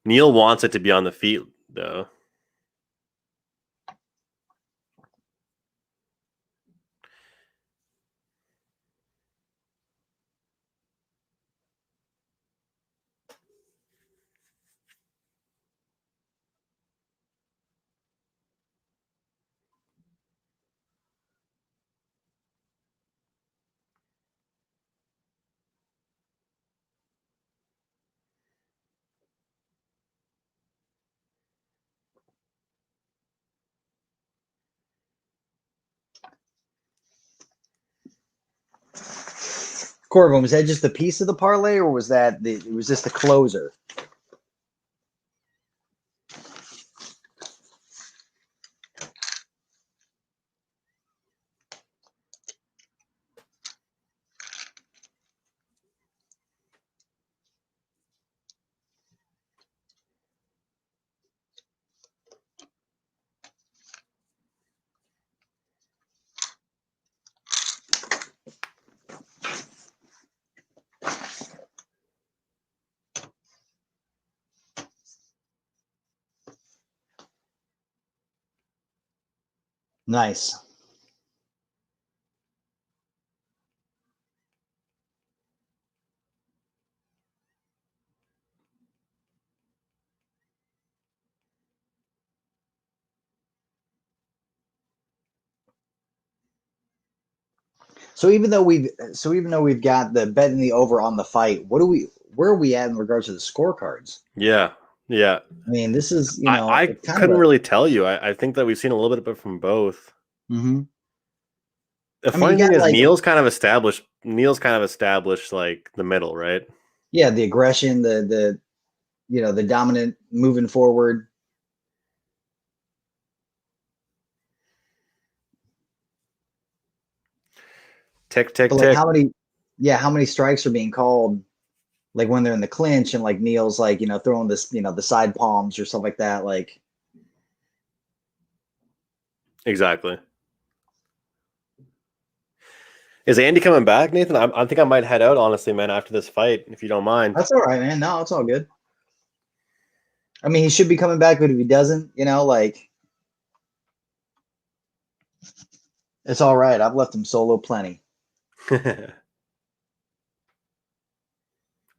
Neal wants it to be on the feet, though. Corbin, was that just a piece of the parlay, or was this the closer? Nice. So even though we've got the bet and the over on the fight, where are we at in regards to the scorecards? Yeah. I mean, this is I couldn't really tell you. I think that we've seen a little bit from both. Mm-hmm. The funny thing is, Neal's kind of established like the middle, right? Yeah, the aggression, the dominant moving forward. Tick, tick, But like tick. how many strikes are being called like when they're in the clinch and like Neal's like, throwing this, the side palms or stuff like that, like Exactly. Is Andy coming back, Nathan? I think I might head out, honestly, man, after this fight, if you don't mind. That's all right, man. No, it's all good. I mean, he should be coming back, but if he doesn't, like it's all right. I've left him solo plenty.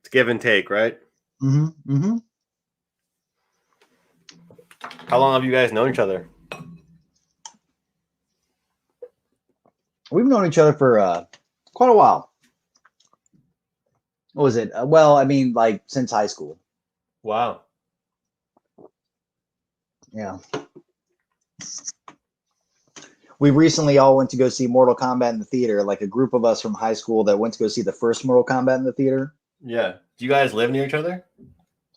It's give and take, right? Mm-hmm. Mm-hmm. How long have you guys known each other? We've known each other for quite a while. What was it? Well, I mean, like since high school. Wow. Yeah. We recently all went to go see Mortal Kombat in the theater, like a group of us from high school that went to go see the first Mortal Kombat in the theater. Yeah. Do you guys live near each other?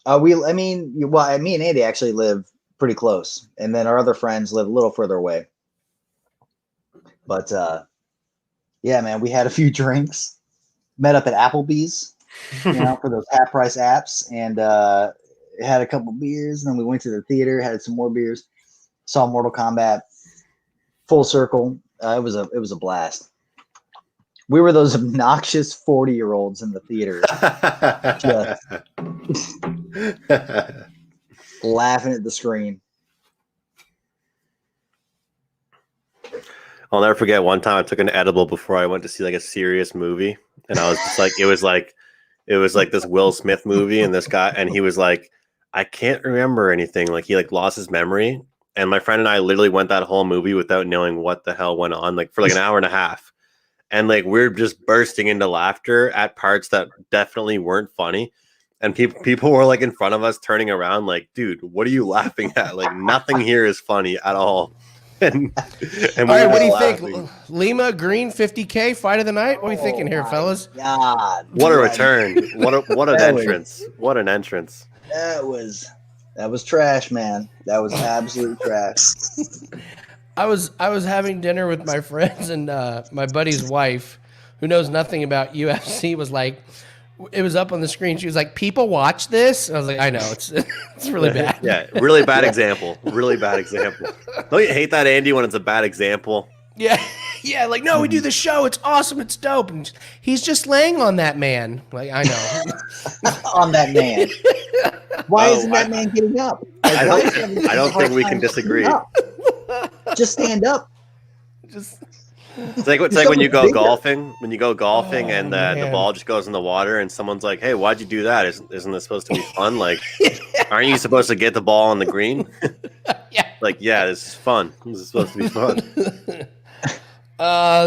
Me and Andy actually live pretty close, and then our other friends live a little further away. But yeah, man, we had a few drinks, met up at Applebee's, for those half price apps, and had a couple beers, and then we went to the theater, had some more beers, saw Mortal Kombat, full circle. It was a blast. We were those obnoxious 40-year-olds in the theater, just laughing at the screen. I'll never forget one time I took an edible before I went to see like a serious movie, and I was just like, it was like this Will Smith movie, and this guy, and he was like, I can't remember anything. Like he like lost his memory, and my friend and I literally went that whole movie without knowing what the hell went on, like for like an hour and a half, and like we're just bursting into laughter at parts that definitely weren't funny, and people were like in front of us turning around like, dude, what are you laughing at? Like nothing here is funny at all. And all right, what do you think? Lima, Greene, 50K, fight of the night? What are you thinking here, fellas? God, what a return. What an entrance. What an entrance. That was trash, man. That was absolute trash. I was having dinner with my friends, and my buddy's wife, who knows nothing about UFC, was like, it was up on the screen. She was like, people watch this? And I was like, I know, it's really bad. Yeah, really bad example. Really bad example. Don't you hate that, Andy, when it's a bad example? Yeah, yeah. Like, no, we do the show. It's awesome. It's dope. And he's just laying on that man. Like, I know. On that man. Why isn't that man getting up? Like, I don't think we can disagree. Just stand up. It's like when you go golfing. When you go golfing and the ball just goes in the water, and someone's like, "Hey, why'd you do that? Isn't this supposed to be fun? Like, aren't you supposed to get the ball on the green?" Yeah. Like, yeah, this is fun. This is supposed to be fun.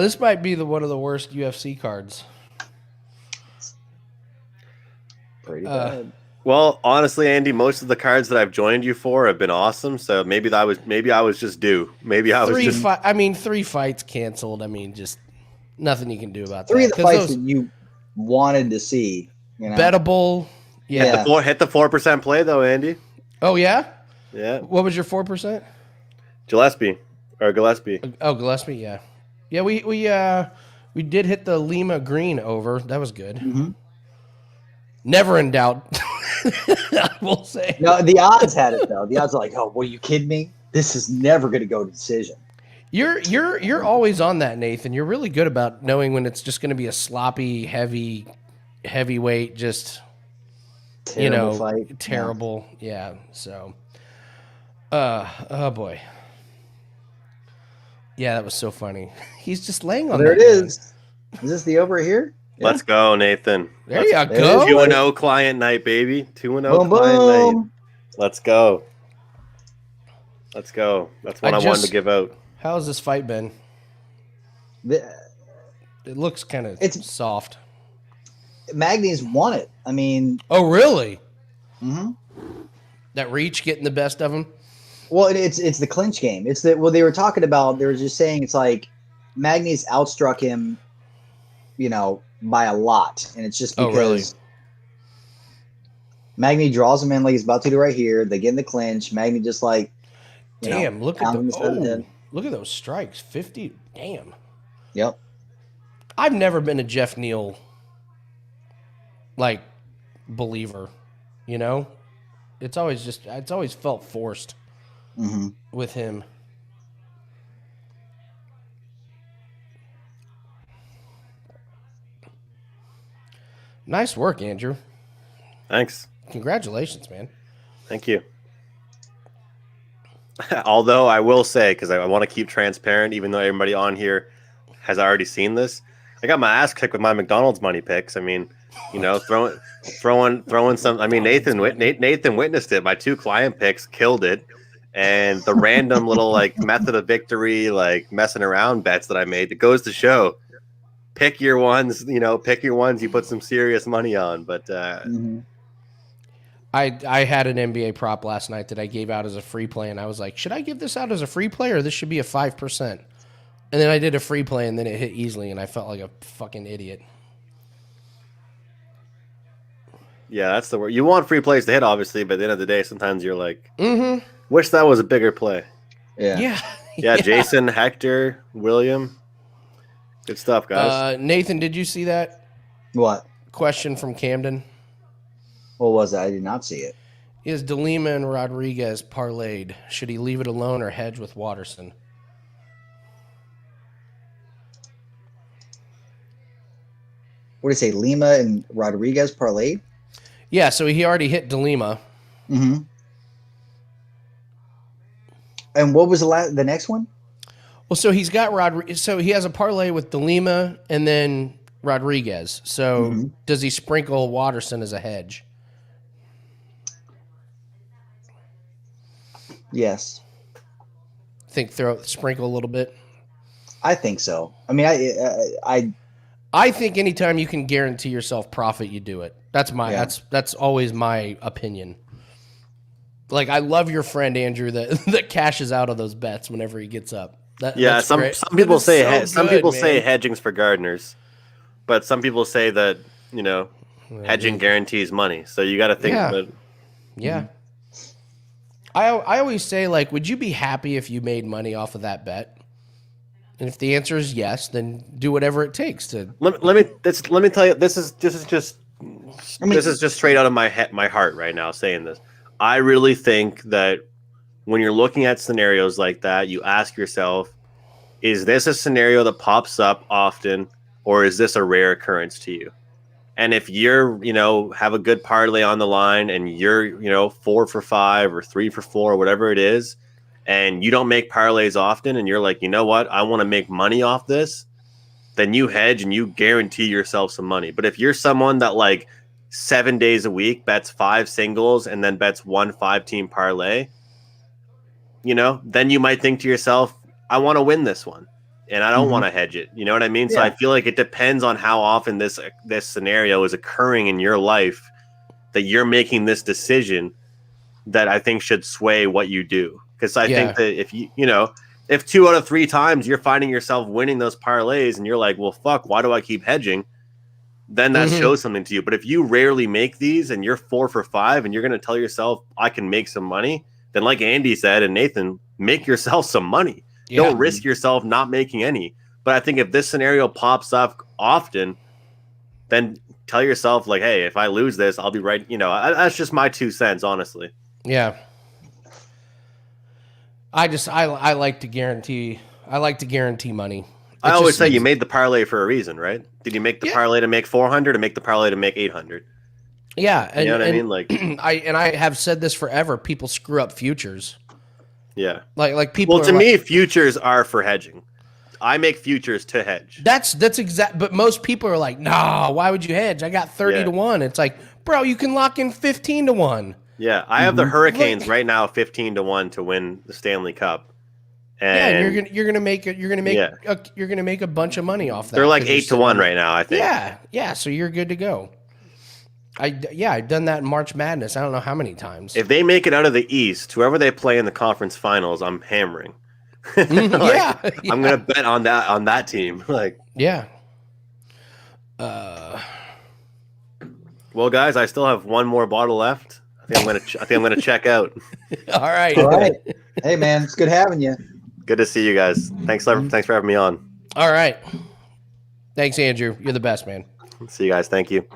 This might be one of the worst UFC cards. Pretty bad. Well, honestly, Andy, most of the cards that I've joined you for have been awesome. So maybe I was just due. Maybe I was just. 3 fights canceled. I mean, just nothing you can do about that. 3 of the fights that you wanted to see. Bettable. Yeah. Hit the 4% play though, Andy. Oh yeah. Yeah. What was your 4%? Gillespie. Oh, Gillespie. Yeah. Yeah. We did hit the Lima Greene over. That was good. Mm-hmm. Never in doubt. I will say. No, the odds had it though. The odds are like, oh, well, you kidding me? This is never going to go to decision. You're always on that, Nathan. You're really good about knowing when it's just going to be a sloppy, heavyweight, just terrible fight. Terrible. Yeah. So, oh boy. Yeah, that was so funny. He's just laying on. There it is. Is this the over here? Yeah. Let's go, Nathan. There you go. 2-0 client night, baby. 2-0 client night. Let's go. Let's go. That's what I wanted to give out. How's this fight been? It looks kind of soft. Magny's won it. I mean. Oh, really? Mm-hmm. That reach getting the best of him? Well, it's the clinch game. It's that they were talking about. They were just saying it's like Magny's outstruck him, by a lot, and it's just because Magny draws him in like he's about to do right here. They get in the clinch. Magny just like, damn, look at those strikes. 50. Damn. Yep. I've never been a Geoff Neal believer. It's always felt forced with him. Nice work, Andrew. Thanks. Congratulations, man. Thank you. Although I will say, because I want to keep transparent, even though everybody on here has already seen this, I got my ass kicked with my McDonald's money picks. I mean, throwing some. I mean, Nathan witnessed it. My 2 client picks killed it, and the random little method of victory, messing around bets that I made. It goes to show pick your ones. Pick your ones you put some serious money on. But I had an NBA prop last night that I gave out as a free play, and I was like, should I give this out as a free play or this should be a 5%? And then I did a free play, and then it hit easily, and I felt like a fucking idiot. Yeah, that's the word. You want free plays to hit, obviously, but at the end of the day, sometimes you're like, wish that was a bigger play. Yeah. Yeah, Jason, Hector, William. Good stuff, guys. Nathan, did you see that? What? Question from Camden. What was that? I did not see it. Is De Lima and Rodriguez parlayed? Should he leave it alone or hedge with Waterson? What did he say? Lima and Rodriguez parlayed? Yeah, so he already hit De Lima. Mm-hmm. And what was the next one? Well, so he's got so he has a parlay with De Lima and then Rodriguez. So does he sprinkle Waterson as a hedge? Yes. Think sprinkle a little bit? I think so. I mean, I think anytime you can guarantee yourself profit, you do it. That's that's always my opinion. Like, I love your friend Andrew that cashes out of those bets whenever he gets up. Some people say say hedging's for gardeners, but some people say that hedging guarantees money. So you got to think about it. Yeah. I always say, like, would you be happy if you made money off of that bet? And if the answer is yes, then do whatever it takes to. Let me tell you, this is just straight out of my heart right now saying this. I really think that when you're looking at scenarios like that, you ask yourself, is this a scenario that pops up often, or is this a rare occurrence to you? And if you're, have a good parlay on the line and you're, 4 for 5 or 3 for 4, whatever it is, and you don't make parlays often and you're like, you know what, I want to make money off this, then you hedge and you guarantee yourself some money. But if you're someone that, like, 7 days a week bets 5 singles and then bets 1 5-team parlay, then you might think to yourself, I want to win this one and I don't want to hedge it. You know what I mean? Yeah. So I feel like it depends on how often this scenario is occurring in your life that you're making this decision that I think should sway what you do. Because I think that if if 2 out of 3 times you're finding yourself winning those parlays and you're like, well, fuck, why do I keep hedging? Then that shows something to you. But if you rarely make these and you're 4 for 5 and you're going to tell yourself, I can make some money, then like Andy said and Nathan, make yourself some money. Yeah. Don't risk yourself not making any. But I think if this scenario pops up often, then tell yourself, like, hey, if I lose this, I'll be right. That's just my 2 cents, honestly. Yeah. I like to guarantee. I like to guarantee money. I always say you made the parlay for a reason, right? Did you make the parlay to make 400 or make the parlay to make 800? Yeah, you know what I mean. Like, I have said this forever. People screw up futures. Yeah, like people. Well, to me, futures are for hedging. I make futures to hedge. That's exact. But most people are like, nah, why would you hedge? I got 30 to 1. It's like, bro, you can lock in 15 to 1. Yeah, I have the Hurricanes right now 15 to 1 to win the Stanley Cup. And you're gonna make a bunch of money off that. They're like 8 to 1 right now, I think. Yeah. So you're good to go. I've done that in March Madness. I don't know how many times. If they make it out of the East, whoever they play in the conference finals, I'm hammering. I'm gonna bet on that team. Like, yeah. Well, guys, I still have one more bottle left. I think I'm gonna check out. All right. Hey, man, it's good having you. Good to see you guys. Thanks for having me on. All right. Thanks, Andrew. You're the best, man. See you guys. Thank you.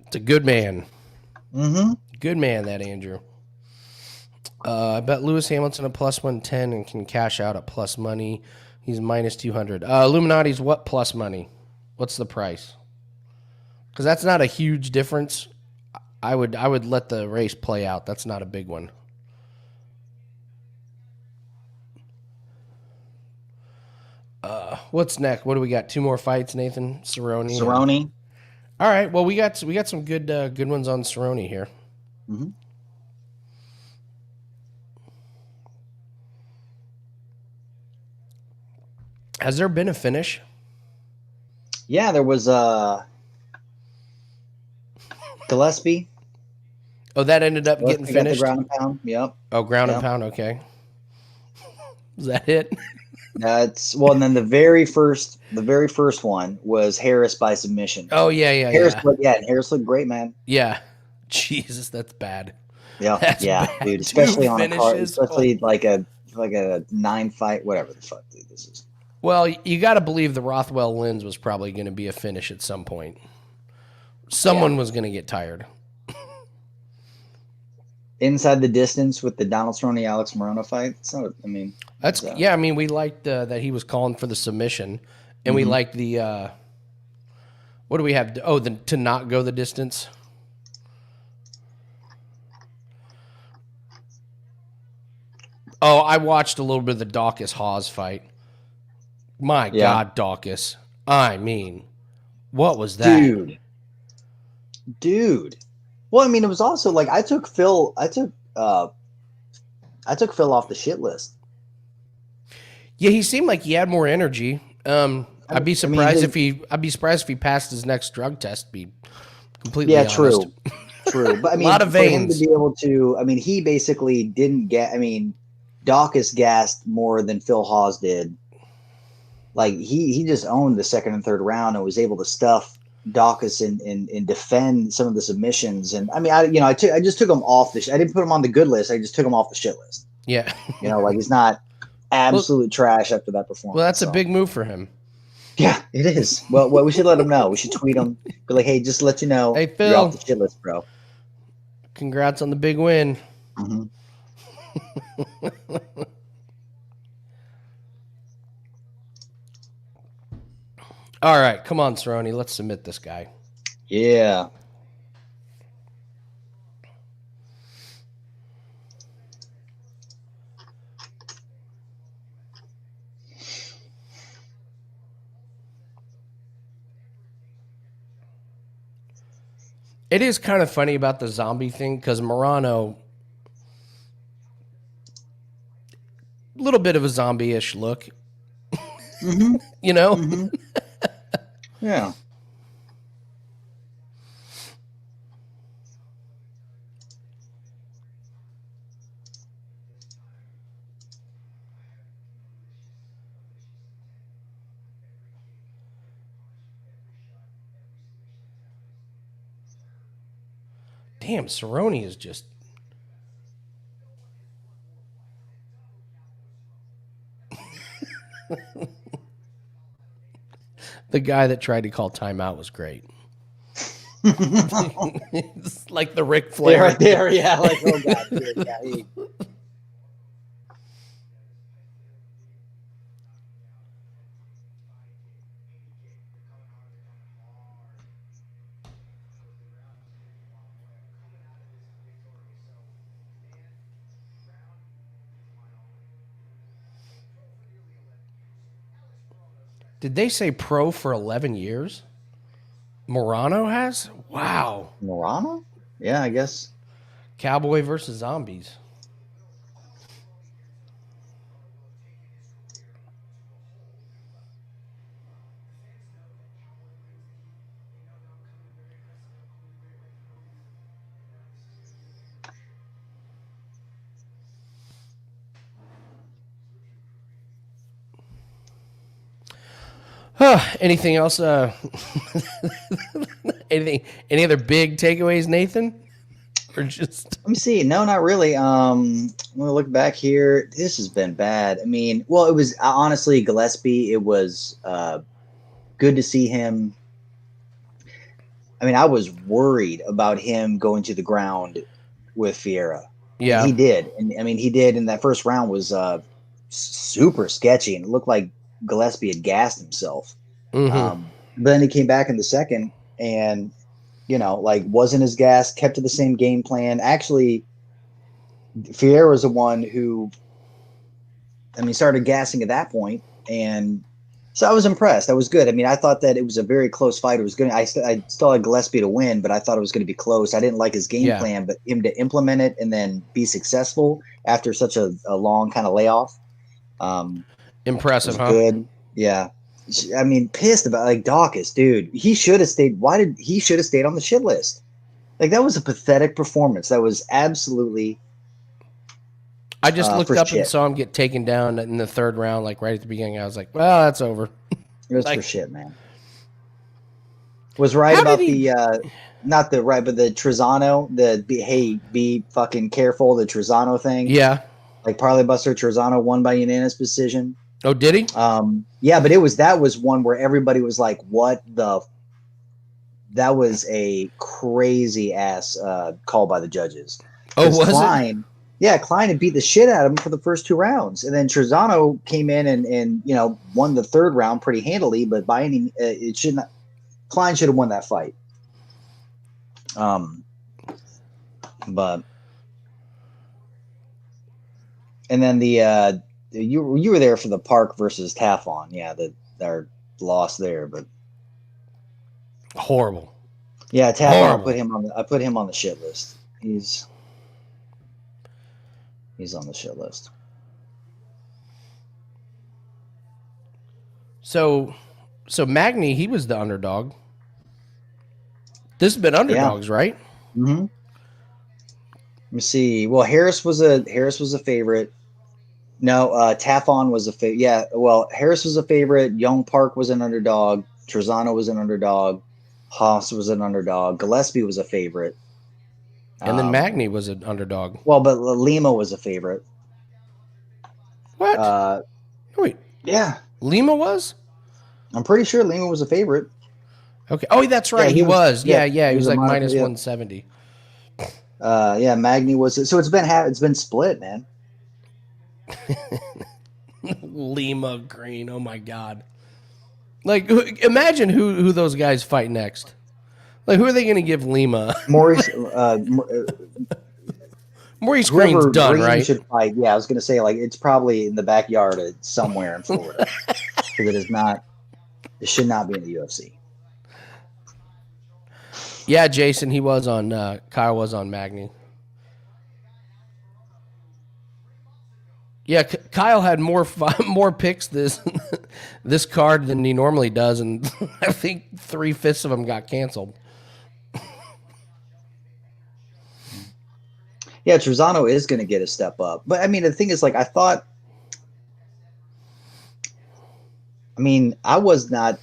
It's a good man. Mm-hmm. Good man, that Andrew. I bet Lewis Hamilton at plus 110 and can cash out at plus money. He's minus 200. Illuminati's what plus money? What's the price? Because that's not a huge difference. I would let the race play out. That's not a big one. What's next? What do we got? 2 more fights, Nathan? Cerrone. All right. Well, we got some good ones on Cerrone here. Mm-hmm. Has there been a finish? Yeah, there was Gillespie. Oh, that ended up getting Gillespie got the finished? ground and pound. Yep. Oh, ground and Yep. pound. Okay. Is that it? That's well, and then the very first one was Harris by submission. Oh, yeah. Harris looked great, man. Yeah. Jesus, that's bad. Yeah, That's yeah, bad. dude. Especially 2 on a card, finishes. especially like a 9-fight, whatever the fuck, dude. This is. Well, you got to believe the Rothwell Lens was probably going to be a finish at some point. Someone was going to get tired. Inside the distance with the Donald Cerrone Alex Morono fight. So I mean, I mean, we liked that he was calling for the submission, and we liked the. What do we have? To not go the distance. Oh, I watched a little bit of the Daukaus Hawes fight. My God, Daukaus. I mean, what was that? Dude. Well, I mean, it was also like I took Phil off the shit list. Yeah, he seemed like he had more energy. I'd be surprised if he passed his next drug test. To be completely honest. True. But I mean, a lot of for him veins. to be able to, I mean, he basically didn't get. I mean, Daukaus gassed more than Phil Hawes did. Like he just owned the second and third round and was able to stuff Daukaus and defend some of the submissions. And I mean, I just took him off I didn't put him on the good list. I just took him off the shit list. Yeah. Like he's not absolute trash after that performance. Well, that's a big move for him. Yeah, it is. Well, we should let him know. We should tweet him. Be like, hey, just to let you know, hey, Phil, you're off the shit list, bro. Congrats on the big win. Mm-hmm. All right, come on, Cerrone. Let's submit this guy. Yeah. It is kind of funny about the zombie thing because Morono, a little bit of a zombie-ish look. Mm-hmm. You know? Mm-hmm. Yeah. Damn, Cerrone is just... The guy that tried to call timeout was great. It's like the Ric Flair. Right there, yeah. Like, oh, God. Dude, yeah, Did they say pro for 11 years? Morono has? Wow. Morono? Yeah, I guess. Cowboy versus zombies. Anything else? Any other big takeaways, Nathan? Or just Let me see. No, not really. I'm gonna look back here. This has been bad. I mean, well, it was honestly Gillespie. It was good to see him. I mean, I was worried about him going to the ground with Ferreira. Yeah, he did, and I mean, he did. And that first round was super sketchy, and it looked like Gillespie had gassed himself. Mm-hmm. But then he came back in the second and, like wasn't as gassed, kept to the same game plan. Actually, Ferreira was the one who, started gassing at that point. And so I was impressed. I was good. I mean, I thought that it was a very close fight. It was good. I still had Gillespie to win, but I thought it was going to be close. I didn't like his game plan, but him to implement it and then be successful after such a long kind of layoff. Impressive, huh? Good. Yeah. I mean, pissed about like Daukaus, dude. He should have stayed. He should have stayed on the shit list? Like that was a pathetic performance. That was absolutely. I just looked for up shit. and saw him get taken down in the third round, like right at the beginning. I was like, well, that's over. It was Like- for shit, man. Was right How about did he- the not the right, but the Trizano, be fucking careful, the Trizano thing. Yeah. Like Parlay Buster Trizano won by unanimous decision. Oh, did he? Yeah, but that was one where everybody was like, "What the?" That was a crazy ass call by the judges. Oh, 'Cause was Klein, it? Yeah, Klein had beat the shit out of him for the first 2 rounds, and then Trizano came in and won the third round pretty handily. But by any, it should not. Klein should have won that fight. But and then you were there for the Park versus Tafon, yeah, our loss there, but Horrible. yeah, Tafon. Horrible. I put him on the shit list. He's on the shit list. So Magny, he was the underdog. This has been underdogs, right? Mm-hmm. Let me see. Well, Harris was a favorite. No, Tafon was a favorite. Yeah, well, Harris was a favorite. Yong Park was an underdog. Trizano was an underdog. Hawes was an underdog. Gillespie was a favorite. And then Magny was an underdog. Well, but Lima was a favorite. What? Wait, Yeah, Lima was? I'm pretty sure Lima was a favorite. Okay. Oh, that's right. Yeah, he was. Yeah. He was a like mono- minus yeah. 170. Yeah, Magny was. So it's been split, man. Lima, Greene. Oh my God. Like, imagine who those guys fight next. Like, who are they going to give Lima? Maurice, Maurice whoever Green's done, Greene right? should fight. Yeah, I was going to say like it's probably in the backyard of somewhere in Florida because it is not. It should not be in the UFC. Yeah, Jason, he was on. Kyle was on Magny. Yeah, Kyle had more picks this card than he normally does, and I think 3/5 of them got canceled. Yeah, Trizano is going to get a step up, but I mean the thing is, like I thought. I mean, I liked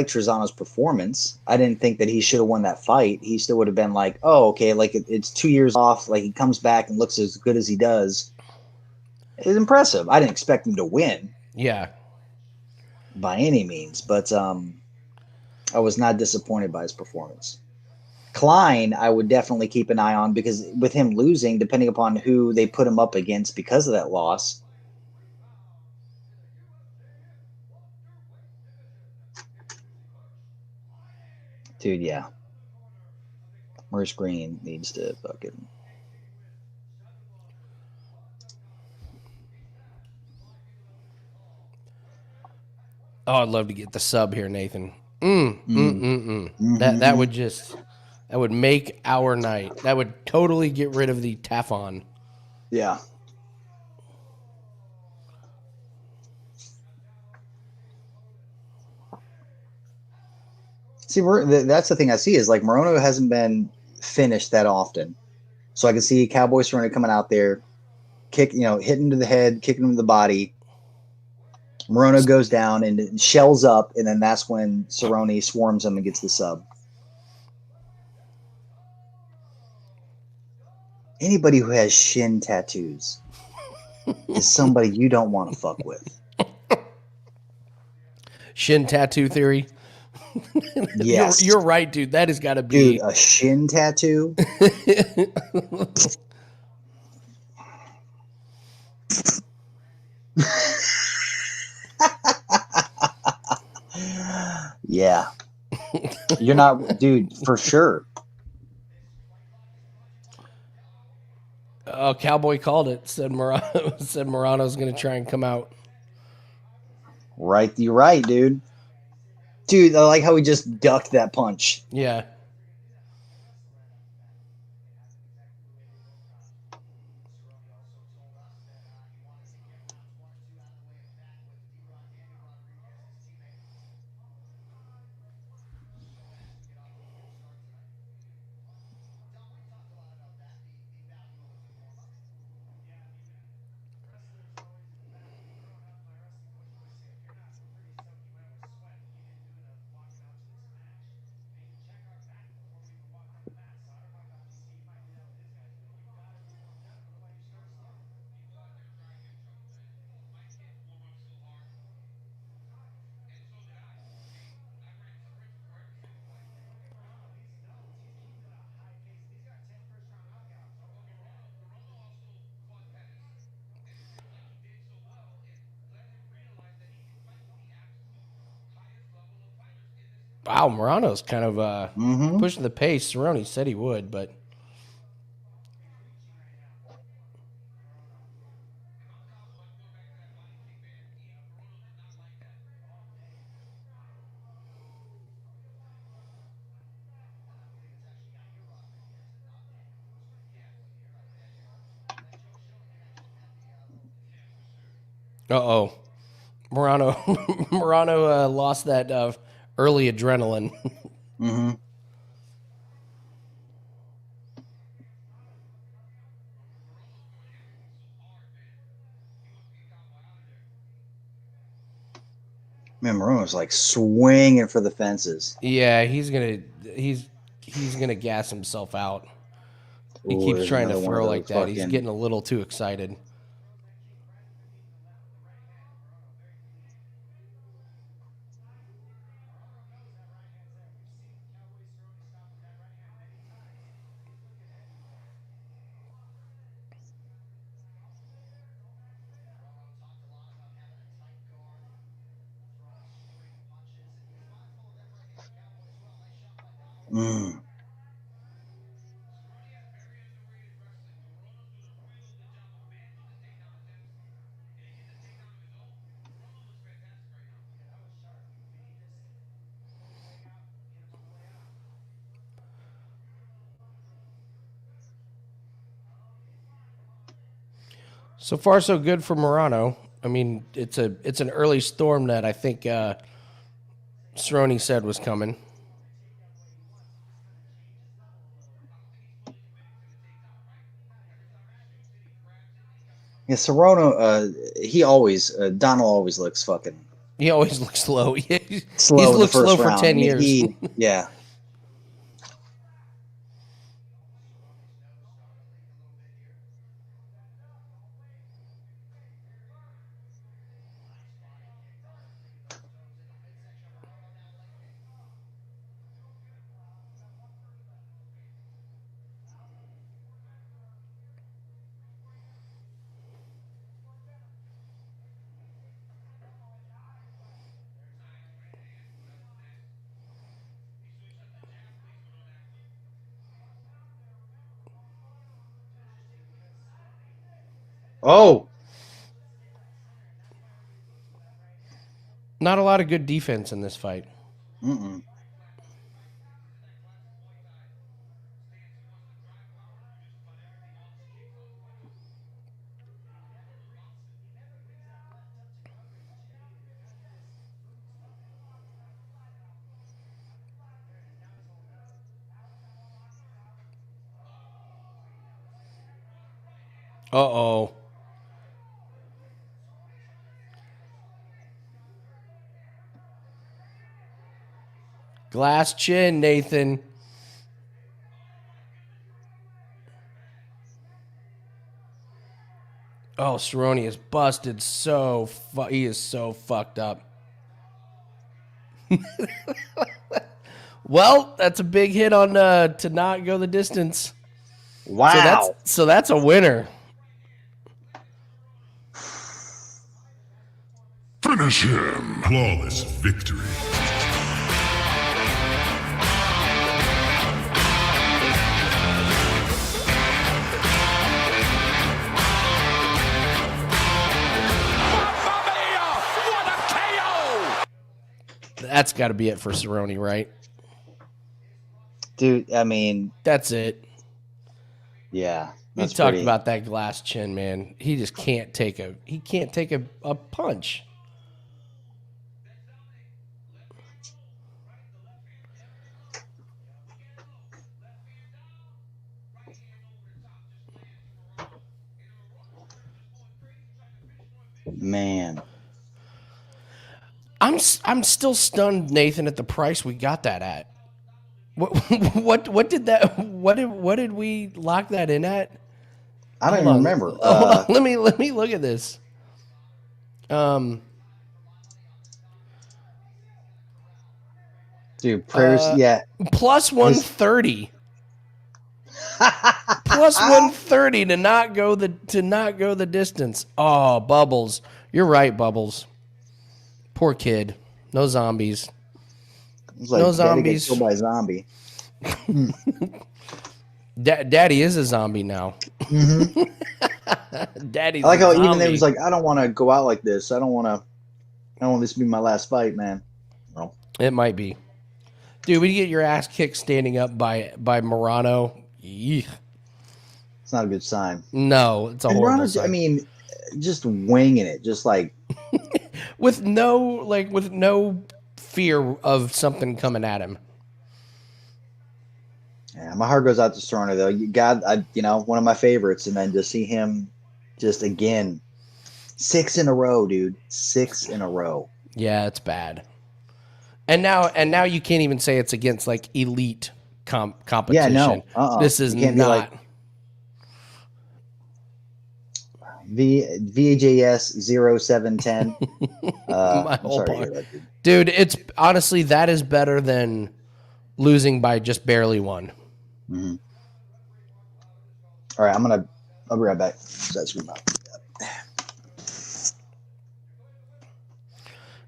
Trizano's performance. I didn't think that he should have won that fight. He still would have been like, oh, okay, like it's 2 years off. Like he comes back and looks as good as he does. It's impressive. I didn't expect him to win. Yeah. By any means, but I was not disappointed by his performance. Klein, I would definitely keep an eye on because with him losing, depending upon who they put him up against because of that loss. Dude, yeah. Maurice Greene needs to fucking. Oh, I'd love to get the sub here, Nathan. That would make our night. That would totally get rid of the Tafon. Yeah. See, that's the thing I see is like Morono hasn't been finished that often, so I can see Cowboy Cerrone coming out there, hitting him to the head, kicking him to the body. Morono goes down and shells up, and then that's when Cerrone swarms him and gets the sub. Anybody who has shin tattoos is somebody you don't want to fuck with. Shin tattoo theory. Yes. You're right, dude. That has got to be. Dude, a shin tattoo? Yeah. You're not, dude, for sure. Oh, Cowboy called it. Said Morono's going to try and come out. Right, you're right, dude. Dude, I like how he just ducked that punch. Yeah. Wow, Morono's kind of Mm-hmm. pushing the pace. Cerrone said he would, but uh-oh. Morono lost that early adrenaline. Mm-hmm. Man, Morono's like swinging for the fences. Yeah, he's gonna gas himself out. He Ooh, keeps there's trying to another one of throw those like that. He's fucking- getting a little too excited. Mm. So far, so good for Morono. I mean, it's an early storm that I think Cerrone said was coming. Yeah, Cerrone, he always, Donald always looks fucking He always looks slow. He's slow in the looked slow first for round. 10 I mean, years. Yeah. Oh, Not a lot of good defense in this fight. mm-mm. Uh-oh. Glass chin, Nathan. Oh, Cerrone is busted so he is so fucked up. Well, that's a big hit on to not go the distance. Wow. So that's a winner. Finish him. Flawless victory. That's got to be it for Cerrone, right? Dude, I mean, That's it. yeah. We That's talked pretty- about that glass chin, man. He just can't take a punch. Man. I'm still stunned, Nathan, at the price we got that at. What did we lock that in at? I don't Hold even on. remember. Hold on. Let me look at this. Dude, prayers, yeah. Plus 130. Plus 130 to not go the distance. Oh, Bubbles. You're right, Bubbles. Poor kid. No zombies. It's like No Daddy gets zombies. killed by a zombie. Daddy is a zombie now. Mm-hmm. Daddy's I like a how zombie. even they was like, I don't want to go out like this. I don't want this to be my last fight, man. Well, It might be. Dude, we get your ass kicked standing up by Morono. Yeesh. it's not a good sign. No, it's a And horrible Ronald's, sign. I mean, just winging it, just like with no fear of something coming at him. yeah, my heart goes out to Cerrone though. One of my favorites, and then to see him just again 6 in a row, dude. 6 in a row. Yeah, it's bad. And now you can't even say it's against like elite competition. Yeah, no. This is You can't be not. like VJS 0710. My I'm whole sorry to part. hear that, Dude, it's honestly that is better than losing by just barely one. Mm-hmm. All right, I'll be right back. That's good.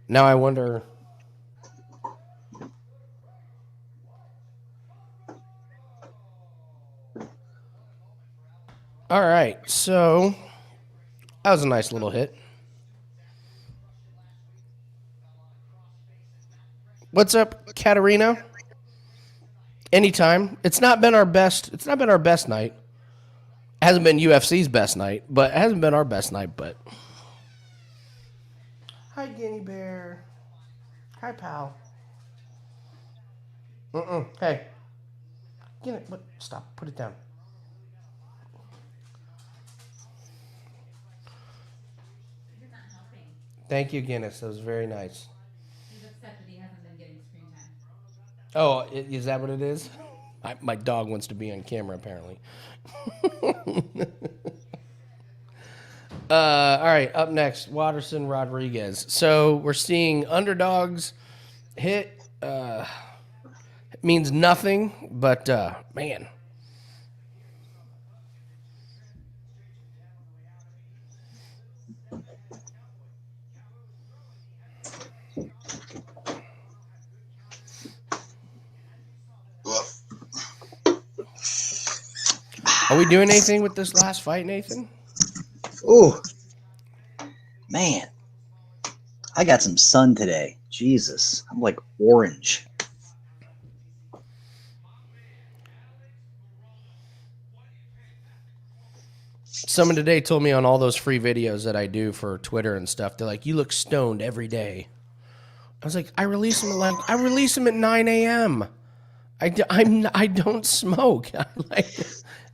Now I wonder. All right, so that was a nice little hit. What's up, Katarina? Anytime. It's not been our best. It's not been our best night. It hasn't been UFC's best night, but it hasn't been our best night. But hi, Guinea Bear. Hi, pal. Hey, get it. What? Stop. Put it down. Thank you, Guinness. That was very nice. He's upset that he hasn't been getting screen time. Oh, is that what it is? My dog wants to be on camera, apparently. All right, up next, Waterson, Rodriguiz. So we're seeing underdogs hit. It means nothing, but man. Are we doing anything with this last fight, Nathan? Ooh, man, I got some sun today. Jesus, I'm like orange. Someone today told me on all those free videos that I do for Twitter and stuff, they're like, "You look stoned every day." I was like, I release them at 9 a.m. I don't smoke.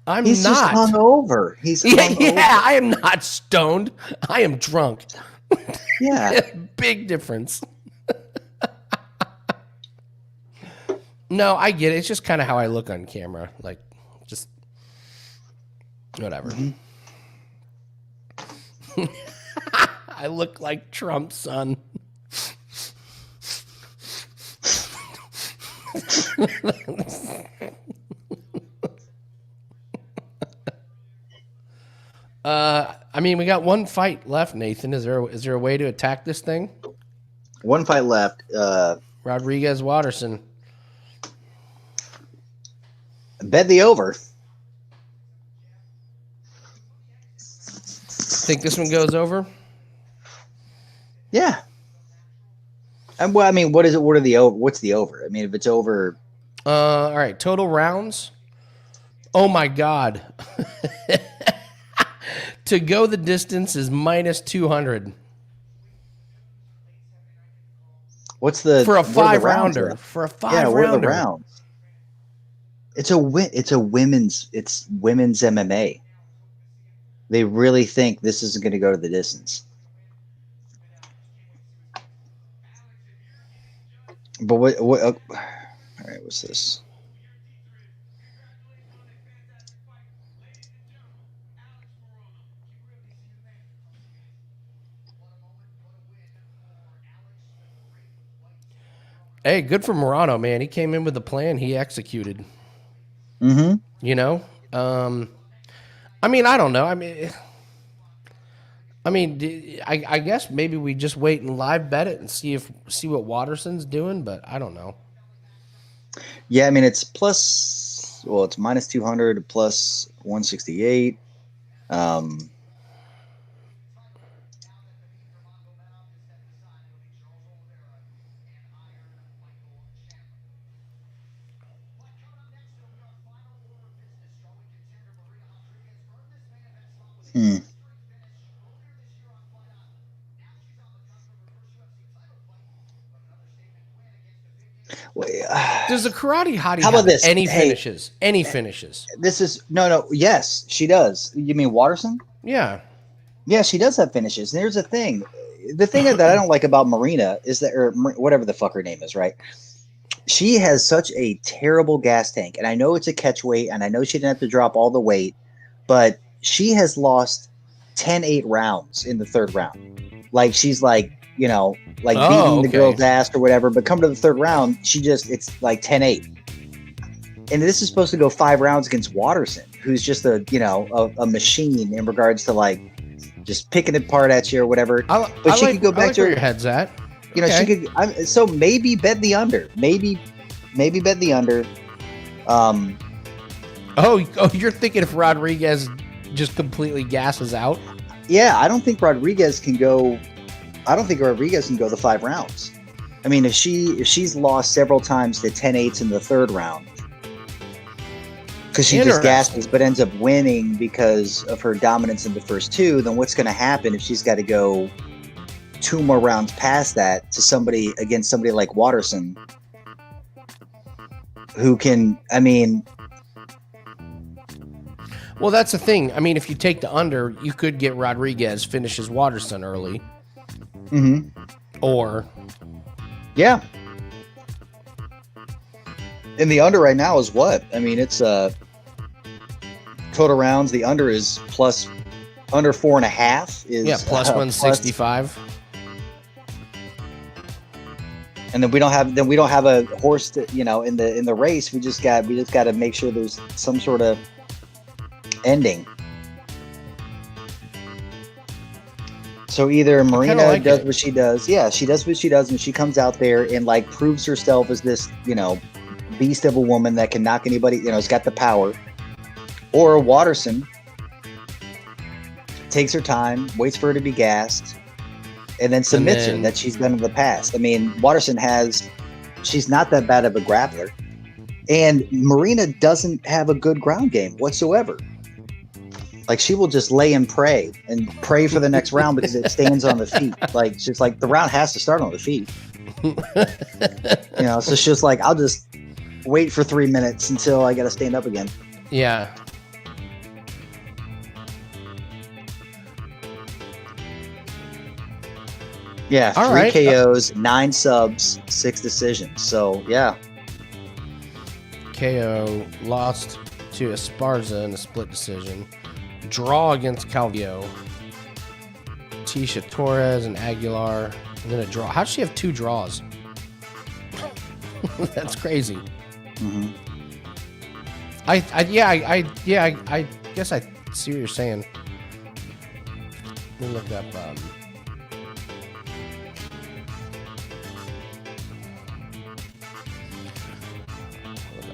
I'm He's not. just hungover. He's hungover. Yeah, I am not stoned. I am drunk. Yeah. Big difference. No, I get it. It's just kind of how I look on camera. Like, just whatever. Mm-hmm. I look like Trump's son. I mean, we got one fight left, Nathan. Is there a way to attack this thing? One fight left. Rodriguiz, Waterson. Bet the over. Think this one goes over? Yeah. And well, I mean, what is it? What are the over? What's the over? I mean, if it's over, All right, total rounds. Oh my God. To go the distance is minus 200 what's the for a what are the rounds 5-rounder. left? For a 5-rounder. Yeah, what are the rounds? It's women's MMA. They really think this isn't going to go to the distance. But what all right, what's this? Hey, good for Morono, man. He came in with a plan. He executed. Mm-hmm. You know? I mean, I don't know. I guess maybe we just wait and live bet it and see what Waterson's doing, but I don't know. Yeah, I mean it's plus. Well, it's minus 200 plus 168. Does the Karate Hottie How about have this? any Hey, finishes? Any finishes? This is no. Yes, she does. You mean Watterson? Yeah. Yeah, she does have finishes. And here's the thing. The thing that I don't like about Marina is that, or whatever the fuck her name is, right? She has such a terrible gas tank. And I know it's a catch weight, and I know she didn't have to drop all the weight, but she has lost 10-8 rounds in the third round. Like, she's like, you know, like beating the girl's ass or whatever. But come to the third round, it's like 10-8. And this is supposed to go 5 rounds against Watterson, who's just a machine in regards to like just picking it apart at you or whatever. But she could go back to where your head's at. You know, she could. So maybe bet the under. Maybe bet the under. You're thinking if Rodriguez just completely gasses out? Yeah, I don't think Rodriguez can go. I don't think Rodriguez can go the 5 rounds. I mean, if she's lost several times to 10-8s in the third round, because she just gasses but ends up winning because of her dominance in the first 2, then what's going to happen if she's got to go 2 more rounds past that to somebody like Watterson, who can, I mean... Well, that's the thing. I mean, if you take the under, you could get Rodriguez finishes Watterson early. Mm-hmm. Or... Yeah. And the under right now is what? I mean, it's total rounds. The under is under 4.5 is plus 165. And then we don't have a horse to, in the race. We just got to make sure there's some sort of ending. So either Marina does what she does. Yeah, she does what she does, and she comes out there and like proves herself as this, beast of a woman that can knock anybody, has got the power. Or Watterson takes her time, waits for her to be gassed, and then submits her that she's done in the past. I mean, Watterson she's not that bad of a grappler. And Marina doesn't have a good ground game whatsoever. Like, she will just lay and pray for the next round because it stands on the feet. Like, she's like, the round has to start on the feet. So she's just like, I'll just wait for 3 minutes until I got to stand up again. Yeah. Yeah, 3 KOs, 9 subs, 6 decisions. So, yeah. KO lost to Esparza in a split decision. Draw against Calvillo. Tisha Torres and Aguilar. And then a draw. How does she have 2 draws? That's crazy. Mm-hmm. I guess I see what you're saying. Let me look up. Look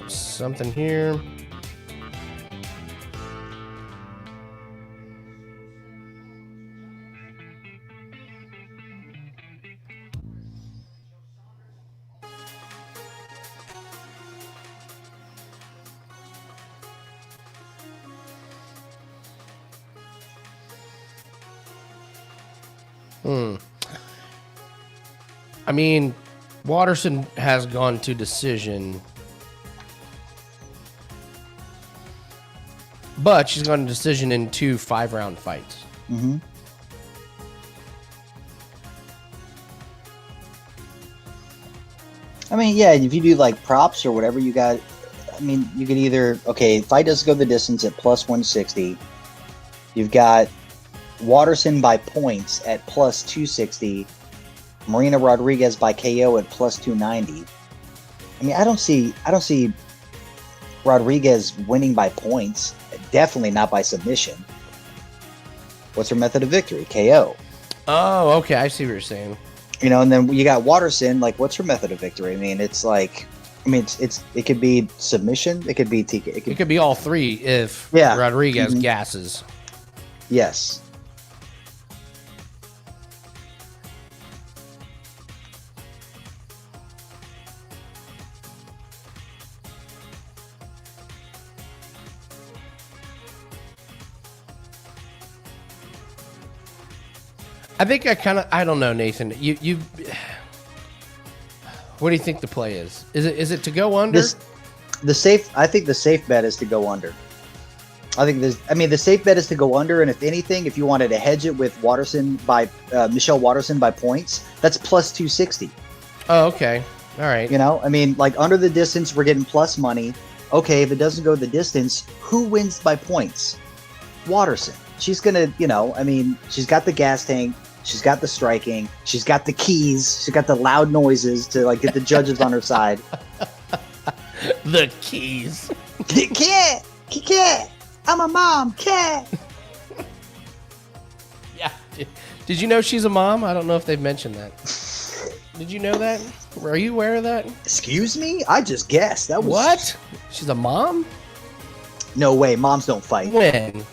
up something here. I mean, Watterson has gone to decision, but she's gone to decision in 2 5-round fights. Mm-hmm. I mean, yeah, if you do like props or whatever, you got, I mean, you could either, fight does go the distance at plus 160. You've got Watterson by points at plus 260. Marina Rodriguez by KO at plus 290. I mean, I don't see Rodriguez winning by points. Definitely not by submission. What's her method of victory? KO. Oh, okay. I see what you're saying. And then you got Watterson. Like, what's her method of victory? I mean, it's like I mean, it could be submission. It could be TK. It could be all three if Yeah. Rodriguez Mhm. gasses. Yes. I think I don't know, Nathan. You what do you think the play is? Is it to go under? I think the safe bet is to go under. The safe bet is to go under, and if anything, if you wanted to hedge it with Michelle Watterson by points, that's plus 260. Oh, okay. All right. You know, I mean, like under the distance, we're getting plus money. Okay, if it doesn't go the distance, who wins by points? Watterson. She's gonna, she's got the gas tank. She's got the striking. She's got the keys. She's got the loud noises to like get the judges on her side. The keys. Cat. I'm a mom. Cat. Yeah. Did you know she's a mom? I don't know if they've mentioned that. Did you know that? Are you aware of that? Excuse me? I just guessed. That was What? She's a mom? No way. Moms don't fight. When?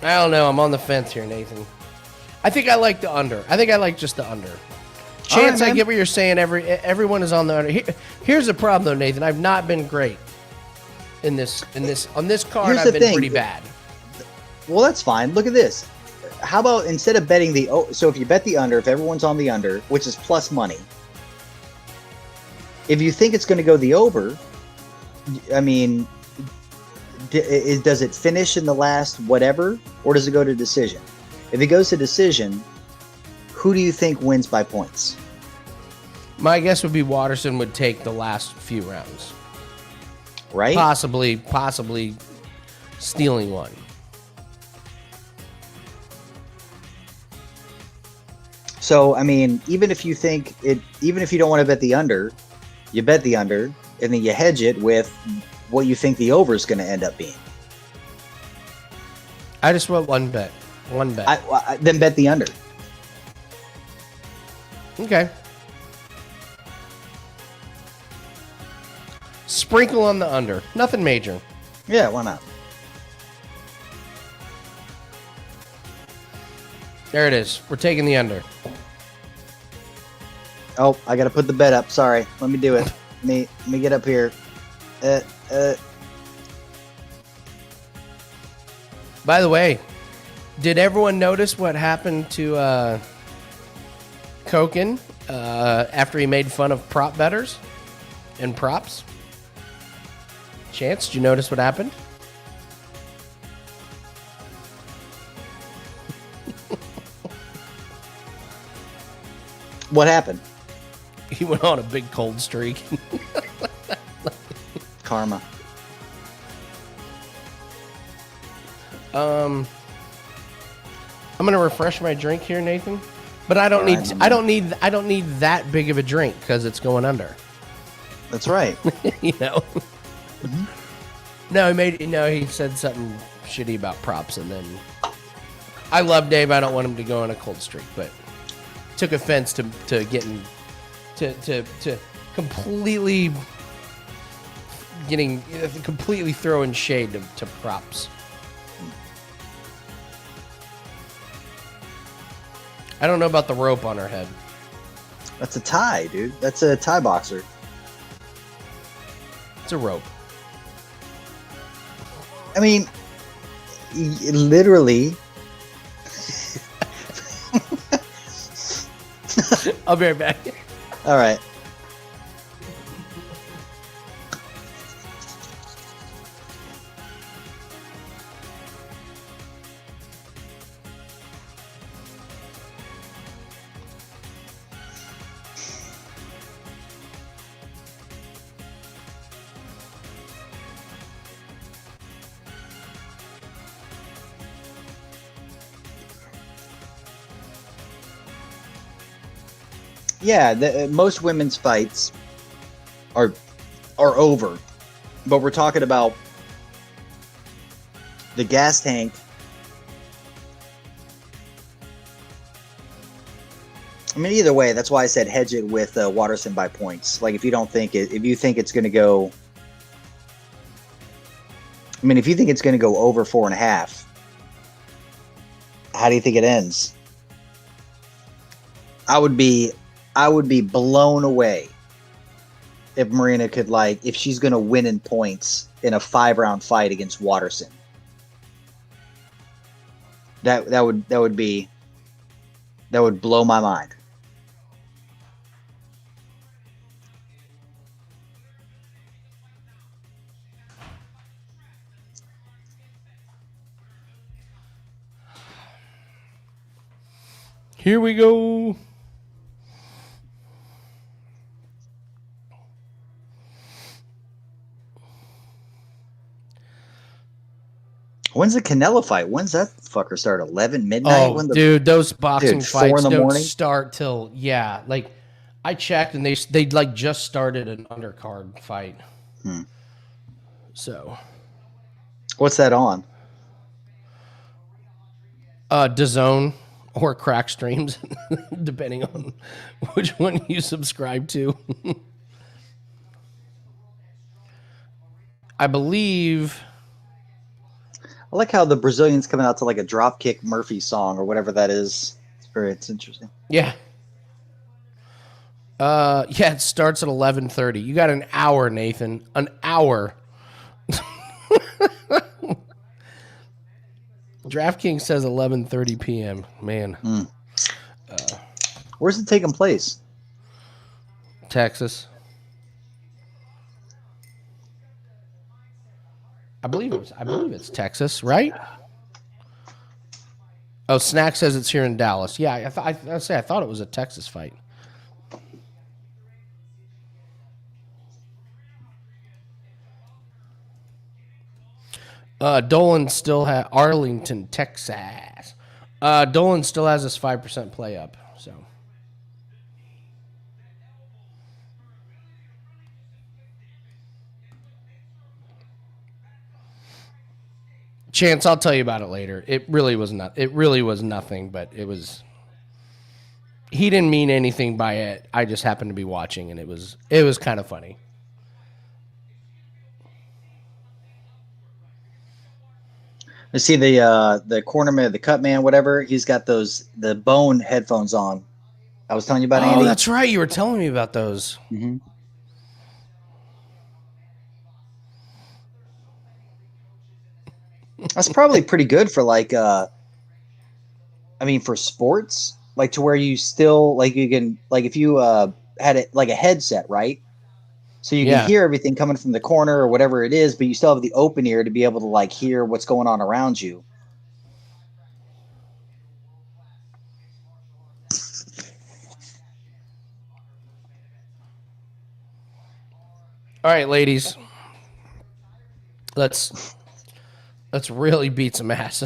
I don't know. I'm on the fence here, Nathan. I think I like the under. I think I like just the under. Chance, right, I get what you're saying. Everyone is on the under. Here's the problem, though, Nathan. I've not been great on this card. Here's I've the been thing. pretty bad. Well, that's fine. Look at this. How about instead of betting so if you bet the under, if everyone's on the under, which is plus money, if you think it's going to go the over, I mean, does it finish in the last whatever, or does it go to decision? If it goes to decision, who do you think wins by points? My guess would be Watterson would take the last few rounds. Right? Possibly stealing one. So, I mean, even if you don't want to bet the under, you bet the under, and then you hedge it with what you think the over is going to end up being. I just want one bet. One bet. Then bet the under. Okay. Sprinkle on the under. Nothing major. Yeah, why not? There it is. We're taking the under. Oh, I got to put the bet up. Sorry. Let me do it. Let me get up here. By the way, did everyone notice what happened to Koken after he made fun of prop bettors and props? Chance, did you notice what happened? What happened? He went on a big cold streak. Karma. I'm gonna refresh my drink here, Nathan. But I don't need that big of a drink because it's going under. That's right. You know. He said something shitty about props, and then I love Dave. I don't want him to go on a cold streak, but took offense to getting to completely throwing shade to props. I don't know about the rope on her head. That's a tie, dude. That's a tie boxer. It's a rope. I mean, literally. I'll be right back. All right. Yeah, most women's fights are over, but we're talking about the gas tank. I mean, either way, that's why I said hedge it with Waterson by points. Like, if you think it's going to go, I mean, if you think it's going to go over 4.5, how do you think it ends? I would be blown away if Marina could, like, if she's going to win in points in a 5-round fight against Waterson. That would blow my mind. Here we go. When's the Canelo fight? When's that fucker start? 11 midnight? Oh, dude, those boxing 4 fights in the don't morning? start till like I checked and they like just started an undercard fight. So, What's that on? DAZN or crack streams, depending on which one you subscribe to. I believe. I like how the Brazilian's coming out to like a Dropkick Murphy song or whatever that is. It's interesting. Yeah. Yeah, it starts at 11:30. You got an hour, Nathan. An hour. DraftKings says 11:30 p.m. Man. Where's it taking place? Texas. I believe it's Texas, right? Oh, Snack says it's here in Dallas. Yeah, I thought it was a Texas fight. Dolan still has Arlington, Texas. Dolan still has his 5% play up. So Chance, I'll tell you about it later. It really was nothing, but it was. He didn't mean anything by it. I just happened to be watching, and it was kind of funny. I see the cornerman, the cut man, whatever. He's got the bone headphones on. I was telling you about Andy. Oh, that's right. You were telling me about those. Mm-hmm. That's probably pretty good for like, I mean, for sports, like to where you still like you can like if you had it like a headset, right? So you can hear everything coming from the corner or whatever it is, but you still have the open ear to be able to like hear what's going on around you. All right, ladies. Let's really beat some ass.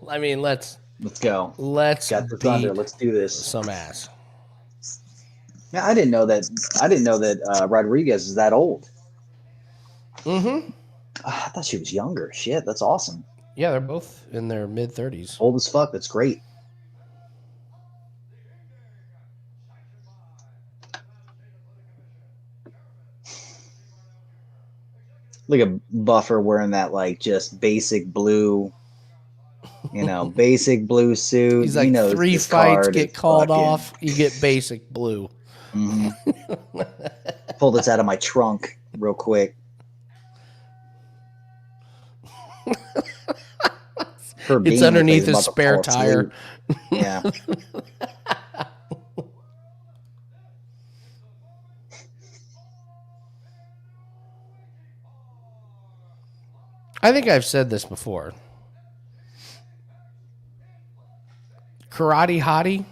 I mean, let's go. Let's got the thunder. Let's do this. Some ass. Yeah, I didn't know that Rodriguiz is that old. Mm-hmm. I thought she was younger. Shit, that's awesome. Yeah, they're both in their mid-30s. Old as fuck. That's great. Look at Buffer wearing that like just basic blue, basic blue suit. He's like, he knows 3 fights get called off, you get basic blue. Mm-hmm. Pull this out of my trunk real quick. It's underneath his spare tire. Yeah. I think I've said this before. Karate Hottie.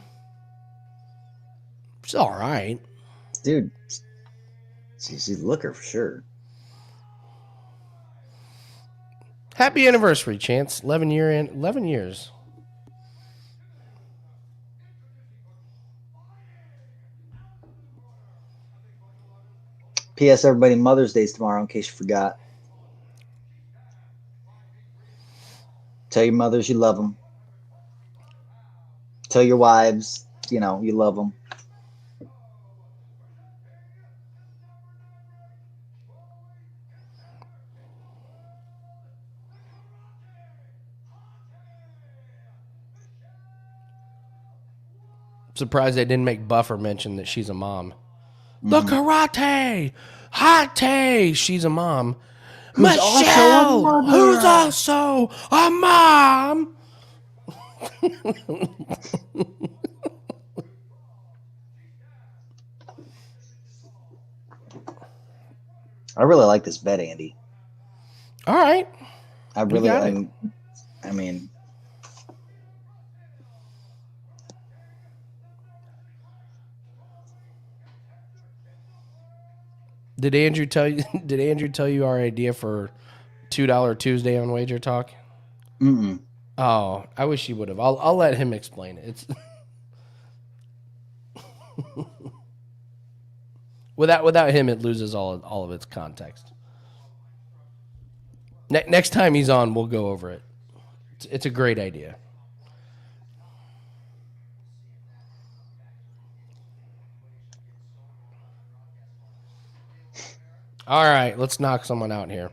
She's all right. Dude, she's a looker for sure. Happy anniversary, Chance. 11 years. P.S. Everybody, Mother's Day's tomorrow, in case you forgot. Tell your mothers you love them. Tell your wives just, you love them. Surprised they didn't make Buffer mention that she's a mom. The karate, hot she's a mom. Michelle, who's also a mom. I really like this bet, Andy. All right. I mean, Did Andrew tell you? Did Andrew tell you our idea for $2 Tuesday on Wager Talk? mm-mm. Oh, I wish he would have. I'll let him explain it. It's without him, it loses all of its context. Next time he's on, we'll go over it. It's a great idea. All right, let's knock someone out here.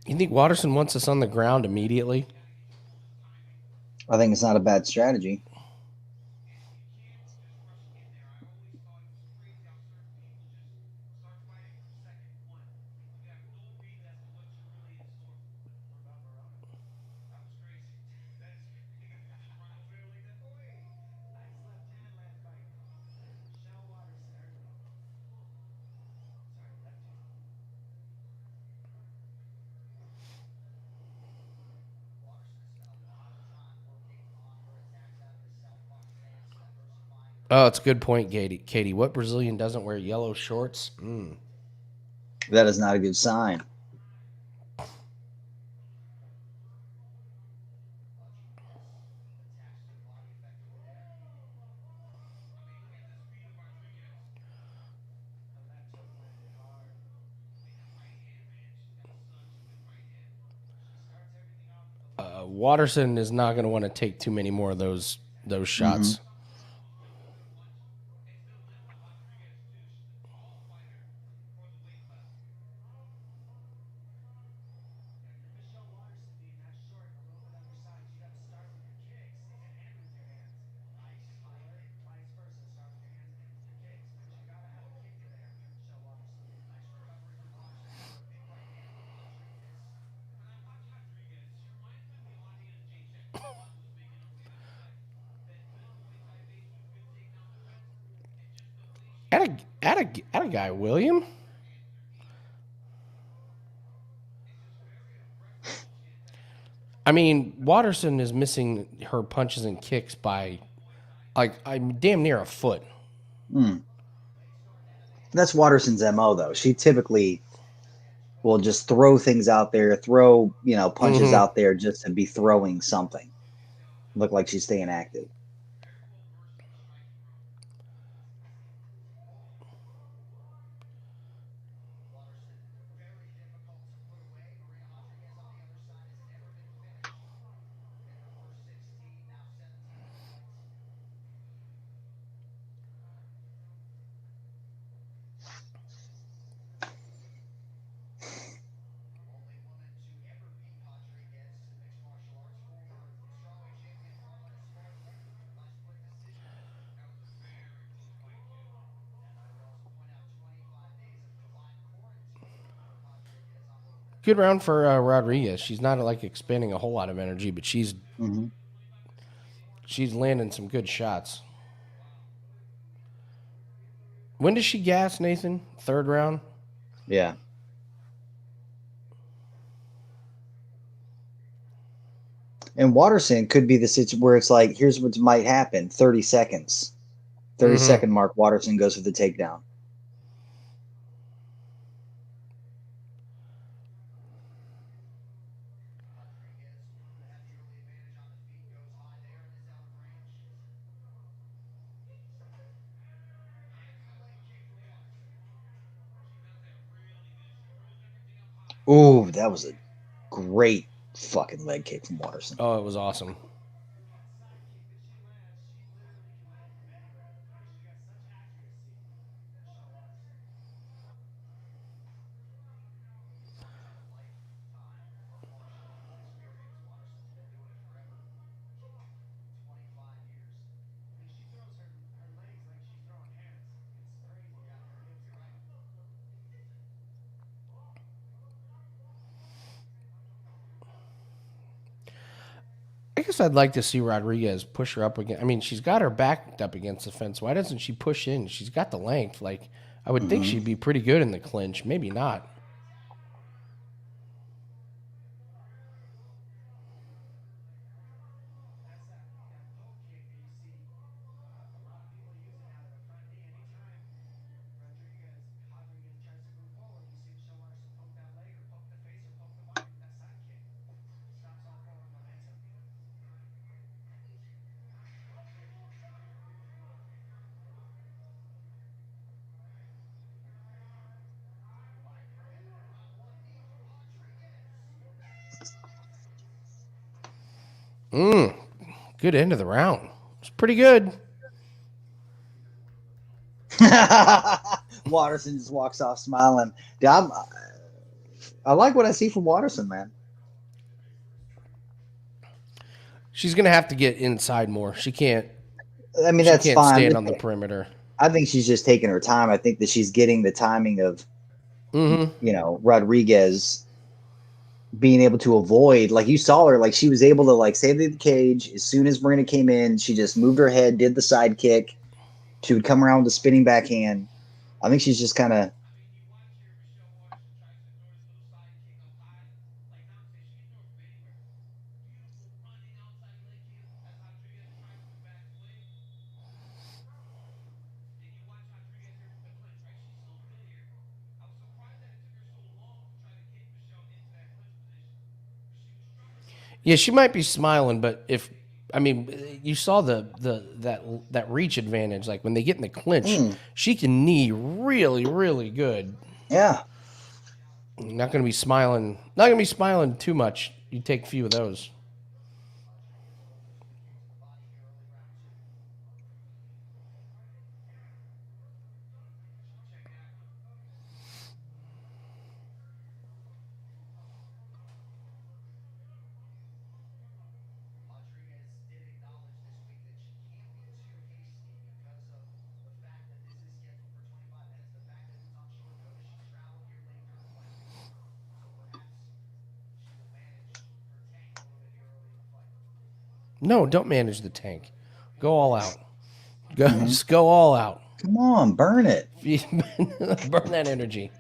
You think Waterson wants us on the ground immediately? I think it's not a bad strategy. Oh, it's a good point, Katie. What Brazilian doesn't wear yellow shorts? That is not a good sign. Waterson is not going to want to take too many more of those shots. Mm-hmm. At a guy, William. I mean, Waterson is missing her punches and kicks by, I'm damn near a foot. That's Waterson's MO, though. She typically will just throw things out there, throw punches out there just to be throwing something. Look like she's staying active. Good round for Rodriguiz. She's not expending a whole lot of energy, but she's landing some good shots. When does she gas, Nathan? Third round? Yeah. And Waterson could be the situation where it's like, here's what might happen. 30 seconds. 30-second mark, Waterson goes for the takedown. Ooh, that was a great fucking leg kick from Waterson. Oh, it was awesome. I guess I'd like to see Rodriguez push her up again. I mean, she's got her back up against the fence. Why doesn't she push in? She's got the length. Like, I would think she'd be pretty good in the clinch. Maybe not. Good end of the round. It's pretty good. Waterson just walks off smiling. Dude, I like what I see from Waterson, man. She's gonna have to get inside more. She can't. I mean, She that's can't fine. stand on the perimeter. I think she's just taking her time. I think that she's getting the timing of, Rodriguez being able to avoid. Like you saw her, like she was able to like save the cage as soon as Marina came in. She just moved her head, did the side kick. She would come around with the spinning backhand. I think she's just kind of. Yeah, she might be smiling, but you saw that reach advantage. Like when they get in the clinch, she can knee really, really good. Yeah. Not gonna be smiling. Not gonna be smiling too much. You take a few of those. No, don't manage the tank. Go all out. Just go all out. Come on, burn it. Burn that energy.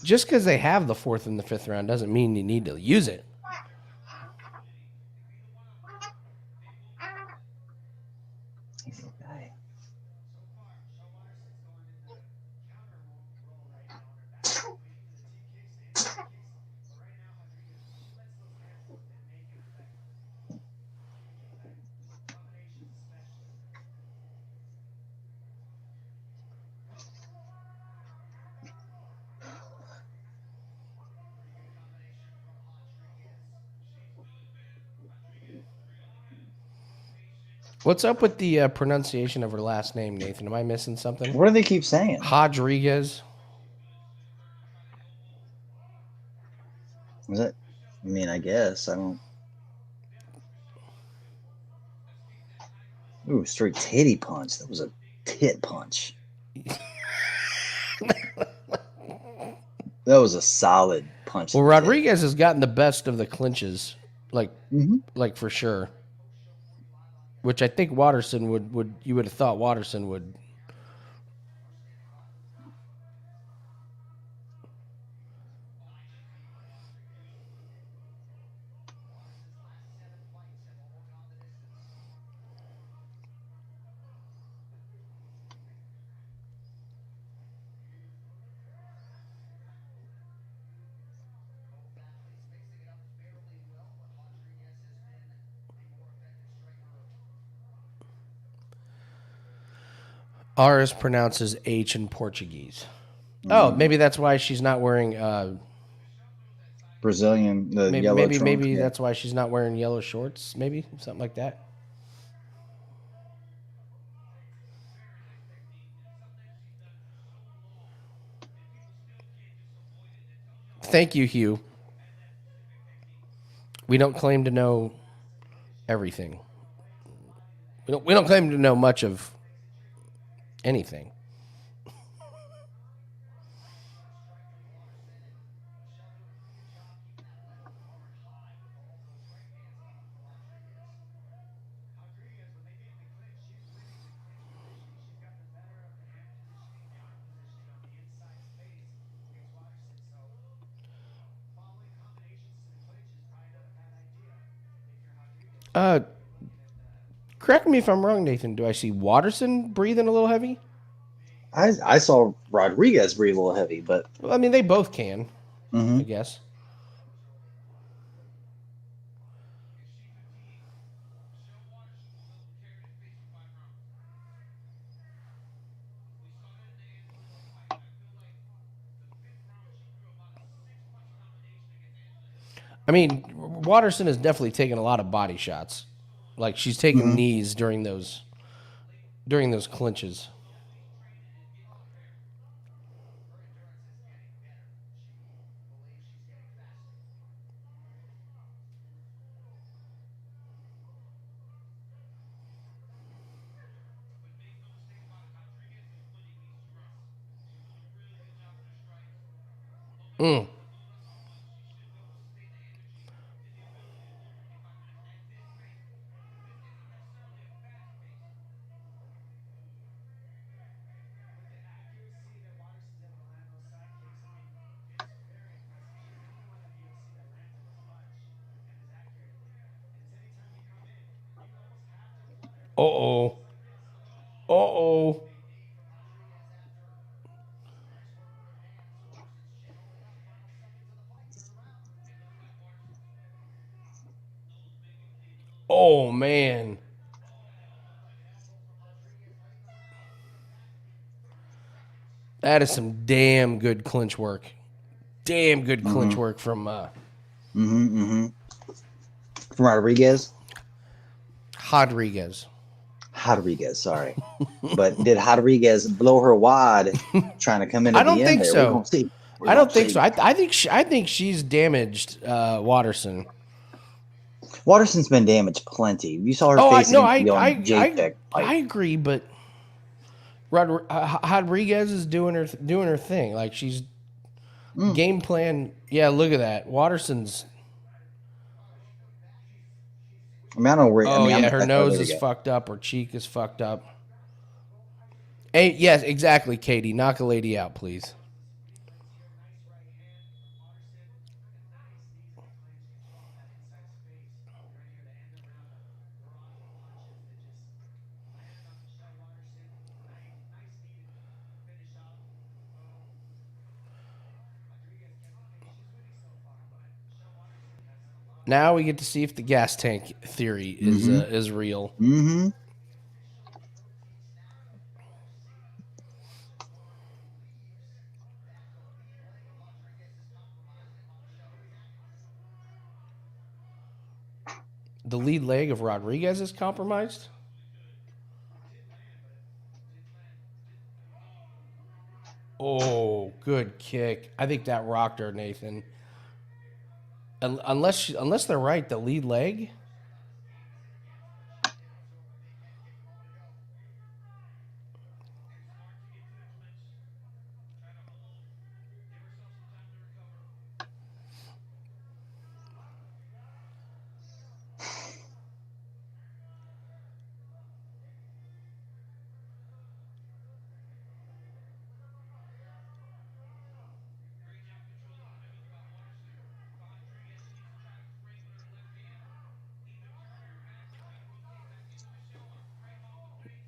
Just because they have the fourth and the fifth round doesn't mean you need to use it. What's up with the pronunciation of her last name, Nathan? Am I missing something? What do they keep saying? Rodriguez. Was it? I mean, I guess I don't. Ooh, straight titty punch. That was a tit punch. That was a solid punch. Well, Rodriguez has gotten the best of the clinches, like for sure. Which I think Waterson would you would have thought Waterson would. Ours pronounces H in Portuguese. Oh, maybe that's why she's not wearing. Brazilian, the Maybe yellow maybe, trunk, maybe yeah. that's why she's not wearing yellow shorts. Maybe something like that. Thank you, Hugh. We don't claim to know everything. We don't claim to know much of anything. Correct me if I'm wrong, Nathan. Do I see Waterson breathing a little heavy? I saw Rodriguez breathe a little heavy, but Well, I mean, they both can, mhm. I guess. I mean, Waterson has definitely taken a lot of body shots. Like she's taken knees during those clinches. Mm. Uh-oh. Uh-oh. Oh, man. That is some damn good clinch work. Damn good clinch work from From Rodriguez. Rodriguez. Rodriguez, sorry. But did Rodriguez blow her wad trying to come in I at the don't end think there? so. We're gonna see. I don't think so. I think she's damaged Waterson. Waterson's been damaged plenty. You saw her Oh, face against the on J-Tech I fight. agree, but Rodriguez is doing her thing. Like she's game plan. Yeah, look at that. Waterson's. I mean, I don't know where. Oh yeah, I'm, her oh, nose there we is go. fucked up. Her cheek is fucked up. Hey, yes, exactly, Katie. Knock a lady out, please. Now we get to see if the gas tank theory is real. Mm-hmm. The lead leg of Rodriguez is compromised. Oh, good kick. I think that rocked her, Nathan. Unless they're right, the lead leg.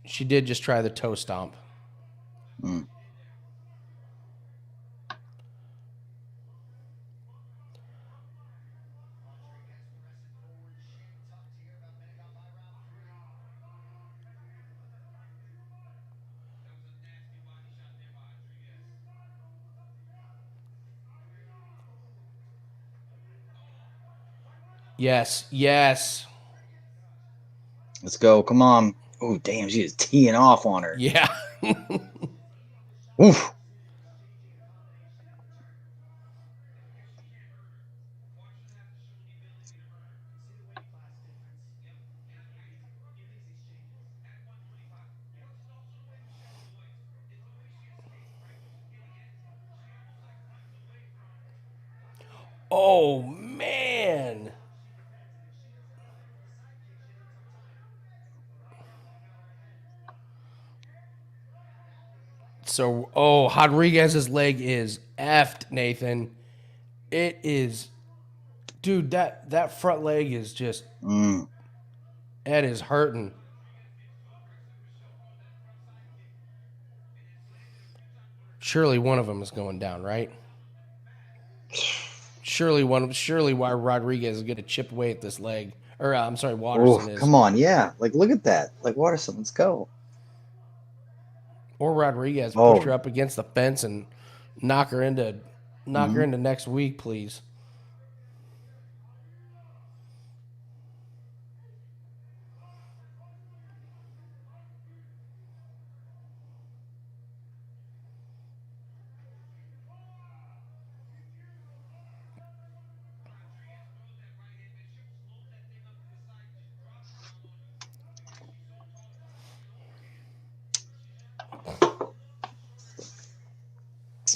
She did just try the toe stomp. Mm. Yes. Yes. Let's go. Come on. Oh, damn. She is teeing off on her. Yeah. Oof. Oh, man. So, Rodriguez's leg is effed, Nathan. It is, dude. That front leg is just, that is hurting. Surely one of them is going down, right? Surely why Rodriguez is going to chip away at this leg, or I'm sorry, Waterson is. Come on, yeah. Like, look at that. Like, Waterson, let's go. Or Rodriguez push her up against the fence and knock her into next week, please.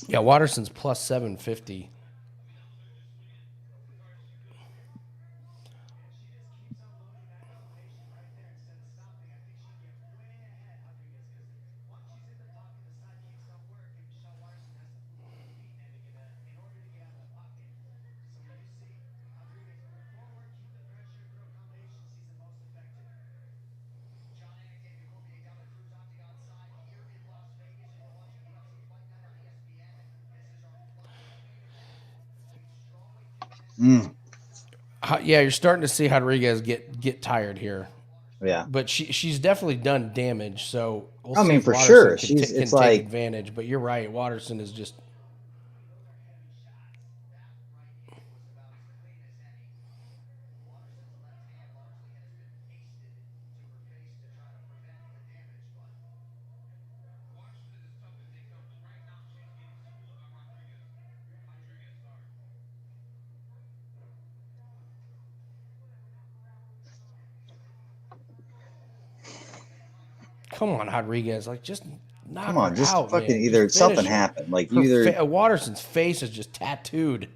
Yeah, Waterson's plus 750. Yeah, you're starting to see Rodriguez get tired here. Yeah, but she's definitely done damage. So we'll I see mean, if for Waterson sure, can it's take like advantage. But you're right, Waterson is just. Come on, Rodriguez. Like, just knock come on, her just out, fucking man. either Just finish something her. happened. Like Her either Waterson's face is just tattooed.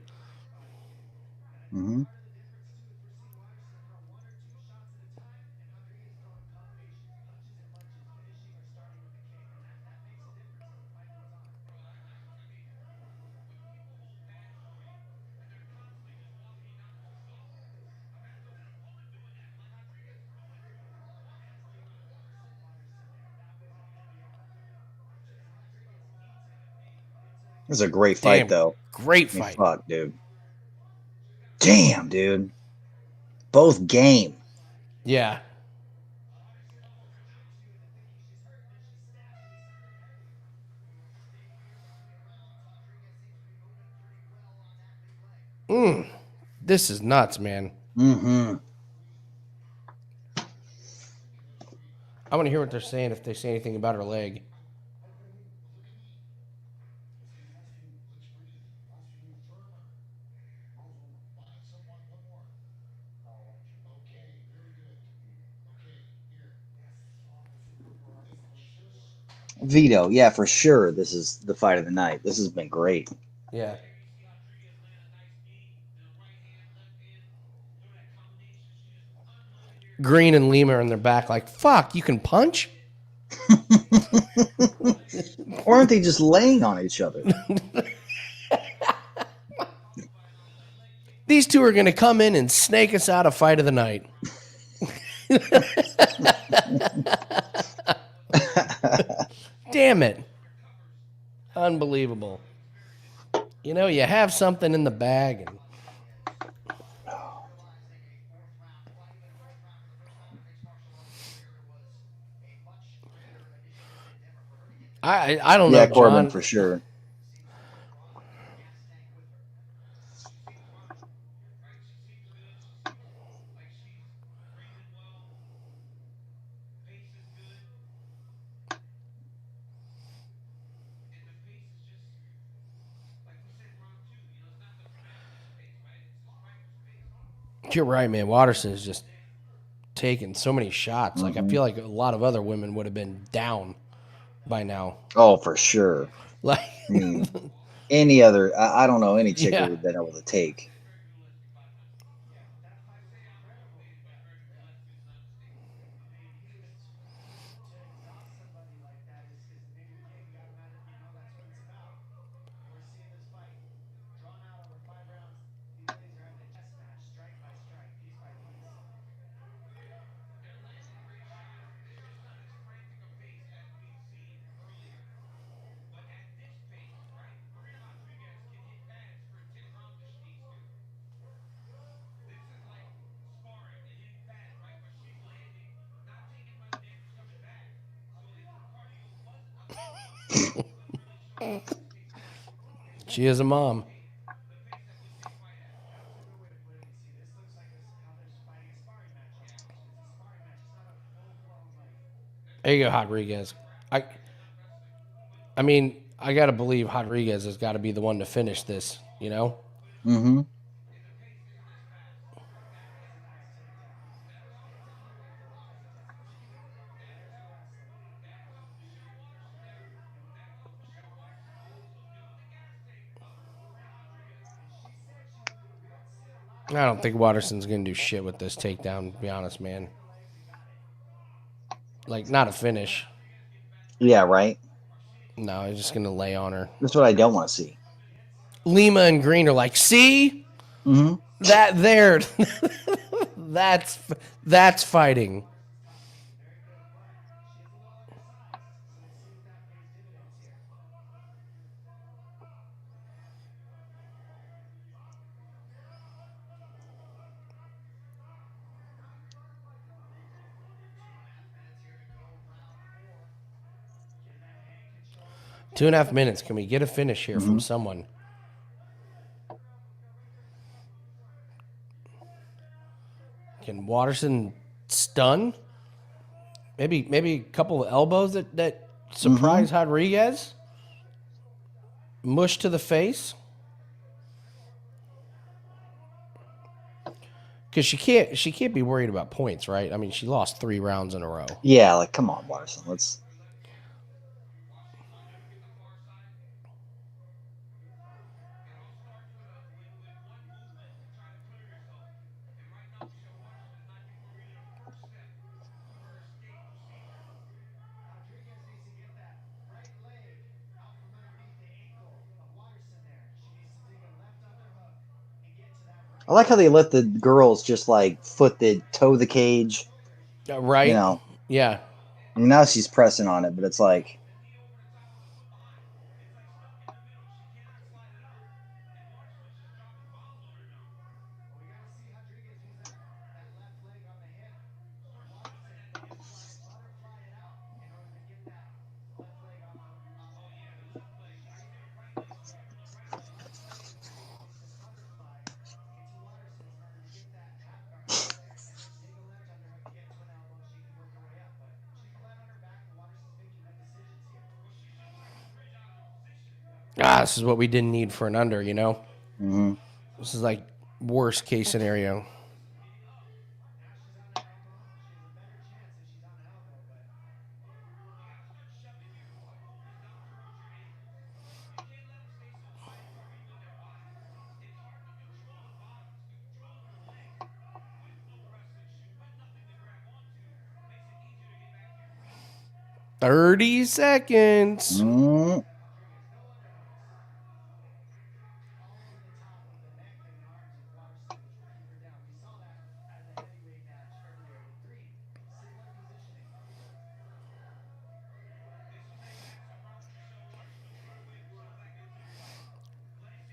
This is a great fight, though. Great I mean, fight. fuck, dude. Damn, dude. Both game. Yeah. This is nuts, man. Mm-hmm. I want to hear what they're saying, if they say anything about her leg. Vito, yeah, for sure. This is the fight of the night. This has been great. Yeah. Greene and Lima are in their back like, fuck, you can punch? Or aren't they just laying on each other? These two are going to come in and snake us out a fight of the night. Damn it. Unbelievable. You know, you have something in the bag. And I don't know, Yeah, Corbin, John. for sure. You're right, man. Waterson is just taking so many shots. Like, I feel like a lot of other women would have been down by now. Oh, for sure. Like, I mean, any other, I don't know any chick Yeah. who would have been able to take. she is a mom. There you go, Rodriguez. I mean, I got to believe Rodriguez has got to be the one to finish this, you know? Mm-hmm. I don't think Waterson's going to do shit with this takedown, to be honest, man. Like, not a finish. Yeah, right? No, he's just going to lay on her. That's what I don't want to see. Lima and Greene are like, see? Mm-hmm. That there. That's fighting. Two and a half minutes. Can we get a finish here from someone? Can Waterson stun? Maybe a couple of elbows that surprise Rodriguez. Mush to the face. Because she can't be worried about points, right? I mean, she lost 3 rounds in a row. Yeah, like, come on, Waterson. Let's. I like how they let the girls just like toe the cage. Right? You know. Yeah. I mean, now she's pressing on it, but it's like. This is what we didn't need for an under, you know? Mm-hmm. This is like worst case scenario. "30 seconds. Mm-hmm.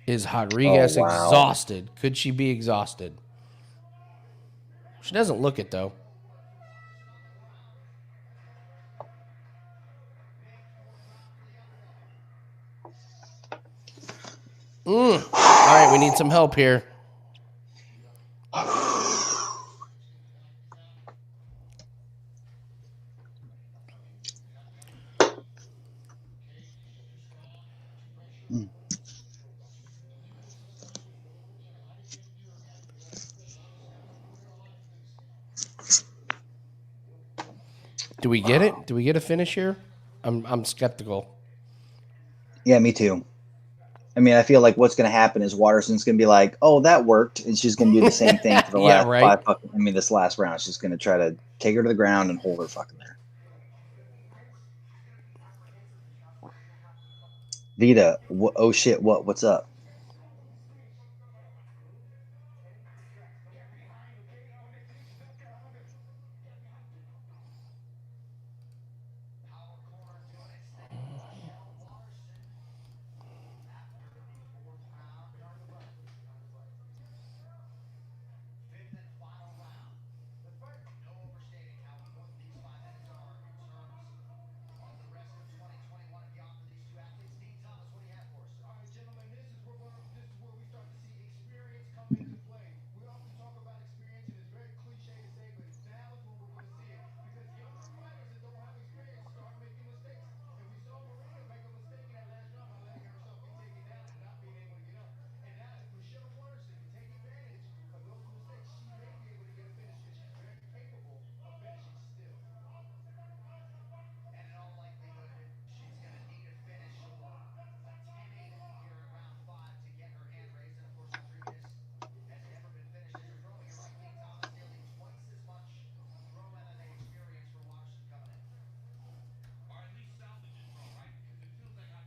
Is Rodriguez Oh, wow. exhausted? Could she be exhausted? She doesn't look it, though. All right, we need some help here. Do we get it? Do we get a finish here? I'm skeptical. Yeah, me too. I mean, I feel like what's going to happen is Waterson's going to be like, "Oh, that worked," and she's going to do the same thing for the Yeah, last right. this last round. She's going to try to take her to the ground and hold her fucking there. Vita, oh shit, what's up?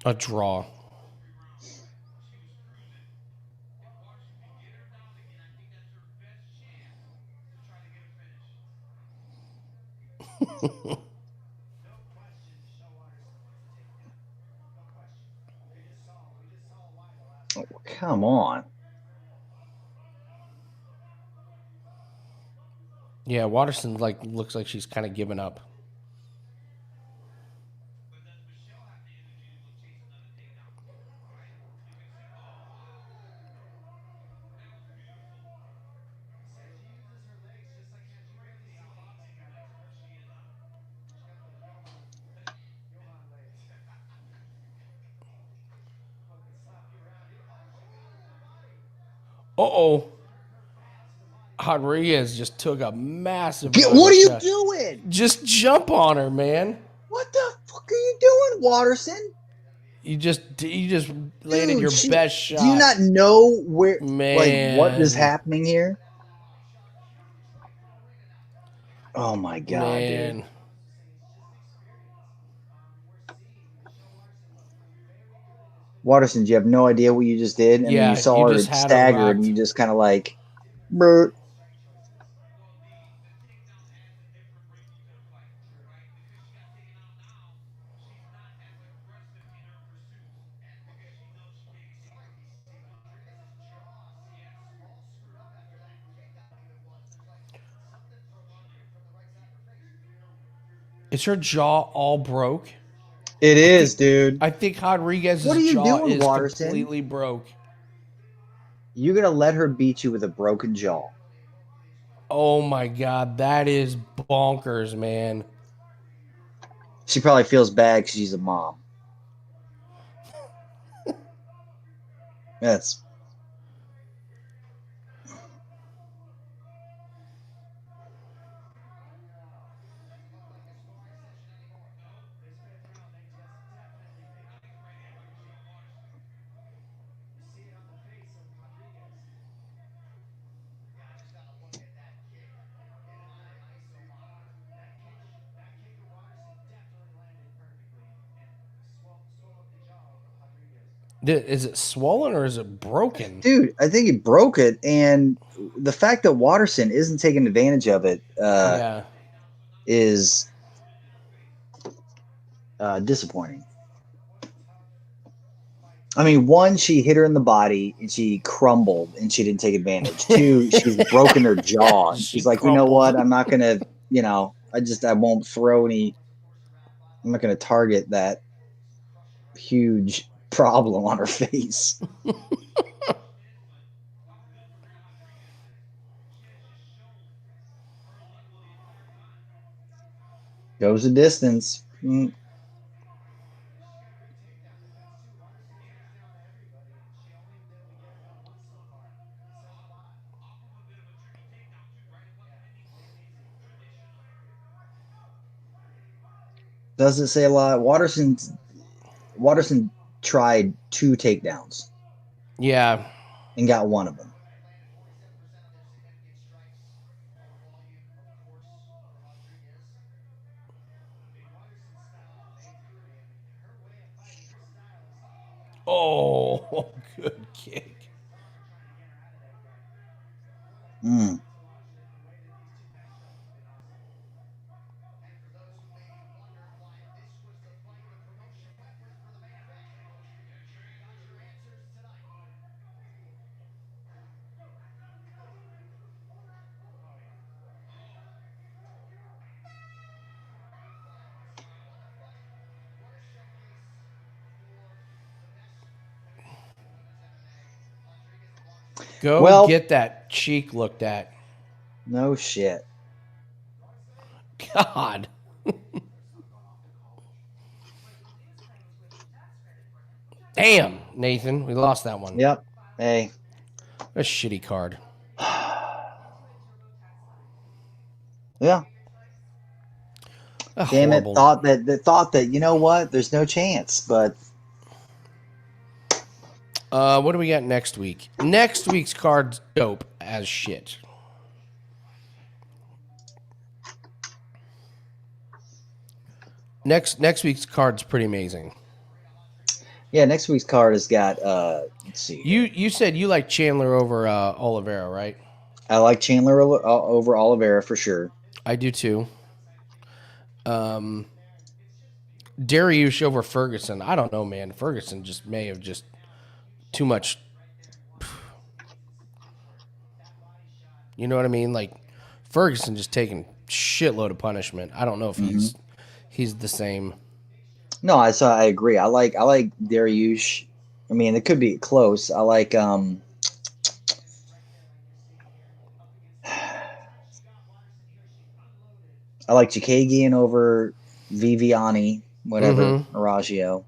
A draw. Oh, come on. Yeah, Waterson looks like she's kind of giving up. Uh-oh. Rodriguiz just took a massive. What are you doing? Just jump on her, man. What the fuck are you doing, Waterson? You just landed your best shot. Do you not know where, Man. what is happening here? Oh my god, Man. dude. Waterson, you have no idea what you just did? And Yeah, then you saw you her just had her stagger rocked. and you just kind of like, brr. Is her jaw all broke? It is, dude. I think Rodriguez's What are you jaw doing, is Waterson? completely broke. You're going to let her beat you with a broken jaw. Oh my god, that is bonkers, man. She probably feels bad because she's a mom. That's... Is it swollen or is it broken? Dude, I think he broke it, and the fact that Waterson isn't taking advantage of it is disappointing. I mean, one, she hit her in the body and she crumbled and she didn't take advantage. Two, she's broken her jaw. And she's like, crumbled. You know what? I'm not going to, I won't throw any, I'm not going to target that huge problem on her face. Goes the distance. Doesn't say a lot. Waterson tried 2 takedowns Yeah. and got one of them. Oh, good kick. Mm. Go get that cheek looked at. No shit. God. Damn, Nathan. We lost that one. Yep. Hey. A shitty card. Yeah. Damn it. Thought that, you know what? There's no chance, but what do we got next week? Next week's card's dope as shit. Next week's card's pretty amazing. yeah, next week's card has got let's see. You said you like Chandler over Oliveira, right? I like Chandler over Oliveira for sure. I do too. Dariush over Ferguson. I don't know, man. Ferguson just may have just too much. You know what I mean? Like Ferguson just taking shitload of punishment. I don't know if he's the same. No, I agree. I like Dariush. I mean, it could be close. I like I like Chikagian over Viviani, whatever, Araujo.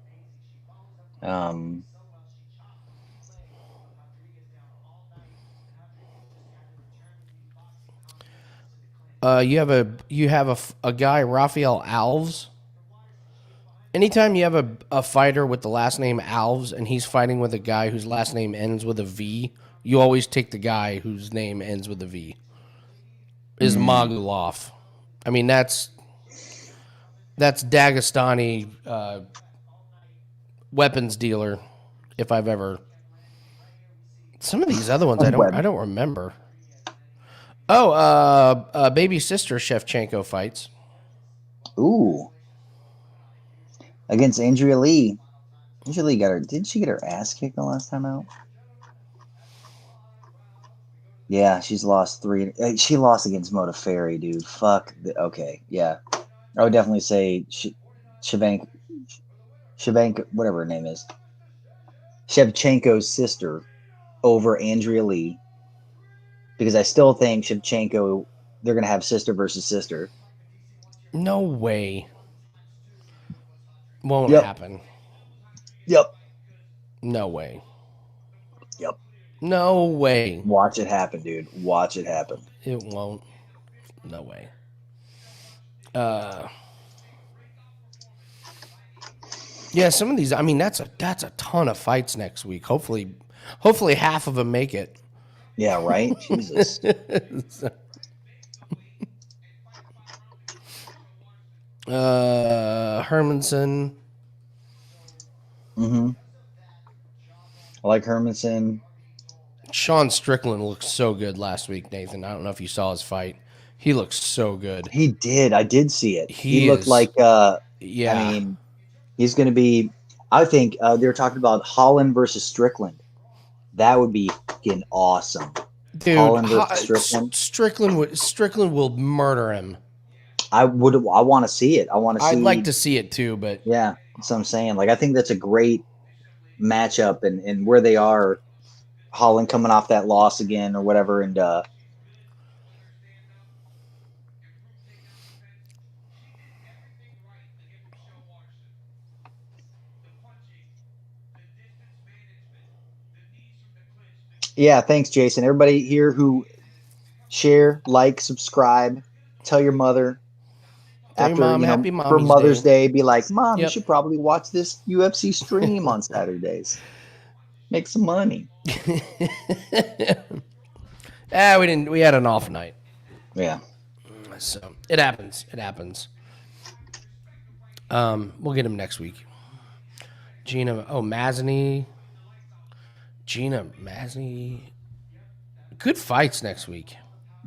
You have a guy, Rafael Alves. Anytime you have a fighter with the last name Alves and he's fighting with a guy whose last name ends with a V, you always take the guy whose name ends with a V. Is Magulov. I mean, that's Dagestani weapons dealer. If I've ever, some of these other ones I don't remember. Oh, baby sister Shevchenko fights. Ooh. Against Andrea Lee. Andrea Lee did she get her ass kicked the last time out? Yeah, she's lost 3. She lost against Modafferi, dude. Fuck. Okay, yeah. I would definitely say Shevchenko, whatever her name is. Shevchenko's sister over Andrea Lee. Because I still think Shevchenko, they're going to have sister versus sister. No way. Won't happen. Yep. No way. Yep. No way. Watch it happen, dude. Watch it happen. It won't. No way. Yeah, some of these. I mean, that's a ton of fights next week. Hopefully half of them make it. Yeah, right. Jesus. Hermanson. I like Hermanson. Sean Strickland looked so good last week, Nathan. I don't know if you saw his fight. He looked so good. He did. I did see it. He looked like I mean, he's going to be. I think they were talking about Holland versus Strickland. That would be fucking awesome. Dude, Holland versus Strickland. Strickland will murder him. I want to see it. I'd like to see it too, but yeah, that's what I'm saying. Like, I think that's a great matchup, and where they are, Holland coming off that loss again or whatever, and yeah, thanks, Jason. Everybody here who share, like, subscribe, tell your mother. after Mom, you know, happy for Mommy's Mother's Day. Day, be like, Mom, you Yep. should probably watch this UFC stream on Saturdays. Make some money. We had an off night. Yeah. So it happens. It happens. We'll get him next week. Magny. Gina, Magny. Good fights next week.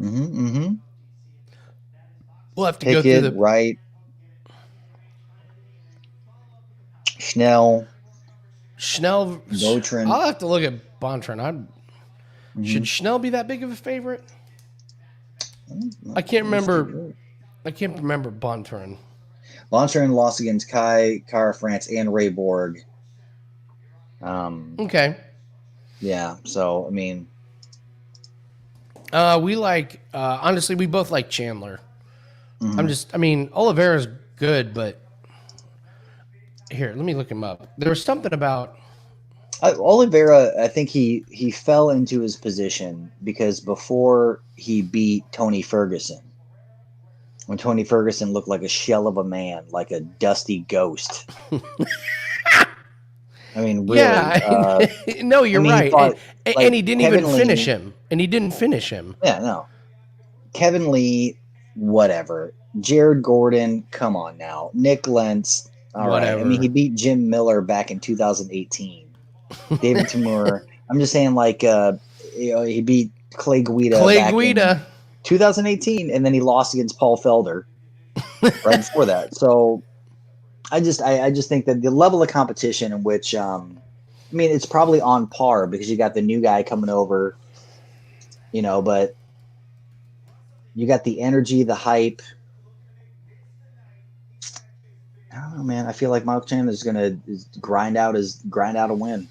Mm-hmm. We'll have to go through Pickett, Wright, Schnell, Botrin. I'll have to look at Bontrin. Should Schnell be that big of a favorite? I can't remember. I can't remember Bontrin. Bontrin lost against Kara France and Ray Borg. Okay. Yeah. So I mean, honestly, we both like Chandler. Oliveira's good, but here, let me look him up. There was something about Oliveira. I think he fell into his position because before he beat Tony Ferguson, when Tony Ferguson looked like a shell of a man, like a dusty ghost. I mean, really. Yeah. No, you're right. Thought, and he didn't Kevin even Lee, finish him. And he didn't finish him. Yeah, no. Kevin Lee, whatever. Jared Gordon, come on now. Nick Lentz, all Whatever. right. I mean, he beat Jim Miller back in 2018. David Timur. I'm just saying, he beat Clay Guida. In 2018, and then he lost against Paul Felder right before that. So I just think that the level of competition in which, it's probably on par because you got the new guy coming over, but you got the energy, the hype. I don't know, man. I feel like Michael Chandler is going to grind out a win.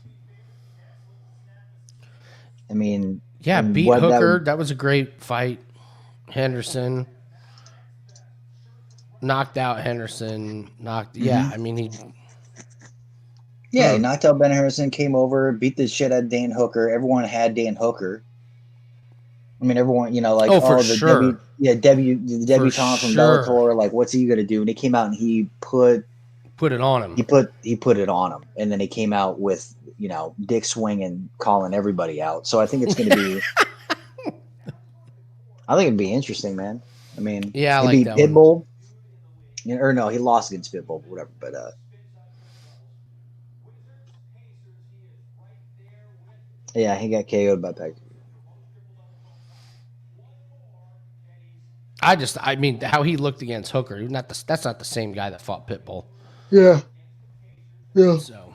I mean, yeah, beat Hooker. That was a great fight. Henderson knocked out Henderson. He knocked out Ben Harrison, came over, beat the shit out of Dan Hooker. Everyone had Dan Hooker. I mean, everyone, for sure. The debutante from Bellator, like, what's he going to do? And he came out and he put it on him. He put it on him. And then he came out with, dick swinging, calling everybody out. So I think it's going to be, I think it'd be interesting, man. I mean, yeah, he beat Pitbull. Or no, he lost against Pitbull, whatever. But yeah, he got KO'd by Peg. How he looked against Hooker. That's not the same guy that fought Pitbull. Yeah. So,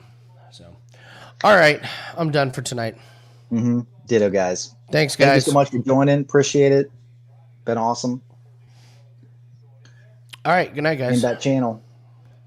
all right, I'm done for tonight. Mm-hmm. Ditto, guys. Thanks, guys. Thank you so much for joining. Appreciate it. Been awesome. All right, good night, guys. In that channel.